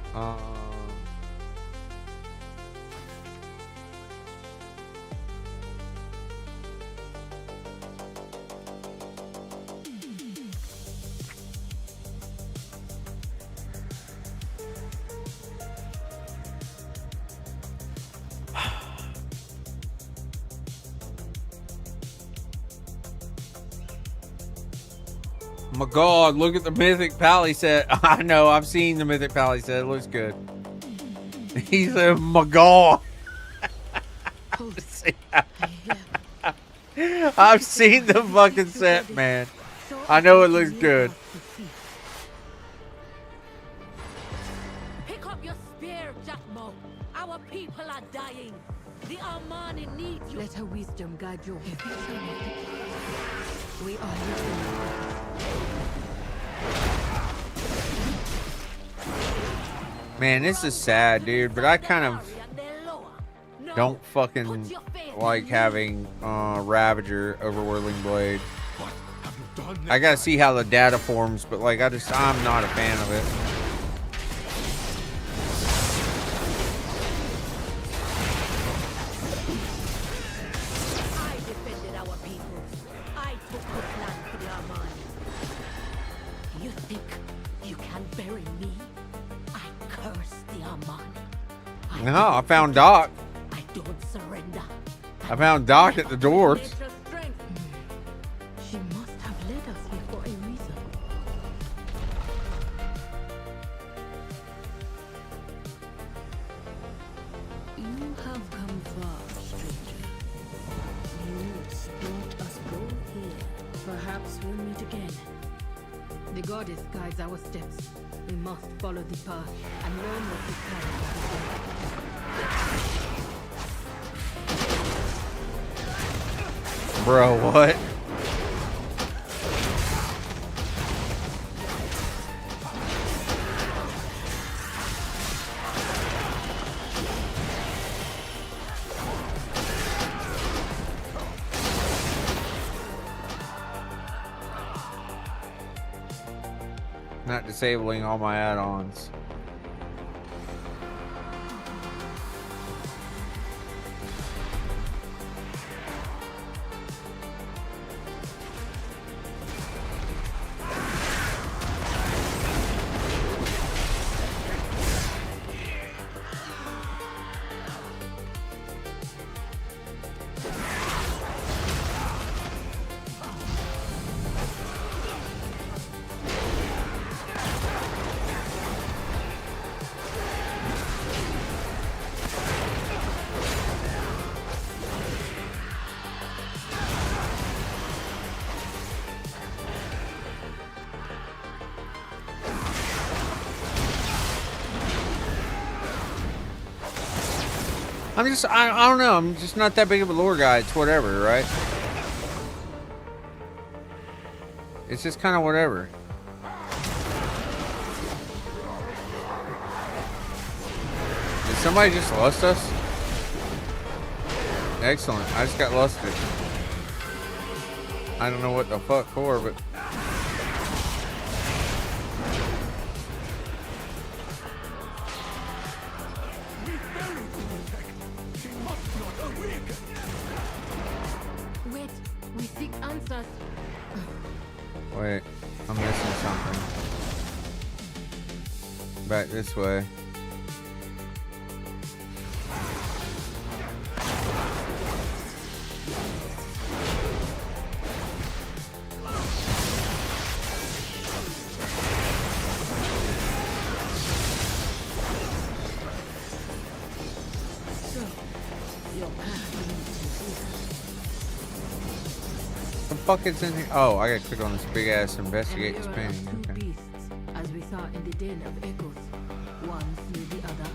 Oh my God, look at the Mythic Pally set. I know, I've seen the Mythic Pally set. It looks good. He's a my God. I've seen the fucking set, man. I know it looks good. Pick up your spear, Jackmo. Our people are dying. The Armani need you. Let her wisdom guide your We are Man, this is sad, dude, but I kind of don't fucking like having Ravager over Whirling Blade. I gotta see how the data forms, but like I'm not a fan of it. I defended our people. I took the plan for the Armani. You think you can bury me? I curse the Armani. No, I found Doc. I don't surrender. I found Doc at the doors. She must have led us here for a reason. You have come far, stranger. You brought us both here. Perhaps we'll meet again. The goddess guides our steps. We must follow the path and learn what we can. Bro, what? Not disabling all my add-ons. I don't know, I'm just not that big of a lore guy. It's whatever, right? It's just kind of whatever. Did somebody just lust us? Excellent, I just got lusted. I don't know what the fuck for, but... Wait, we seek answers. Wait, I'm missing something. Back this way. fuck is in here? Oh, I gotta click on this big ass investigate this painting. Two Okay. beasts, as we saw in the Den of Echoes. One slew the other,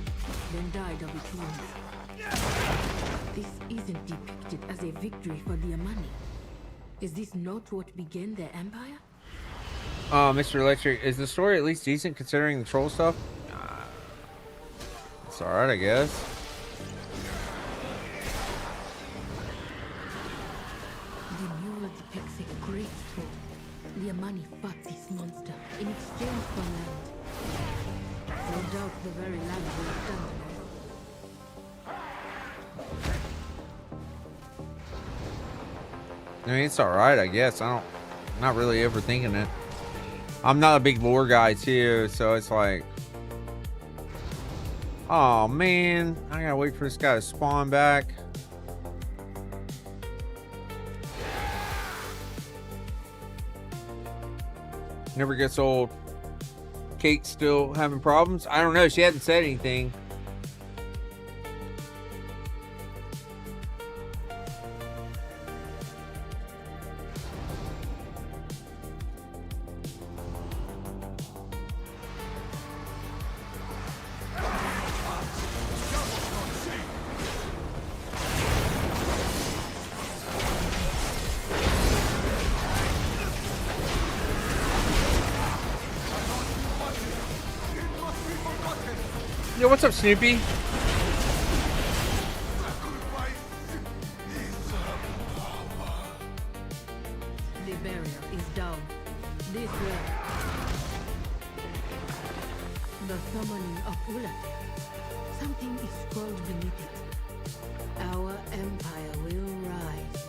then died of its wounds. This isn't depicted as a victory for the Amani. Is this not what began their empire? Mr. Electric, is the story at least decent considering the troll stuff? It's alright, I guess. The mural depicts a great troll. The Amani fought this monster in exchange for land. No doubt the very land they have done to us. I mean, it's alright, I guess. I'm not really overthinking it. I'm not a big lore guy, too, so it's like... Oh, man. I gotta wait for this guy to spawn back. Never gets old. Kate's still having problems? I don't know. She hasn't said anything. Yo, what's up, Snoopy? The barrier is down. This way. The summoning of Ulate. Something is scrawled beneath it. Our empire will rise.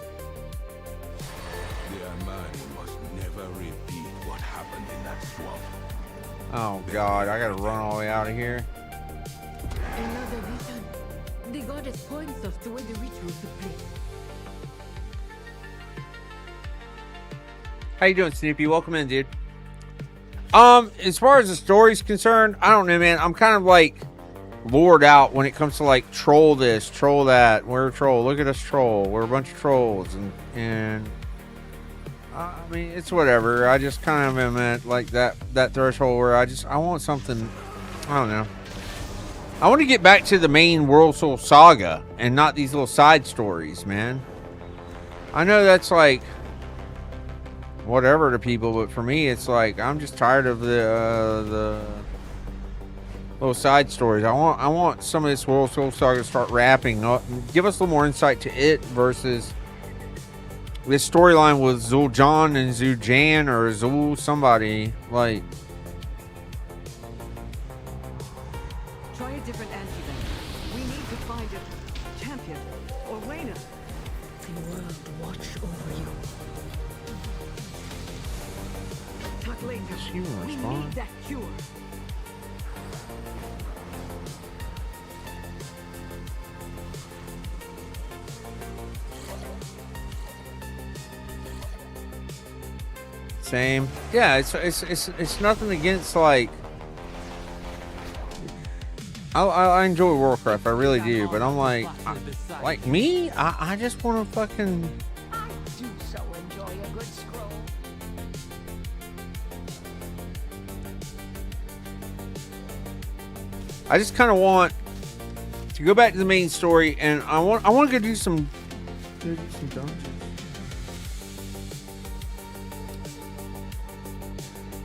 The Amani must never repeat what happened in that swamp. Oh, God. I gotta run all the way out of here. Another vision. The goddess points us to where the ritual took place. How you doing, Snoopy? Welcome in, dude. As far as the story's concerned, I don't know, man. I'm kind of like lured out when it comes to like troll this, troll that. We're a troll. Look at us troll. We're a bunch of trolls, and I mean, it's whatever. I just kind of am at like that threshold where I want something. I don't know. I want to get back to the main World Soul Saga and not these little side stories, man. I know that's like whatever to people, but for me, it's like I'm just tired of the little side stories. I want some of this World Soul Saga to start wrapping up, give us a little more insight to it versus this storyline with Zul'Jan and Zujan or Zul somebody like. Try a different answer then. We need to find a champion or Reyna. The world watch over you. Talk later. You won't We respond. need that cure. Same. Yeah, it's nothing against like. I enjoy Warcraft, I really do, but I'm like me. I just want to fucking. I do so enjoy a good scroll. I just kind of want to go back to the main story, and I want to go do some dungeons.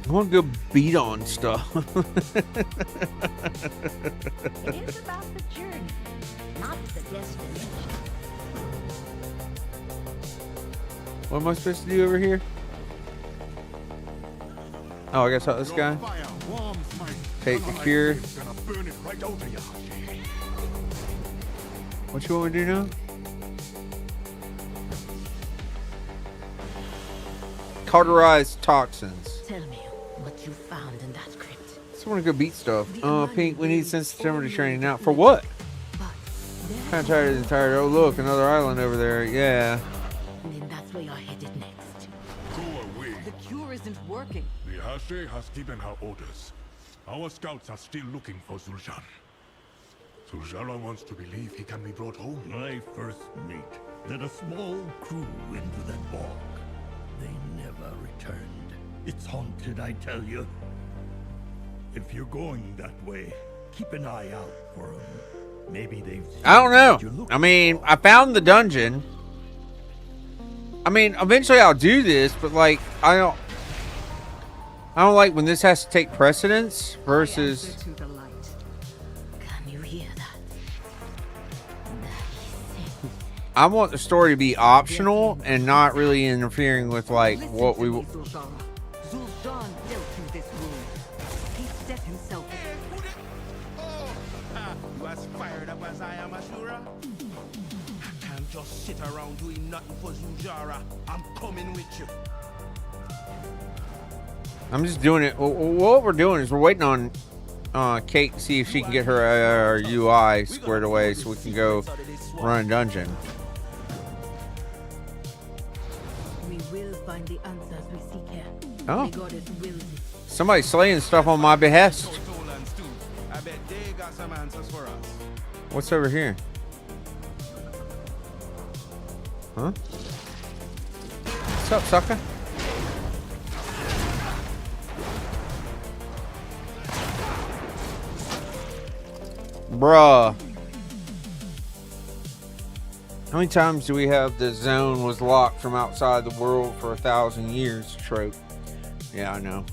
I want to go beat on stuff. It is about the journey, not the destination. What am I supposed to do over here? Oh, I gotta talk to this guy. Take the cure. What you want me to do now? Cauterize toxins. Tell me what you found in that crypt. Just want to go beat stuff. Pink, we need sensitivity training now. For what? Kind of tired of the tired. Oh, look, another island over there. Yeah. And then that's where you're headed next. Go away. The cure isn't working. The Hashe has given her orders. Our scouts are still looking for Zul'Jan. Zul'Jan wants to believe he can be brought home. My first mate led a small crew into that bog. It's haunted, I tell you. If you're going that way, keep an eye out for them. Maybe they've... I don't know. I mean, I found the dungeon. I mean, eventually I'll do this, but like, I don't like when this has to take precedence versus... Can you hear that? I want the story to be optional and not really interfering with like what we... Zul'Jan dealt in this wound. He set himself. You as fired up as I am, Ashura? I can't just sit around doing nothing for Zujara. I'm coming with you. I'm just doing it. What we're doing is we're waiting on Kate to see if she can get her UI squared away so we can go run a dungeon. We will find the answers we seek here. Oh. The goddess wills it. Somebody's slaying stuff on my behest. I bet they got some answers for us. What's over here? Huh? What's up, sucker? Bruh. How many times do we have the zone was locked from outside the world for 1,000 years trope? Yeah, I know.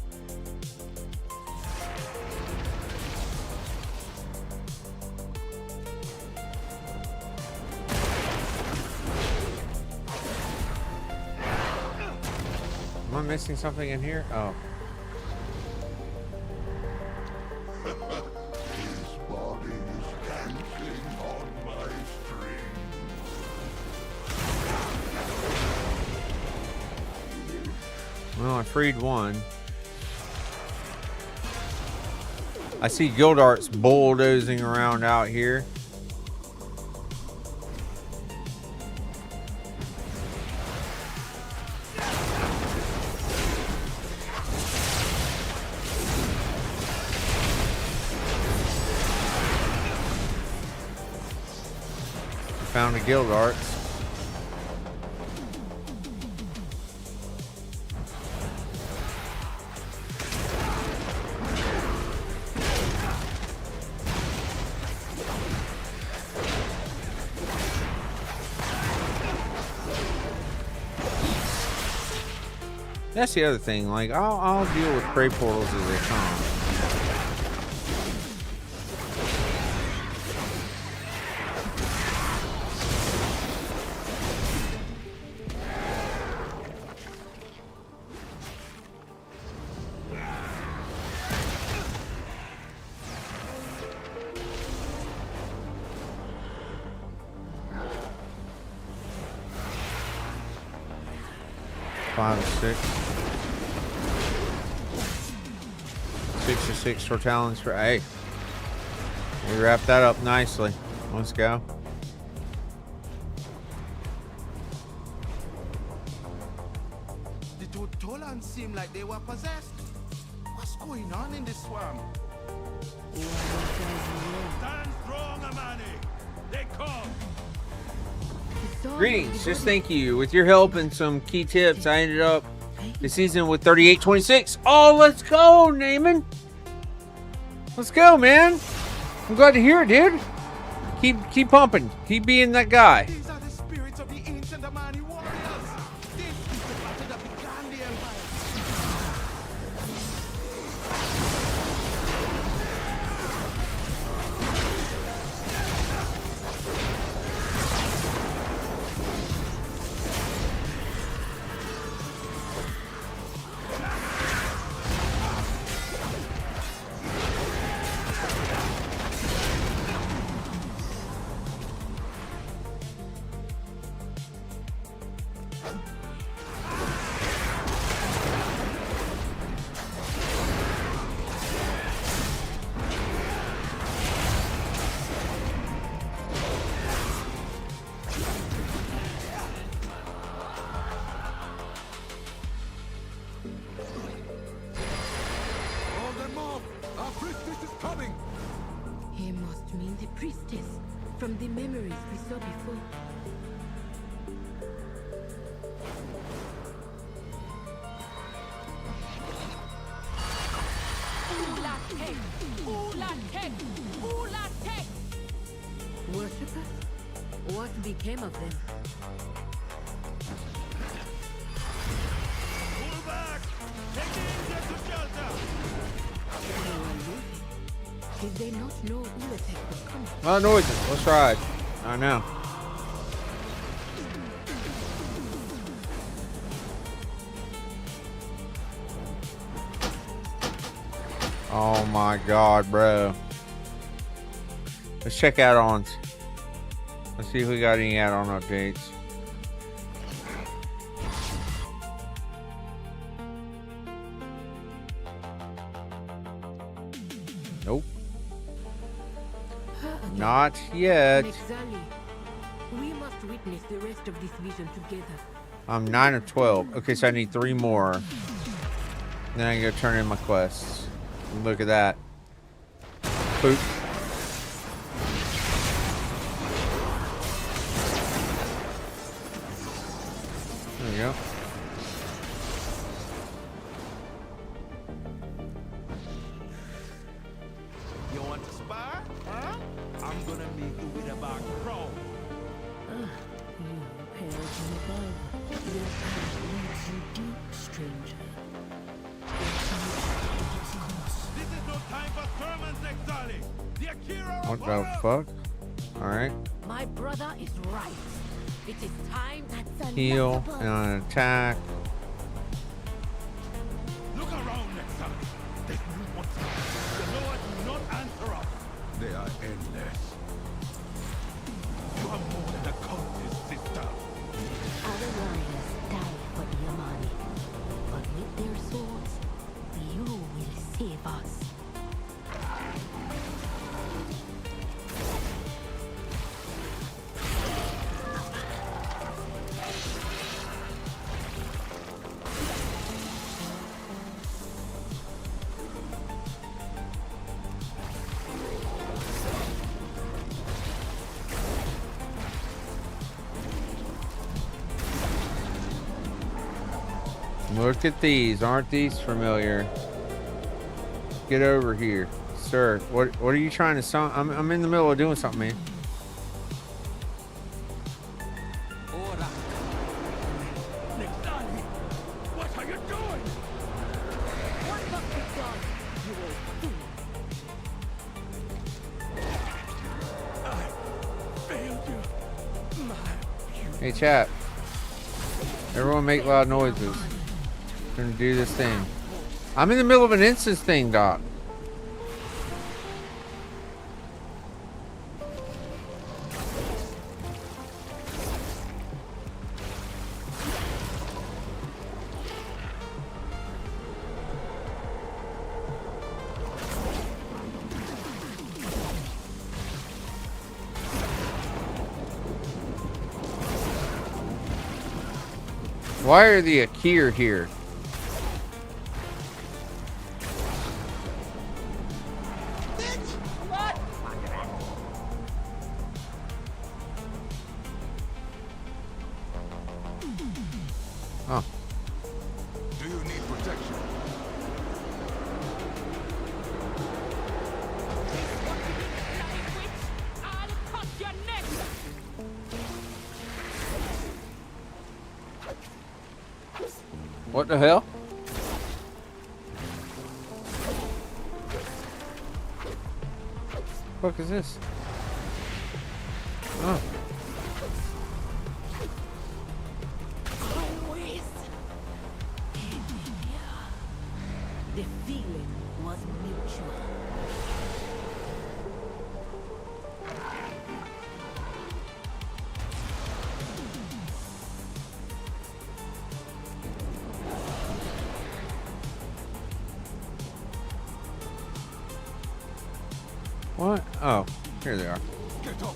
Am I missing something in here? Oh. Well, I freed one. I see Gildart's bulldozing around out here. Found a Gildarts. That's the other thing. Like, I'll deal with prey portals as they come. Five or six. 6 or 6 for talents for hey. We wrapped that up nicely. Let's go. The Tolans seem like they were possessed. What's going on in this swamp? Stand strong, Amani. They come. Greetings, just thank you. With your help and some key tips, I ended up the season with 38-26. Oh, let's go, Naaman. Let's go, man. I'm glad to hear it, dude. Keep pumping. Keep being that guy. These are the spirits of the ancient Amani warriors. This is the battle that began the empire. He must mean the priestess from the memories we saw before. Worshippers? What became of them? Pull back! Take the Indians to shelter! They were losing. Did they not know Ulatek was coming? Well, noises. Let's ride. I know. Oh my god, bro. Let's check add-ons. Let's see if we got any add-on updates. Nope. Not yet. We must witness the rest of this vision together. I'm 9 of 12. Okay, so I need 3 more. Then I can go turn in my quests. Look at that. Boop. There we go. You want to spar? Huh? I'm gonna make you with about Prot. You hail from above. Your path leads you deep, stranger. This is no time for sermons, Exali. The Akira What the fuck? Alright. My brother is right. It is time that Heal and an attack. Look around, Exali. There's no one. The Lord do not answer us. They are endless. You are more than a cultist, sister. Other warriors die for the Amani, but with their swords, you will save us. Look at these. Aren't these familiar? Get over here. Sir, what are you trying to song? I'm in the middle of doing something, man. What are you doing? What must be done, you old fool? I failed you. My Hey, chat. Everyone make loud noises. We're gonna do this thing. I'm in the middle of an instance thing, Doc. Why are the Akir here? Oh. Do you need protection? What the hell? What the fuck is this? Oh. Always. The feeling was mutual. What? Oh, here they are. Get up!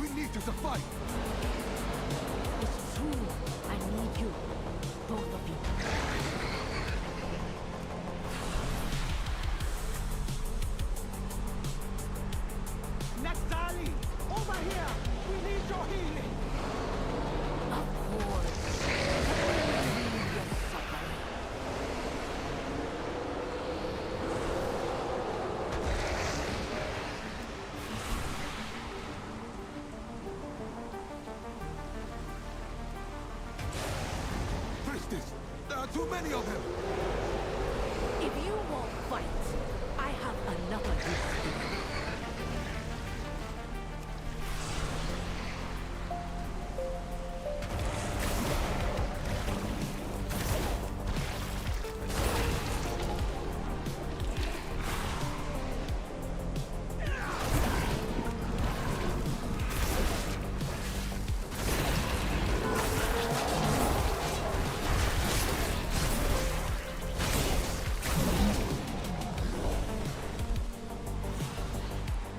We need you to fight! It's true. I need you. Both of you. Naxali, over here. We need your healing. Of course. Relieve your suffering. many of them. If you won't fight, I have another gift.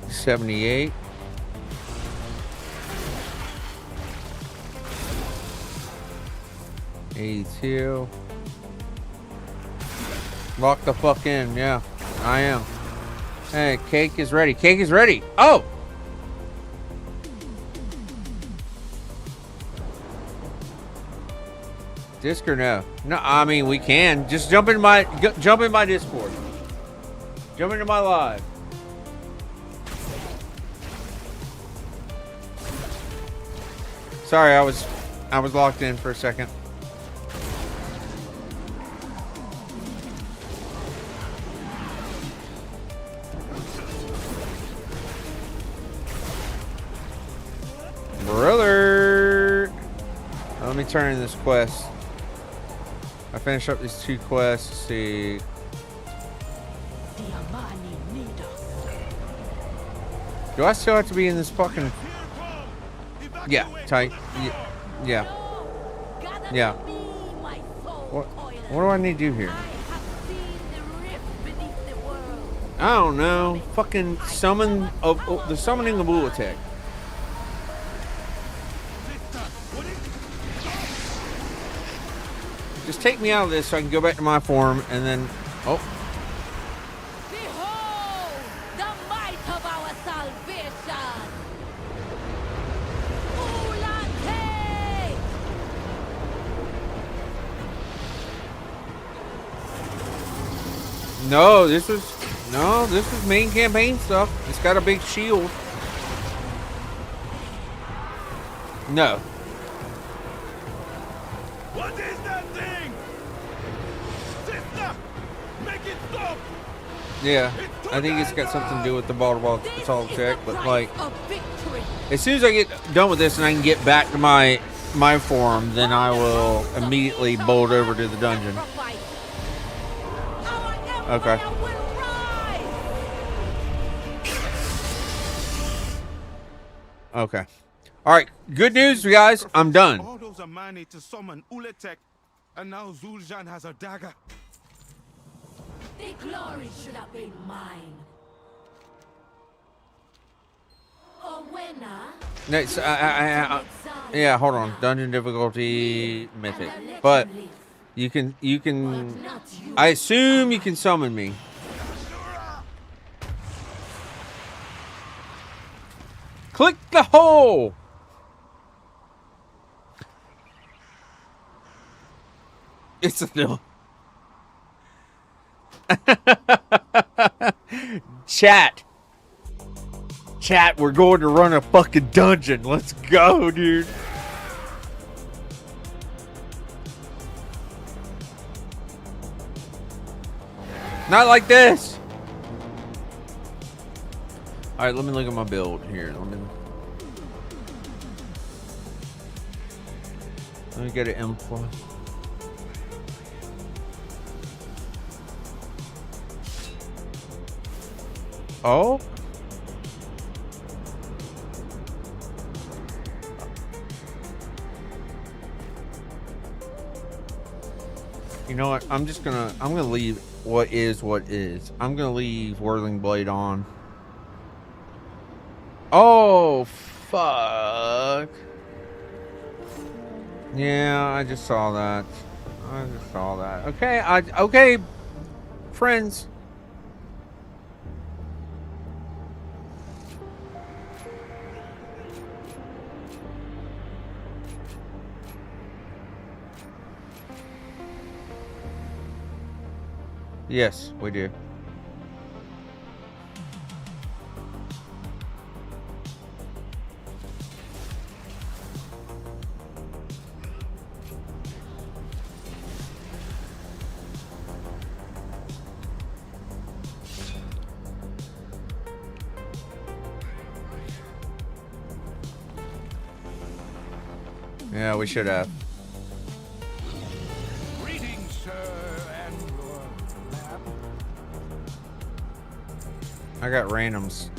$78. $82. Lock the fuck in, yeah. I am. Hey, cake is ready. Cake is ready. Oh! Disc or no? No, I mean we can. Just jump in my Discord. Jump into my live. Sorry, I was locked in for a second. Brother, let me turn in this quest. I finished up these 2 quests. Let's see. Do I still have to be in this fucking? Yeah, tight. Yeah. Yeah. What do I need to do here? I don't know. Fucking summon of the summoning of Ulutek. Just take me out of this so I can go back to my form and then oh. Behold the might of our salvation. No, this was main campaign stuff. It's got a big shield. No. What is that thing? Sister, make it stop. Yeah, I think it's got something to do with the ball check, but like, as soon as I get done with this and I can get back to my form, then I will immediately bolt over to the dungeon. Okay. Okay. All right. Good news, you guys. I'm done. All those are money to summon Ulutek, and now Zul'jin has a dagger. The glory should have been mine. Oh, winner. Next, yeah. Hold on. Dungeon difficulty mythic, but you can. I assume you can summon me. Click the hole. It's a no. Chat, we're going to run a fucking dungeon. Let's go, dude. Not like this. All right, let me look at my build here. Let me get an M+. Oh. You know what? I'm gonna leave what is. I'm gonna leave Whirling Blade on. Oh, fuck. Yeah, I just saw that. Okay, okay, friends. Yes, we do. Yeah, we should have. Greetings, sir, and your lab. I got randoms.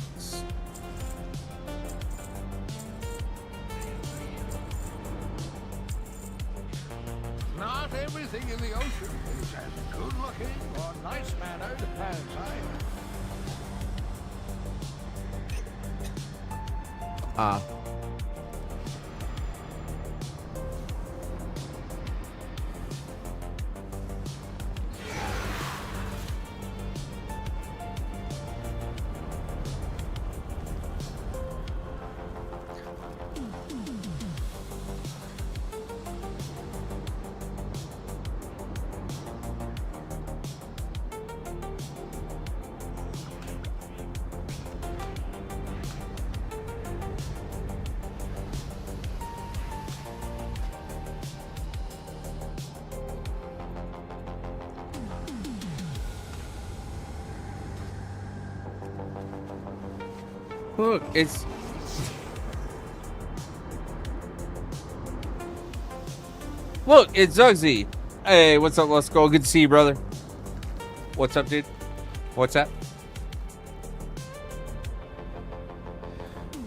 Not everything in the ocean is as good-looking or nice-mannered as I am. Look, it's... Look, it's Zugszy. Hey, what's up? Let's go. Good to see you, brother. What's up, dude? What's that?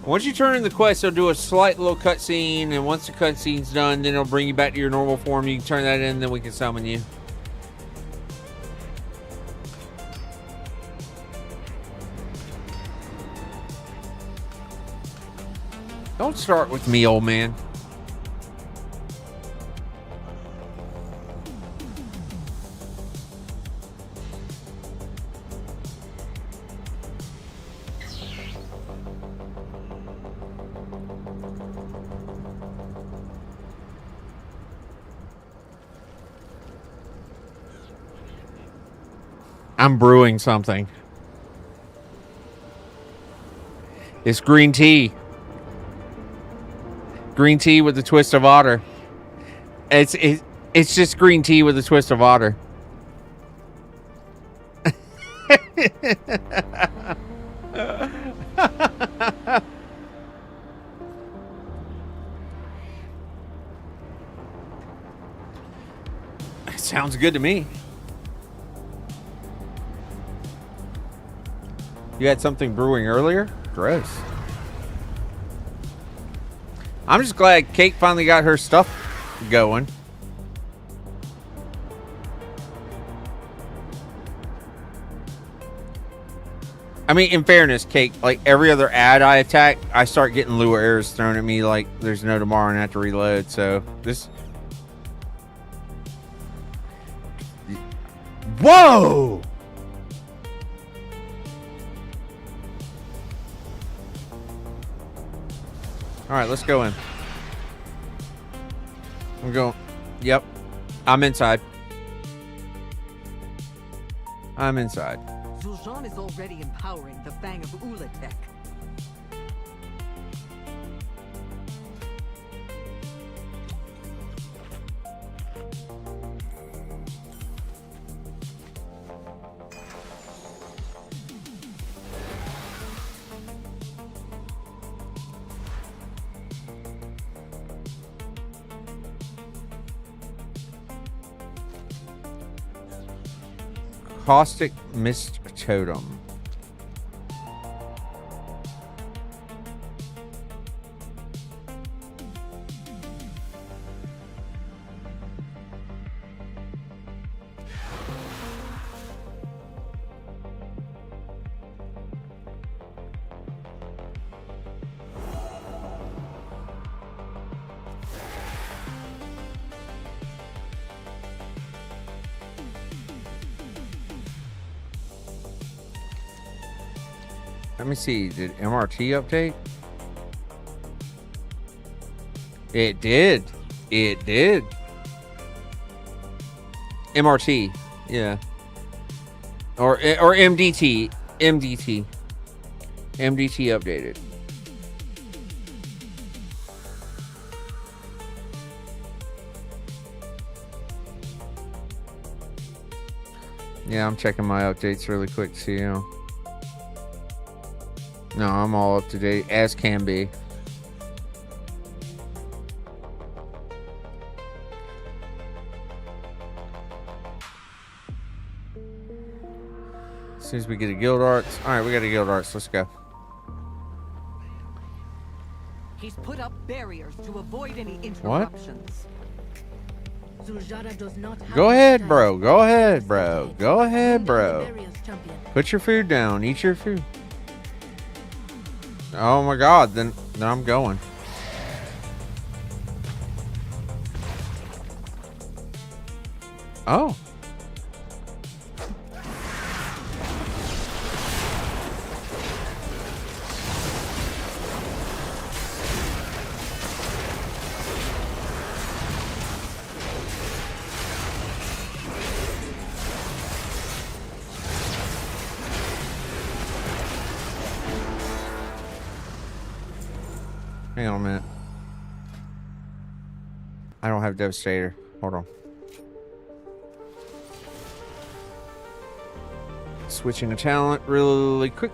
Once you turn in the quest, they'll do a slight little cutscene, and once the cutscene's done, then it'll bring you back to your normal form. You can turn that in, then we can summon you. Don't start with me, old man. I'm brewing something. It's green tea. Green tea with a twist of otter. It's just green tea with a twist of otter. Sounds good to me. You had something brewing earlier? Gross. I'm just glad Kate finally got her stuff going. I mean, in fairness, Kate, like every other ad I attack, I start getting lure errors thrown at me like there's no tomorrow and I have to reload. So this... Whoa! All right, let's go in. I'm going. Yep. I'm inside. I'm inside. Zul'Jin is already empowering the Fang of Ulatek. Caustic Mist Totem. Let me see. Did MRT update? It did. It did. MRT. Yeah. Or MDT. MDT. MDT updated. Yeah, I'm checking my updates really quick to see them. No, I'm all up to date, as can be. As soon as we get a guild arts. All right, we got a guild arts. Let's go. He's put up barriers to avoid any interruptions. Zuljara does not have Go ahead, bro. Go ahead, bro. Go ahead, bro. Put your food down. Eat your food. Oh my God. Then I'm going. Oh. Hang on a minute. I don't have Devastator. Hold on. Switching a talent really quick.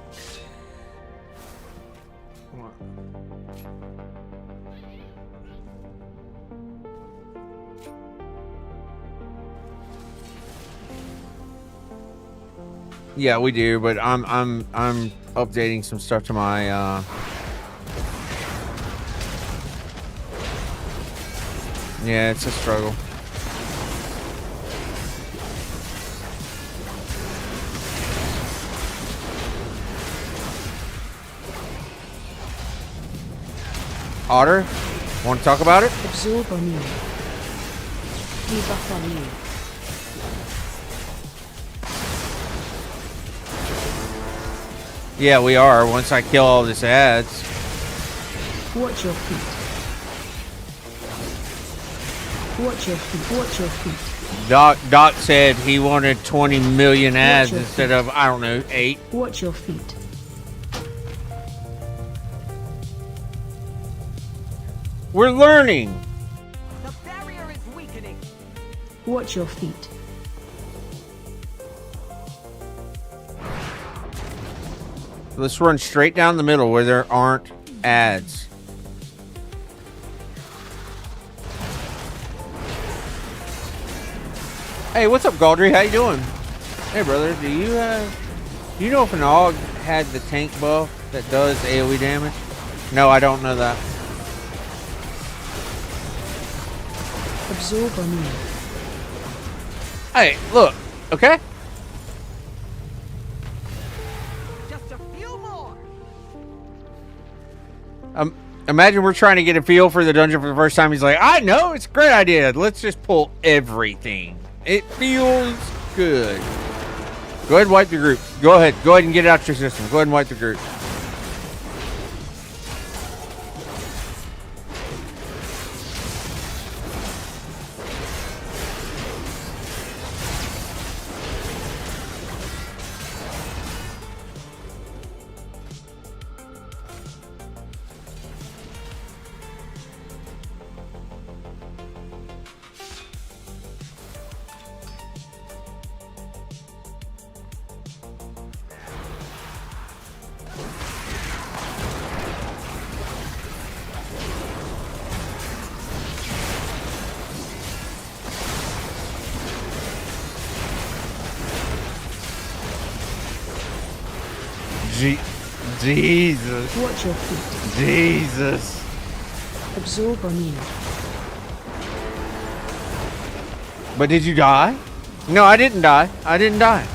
Yeah, we do, but I'm updating some stuff to my yeah, it's a struggle. Otter, want to talk about it? Absorb on you. Debuff on you. Yeah, we are. Once I kill all this ads. Watch your feet. Watch your feet. Watch your feet. Doc said he wanted 20 million ads instead of, I don't know, 8. Watch your feet. We're learning. The barrier is weakening. Watch your feet. Let's run straight down the middle where there aren't ads. Hey, what's up, Galdry? How you doing? Hey, brother. Do you know if an AUG had the tank buff that does AoE damage? No, I don't know that. Absorb on you. Hey, look. Okay. Just a few more. Imagine we're trying to get a feel for the dungeon for the first time. He's like, I know, it's a great idea. Let's just pull everything. It feels good. Go ahead and wipe the group. Go ahead and get it out your system. Go ahead and wipe the group. Jesus. Watch your feet. Jesus. Absorb on you. But did you die? No, I didn't die. I didn't die.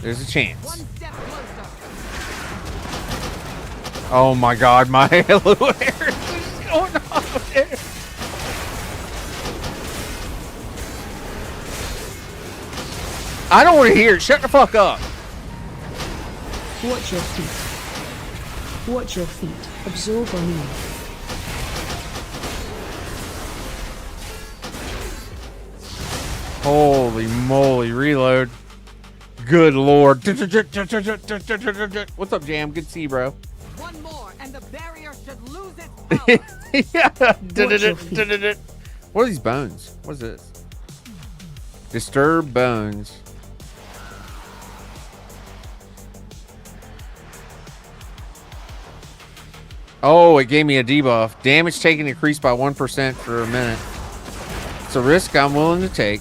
There's a chance. One step closer. Oh my God, my halo hair. What's going on there? I don't want to hear it. Shut the fuck up. Watch your feet. Watch your feet. Absorb on you. Holy moly, reload. Good Lord. What's up, Jam? Good to see you, bro. One more, and the barrier should lose its power. Yeah. What are these bones? What is this? Disturbed bones. Oh, it gave me a debuff. Damage taken increased by 1% for a minute. It's a risk I'm willing to take.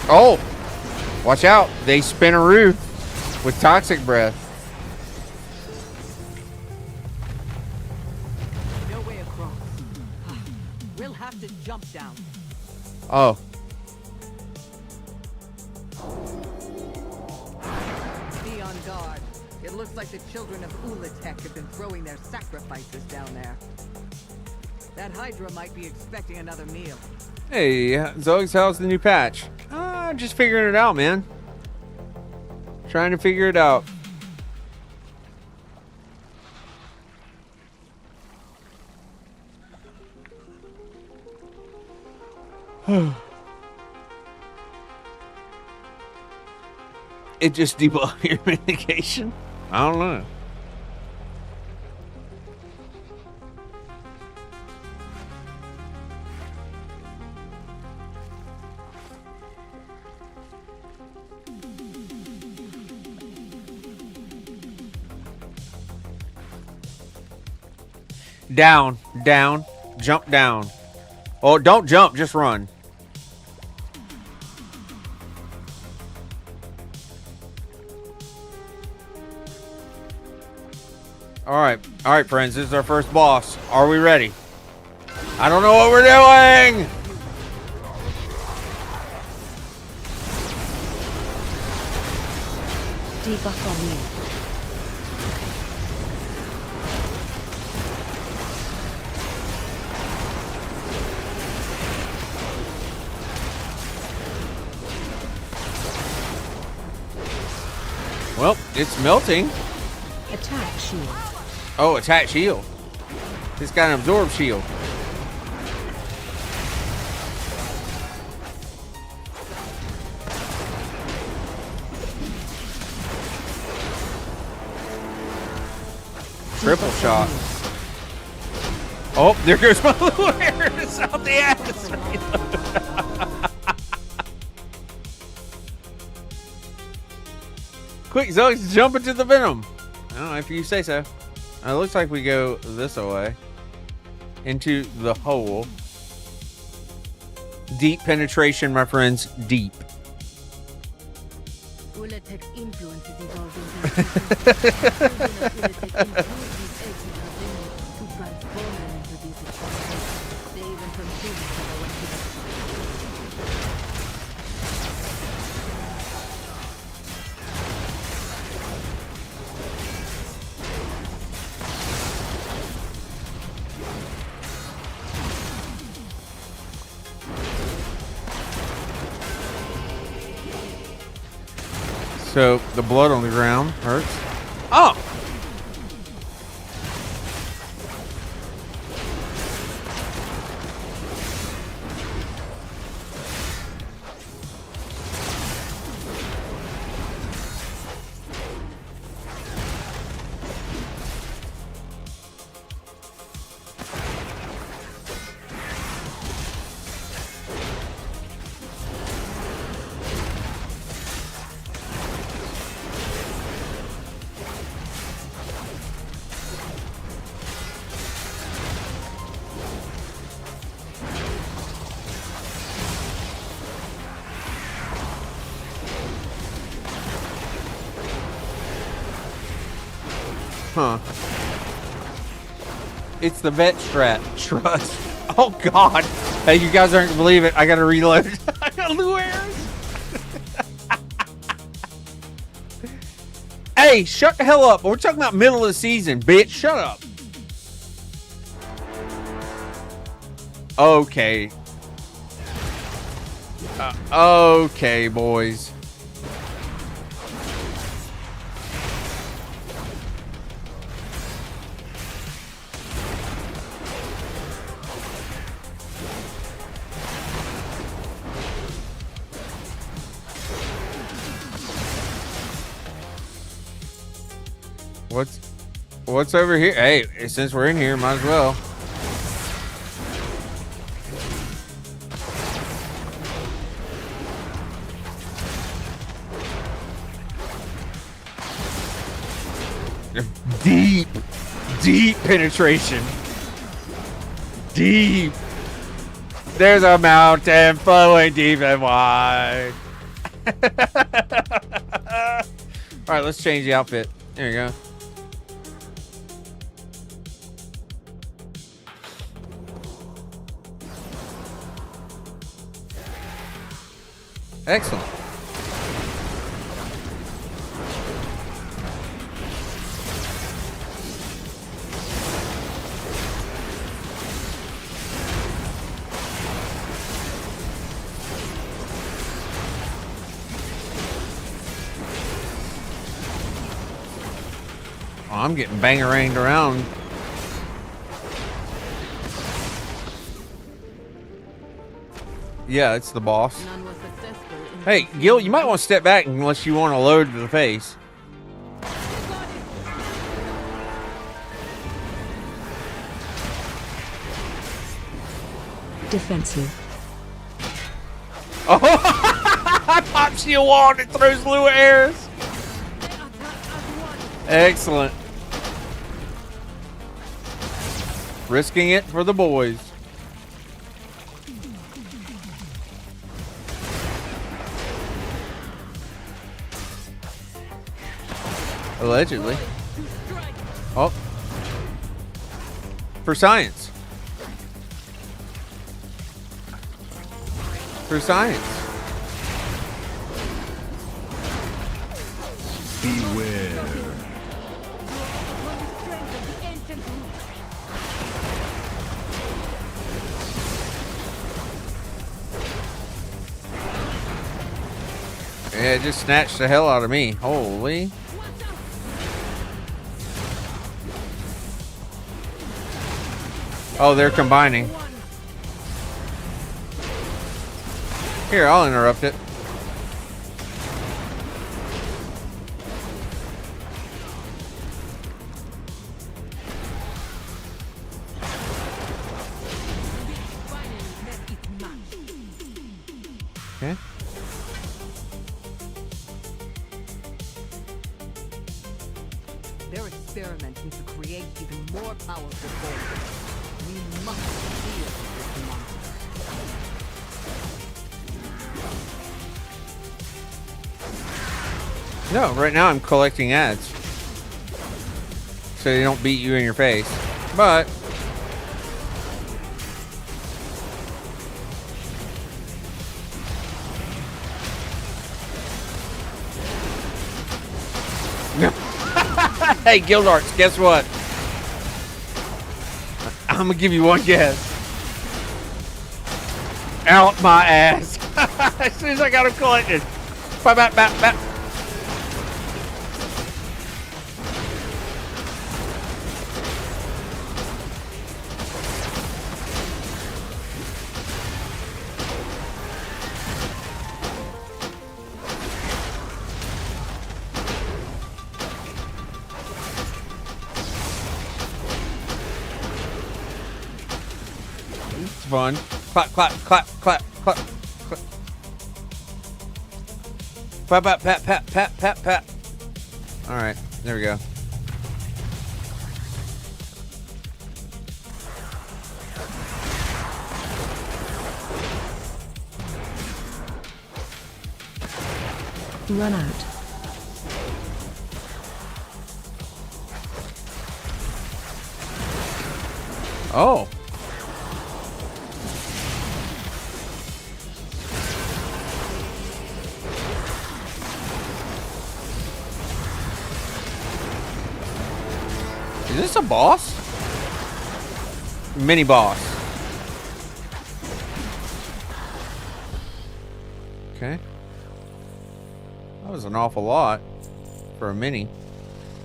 Oh, watch out. They spin a roof with toxic breath. No way across. We'll have to jump down. Oh. Be on guard. It looks like the children of Ulatek have been throwing their sacrifices down there. That Hydra might be expecting another meal. Hey, Zoggs, how's the new patch? Just figuring it out, man. Trying to figure it out. It just debugged your mitigation? I don't know. Down, down, jump down. Oh, don't jump, just run. All right, friends, this is our first boss. Are we ready? I don't know what we're doing. Debuff on me. Well, it's melting. Attack shield. Oh, attack shield. It's got an absorb shield. Triple shot. Oh, there goes my little hairs out the ass. Quick, Zoggs, jump into the venom. I don't know if you say so. It looks like we go this way. Into the hole. Deep penetration, my friends. Deep. Ulatek's influence is evolving. Ulatek improves these eggs with her venom to transform them into these experiments. They even consume each other when given. So the blood on the ground hurts. Oh! Huh. It's the vet strat. Trust. Oh, God. Hey, you guys aren't going to believe it. I got to reload. I got blue arrows. Hey, shut the hell up. We're talking about middle of the season, bitch. Shut up. Okay. Okay, boys. What's over here? Hey, since we're in here, might as well. deep, deep penetration. Deep. There's a mountain flowing deep and wide. All right, let's change the outfit. There you go. Excellent. Oh, I'm getting bangeranged around. Yeah, it's the boss. Hey, Gil, you might want to step back unless you want to load to the face. Defensive. Oh, I pops you a wall and it throws Lua arrows. Excellent. Risking it for the boys. Allegedly. Oh. For science. For science. Beware. Yeah, it just snatched the hell out of me. Holy. Oh, they're combining. Here, I'll interrupt it. Okay. They're experimenting to create even more powerful forces. We must deal with the monster. No, right now I'm collecting ads. So they don't beat you in your face. But hey, Guildarts, guess what? I'm gonna give you one guess. Out my ass. As soon as I got him collected. Bap, bap, bap, bap. Fun. Clap, clap, clap, clap, clap, clap. Pat, pat, pat, pat, pat, pat, pat. All right, there we go. Run out. Oh. Is this a boss? Mini boss. Okay. That was an awful lot for a mini.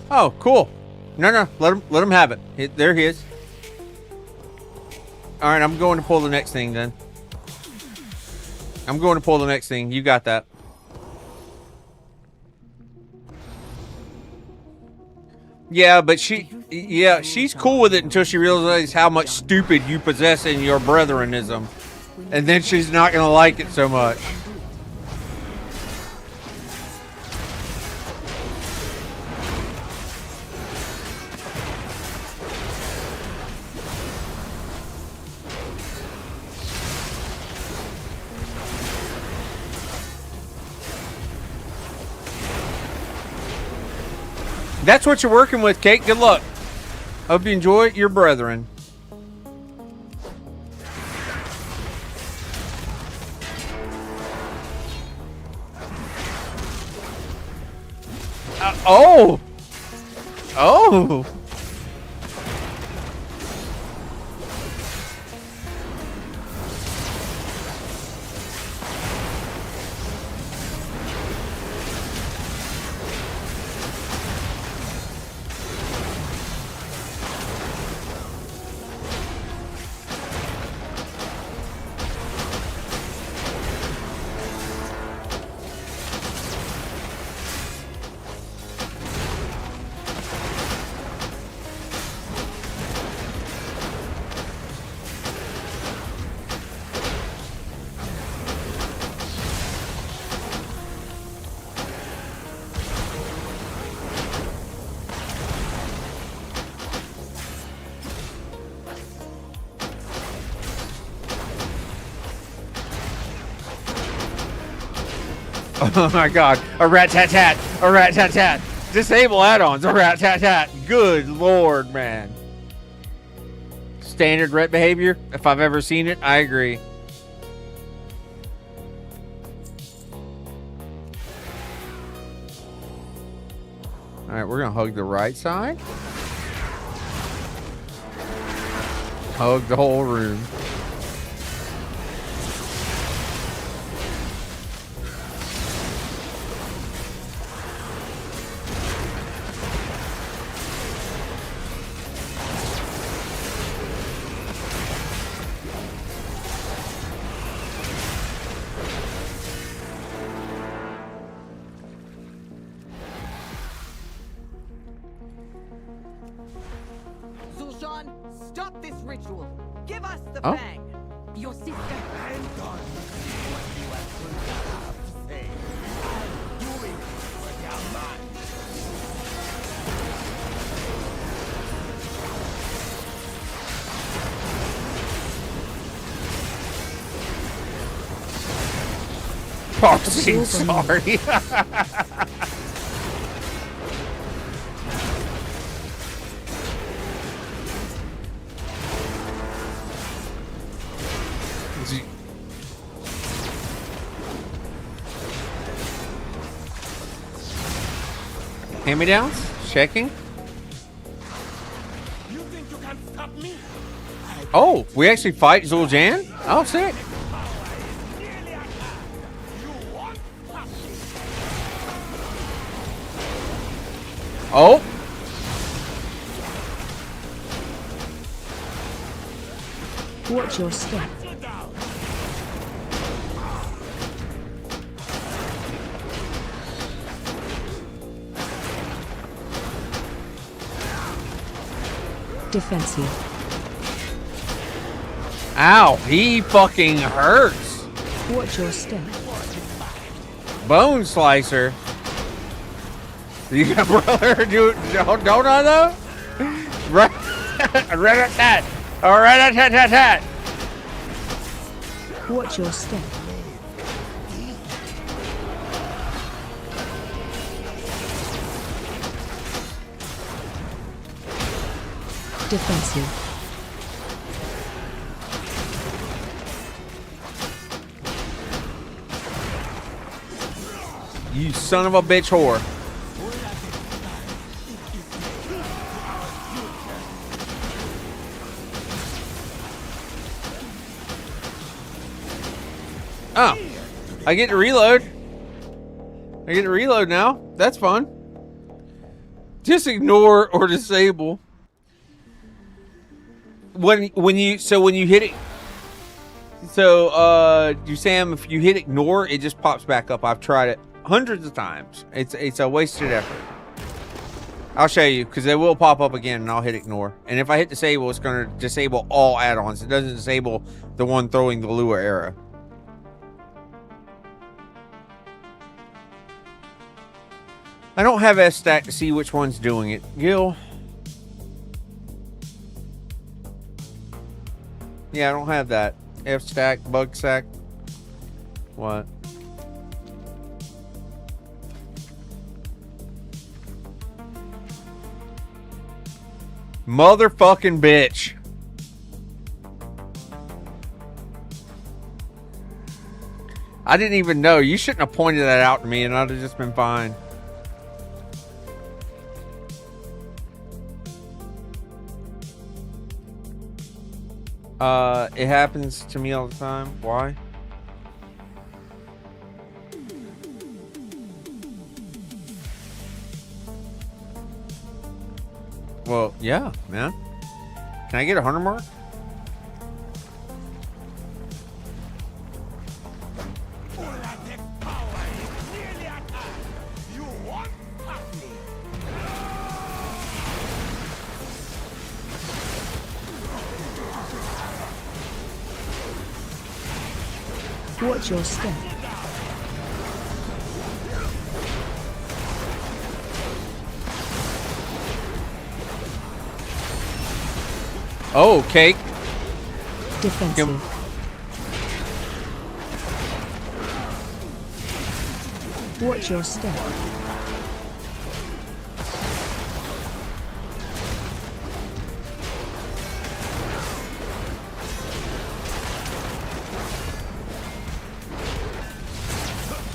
Oh, cool. No, let him have it. There he is. All right, I'm going to pull the next thing then. I'm going to pull the next thing. You got that. Yeah, but she's cool with it until she realizes how much stupid you possess in your brethrenism. And then she's not going to like it so much. That's what you're working with, Kate. Good luck. Hope you enjoy your brethren. Oh! Oh! Oh my god. A rat-tat-tat. A rat-tat-tat. Disable add-ons. A rat-tat-tat. Good lord, man. Standard ret behavior. If I've ever seen it, I agree. Alright, we're gonna hug the right side. Hug the whole room. Zul'Shan, stop this ritual. Give us the Oh. fang. Your sister. I'm done with what you have to say. I'm doing it for your man. Parsing, sorry. Hand-me-downs? Checking? You think you can stop me? Oh, we actually fight Zul'Jan? Oh, sick. Oh. Watch your step. Defensive. Ow, he fucking hurts. Watch your step. Bone slicer. You got brother don't I though? Rat-a-tat. All right, tat. Watch your step. Defensive. You son of a bitch whore. Oh, I get to reload. I get to reload now. That's fun. Just ignore or disable. When you hit it. So you Sam, if you hit ignore, it just pops back up. I've tried it hundreds of times. It's a wasted effort. I'll show you because it will pop up again and I'll hit ignore. And if I hit disable, it's going to disable all add-ons. It doesn't disable the one throwing the lure arrow. I don't have S-stack to see which one's doing it. Gil? Yeah, I don't have that. F-stack, bug stack. What? Motherfucking bitch. I didn't even know. You shouldn't have pointed that out to me and I'd have just been fine. It happens to me all the time. Why? Well, yeah, man. Can I get a 100 mark? Watch your step. Oh, cake. Defensive. Watch your step.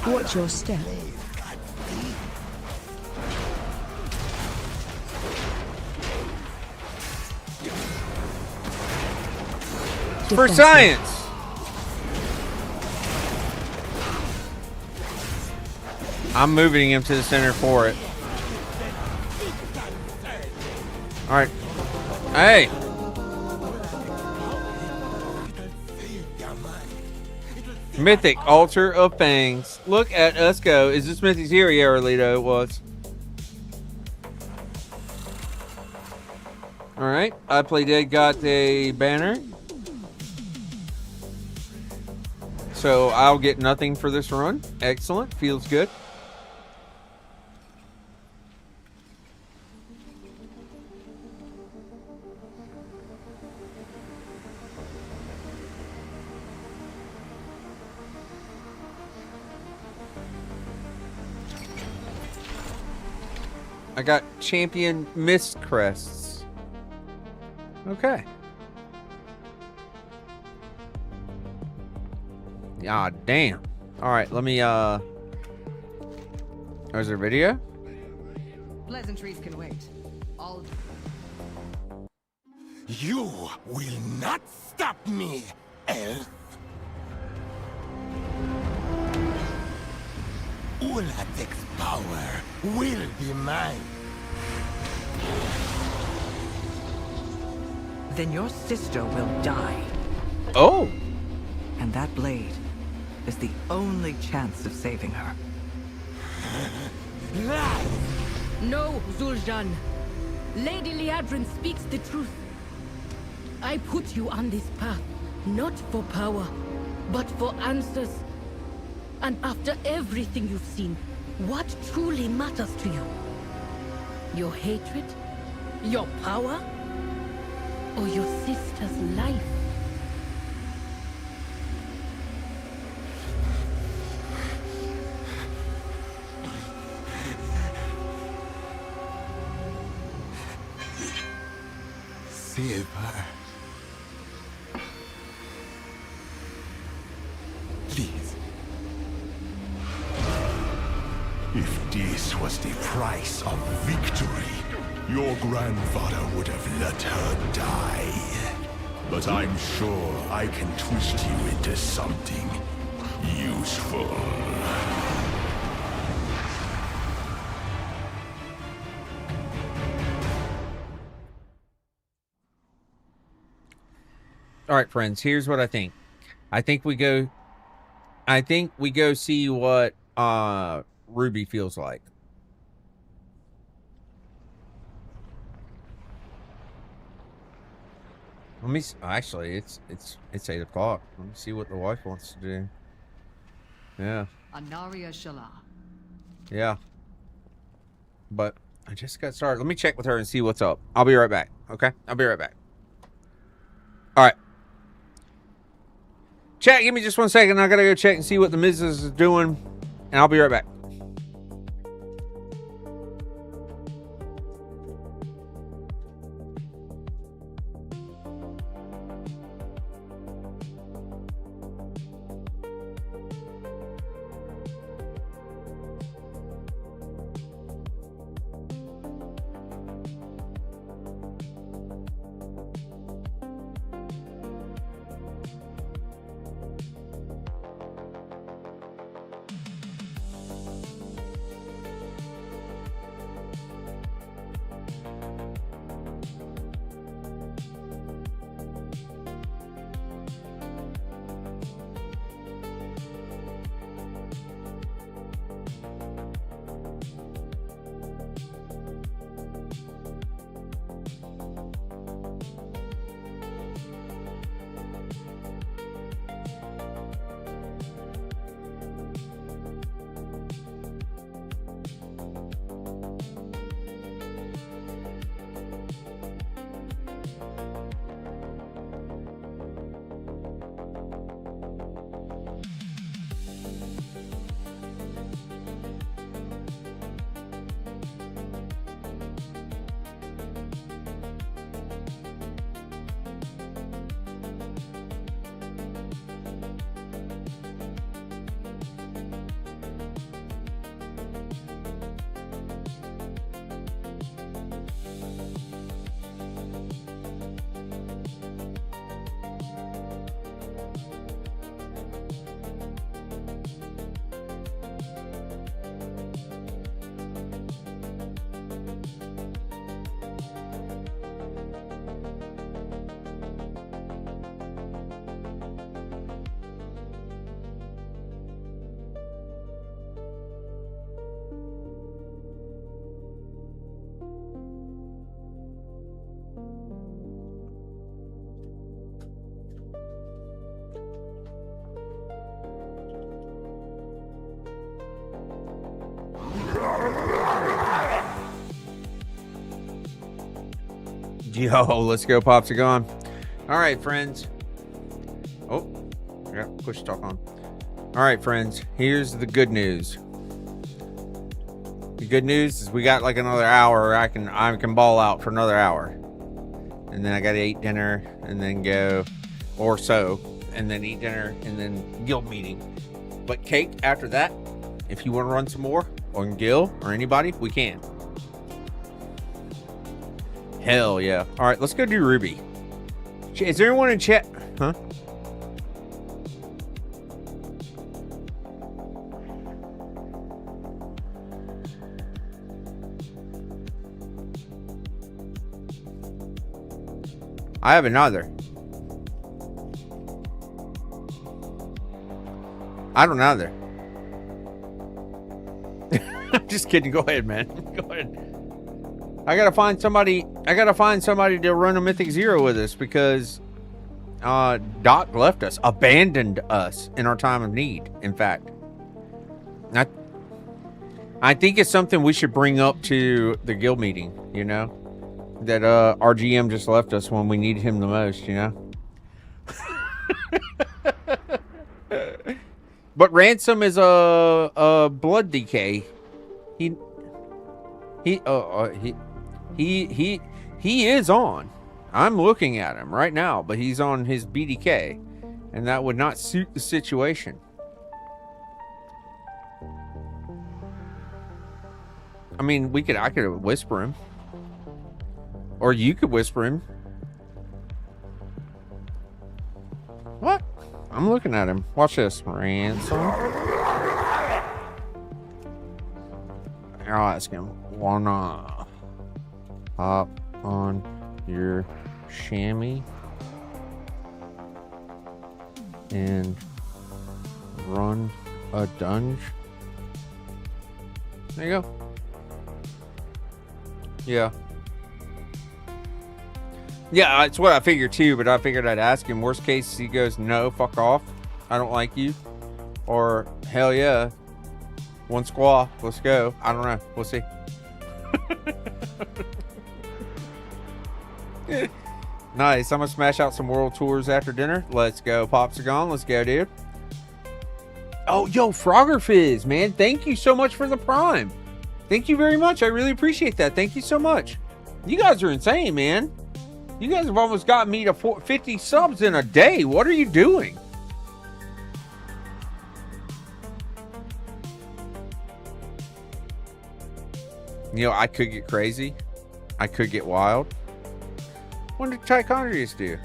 Watch your step. For science. I'm moving him to the center for it. All right. Hey. Mythic Altar of Fangs. Look at us go. Is this Mythic's here? Yeah, Arlito, it was. Alright. I Play Dead got a banner. So I'll get nothing for this run. Excellent. Feels good. I got champion mist crests. Okay. Ah, damn. Alright, let me, Oh, is there a video? Pleasantries can wait. I'll... You will not stop me, elf. Ulatek's power will be mine. Then your sister will die. Oh! And that blade is the only chance of saving her. No, Zul'Jan. Lady Liadrin speaks the truth. I put you on this path, not for power, but for answers. And after everything you've seen, what truly matters to you? Your hatred? Your power? Or your sister's life? Save her. Please. If this was the price of victory, your grandfather would have let her die. But I'm sure I can twist you into something useful. All right, friends, here's what I think. I think we go see what Ruby feels like. Let me actually it's 8 o'clock. Let me see what the wife wants to do. Yeah. Anaria Shala. Yeah. But I just got started. Let me check with her and see what's up. I'll be right back. Okay? I'll be right back. All right. Chat, give me just 1 second. I gotta go check and see what the missus is doing, and I'll be right back. Yo, let's go, Popsigon. All right, friends. Oh, I got push talk on. All right, friends. Here's the good news. The good news is we got like another hour. I can ball out for another hour, and then I got to eat dinner and then go, or so, and then eat dinner and then guild meeting. But Cake, after that, if you want to run some more on Gil or anybody, we can. Hell yeah. All right, let's go do Ruby. Is there anyone in chat? Huh? I haven't either. I don't either. I'm just kidding. Go ahead, man. Go ahead. I gotta find somebody to run a Mythic Zero with us because Doc left us, abandoned us in our time of need. In fact, I think it's something we should bring up to the guild meeting. You know, that our GM just left us when we needed him the most. You know. But Ransom is a blood decay. He is on. I'm looking at him right now, but he's on his BDK, and that would not suit the situation. I mean, I could whisper him, or you could whisper him. What? I'm looking at him. Watch this, Ransom. I'll ask him. Wanna hop on your chamois and run a dungeon? There you go. Yeah. Yeah, it's what I figured too, but I figured I'd ask him. Worst case, he goes, no, fuck off. I don't like you. Or, hell yeah. One squaw. Let's go. I don't know. We'll see. Nice. I'm going to smash out some world tours after dinner. Let's go, Popsigon. Let's go, dude. Oh, yo, Frogger Fizz, man. Thank you so much for the Prime. Thank you very much. I really appreciate that. Thank you so much. You guys are insane, man. You guys have almost got me to 50 subs in a day. What are you doing? You know, I could get crazy. I could get wild. What did Tychondrius do?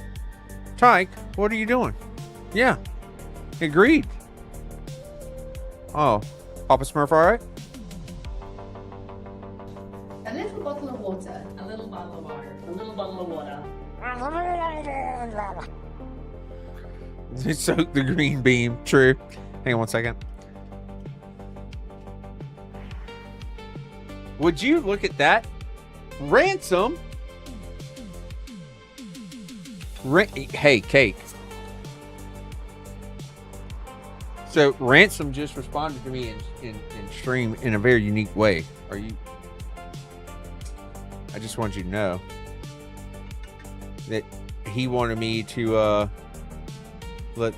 Tyke, what are you doing? Yeah. Agreed. Oh. Papa Smurf, alright? A little bottle of water. A little bottle of water. A little bottle of water. Soak the green beam. True. Hang on one second. Would you look at that? Ransom? Hey, Cake. So, Ransom just responded to me in stream in a very unique way. Are you... I just want you to know that he wanted me to let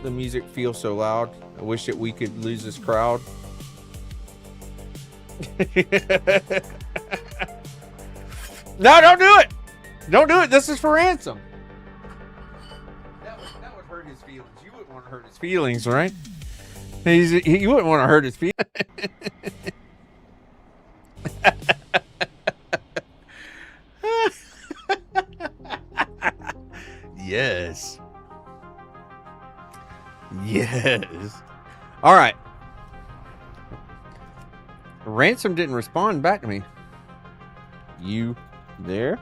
the music feel so loud. I wish that we could lose this crowd. No, don't do it. Don't do it. This is for Ransom. That would hurt his feelings. You wouldn't want to hurt his feelings, right? You wouldn't want to hurt his feelings. Yes. Yes. All right. Ransom didn't respond back to me. You there?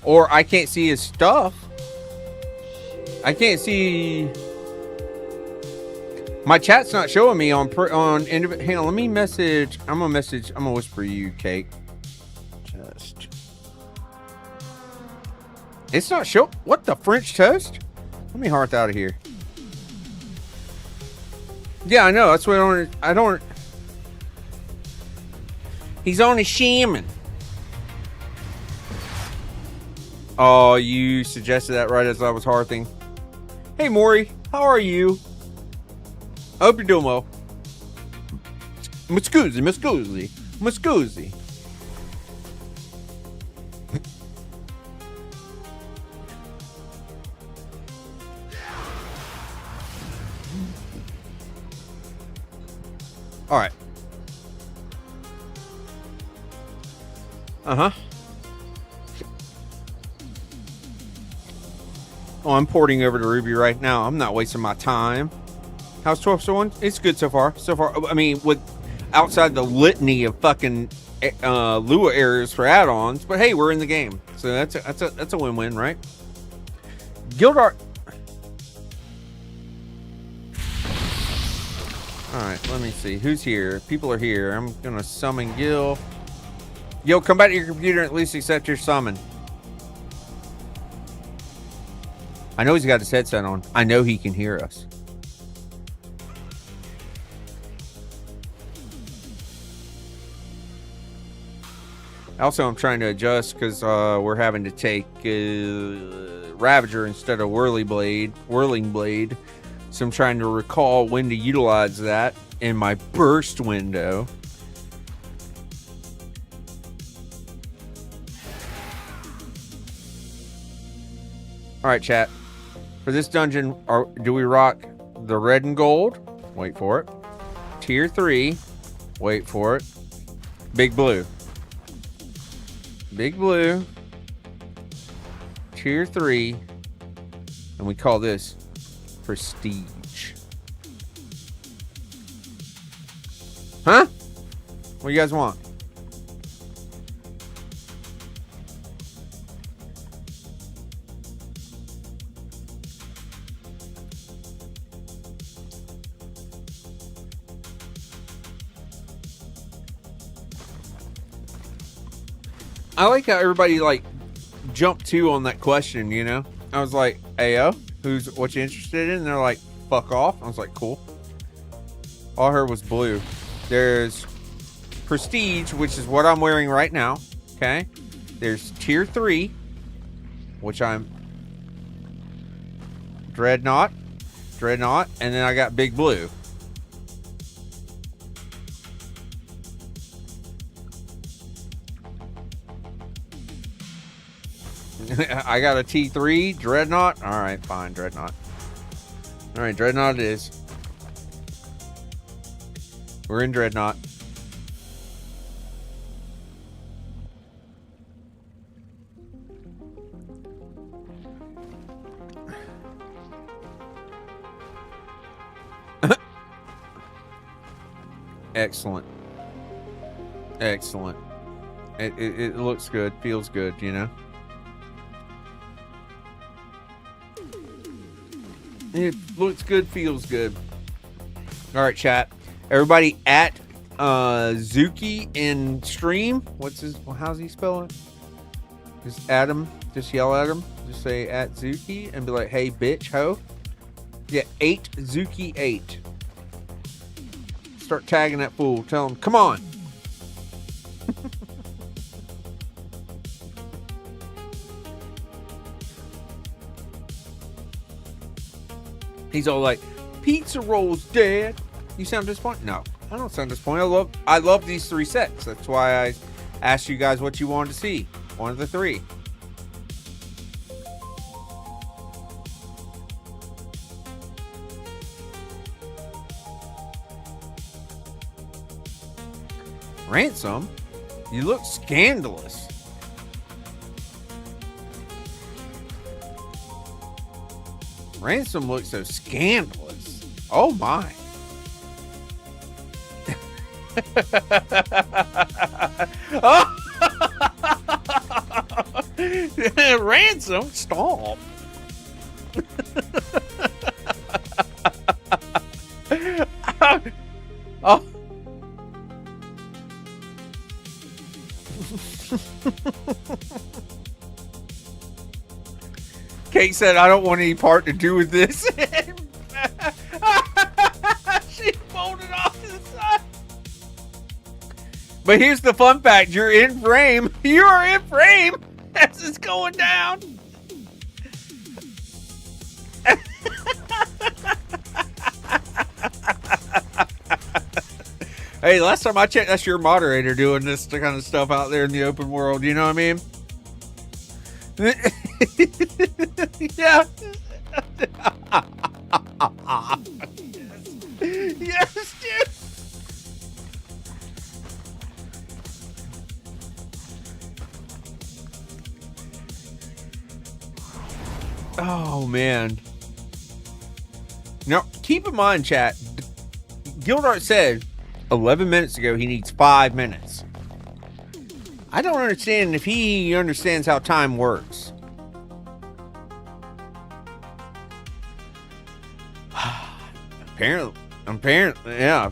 Or I can't see his stuff. I can't see. My chat's not showing me on hang on, let me message. I'm gonna whisper you, Cake. Just. It's not show. What the French toast? Let me hearth out of here. Yeah, I know. That's what I don't. He's on a shaman. Oh, you suggested that right as I was hearthing. Hey, Maury, how are you? I hope you're doing well. Muscusi. All right. Uh-huh. Oh, I'm porting over to Ruby right now. I'm not wasting my time. How's 12-1? It's good so far. So far, I mean, with outside the litany of fucking Lua areas for add-ons, but hey, we're in the game, so that's a win-win, right? Guildart. All right, let me see who's here. People are here. I'm gonna summon Gil. Yo, come back to your computer and at least accept your summon. I know he's got his headset on. I know he can hear us. Also, I'm trying to adjust because we're having to take Ravager instead of Whirling Blade. So I'm trying to recall when to utilize that in my burst window. All right, chat. For this dungeon, do we rock the red and gold? Wait for it. Tier 3. Wait for it. Big blue. Big blue. Tier 3. And we call this prestige. Huh? What do you guys want? I like how everybody like jumped to on that question, you know? I was like, Ayo, what you interested in? And they're like, fuck off. I was like, cool. All I heard was blue. There's prestige, which is what I'm wearing right now. Okay. There's tier 3, which I'm Dreadnought, and then I got big blue. I got a T3 Dreadnought. All right, fine, Dreadnought. All right, Dreadnought it is. We're in Dreadnought. Excellent. Excellent. It looks good, feels good, you know? It looks good, feels good. All right, chat. Everybody at Zuki in stream. How's he spell it? Just at him. Just yell at him. Just say at Zuki and be like, hey, bitch, ho. Yeah, 8 Zuki 8. Start tagging that fool. Tell him, come on. He's all like, pizza rolls, Dad. You sound disappointed? No, I don't sound disappointed. I love these 3 sets. That's why I asked you guys what you wanted to see. One of the 3. Ransom? You look scandalous. Ransom looks so scandalous. Oh my. Oh. Ransom, stop. Oh. Kate said, I don't want any part to do with this. She folded off to the side. But here's the fun fact. You're in frame. You are in frame as it's going down. Hey, last time I checked, that's your moderator doing this kind of stuff out there in the open world. You know what I mean? Yeah. Yes, dude. Oh, man. Now, keep in mind, chat, Gildart said 11 minutes ago he needs 5 minutes. I don't understand if he understands how time works. Apparently, yeah.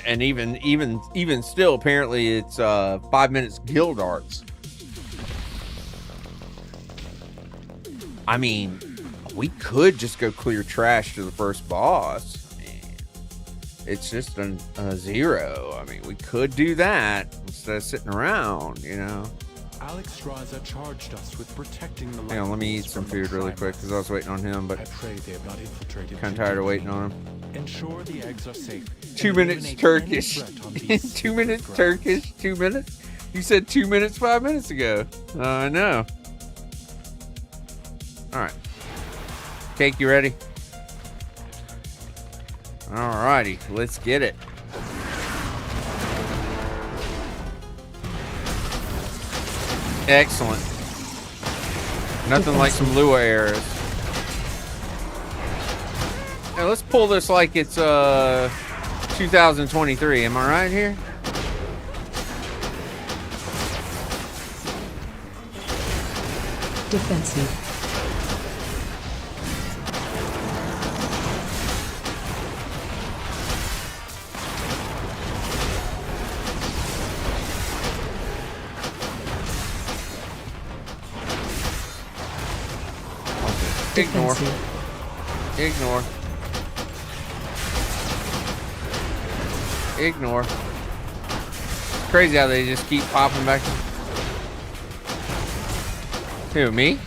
And even still, apparently it's 5 minutes Gildart's. I mean, we could just go clear trash to the first boss. It's just a 0. I mean, we could do that instead of sitting around, you know. Alex Raza charged us with protecting the Hang on, let me eat some food really quick because I was waiting on him, but they have not infiltrated. Kind of tired of waiting on him. Ensure the eggs are safe. 2 minutes Turkish. 2 minutes Turkish. 2 minutes. You said 2 minutes 5 minutes ago. I know. All right. Cake, you ready? Alrighty, let's get it. Excellent. Nothing like some Lua arrows. Now let's pull this like it's 2023. Am I right here? Defensive. Ignore. Ignore. Ignore. It's crazy how they just keep popping back. Who, me?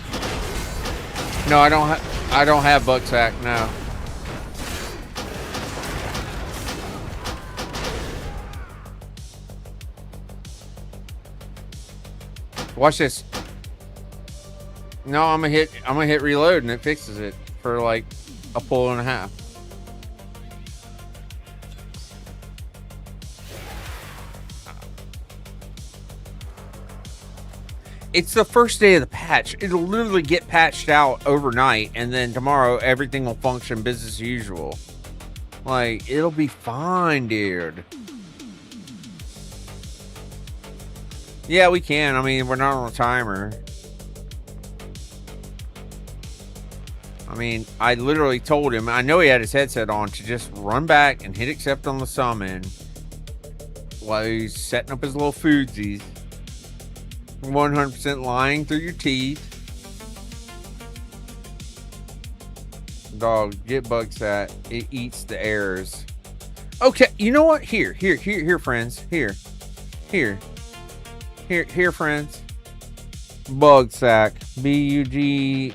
No, I don't have Bucksack, no. Watch this. No, I'm gonna hit reload and it fixes it for like a pull and a half. It's the first day of the patch. It'll literally get patched out overnight, and then tomorrow everything will function business as usual. Like, it'll be fine, dude. Yeah, we can. I mean, we're not on a timer. I mean, I literally told him, I know he had his headset on, to just run back and hit accept on the summon while he's setting up his little foodsies. 100% lying through your teeth. Dog, get Bugsat. It eats the errors. Okay, you know what? Here, friends. Here, friends. Bugsack. B-U-G-S-A-C.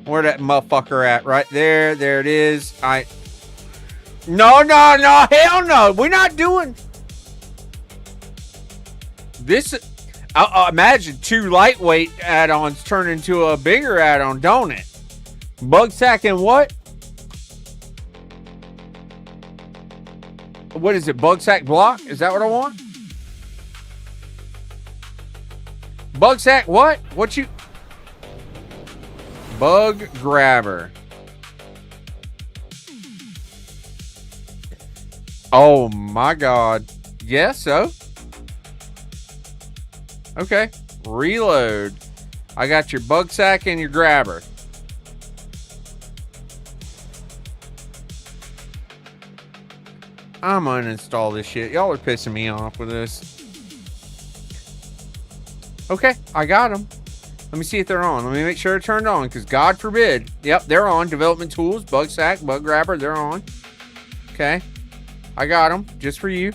Where that motherfucker at? Right there. There it is. No. Hell no. We're not doing this. I imagine 2 lightweight add-ons turn into a bigger add-on, don't it? Bugsack and what? What is it? Bugsack block? Is that what I want? Bugsack what? What you? Bug grabber. Oh my god. Yes, so. Okay. Reload. I got your Bugsack and your grabber. I'm gonna uninstall this shit. Y'all are pissing me off with this. Okay, I got them. Let me see if they're on. Let me make sure they're turned on, because God forbid. Yep, they're on. Development tools, Bugsack, Bug Grabber, they're on. Okay, I got them just for you.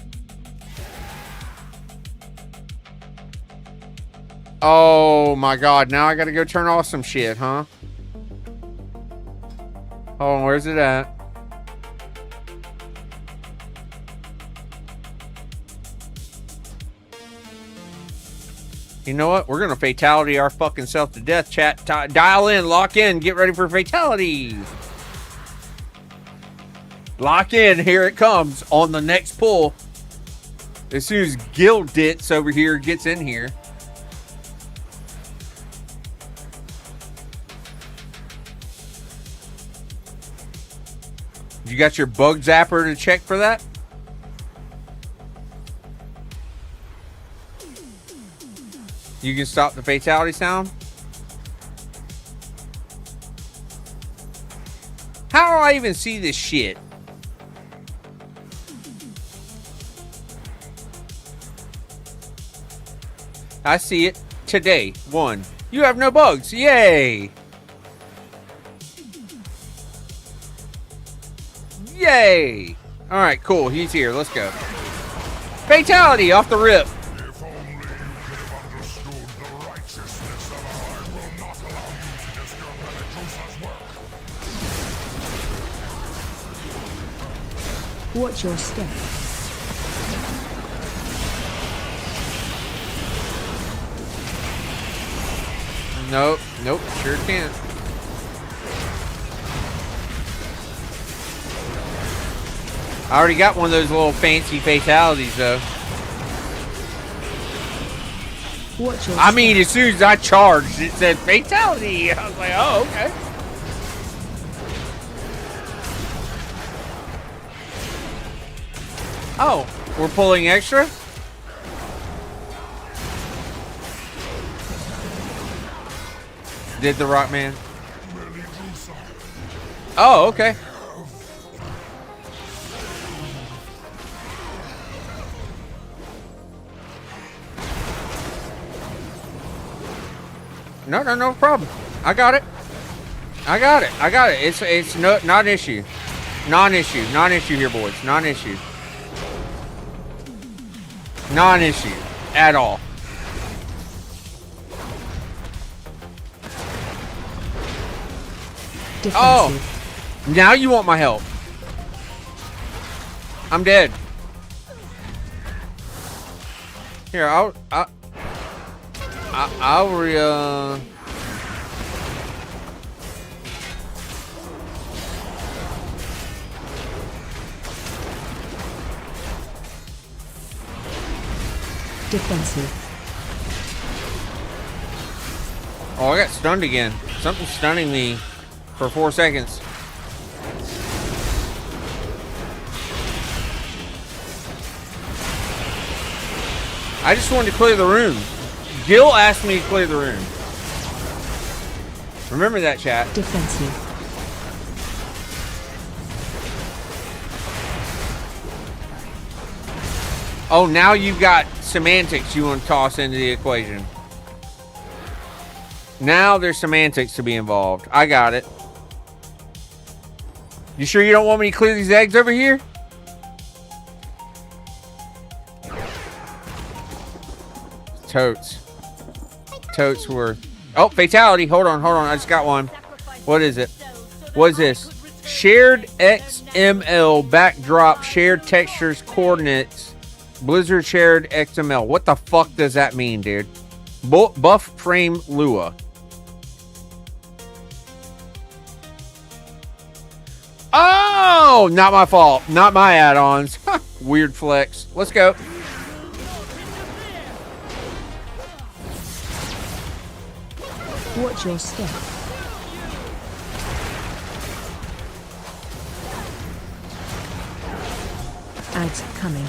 Oh my God, now I gotta go turn off some shit, huh? Oh, where's it at? You know what? We're gonna fatality our fucking self to death. Chat, dial in, lock in, get ready for fatality. Lock in. Here it comes on the next pull. As soon as Gilditz over here gets in here. You got your bug zapper to check for that? You can stop the fatality sound? How do I even see this shit? I see it today. 1. You have no bugs. Yay! Yay! Alright, cool. He's here. Let's go. Fatality off the rip. Watch your step. Nope. Nope. Sure can't. I already got one of those little fancy fatalities, though. Watch your I mean, as soon as I charged, it said fatality. I was like, oh, okay. Oh, we're pulling extra? Did the Rockman? Oh, okay. No problem. I got it. It's not an issue. Non-issue here, boys. Non-issue at all. Defensive. Oh, now you want my help. I'm dead. Here, I'll defensive. Oh, I got stunned again. Something's stunning me for 4 seconds. I just wanted to clear the room. Gil asked me to clear the room. Remember that, chat. Defensive. Oh, now you've got semantics you want to toss into the equation. Now there's semantics to be involved. I got it. You sure you don't want me to clear these eggs over here? Totes worth. Oh, fatality. Hold on. I just got one. What is it? What is this? Shared XML backdrop, shared textures, coordinates, Blizzard shared XML. What the fuck does that mean, dude? Buff frame Lua. Oh, not my fault. Not my add-ons. Weird flex. Let's go. Watch your step. Ads coming.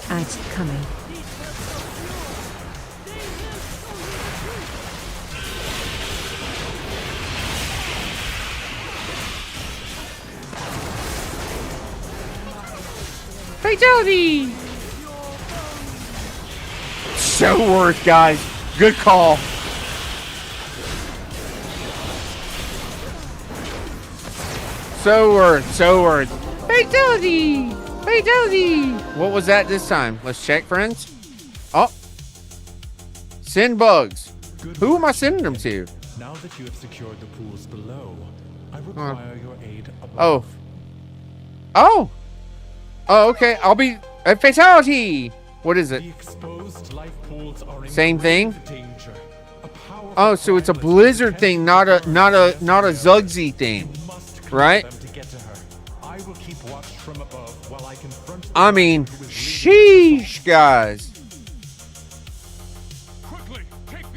Ads coming. Fatality! So worth, guys. Good call. So worth. Fatality! What was that this time? Let's check, friends. Oh. Send bugs. Who am I sending them to? Now that you have secured the pools below, I require your aid above. Oh. Oh. Oh, okay. I'll be a fatality. What is it? The exposed life pools are in Same thing. grave danger. A powerful Oh, so it's a blizzard thing, not a Zugszy thing, right? them to get to her. I will keep watch from above while I confront the I mean, sheesh, guys.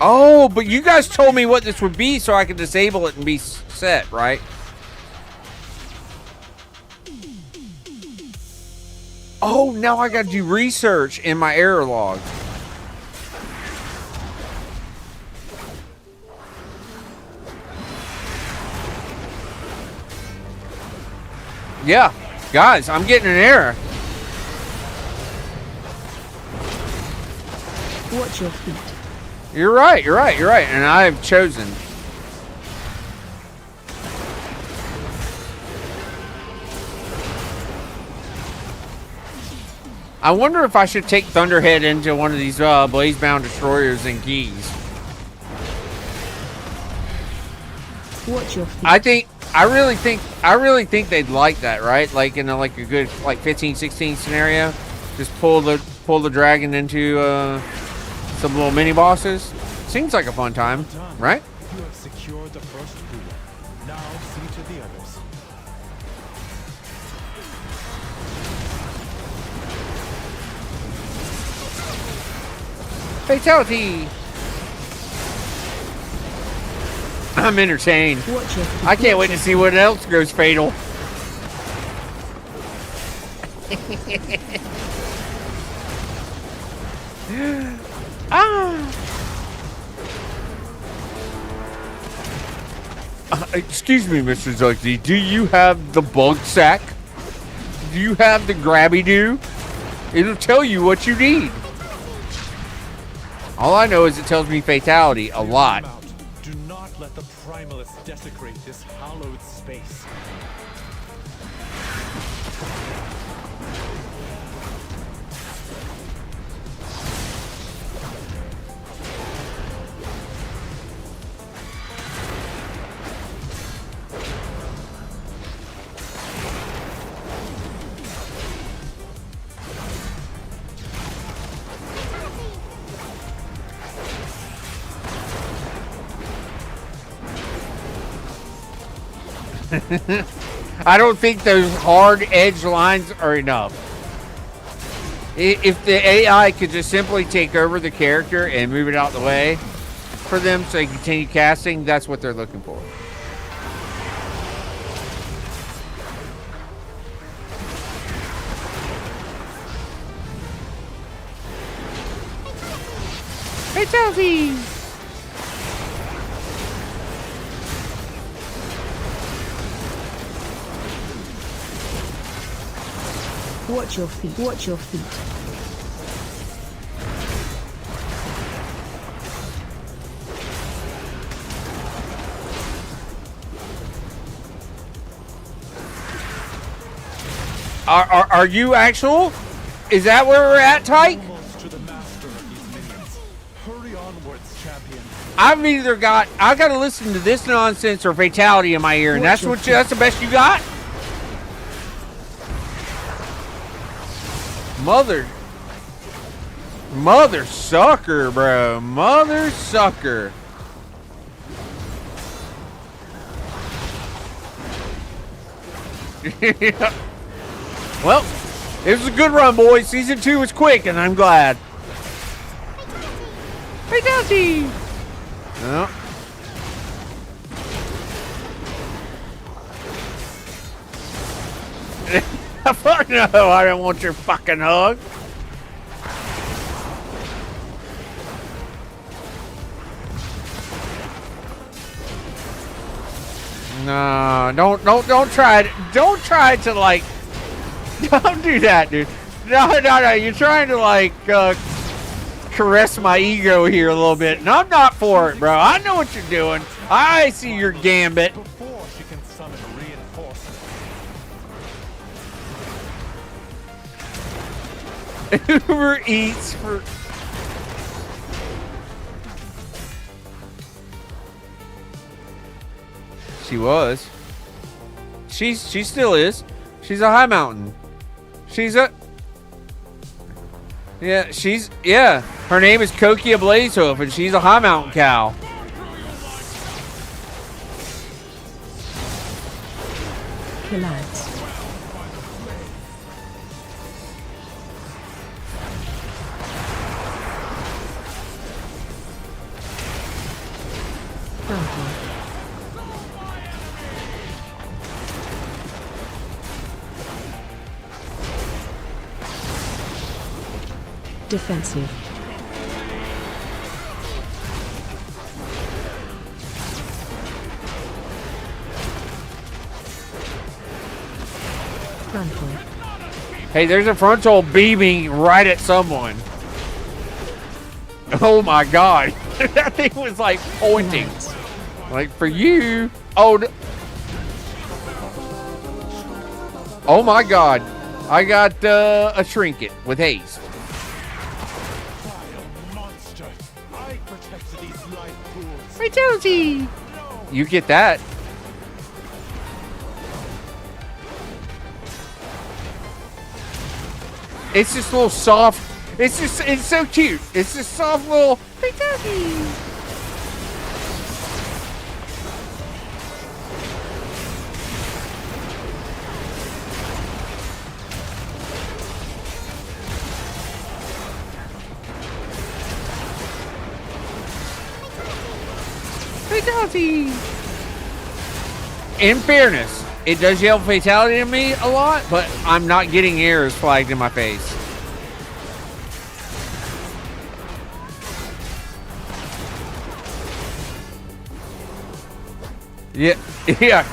Oh, but you guys told me what this would be so I could disable it and be set, right? Oh, now I got to do research in my error log. Yeah, guys, I'm getting an error. Watch your feet. You're right, you're right, you're right. And I have chosen. I wonder if I should take Thunderhead into one of these Blazebound Destroyers and keys. Watch your feet. I really think they'd like that, right? Like in a good 15-16 scenario. Just pull the dragon into some little mini bosses. Seems like a fun time, right? You have secured the first pool. Now see to the others. Fatality! I'm entertained. I can't wait to see what else goes fatal. Excuse me, Mr. Zugszy. Do you have the bug sack? Do you have the grabby do? It'll tell you what you need. All I know is it tells me fatality a lot. Do not let the primalists desecrate this hallowed space. I don't think those hard edge lines are enough. If the AI could just simply take over the character and move it out the way for them so they continue casting, that's what they're looking for. Fatality! Watch your feet. Watch your feet. Are you actual? Is that where we're at, Tyke? Almost to the master of these minions. Hurry onwards, champion. I gotta listen to this nonsense or fatality in my ear, and that's the best you got? Mother sucker, bro. Mother sucker. Well, it was a good run, boys. Season 2 was quick, and I'm glad. Fatality! No. Fuck no, I don't want your fucking hug. No, don't try it. Don't try to like. Don't do that, dude. No. You're trying to like caress my ego here a little bit, and I'm not for it, bro. I know what you're doing. I see your gambit. Before she can summon reinforcements. Uber Eats for. She was. She still is. She's a high mountain. She's a... Yeah, she's... Yeah. Her name is Kokia Blazehoof, and she's a high mountain cow. Relax. Defensive. Frontal. Hey, there's a frontal beaming right at someone. Oh my god. That thing was like pointing. Like for you. Oh. Oh my god. I got a trinket with haste. Fatality. You get that. It's just a little soft. It's so cute. It's just soft little fatality. Fatality. In fairness, it does yell fatality to me a lot, but I'm not getting errors flagged in my face. Yeah, yeah.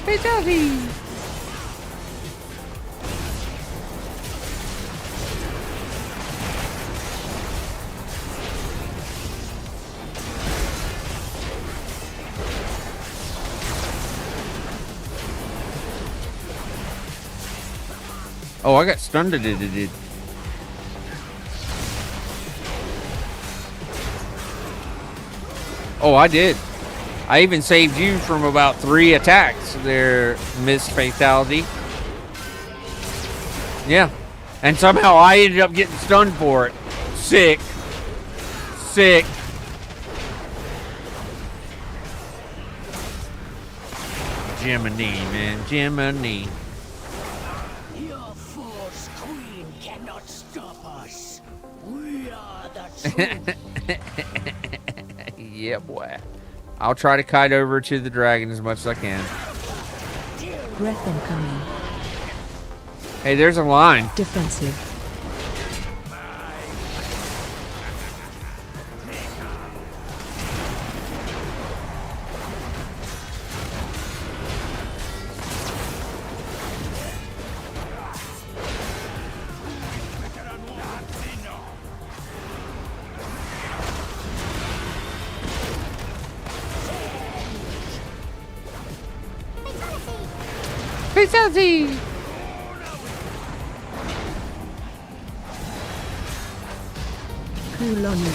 Fatality. Oh, I got stunned. Oh, I did. I even saved you from about 3 attacks there, Miss Fatality. Yeah. And somehow I ended up getting stunned for it. Sick. Sick. Jiminy, man. Jiminy. Your false queen cannot stop us. We are the Yeah, boy. I'll try to kite over to the dragon as much as I can. Breath incoming. Hey, there's a line. Defensive. Fatality! Cool on you.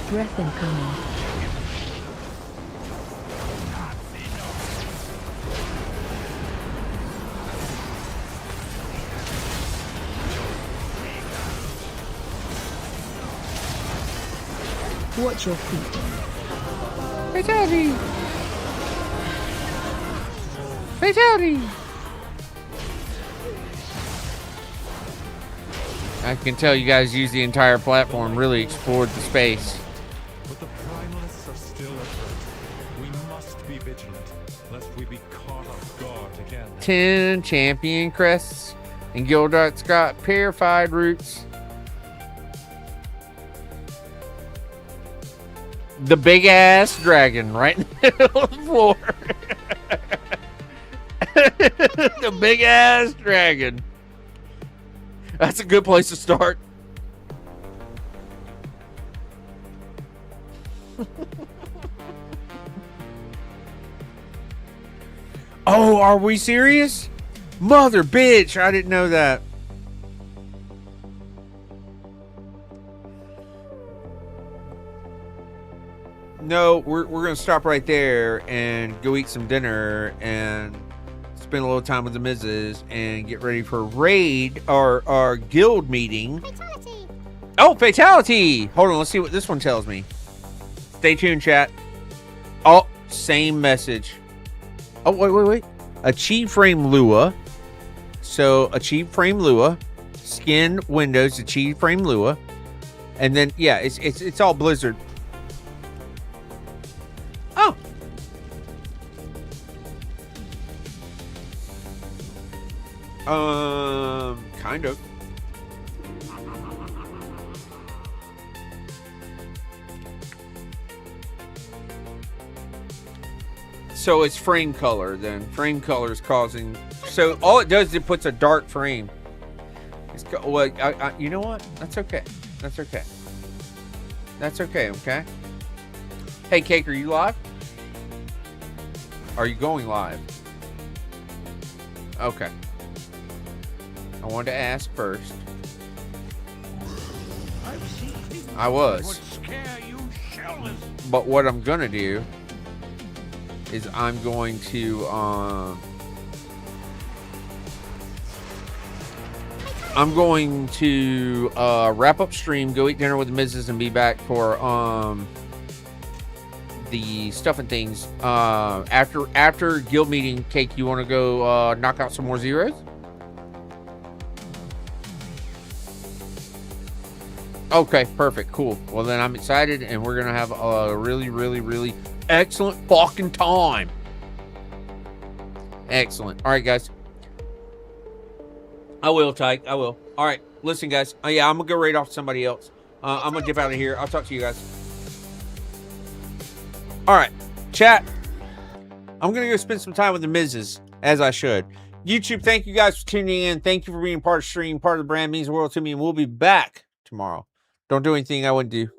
Breath incoming. Watch your feet. Fatality! Fatality! I can tell you guys use the entire platform, really explored the space. But the primalists are still at work. We must be vigilant, lest we be caught off guard again. 10 champion crests, and Gildart's got purified roots. The big ass dragon right in the middle of the floor. The big ass dragon. That's a good place to start. Oh, are we serious? Mother bitch, I didn't know that. No, we're gonna stop right there and go eat some dinner and spend a little time with the missus and get ready for raid our guild meeting. Fatality. Oh, fatality! Hold on, let's see what this one tells me. Stay tuned, chat. Oh, same message. Oh, wait. Achieve frame Lua. So, achieve frame Lua. Skin windows, achieve frame Lua. And then, yeah, it's all Blizzard. Oh. Kind of. So it's frame color then. Frame color is causing... So all it does is it puts a dark frame. Well, you know what? That's okay. That's okay. That's okay, okay? Hey, Cake, are you live? Are you going live? Okay. I wanted to ask first. I was. But what I'm going to do is I'm going to wrap up stream, go eat dinner with the missus, and be back for the stuff and things. After guild meeting, Cake, you want to go knock out some more zeros? Okay, perfect, cool. Well, then I'm excited, and we're gonna have a really, really, really excellent fucking time. Excellent. All right, guys. I will, Tyke. I will. All right, listen, guys. Yeah, I'm gonna go raid off somebody else. I'm gonna dip out of here. I'll talk to you guys. All right, chat. I'm gonna go spend some time with the missus, as I should. YouTube, thank you guys for tuning in. Thank you for being part of the stream. Part of the brand means the world to me, and we'll be back tomorrow. Don't do anything I wouldn't do.